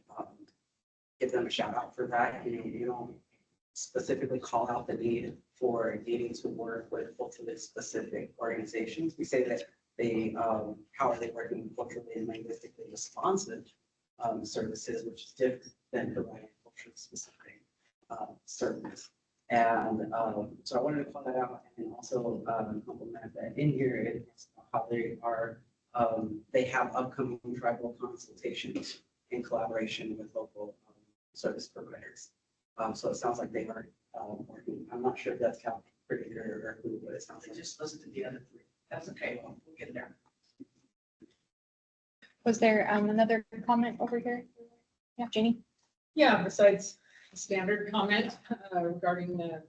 give them a shout out for that. You don't specifically call out the need for needing to work with culturally specific organizations. We say that they how are they working culturally and linguistically responsive services, which is different than providing culturally specific service. And so I wanted to call that out and also compliment that in here it is how they are they have upcoming tribal consultations in collaboration with local service providers. So it sounds like they are working. I'm not sure if that's Cal or who, but it sounds like Just listen to the other 3. That's okay. We'll get there. Was there another comment over here? Yeah, Jeannie? Yeah, besides standard comment regarding the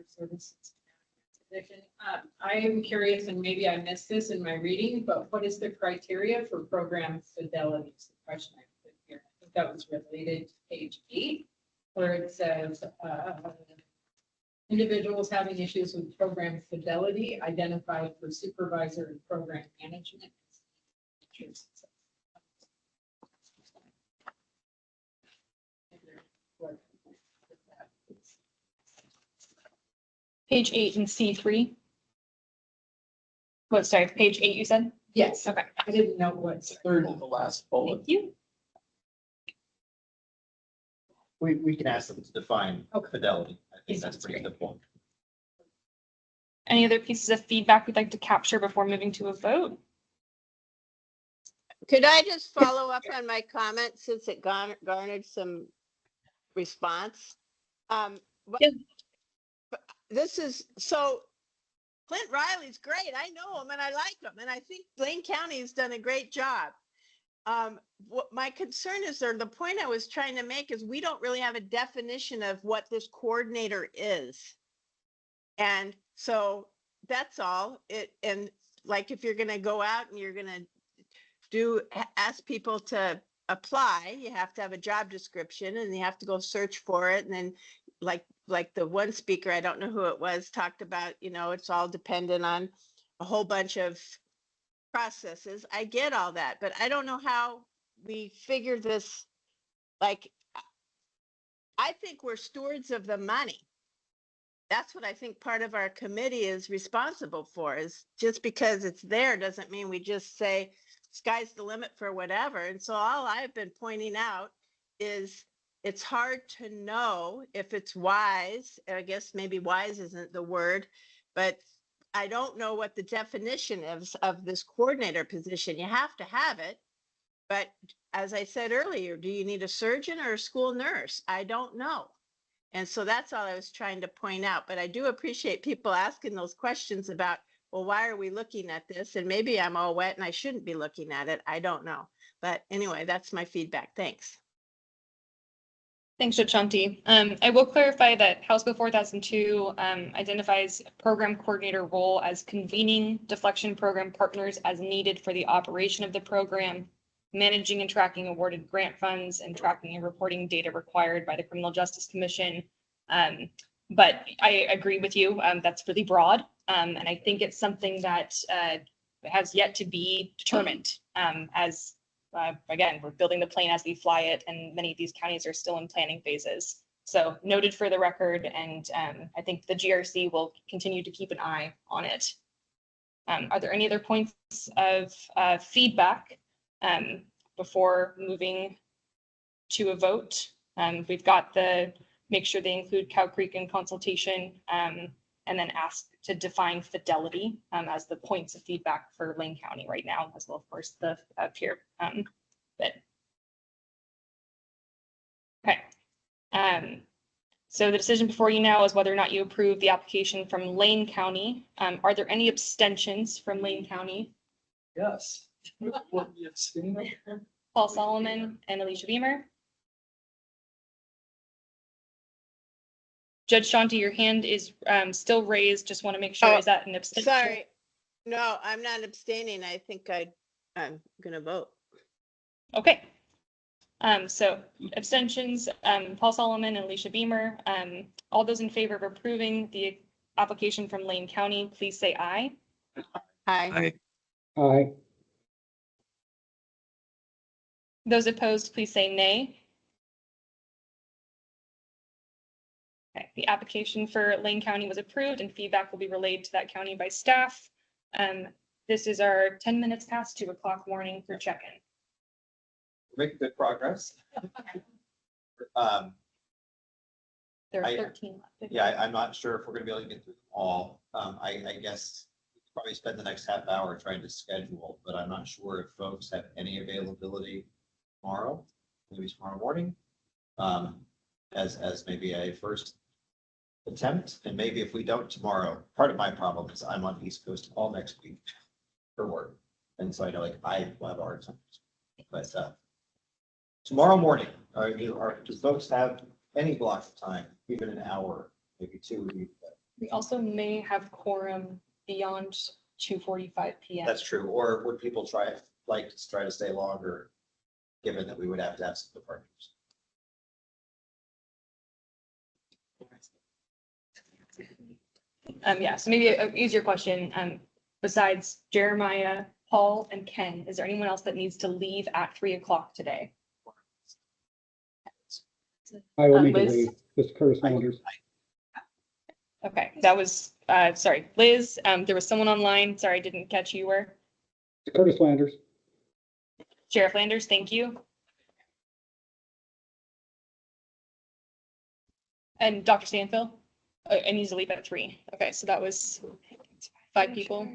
services position, I am curious, and maybe I missed this in my reading, but what is the criteria for program fidelity? Is the question I put here. I think that was related to page 8, where it says individuals having issues with program fidelity identified for supervisor and program management. Page 8 and C3. What, sorry, page 8 you said? Yes. Okay. I didn't know what's Third to the last bullet. Thank you. We can ask them to define fidelity. I think that's pretty simple. Any other pieces of feedback we'd like to capture before moving to a vote? Could I just follow up on my comment since it garnered some response? Yeah. This is so Clint Riley's great. I know him and I like him. And I think Blaine County has done a great job. What my concern is, or the point I was trying to make is we don't really have a definition of what this coordinator is. And so that's all it. And like, if you're going to go out and you're going to ask people to apply, you have to have a job description and you have to go search for it. And then like the one speaker, I don't know who it was, talked about, it's all dependent on a whole bunch of processes. I get all that, but I don't know how we figure this. Like, I think we're stewards of the money. That's what I think part of our committee is responsible for. Is just because it's there doesn't mean we just say sky's the limit for whatever. And so all I've been pointing out is it's hard to know if it's wise. I guess maybe wise isn't the word, but I don't know what the definition is of this coordinator position. You have to have it. But as I said earlier, do you need a surgeon or a school nurse? I don't know. And so that's all I was trying to point out. But I do appreciate people asking those questions about, well, why are we looking at this? And maybe I'm all wet and I shouldn't be looking at it. I don't know. But anyway, that's my feedback. Thanks. Thanks, Shanti. I will clarify that House Bill 4002 identifies program coordinator role as convening deflection program partners as needed for the operation of the program, managing and tracking awarded grant funds, and tracking and reporting data required by the Criminal Justice Commission. But I agree with you, that's really broad. And I think it's something that has yet to be determined as, again, we're building the plane as we fly it, and many of these counties are still in planning phases. So noted for the record, and I think the GRC will continue to keep an eye on it. Are there any other points of feedback before moving to a vote? We've got the make sure they include Cow Creek in consultation, and then ask to define fidelity as the points of feedback for Lane County right now, as well, of course, the peer bit. Okay. So the decision before you now is whether or not you approve the application from Lane County. Are there any abstentions from Lane County? Yes. Paul Solomon and Alicia Beamer. Judge Shanti, your hand is still raised. Just want to make sure, is that an abstention? Sorry. No, I'm not abstaining. I think I'm gonna vote. Okay. So abstentions, Paul Solomon and Alicia Beamer. All those in favor of approving the application from Lane County, please say aye. Aye. Aye. Those opposed, please say nay. Okay, the application for Lane County was approved and feedback will be relayed to that county by staff. This is our 10 minutes past 2 o'clock warning for check-in. We're making good progress. There are I- 13 left. Yeah, I'm not sure if we're gonna be able to get through them all. I guess we could probably spend the next half hour trying to schedule, but I'm not sure if folks have any availability tomorrow, maybe tomorrow morning. As maybe a first attempt, and maybe if we don't tomorrow, part of my problem is I'm on the East Coast all next week for work. And so I know like I will have a hard time. But tomorrow morning, do folks have any block of time, even an hour, maybe 2 would be better? We also may have quorum beyond 2:45 p.m. That's true. Or would people try to stay longer, given that we would have to have some departures? Yeah, so maybe an easier question. Besides Jeremiah, Paul, and Ken, is there anyone else that needs to leave at 3 o'clock today? I will need to Liz? leave. This is Curtis Landers. Okay, that was, sorry, Liz, there was someone online. Sorry, I didn't catch who you were. Curtis Landers. Sheriff Landers, thank you. And Dr. Stanfield? I need to leave at 3. Okay, so that was 5 people.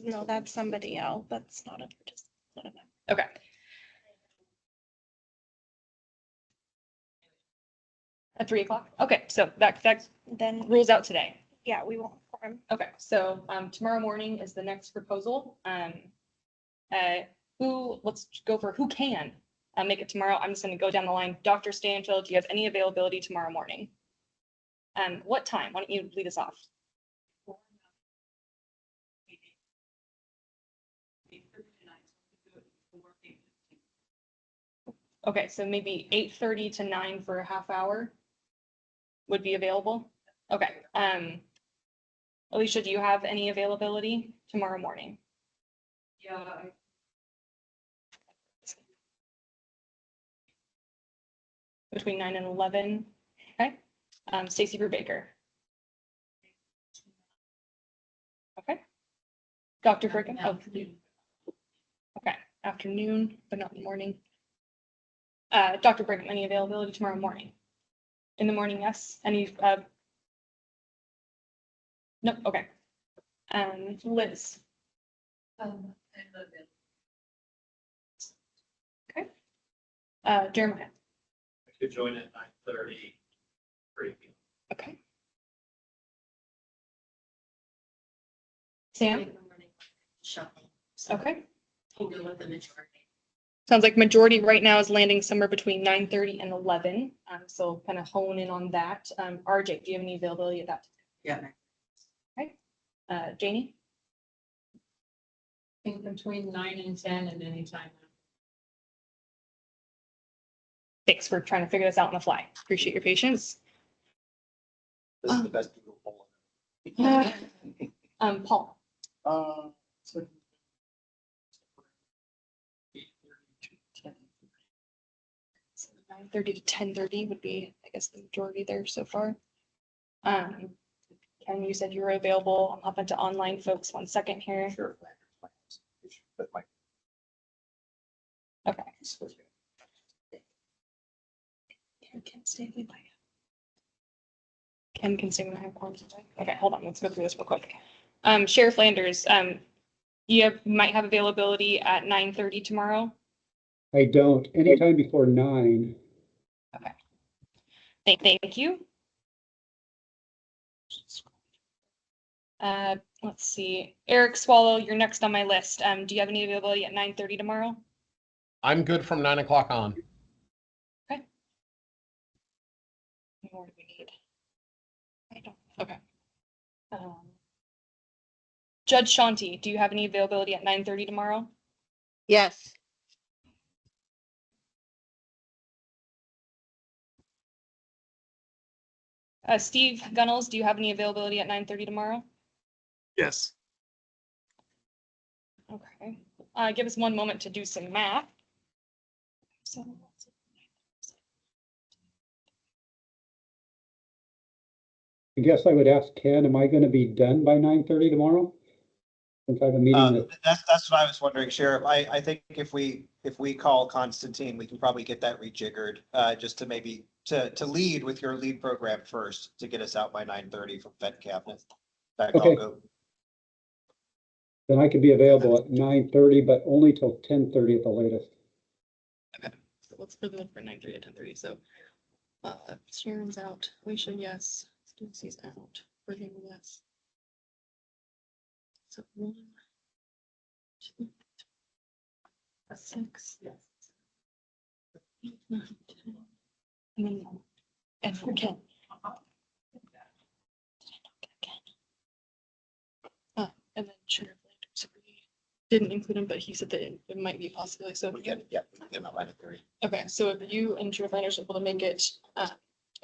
No, that's somebody else. That's not a participant. Okay. At 3 o'clock? Okay, so that Then, rules out today. yeah, we won't form. Okay, so tomorrow morning is the next proposal. Let's go for who can make it tomorrow. I'm just going to go down the line. Dr. Stanfield, do you have any availability tomorrow morning? What time? Why don't you lead us off? Okay, so maybe 8:30 to 9 for a half hour would be available. Okay. Alicia, do you have any availability tomorrow morning? Yeah. Between 9 and 11. Okay. Stacy Brubaker. Okay. Dr. Brigham. Oh. Okay. Afternoon, but not morning. Dr. Brigham, any availability tomorrow morning? In the morning, yes. Any? No. Okay. Liz. Okay. Jeremiah. I could join at 9:30. Okay. Sam? Shuffle. Okay. We'll go with the majority. Sounds like majority right now is landing somewhere between 9:30 and 11. So kind of hone in on that. RJ, do you have any availability at that? Yeah. Okay. Janie? Between 9 and 10 and anytime. Thanks for trying to figure this out on the fly. Appreciate your patience. This is the best Google poll. Paul. So 9:30 to 10:30 would be, I guess, the majority there so far. Ken, you said you were available. I'm hopping to online folks 1 second here. Sure. But my. Okay. Ken can stay when I. Ken can stay when I have qualms. Okay, hold on. Let's go through this real quick. Sheriff Landers, might have availability at 9:30 tomorrow. I don't, anytime before 9. Okay. Thank you. Let's see. Eric Swallow, you're next on my list. Do you have any availability at 9:30 tomorrow? I'm good from 9 o'clock on. Okay. What more do we need? I don't. Okay. Judge Shanti, do you have any availability at 9:30 tomorrow? Yes. Steve Gunnels, do you have any availability at 9:30 tomorrow? Yes. Okay. Give us 1 moment to do some math. So, I guess I would ask Ken, am I going to be done by 9:30 tomorrow? Since I have a meeting with. That's what I was wondering, Sheriff. I think if we call Constantine, we can probably get that rejiggered, just to maybe to lead with your lead program first to get us out by 9:30 from Fed Cabinet. In fact, Okay. I'll go. Then I could be available at 9:30, but only till 10:30 at the latest. okay. So let's put it for 9:30 to 10:30. So Sharon's out. Alicia, yes. Stacy's out. Brigham, yes. So 1, 2, 6, 8, 9, 10. And for Ken. And then Sheriff Landers, we didn't include him, but he said that it might be a possibility. So We get, yeah, we get my line of 30. okay, so if you and Sheriff Landers are able to make it, I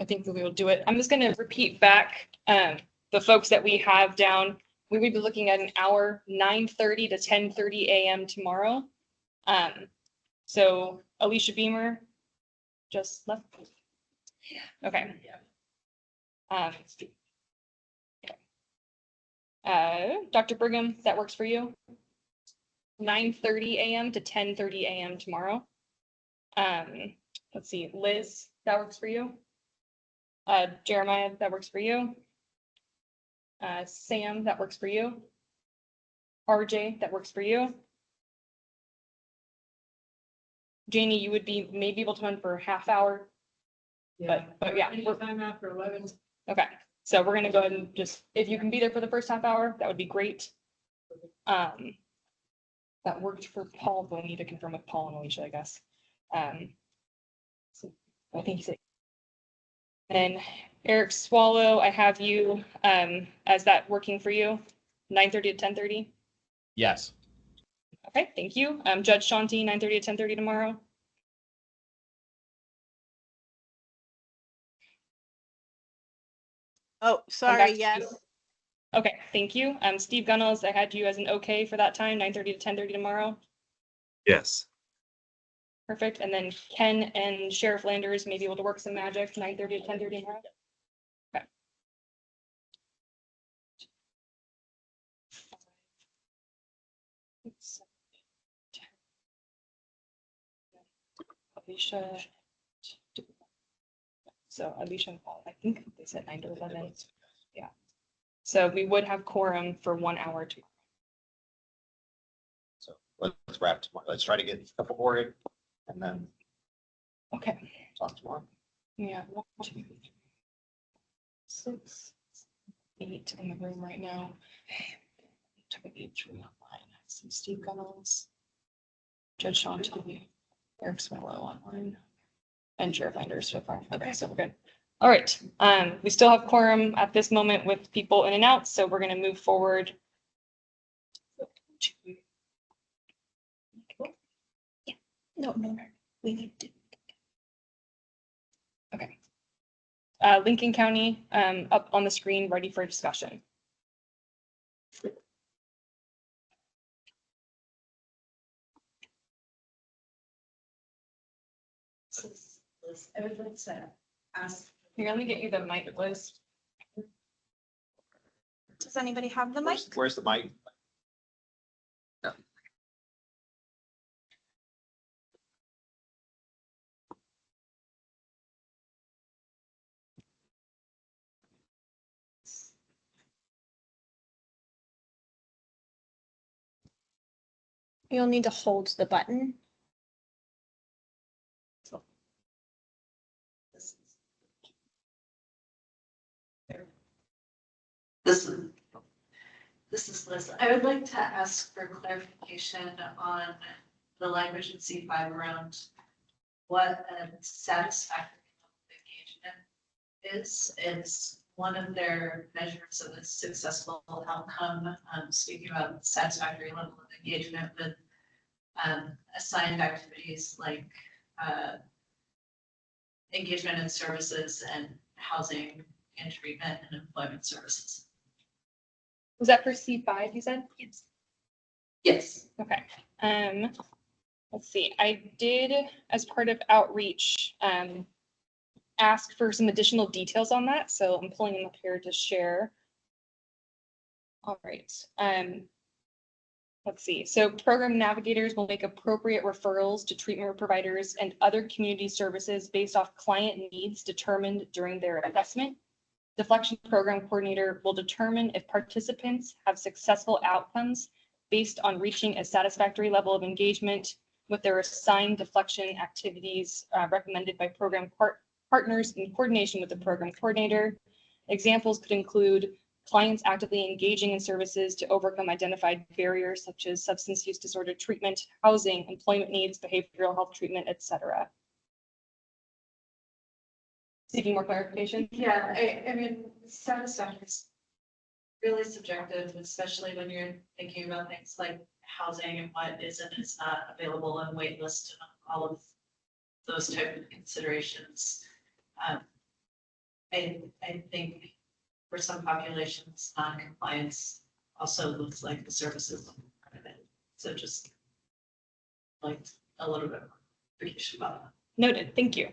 think we'll be able to do it. I'm just going to repeat back the folks that we have down. We would be looking at an hour, 9:30 to 10:30 a.m. tomorrow. So Alicia Beamer just left. Okay. Dr. Brigham, that works for you? 9:30 a.m. to 10:30 a.m. tomorrow. Let's see, Liz, that works for you? Jeremiah, that works for you? Sam, that works for you? RJ, that works for you? Janie, you would be maybe able to run for a half hour. But yeah. Anytime after 11. Okay, so we're gonna go ahead and just, if you can be there for the first half hour, that would be great. That worked for Paul, but I need to confirm with Paul and Alicia, I guess. So I think he's. And Eric Swallow, I have you as that working for you, 9:30 to 10:30. Yes. Okay, thank you. Judge Shanti, 9:30 to 10:30 tomorrow. Oh, sorry, yes. Okay, thank you. Steve Gunnels, I had you as an okay for that time, 9:30 to 10:30 tomorrow. Yes. Perfect. And then Ken and Sheriff Landers may be able to work some magic, 9:30 to 10:30 tomorrow. Okay. Alicia. So Alicia and Paul, I think they said 9 to 11. Yeah. So we would have quorum for 1 hour tomorrow. So let's wrap tomorrow. Let's try to get a couple more in and then. Okay. Talk tomorrow. Yeah. 1, 2, 3, 6, 8 in the room right now. Some Steve Gunnels, Judge Shanti, Eric Swallow online, and Sheriff Landers so far. Okay, so we're good. All right. We still have quorum at this moment with people in and out, so we're going to move forward. No, we need to. Okay. Lincoln County, up on the screen, ready for discussion. I would like to ask. Here, let me get you the mic, Liz. Does anybody have the mic? Where's the mic? You'll need to hold the button. This is Liz. I would like to ask for clarification on the language in C5 around what a satisfactory level of engagement is. It's one of their measures of a successful outcome, speaking about satisfactory level of engagement with assigned activities like engagement in services and housing and treatment and employment services. Was that for C5, you said? Yes. Yes. Okay. Let's see. I did, as part of outreach, ask for some additional details on that. So I'm pulling them up here to share. All right. Let's see. So program navigators will make appropriate referrals to treatment providers and other community services based off client needs determined during their assessment. Deflection program coordinator will determine if participants have successful outcomes based on reaching a satisfactory level of engagement with their assigned deflection activities recommended by program partners in coordination with the program coordinator. Examples could include clients actively engaging in services to overcome identified barriers such as substance use disorder treatment, housing, employment needs, behavioral health treatment, etc. Seeking more clarification? Yeah, I mean, satisfaction is really subjective, especially when you're thinking about things like housing and what is and is not available and wait list and all of those type of considerations. I think for some populations, non-compliance also looks like the services. So just like a little bit more information about that. Noted. Thank you.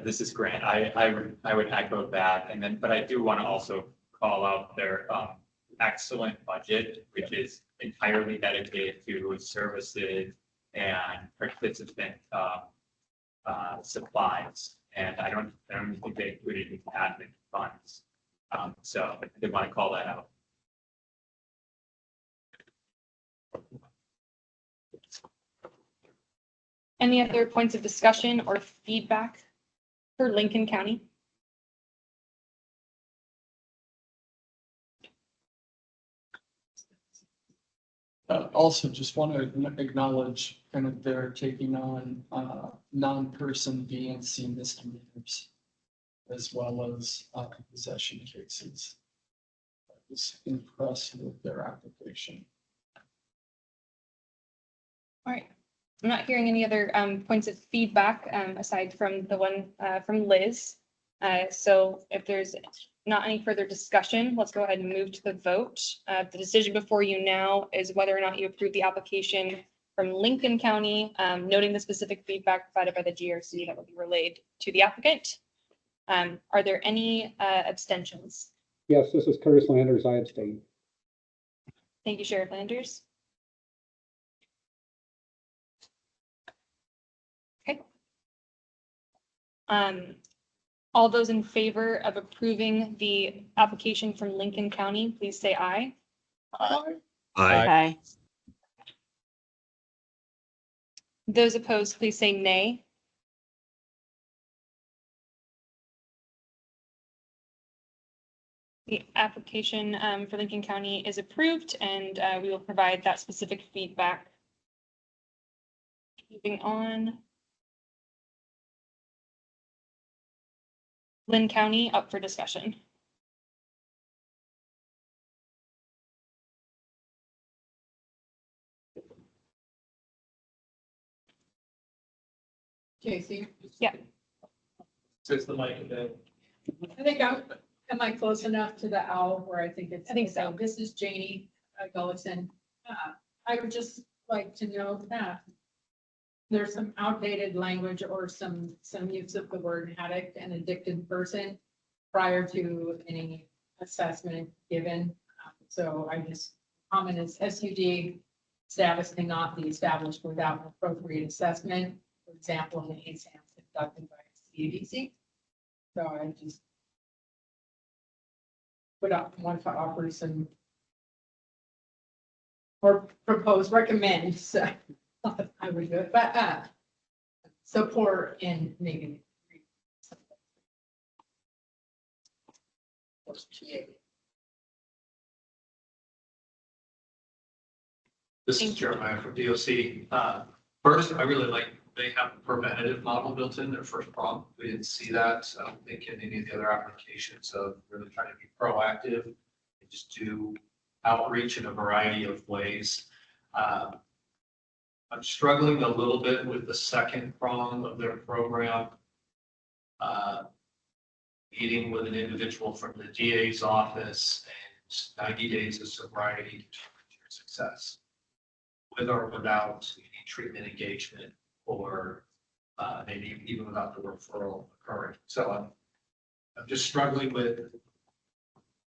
This is Grant. I would echo that. And then, but I do want to also call out their excellent budget, which is entirely dedicated to services and participant supplies. And I don't think they included any admin funds. So I did want to call that out. Any other points of discussion or feedback for Lincoln County? Also, just want to acknowledge kind of their taking on non-person DNC misdemeanors as well as possession cases. I was impressed with their application. All right. I'm not hearing any other points of feedback aside from the one from Liz. So if there's not any further discussion, let's go ahead and move to the vote. The decision before you now is whether or not you approve the application from Lincoln County, noting the specific feedback provided by the GRC that will be relayed to the applicant. Are there any abstentions? Yes, this is Curtis Landers. I abstain. Thank you, Sheriff Landers. Okay. All those in favor of approving the application from Lincoln County, please say aye. Aye. Aye. Those opposed, please say nay. The application for Lincoln County is approved, and we will provide that specific feedback. Moving on. Lynn County up for discussion. Casey? Yeah. Since the mic and then. I think am I close enough to the owl where I think it's? I think so. This is Janie Gullison. I would just like to know that there's some outdated language or some use of the word addict and addicted person prior to any assessment given. So I just comment is SUD status cannot be established without an appropriate assessment. For example, in the exam conducted by CDC. So I just want to offer some or propose, recommend, so not that I would do it, but support in maybe. This is Jeremiah from DOC. First, I really like they have a preventative model built in their first prompt. We didn't see that. I don't think in any of the other applications of really trying to be proactive and just do outreach in a variety of ways. I'm struggling a little bit with the second prong of their program. Meeting with an individual from the DA's office and 90 days of sobriety to determine your success. With or without any treatment engagement or maybe even without the referral occurring. So I'm just struggling with,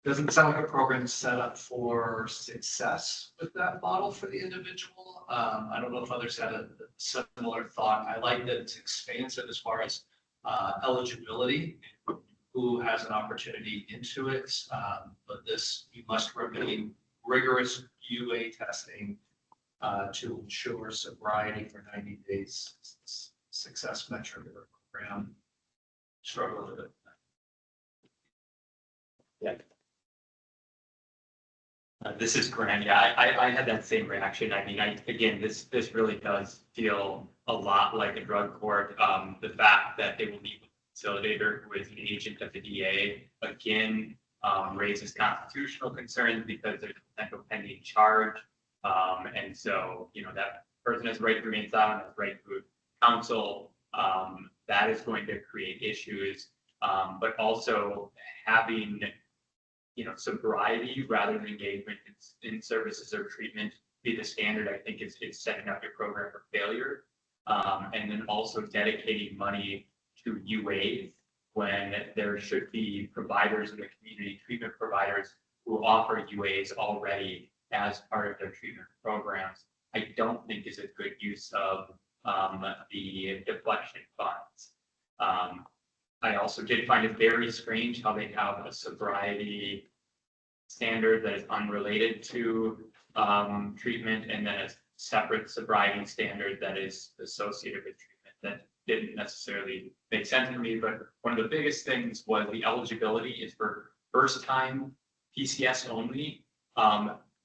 doesn't sound like a program set up for success with that model for the individual. I don't know if others had a similar thought. I like that it's expansive as far as eligibility, who has an opportunity into it. But this, you must remain rigorous UA testing to ensure sobriety for 90 days. Success metric of the program. Struggle with it. Yeah. This is Grant. Yeah, I had that same reaction. I mean, again, this really does feel a lot like a drug court. The fact that they will meet with a facilitator who is an agent of the DA, again, raises constitutional concerns because there's a potential pending charge. And so, you know, that person has the right to remain silent, has the right to counsel. That is going to create issues. But also having, you know, sobriety rather than engagement in services or treatment be the standard, I think is setting up your program for failure. And then also dedicating money to UAs when there should be providers in the community, treatment providers who offer UAs already as part of their treatment programs, I don't think is a good use of the deflection funds. I also did find it very strange how they have a sobriety standard that is unrelated to treatment and then a separate sobriety standard that is associated with treatment. That didn't necessarily make sense to me, but one of the biggest things was the eligibility is for first time PCS only.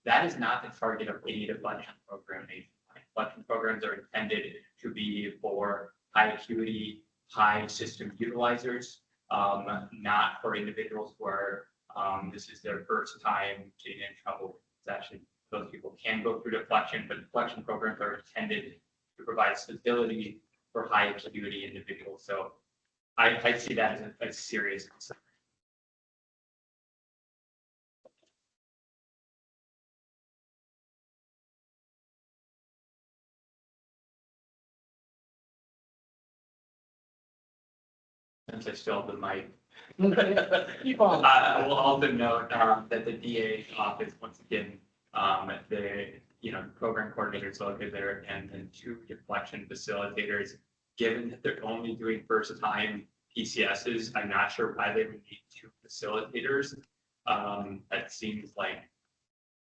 That is not the target of any deflection program. Deflection programs are intended to be for high acuity, high system utilizers, not for individuals who are, this is their first time getting in trouble with possession. Those people can go through deflection, but deflection programs are intended to provide stability for high acuity individuals. So I see that as a serious concern. Since I still have the mic. I will also note that the DA's office, once again, the program coordinators located there and then 2 deflection facilitators. Given that they're only doing first time PCSs, I'm not sure why they would need 2 facilitators. That seems like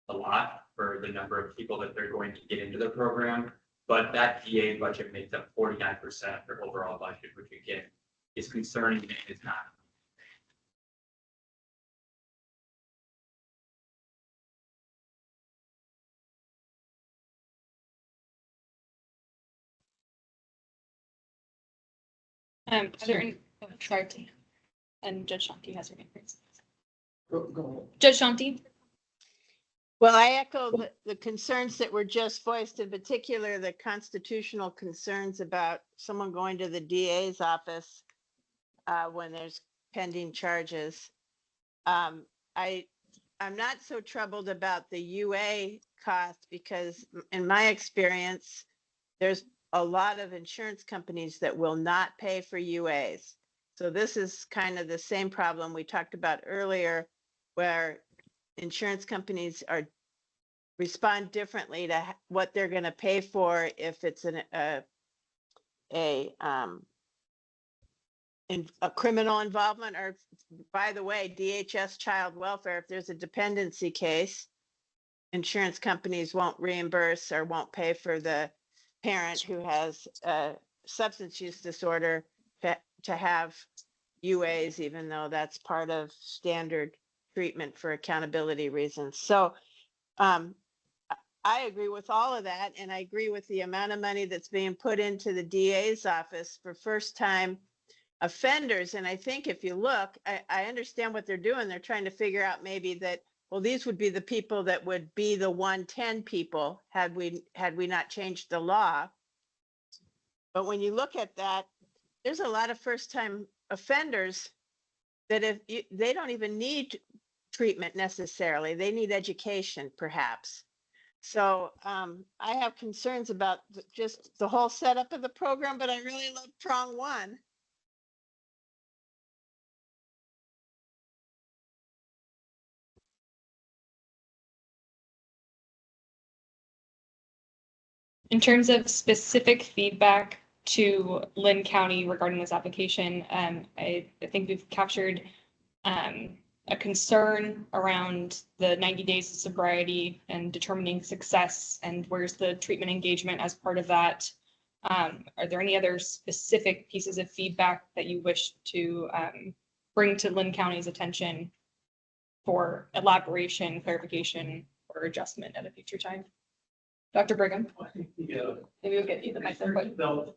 a lot for the number of people that they're going to get into the program. But that DA budget makes up 49% of their overall budget, which again is concerning and is not. Are there any, sorry, and Judge Shanti has her hand raised. Go ahead. Judge Shanti? Well, I echo the concerns that were just voiced, in particular, the constitutional concerns about someone going to the DA's office when there's pending charges. I'm not so troubled about the UA cost because in my experience, there's a lot of insurance companies that will not pay for UAs. So this is kind of the same problem we talked about earlier, where insurance companies respond differently to what they're going to pay for if it's a criminal involvement, or by the way, DHS child welfare, if there's a dependency case, insurance companies won't reimburse or won't pay for the parent who has a substance use disorder to have UAs, even though that's part of standard treatment for accountability reasons. So I agree with all of that, and I agree with the amount of money that's being put into the DA's office for first-time offenders. And I think if you look, I understand what they're doing. They're trying to figure out maybe that, well, these would be the people that would be the 110 people had we not changed the law. But when you look at that, there's a lot of first-time offenders that they don't even need treatment necessarily. They need education, perhaps. So I have concerns about just the whole setup of the program, but I really love prong one. In terms of specific feedback to Lynn County regarding this application, I think we've captured a concern around the 90 days of sobriety and determining success and where's the treatment engagement as part of that. Are there any other specific pieces of feedback that you wish to bring to Lynn County's attention for elaboration, clarification, or adjustment at a future time? Dr. Brigham? Maybe we'll get you the microphone.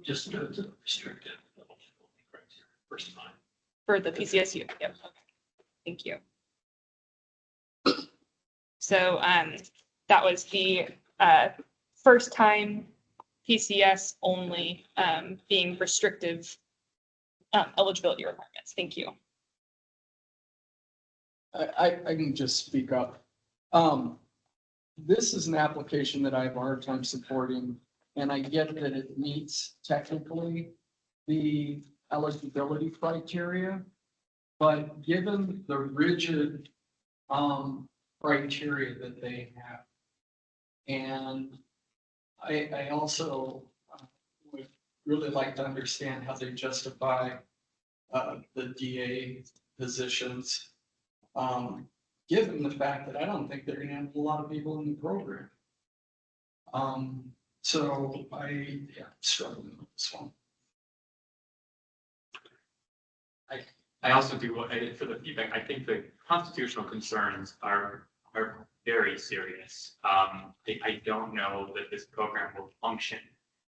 Just go to the restricted eligibility criteria first time. For the PCSU, yep. Thank you. So that was the first time PCS only being restrictive eligibility requirements. Thank you. I can just speak up. This is an application that I have a hard time supporting, and I get that it meets technically the eligibility criteria, but given the rigid criteria that they have, and I also would really like to understand how they justify the DA positions. Given the fact that I don't think they're gonna have a lot of people in the program. So I'm struggling with this one. I also do, for the feedback, I think the constitutional concerns are very serious. I don't know that this program will function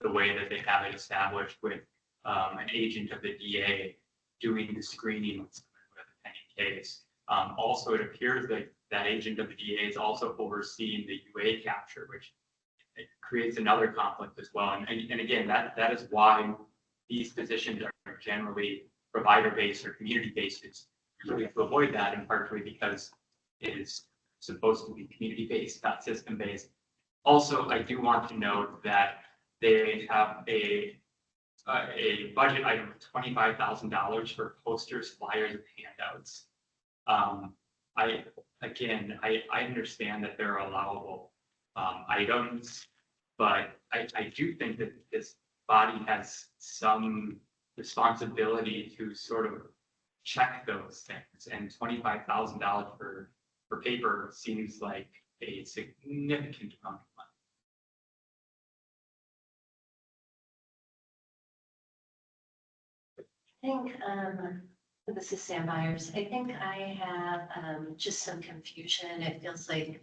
the way that they have it established with an agent of the DA doing the screening with a pending case. Also, it appears that that agent of the DA is also overseeing the UA capture, which it creates another conflict as well. And again, that is why these positions are generally provider-based or community-based. It's really to avoid that, and partly because it is supposed to be community-based, not system-based. Also, I do want to note that they have a budget item of $25,000 for posters, flyers, and handouts. I understand that they're allowable items, but I do think that this body has some responsibility to sort of check those things, and $25,000 for paper seems like a significant amount of money. I think this is Sam Myers. I think I have just some confusion. It feels like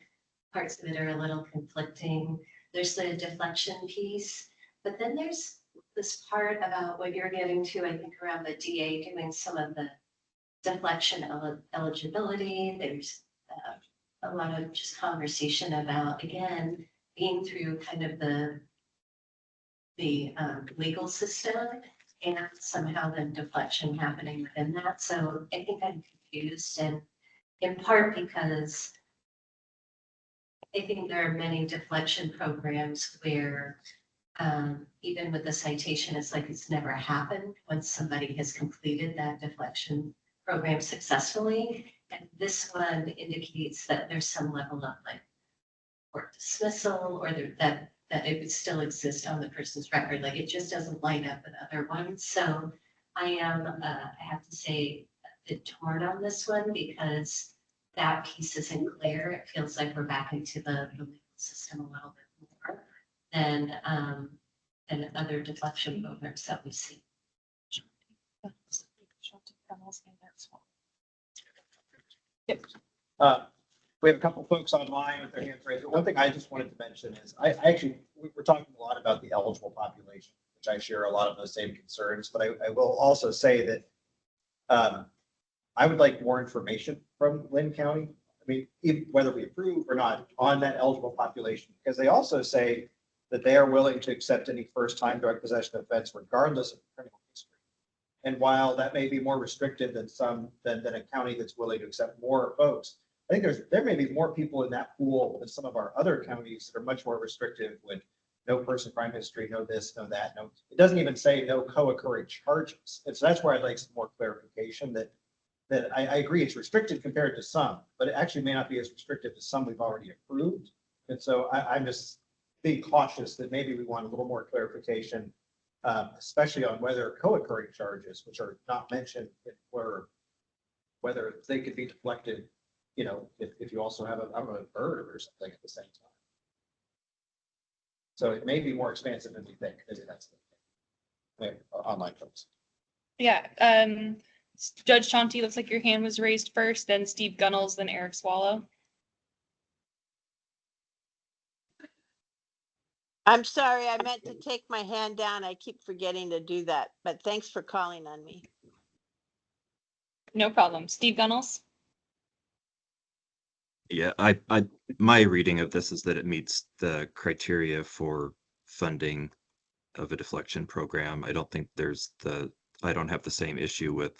parts of it are a little conflicting. There's the deflection piece, but then there's this part about what you're getting to, I think, around the DA doing some of the deflection eligibility. There's a lot of just conversation about, again, being through kind of the legal system and somehow then deflection happening within that. So I think I'm confused, and in part because I think there are many deflection programs where even with the citation, it's like it's never happened once somebody has completed that deflection program successfully. And this one indicates that there's some level of like court dismissal, or that it would still exist on the person's record. Like it just doesn't line up with other ones. So I am, I have to say, a bit torn on this one because that piece isn't clear. It feels like we're back into the legal system a little bit more than other deflection programs that we see. We have a couple folks online with their hands raised. One thing I just wanted to mention is I actually, we're talking a lot about the eligible population, which I share a lot of those same concerns, but I will also say that I would like more information from Lynn County. I mean, whether we approve or not on that eligible population, because they also say that they are willing to accept any first-time drug possession offense regardless of criminal history. And while that may be more restrictive than a county that's willing to accept more folks, I think there may be more people in that pool than some of our other counties that are much more restrictive with no person crime history, no this, no that, no. It doesn't even say no co-occurring charges. And so that's where I'd like some more clarification that I agree it's restricted compared to some, but it actually may not be as restrictive as some we've already approved. And so I'm just being cautious that maybe we want a little more clarification, especially on whether co-occurring charges, which are not mentioned, whether they could be deflected, you know, if you also have a murder or something at the same time. So it may be more expansive than we think. Maybe that's the thing. Online folks. Yeah, Judge Shanti, looks like your hand was raised first, then Steve Gunnels, then Eric Swallow. I'm sorry, I meant to take my hand down. I keep forgetting to do that, but thanks for calling on me. No problem. Steve Gunnels? Yeah, my reading of this is that it meets the criteria for funding of a deflection program. I don't think I don't have the same issue with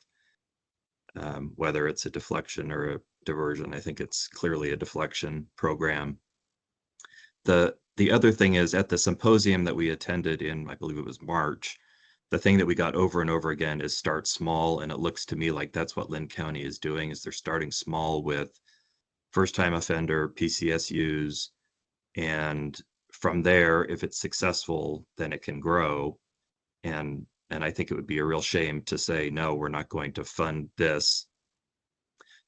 whether it's a deflection or a diversion. I think it's clearly a deflection program. The other thing is, at the symposium that we attended in, I believe it was March, the thing that we got over and over again is start small. And it looks to me like that's what Lynn County is doing, is they're starting small with first-time offender PCSUs. And from there, if it's successful, then it can grow. And I think it would be a real shame to say, no, we're not going to fund this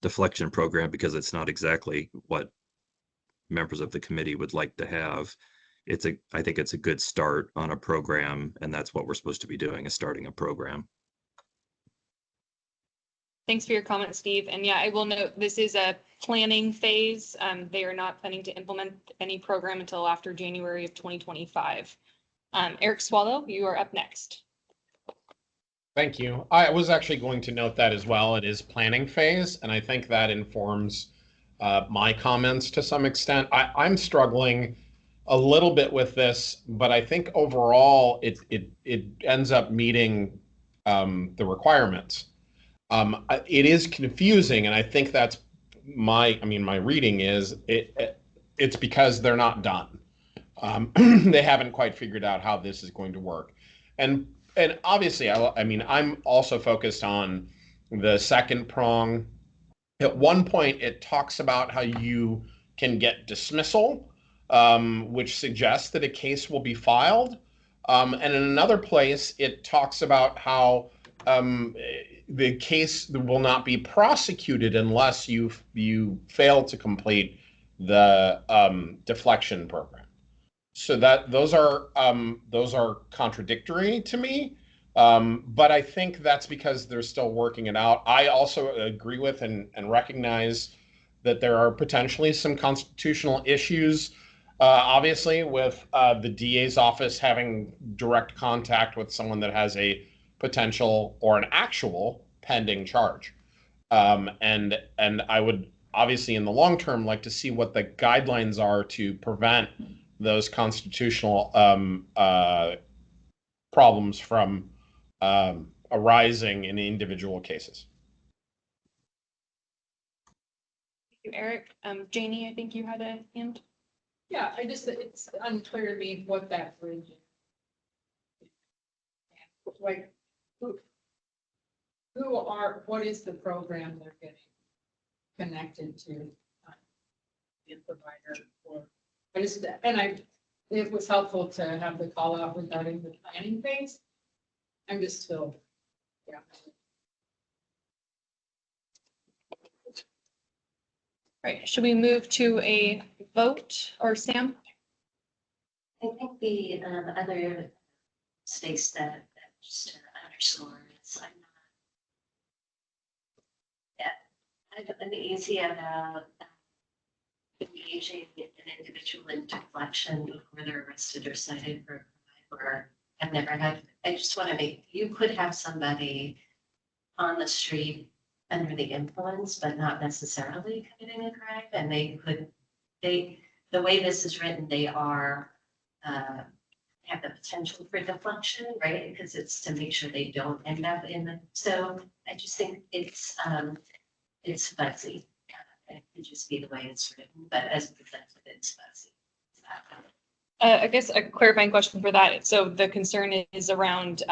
deflection program because it's not exactly what members of the committee would like to have. I think it's a good start on a program, and that's what we're supposed to be doing, is starting a program. Thanks for your comment, Steve. And yeah, I will note this is a planning phase. They are not planning to implement any program until after January of 2025. Eric Swallow, you are up next. Thank you. I was actually going to note that as well. It is planning phase, and I think that informs my comments to some extent. I'm struggling a little bit with this, but I think overall it ends up meeting the requirements. It is confusing, and I think that's my reading is it's because they're not done. They haven't quite figured out how this is going to work, and obviously, I'm also focused on the second prong. At one point, it talks about how you can get dismissal, which suggests that a case will be filed. And in another place, it talks about how the case will not be prosecuted unless you fail to complete the deflection program. So those are contradictory to me. But I think that's because they're still working it out. I also agree with and recognize that there are potentially some constitutional issues, obviously, with the DA's office having direct contact with someone that has a potential or an actual pending charge. And I would obviously in the long term like to see what the guidelines are to prevent those constitutional problems from arising in individual cases. Thank you, Eric. Janie, I think you had a hand. Yeah, it's unclear to me what that bridge is. Like, what is the program they're getting connected to? The provider for, it was helpful to have the call out regarding the planning phase. I'm just still, yeah. Right, should we move to a vote, or Sam? I think the other space that just to underscore is I'm not uneasy about engaging an individual in deflection before they're arrested or cited for a crime, or I've never had. I just want to make, you could have somebody on the street under the influence, but not necessarily committing a crime, and the way this is written, they are have the potential for deflection, right? Because it's to make sure they don't end up in the, so I just think it's fuzzy. It could just be the way it's written, but as presented, it's fuzzy. I guess a clarifying question for that. So the concern is around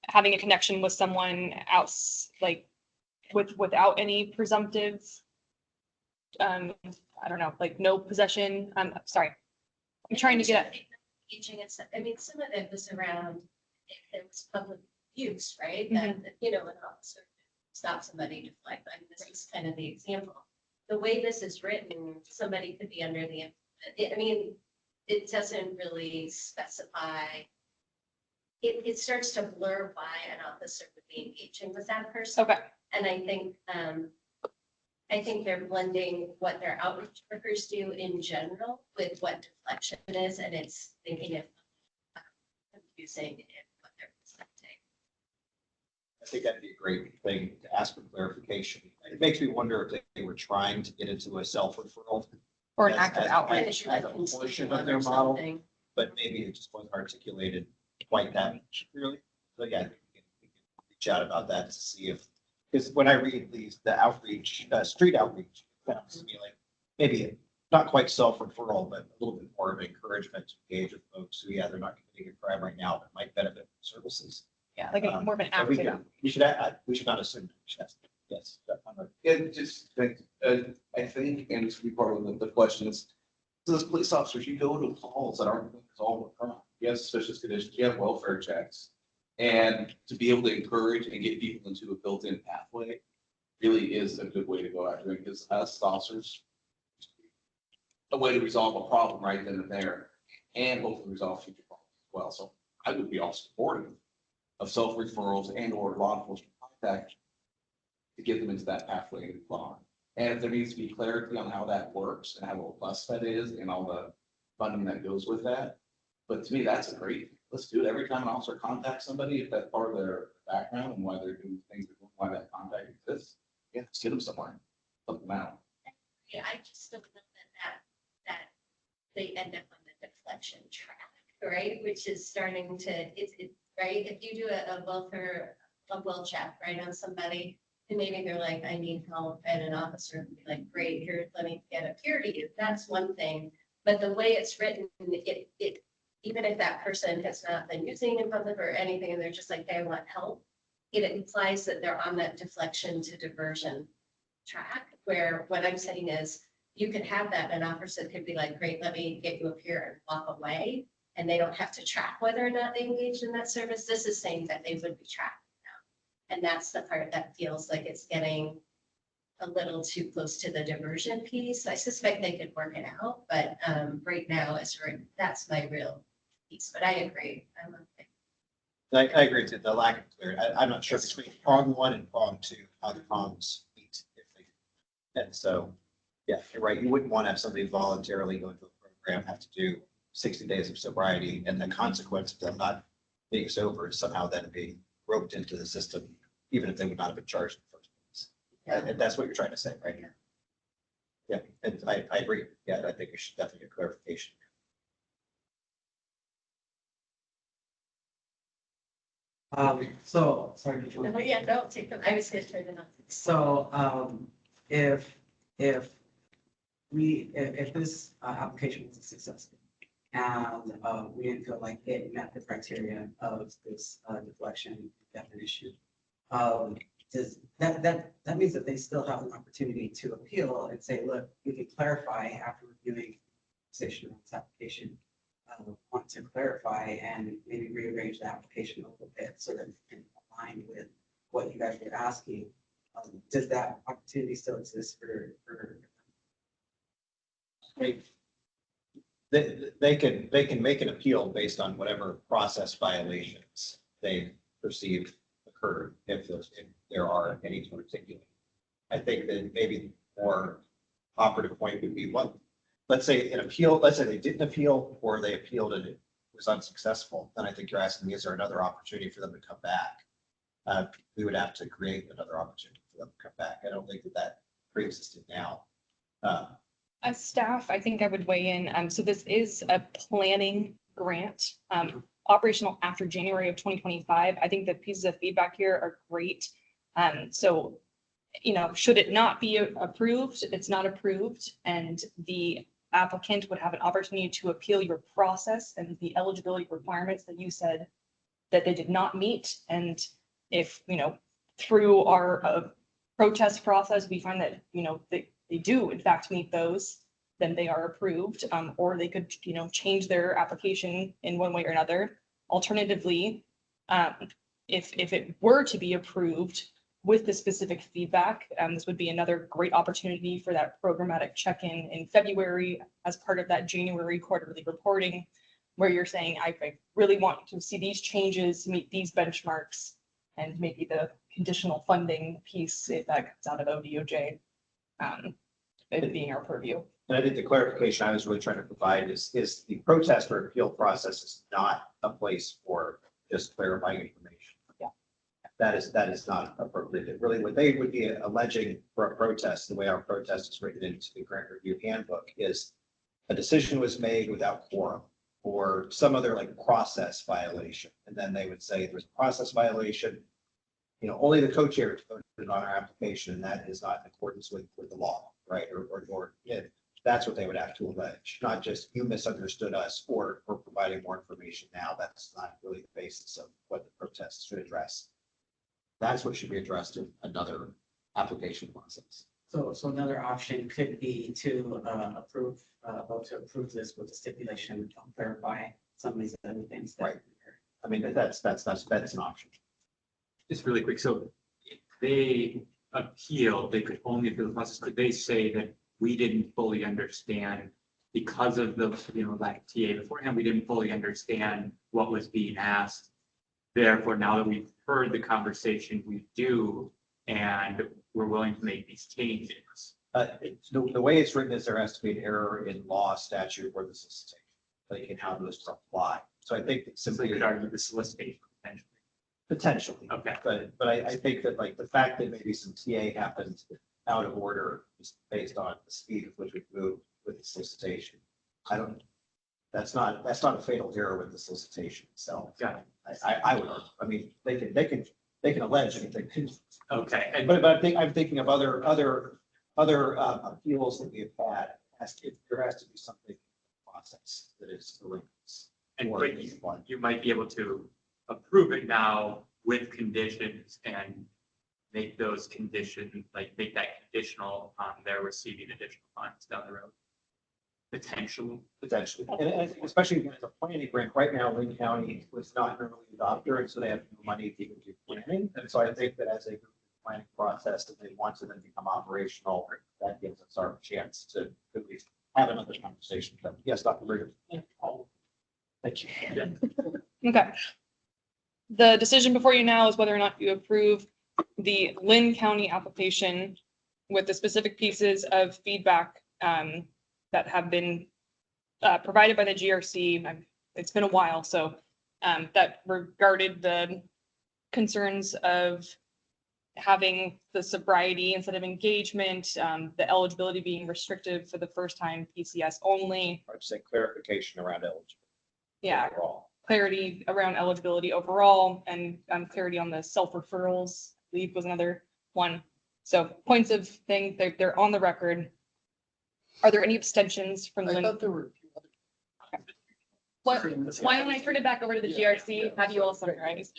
having a connection with someone else, like without any presumptive, I don't know, like no possession. I'm sorry. I'm trying to get. Teaching and stuff. I mean, some of it was around if there was public use, right? Mhm. And an officer stop somebody deflect. I mean, this is kind of the example. The way this is written, somebody could be under the. I mean, it doesn't really specify. It starts to blur why an officer would be engaging with that person. Okay. And I think they're blending what their outreach workers do in general with what deflection is, and it's thinking of confusing in what they're presenting. I think that'd be a great thing to ask for clarification. It makes me wonder if they were trying to get into a self-referral. Or an active outreach. As a portion of their model, but maybe it just wasn't articulated quite that clearly. So yeah, we can reach out about that to see if, because when I read the outreach, street outreach, it sounds to me like maybe not quite self-referral, but a little bit more of encouragement to engage with folks who, yeah, they're not committing a crime right now, but might benefit from services. Yeah, like more of an So active. we should not assume. Yes. It just think, I think, and this would be part of the question is, so as police officers, you go to calls that aren't all the crime. You have suspicious conditions, you have welfare checks. And to be able to encourage and get people into a built-in pathway really is a good way to go after it. Because us officers, a way to resolve a problem right then and there, and hopefully resolve future problems as well. So I would be all supportive of self-referrals and or law enforcement contact to get them into that pathway and law. And if there needs to be clarity on how that works and how robust that is and all the funding that goes with that. But to me, that's a great, let's do it every time an officer contacts somebody, if that's part of their background and why they're doing things, why that contact exists. Yeah, let's get them somewhere, help them out. Yeah, I just don't know that they end up on the deflection track, right? Which is starting to, it's right. If you do a well check, right, on somebody, and maybe they're like, I need help, and an officer would be like, great, here, let me get up here to you. That's one thing. But the way it's written, it even if that person has not been using in public or anything, and they're just like, they want help, it implies that they're on that deflection to diversion track, where what I'm saying is you could have that, an officer could be like, great, let me get you up here and walk away. And they don't have to track whether or not they engaged in that service. This is saying that they would be tracked now. And that's the part that feels like it's getting a little too close to the diversion piece. I suspect they could work it out, but right now that's my real piece, but I agree. I agree to the lack of clarity. I'm not sure between prong 1 and prong 2, how the prongs meet. And so, yeah, you're right. You wouldn't want to have somebody voluntarily go into a program, have to do 60 days of sobriety, and the consequence of them not being sober is somehow then being roped into the system, even if they would not have been charged first. And that's what you're trying to say, right? Yeah, and I agree. Yeah, I think we should definitely get clarification. So, sorry. did you- No, yeah, no, take them. I was gonna turn it on. So, if this application was successful and we didn't feel like it met the criteria of this deflection definition, does that means that they still have an opportunity to appeal and say, look, we can clarify after reviewing station on this application, want to clarify and maybe rearrange the application a little bit so that it can align with what you guys were asking. Does that opportunity still exist for? They can make an appeal based on whatever process violations they perceive occurred, if there are any sort of particular. I think that maybe the more operative point would be what, let's say an appeal, let's say they didn't appeal or they appealed and it was unsuccessful, then I think you're asking me, is there another opportunity for them to come back? We would have to create another opportunity for them to come back. I don't think that pre-existed now. As staff, I think I would weigh in. So this is a planning grant, operational after January of 2025. I think the pieces of feedback here are great. So, should it not be approved, it's not approved, and the applicant would have an opportunity to appeal your process and the eligibility requirements that you said that they did not meet. And if, through our protest process, we find that, they do in fact meet those, then they are approved, or they could, change their application in one way or another. Alternatively, if it were to be approved with the specific feedback, this would be another great opportunity for that programmatic check-in in February as part of that January quarterly reporting, where you're saying, I really want to see these changes, meet these benchmarks, and maybe the conditional funding piece, if that comes out of ODOJ, it being our purview. And I think the clarification I was really trying to provide is the protest or appeal process is not a place for just clarifying information. Yeah. That is not appropriate. Really, what they would be alleging for a protest, the way our protest is written into the grant review handbook, is a decision was made without quorum or some other like process violation. And then they would say there's a process violation. Only the co-chair voted on our application, and that is not in accordance with the law, right? Or that's what they would have to allege, not just you misunderstood us or we're providing more information now. That's not really the basis of what the protest should address. That's what should be addressed in another application process. So another option could be to vote to approve this with the stipulation to clarify some of these other things. Right. I mean, that's an option. Just really quick, so if they appeal, they could only appeal the process. Could they say that we didn't fully understand because of the, like TA beforehand, we didn't fully understand what was being asked. Therefore, now that we've heard the conversation, we do, and we're willing to make these changes. The way it's written is there has to be an error in law, statute, or the solicitation. Like in how those apply. So I think it's simply. So you could argue the solicitation potentially. Potentially. Okay. But I think that like the fact that maybe some TA happened out of order is based on the speed with which we moved with the solicitation. That's not a fatal error with the solicitation itself. Got it. I would argue. I mean, they can allege anything. Okay. But I'm thinking of other appeals that we have had. There has to be something in the process that is erroneous. And you might be able to approve it now with conditions and make those conditions, like make that conditional on their receiving additional funds down the road. Potentially. And especially as a planning grant, right now, Lynn County was not an early adopter, and so they have no money to even do planning. And so I think that as a planning process, if they want to then become operational, that gives us our chance to at least have another conversation. But yes, Dr. Brigham. Thank you. Okay. The decision before you now is whether or not you approve the Lynn County application with the specific pieces of feedback that have been provided by the GRC. It's been a while, so that regarded the concerns of having the sobriety instead of engagement, the eligibility being restricted for the first time PCS only. I'd say clarification around eligibility. Yeah, overall. clarity around eligibility overall and clarity on the self-referrals, I believe was another one. So points of thing, they're on the record. Are there any abstentions from the? I thought there were. What, why don't I turn it back over to the GRC, have you all summarize?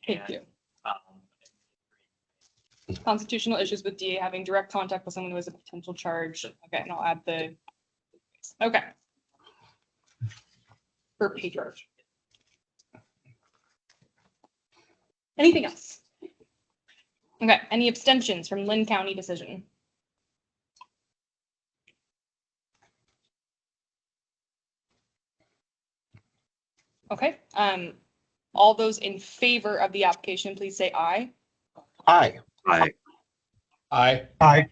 Thank you. Constitutional issues with DA having direct contact with someone who has a potential charge. Okay, and I'll add the, okay. For Pedro. Anything else? Okay, any abstentions from Lynn County decision? Okay, all those in favor of the application, please say aye. Aye. Aye. Aye. Aye.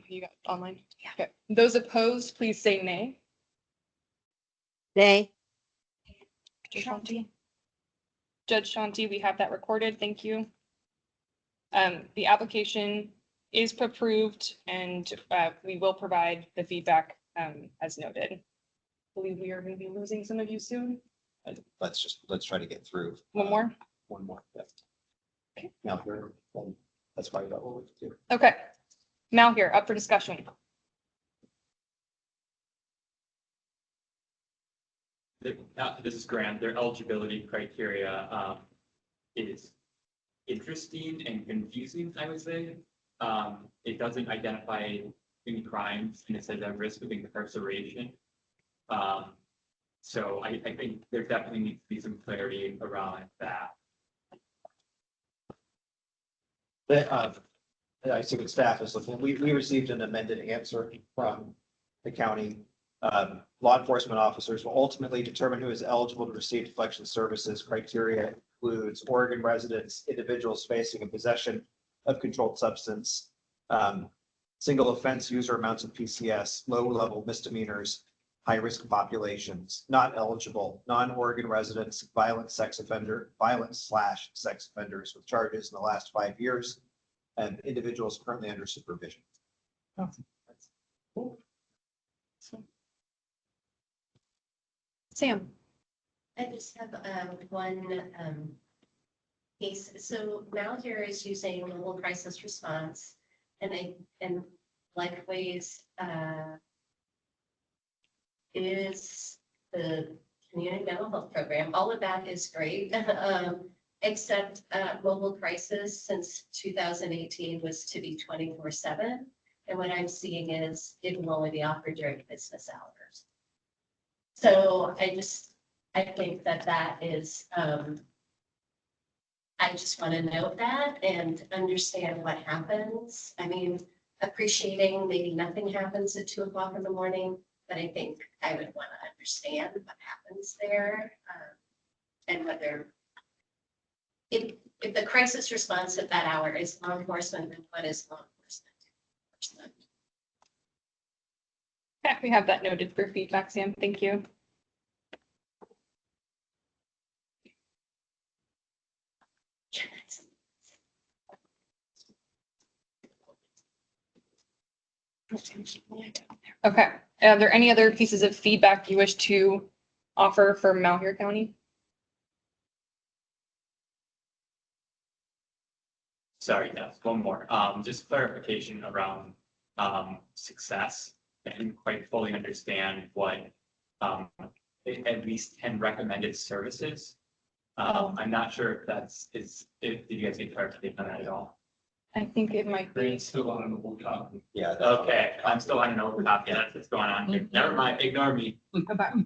You got online? Yeah. Okay, those opposed, please say nay. Nay. Judge Shanti. Judge Shanti, we have that recorded. Thank you. The application is approved and we will provide the feedback as noted. I believe we are going to be losing some of you soon. Let's try to get through. One more? One more. Yeah. Okay. Now here, that's probably about what we can do. Okay. Now here, up for discussion. This is Grant. Their eligibility criteria is interesting and confusing, I would say. It doesn't identify any crimes and it says at risk of incarceration. So I think there definitely needs to be some clarity around that. I see what staff is looking. We received an amended answer from the county. Law enforcement officers will ultimately determine who is eligible to receive deflection services. Criteria includes Oregon residents, individuals facing a possession of controlled substance, single offense user amounts of PCS, low level misdemeanors, high risk populations, not eligible, non-Oregon residents, violent/sex offenders with charges in the last 5 years, and individuals currently under supervision. Oh, that's cool. Sam. I just have one case. So Malheur is using mobile crisis response and Lifeways is the community mental health program. All of that is great. Except mobile crisis since 2018 was to be 24/7. And what I'm seeing is it will only be offered during business hours. So I think that is, I just want to note that and understand what happens. I mean, appreciating maybe nothing happens at 2 o'clock in the morning, but I think I would want to understand what happens there. And whether if the crisis response at that hour is law enforcement, then what is law enforcement? Yeah, we have that noted for feedback, Sam. Thank you. Okay. Are there any other pieces of feedback you wish to offer for Malheur County? Sorry, yes, one more. Just clarification around success. I didn't quite fully understand what at least 10 recommended services. I'm not sure if did you guys get clarification on that at all? I think it might be. Still on the whole copy. Yeah. Okay, I'm still on an open copy. That's what's going on here. Never mind, ignore me. Okay.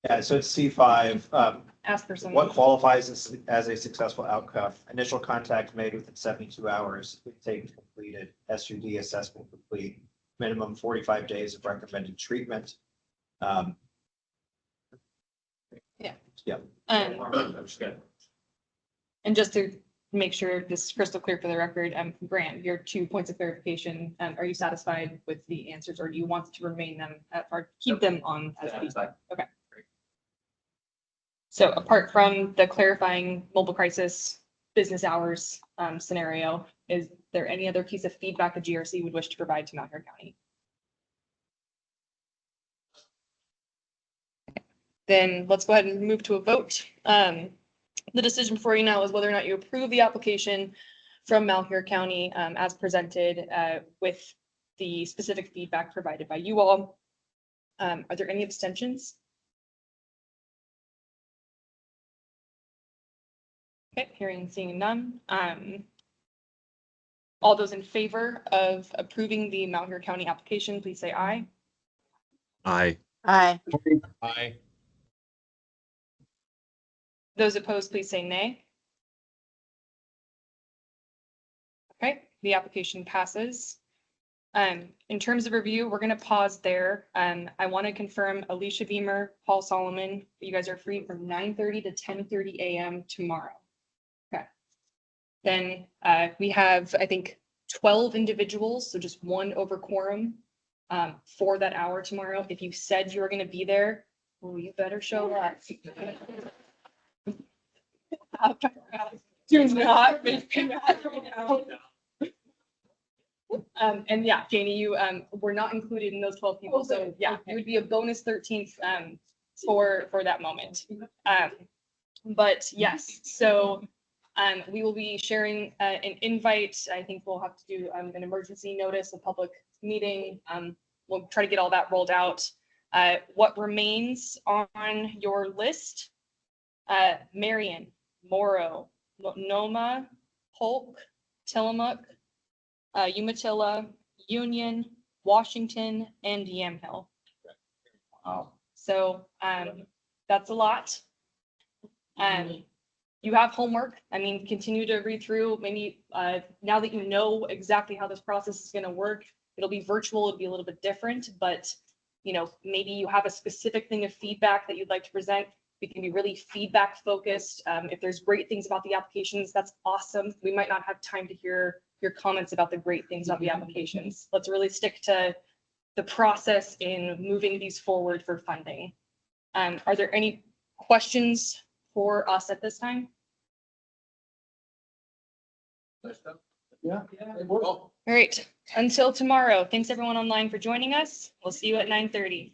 Yeah, so it's C5. Ask for some. What qualifies as a successful outcome? Initial contact made within 72 hours, intake completed, SUD assessment complete, minimum 45 days of recommended treatment. Yeah. Yeah. That's good. And just to make sure this is crystal clear for the record. Grant, your 2 points of clarification, are you satisfied with the answers, or do you want to remain them or keep them on as feedback? Okay. So apart from the clarifying mobile crisis business hours scenario, is there any other piece of feedback the GRC would wish to provide to Mount Airy County? Then let's go ahead and move to a vote. The decision for you now is whether or not you approve the application from Malheur County as presented with the specific feedback provided by you all. Are there any abstentions? Okay, hearing and seeing none. All those in favor of approving the Malheur County application, please say aye. Aye. Aye. Aye. Those opposed, please say nay. Okay, the application passes. In terms of review, we're going to pause there. I want to confirm Alicia Beamer, Paul Solomon, you guys are free from 9:30 to 10:30 a.m. tomorrow. Okay. Then we have, I think, 12 individuals, so just one over quorum for that hour tomorrow. If you said you were going to be there, well, you better show up. Do not make me mad right now. And yeah, Janie, you were not included in those 12 people. So yeah, you would be a bonus 13th for that moment. But yes, so we will be sharing an invite. I think we'll have to do an emergency notice, a public meeting. We'll try to get all that rolled out. What remains on your list? Marion, Morrow, Noma, Polk, Tillamook, Umatilla, Union, Washington, and Yamhill. So that's a lot. You have homework. I mean, continue to read through. Maybe now that you know exactly how this process is going to work, it'll be virtual. It'll be a little bit different, but you know, maybe you have a specific thing of feedback that you'd like to present. We can be really feedback focused. If there's great things about the applications, that's awesome. We might not have time to hear your comments about the great things about the applications. Let's really stick to the process in moving these forward for funding. Are there any questions for us at this time? Yeah. All right, until tomorrow. Thanks everyone online for joining us. We'll see you at 9:30.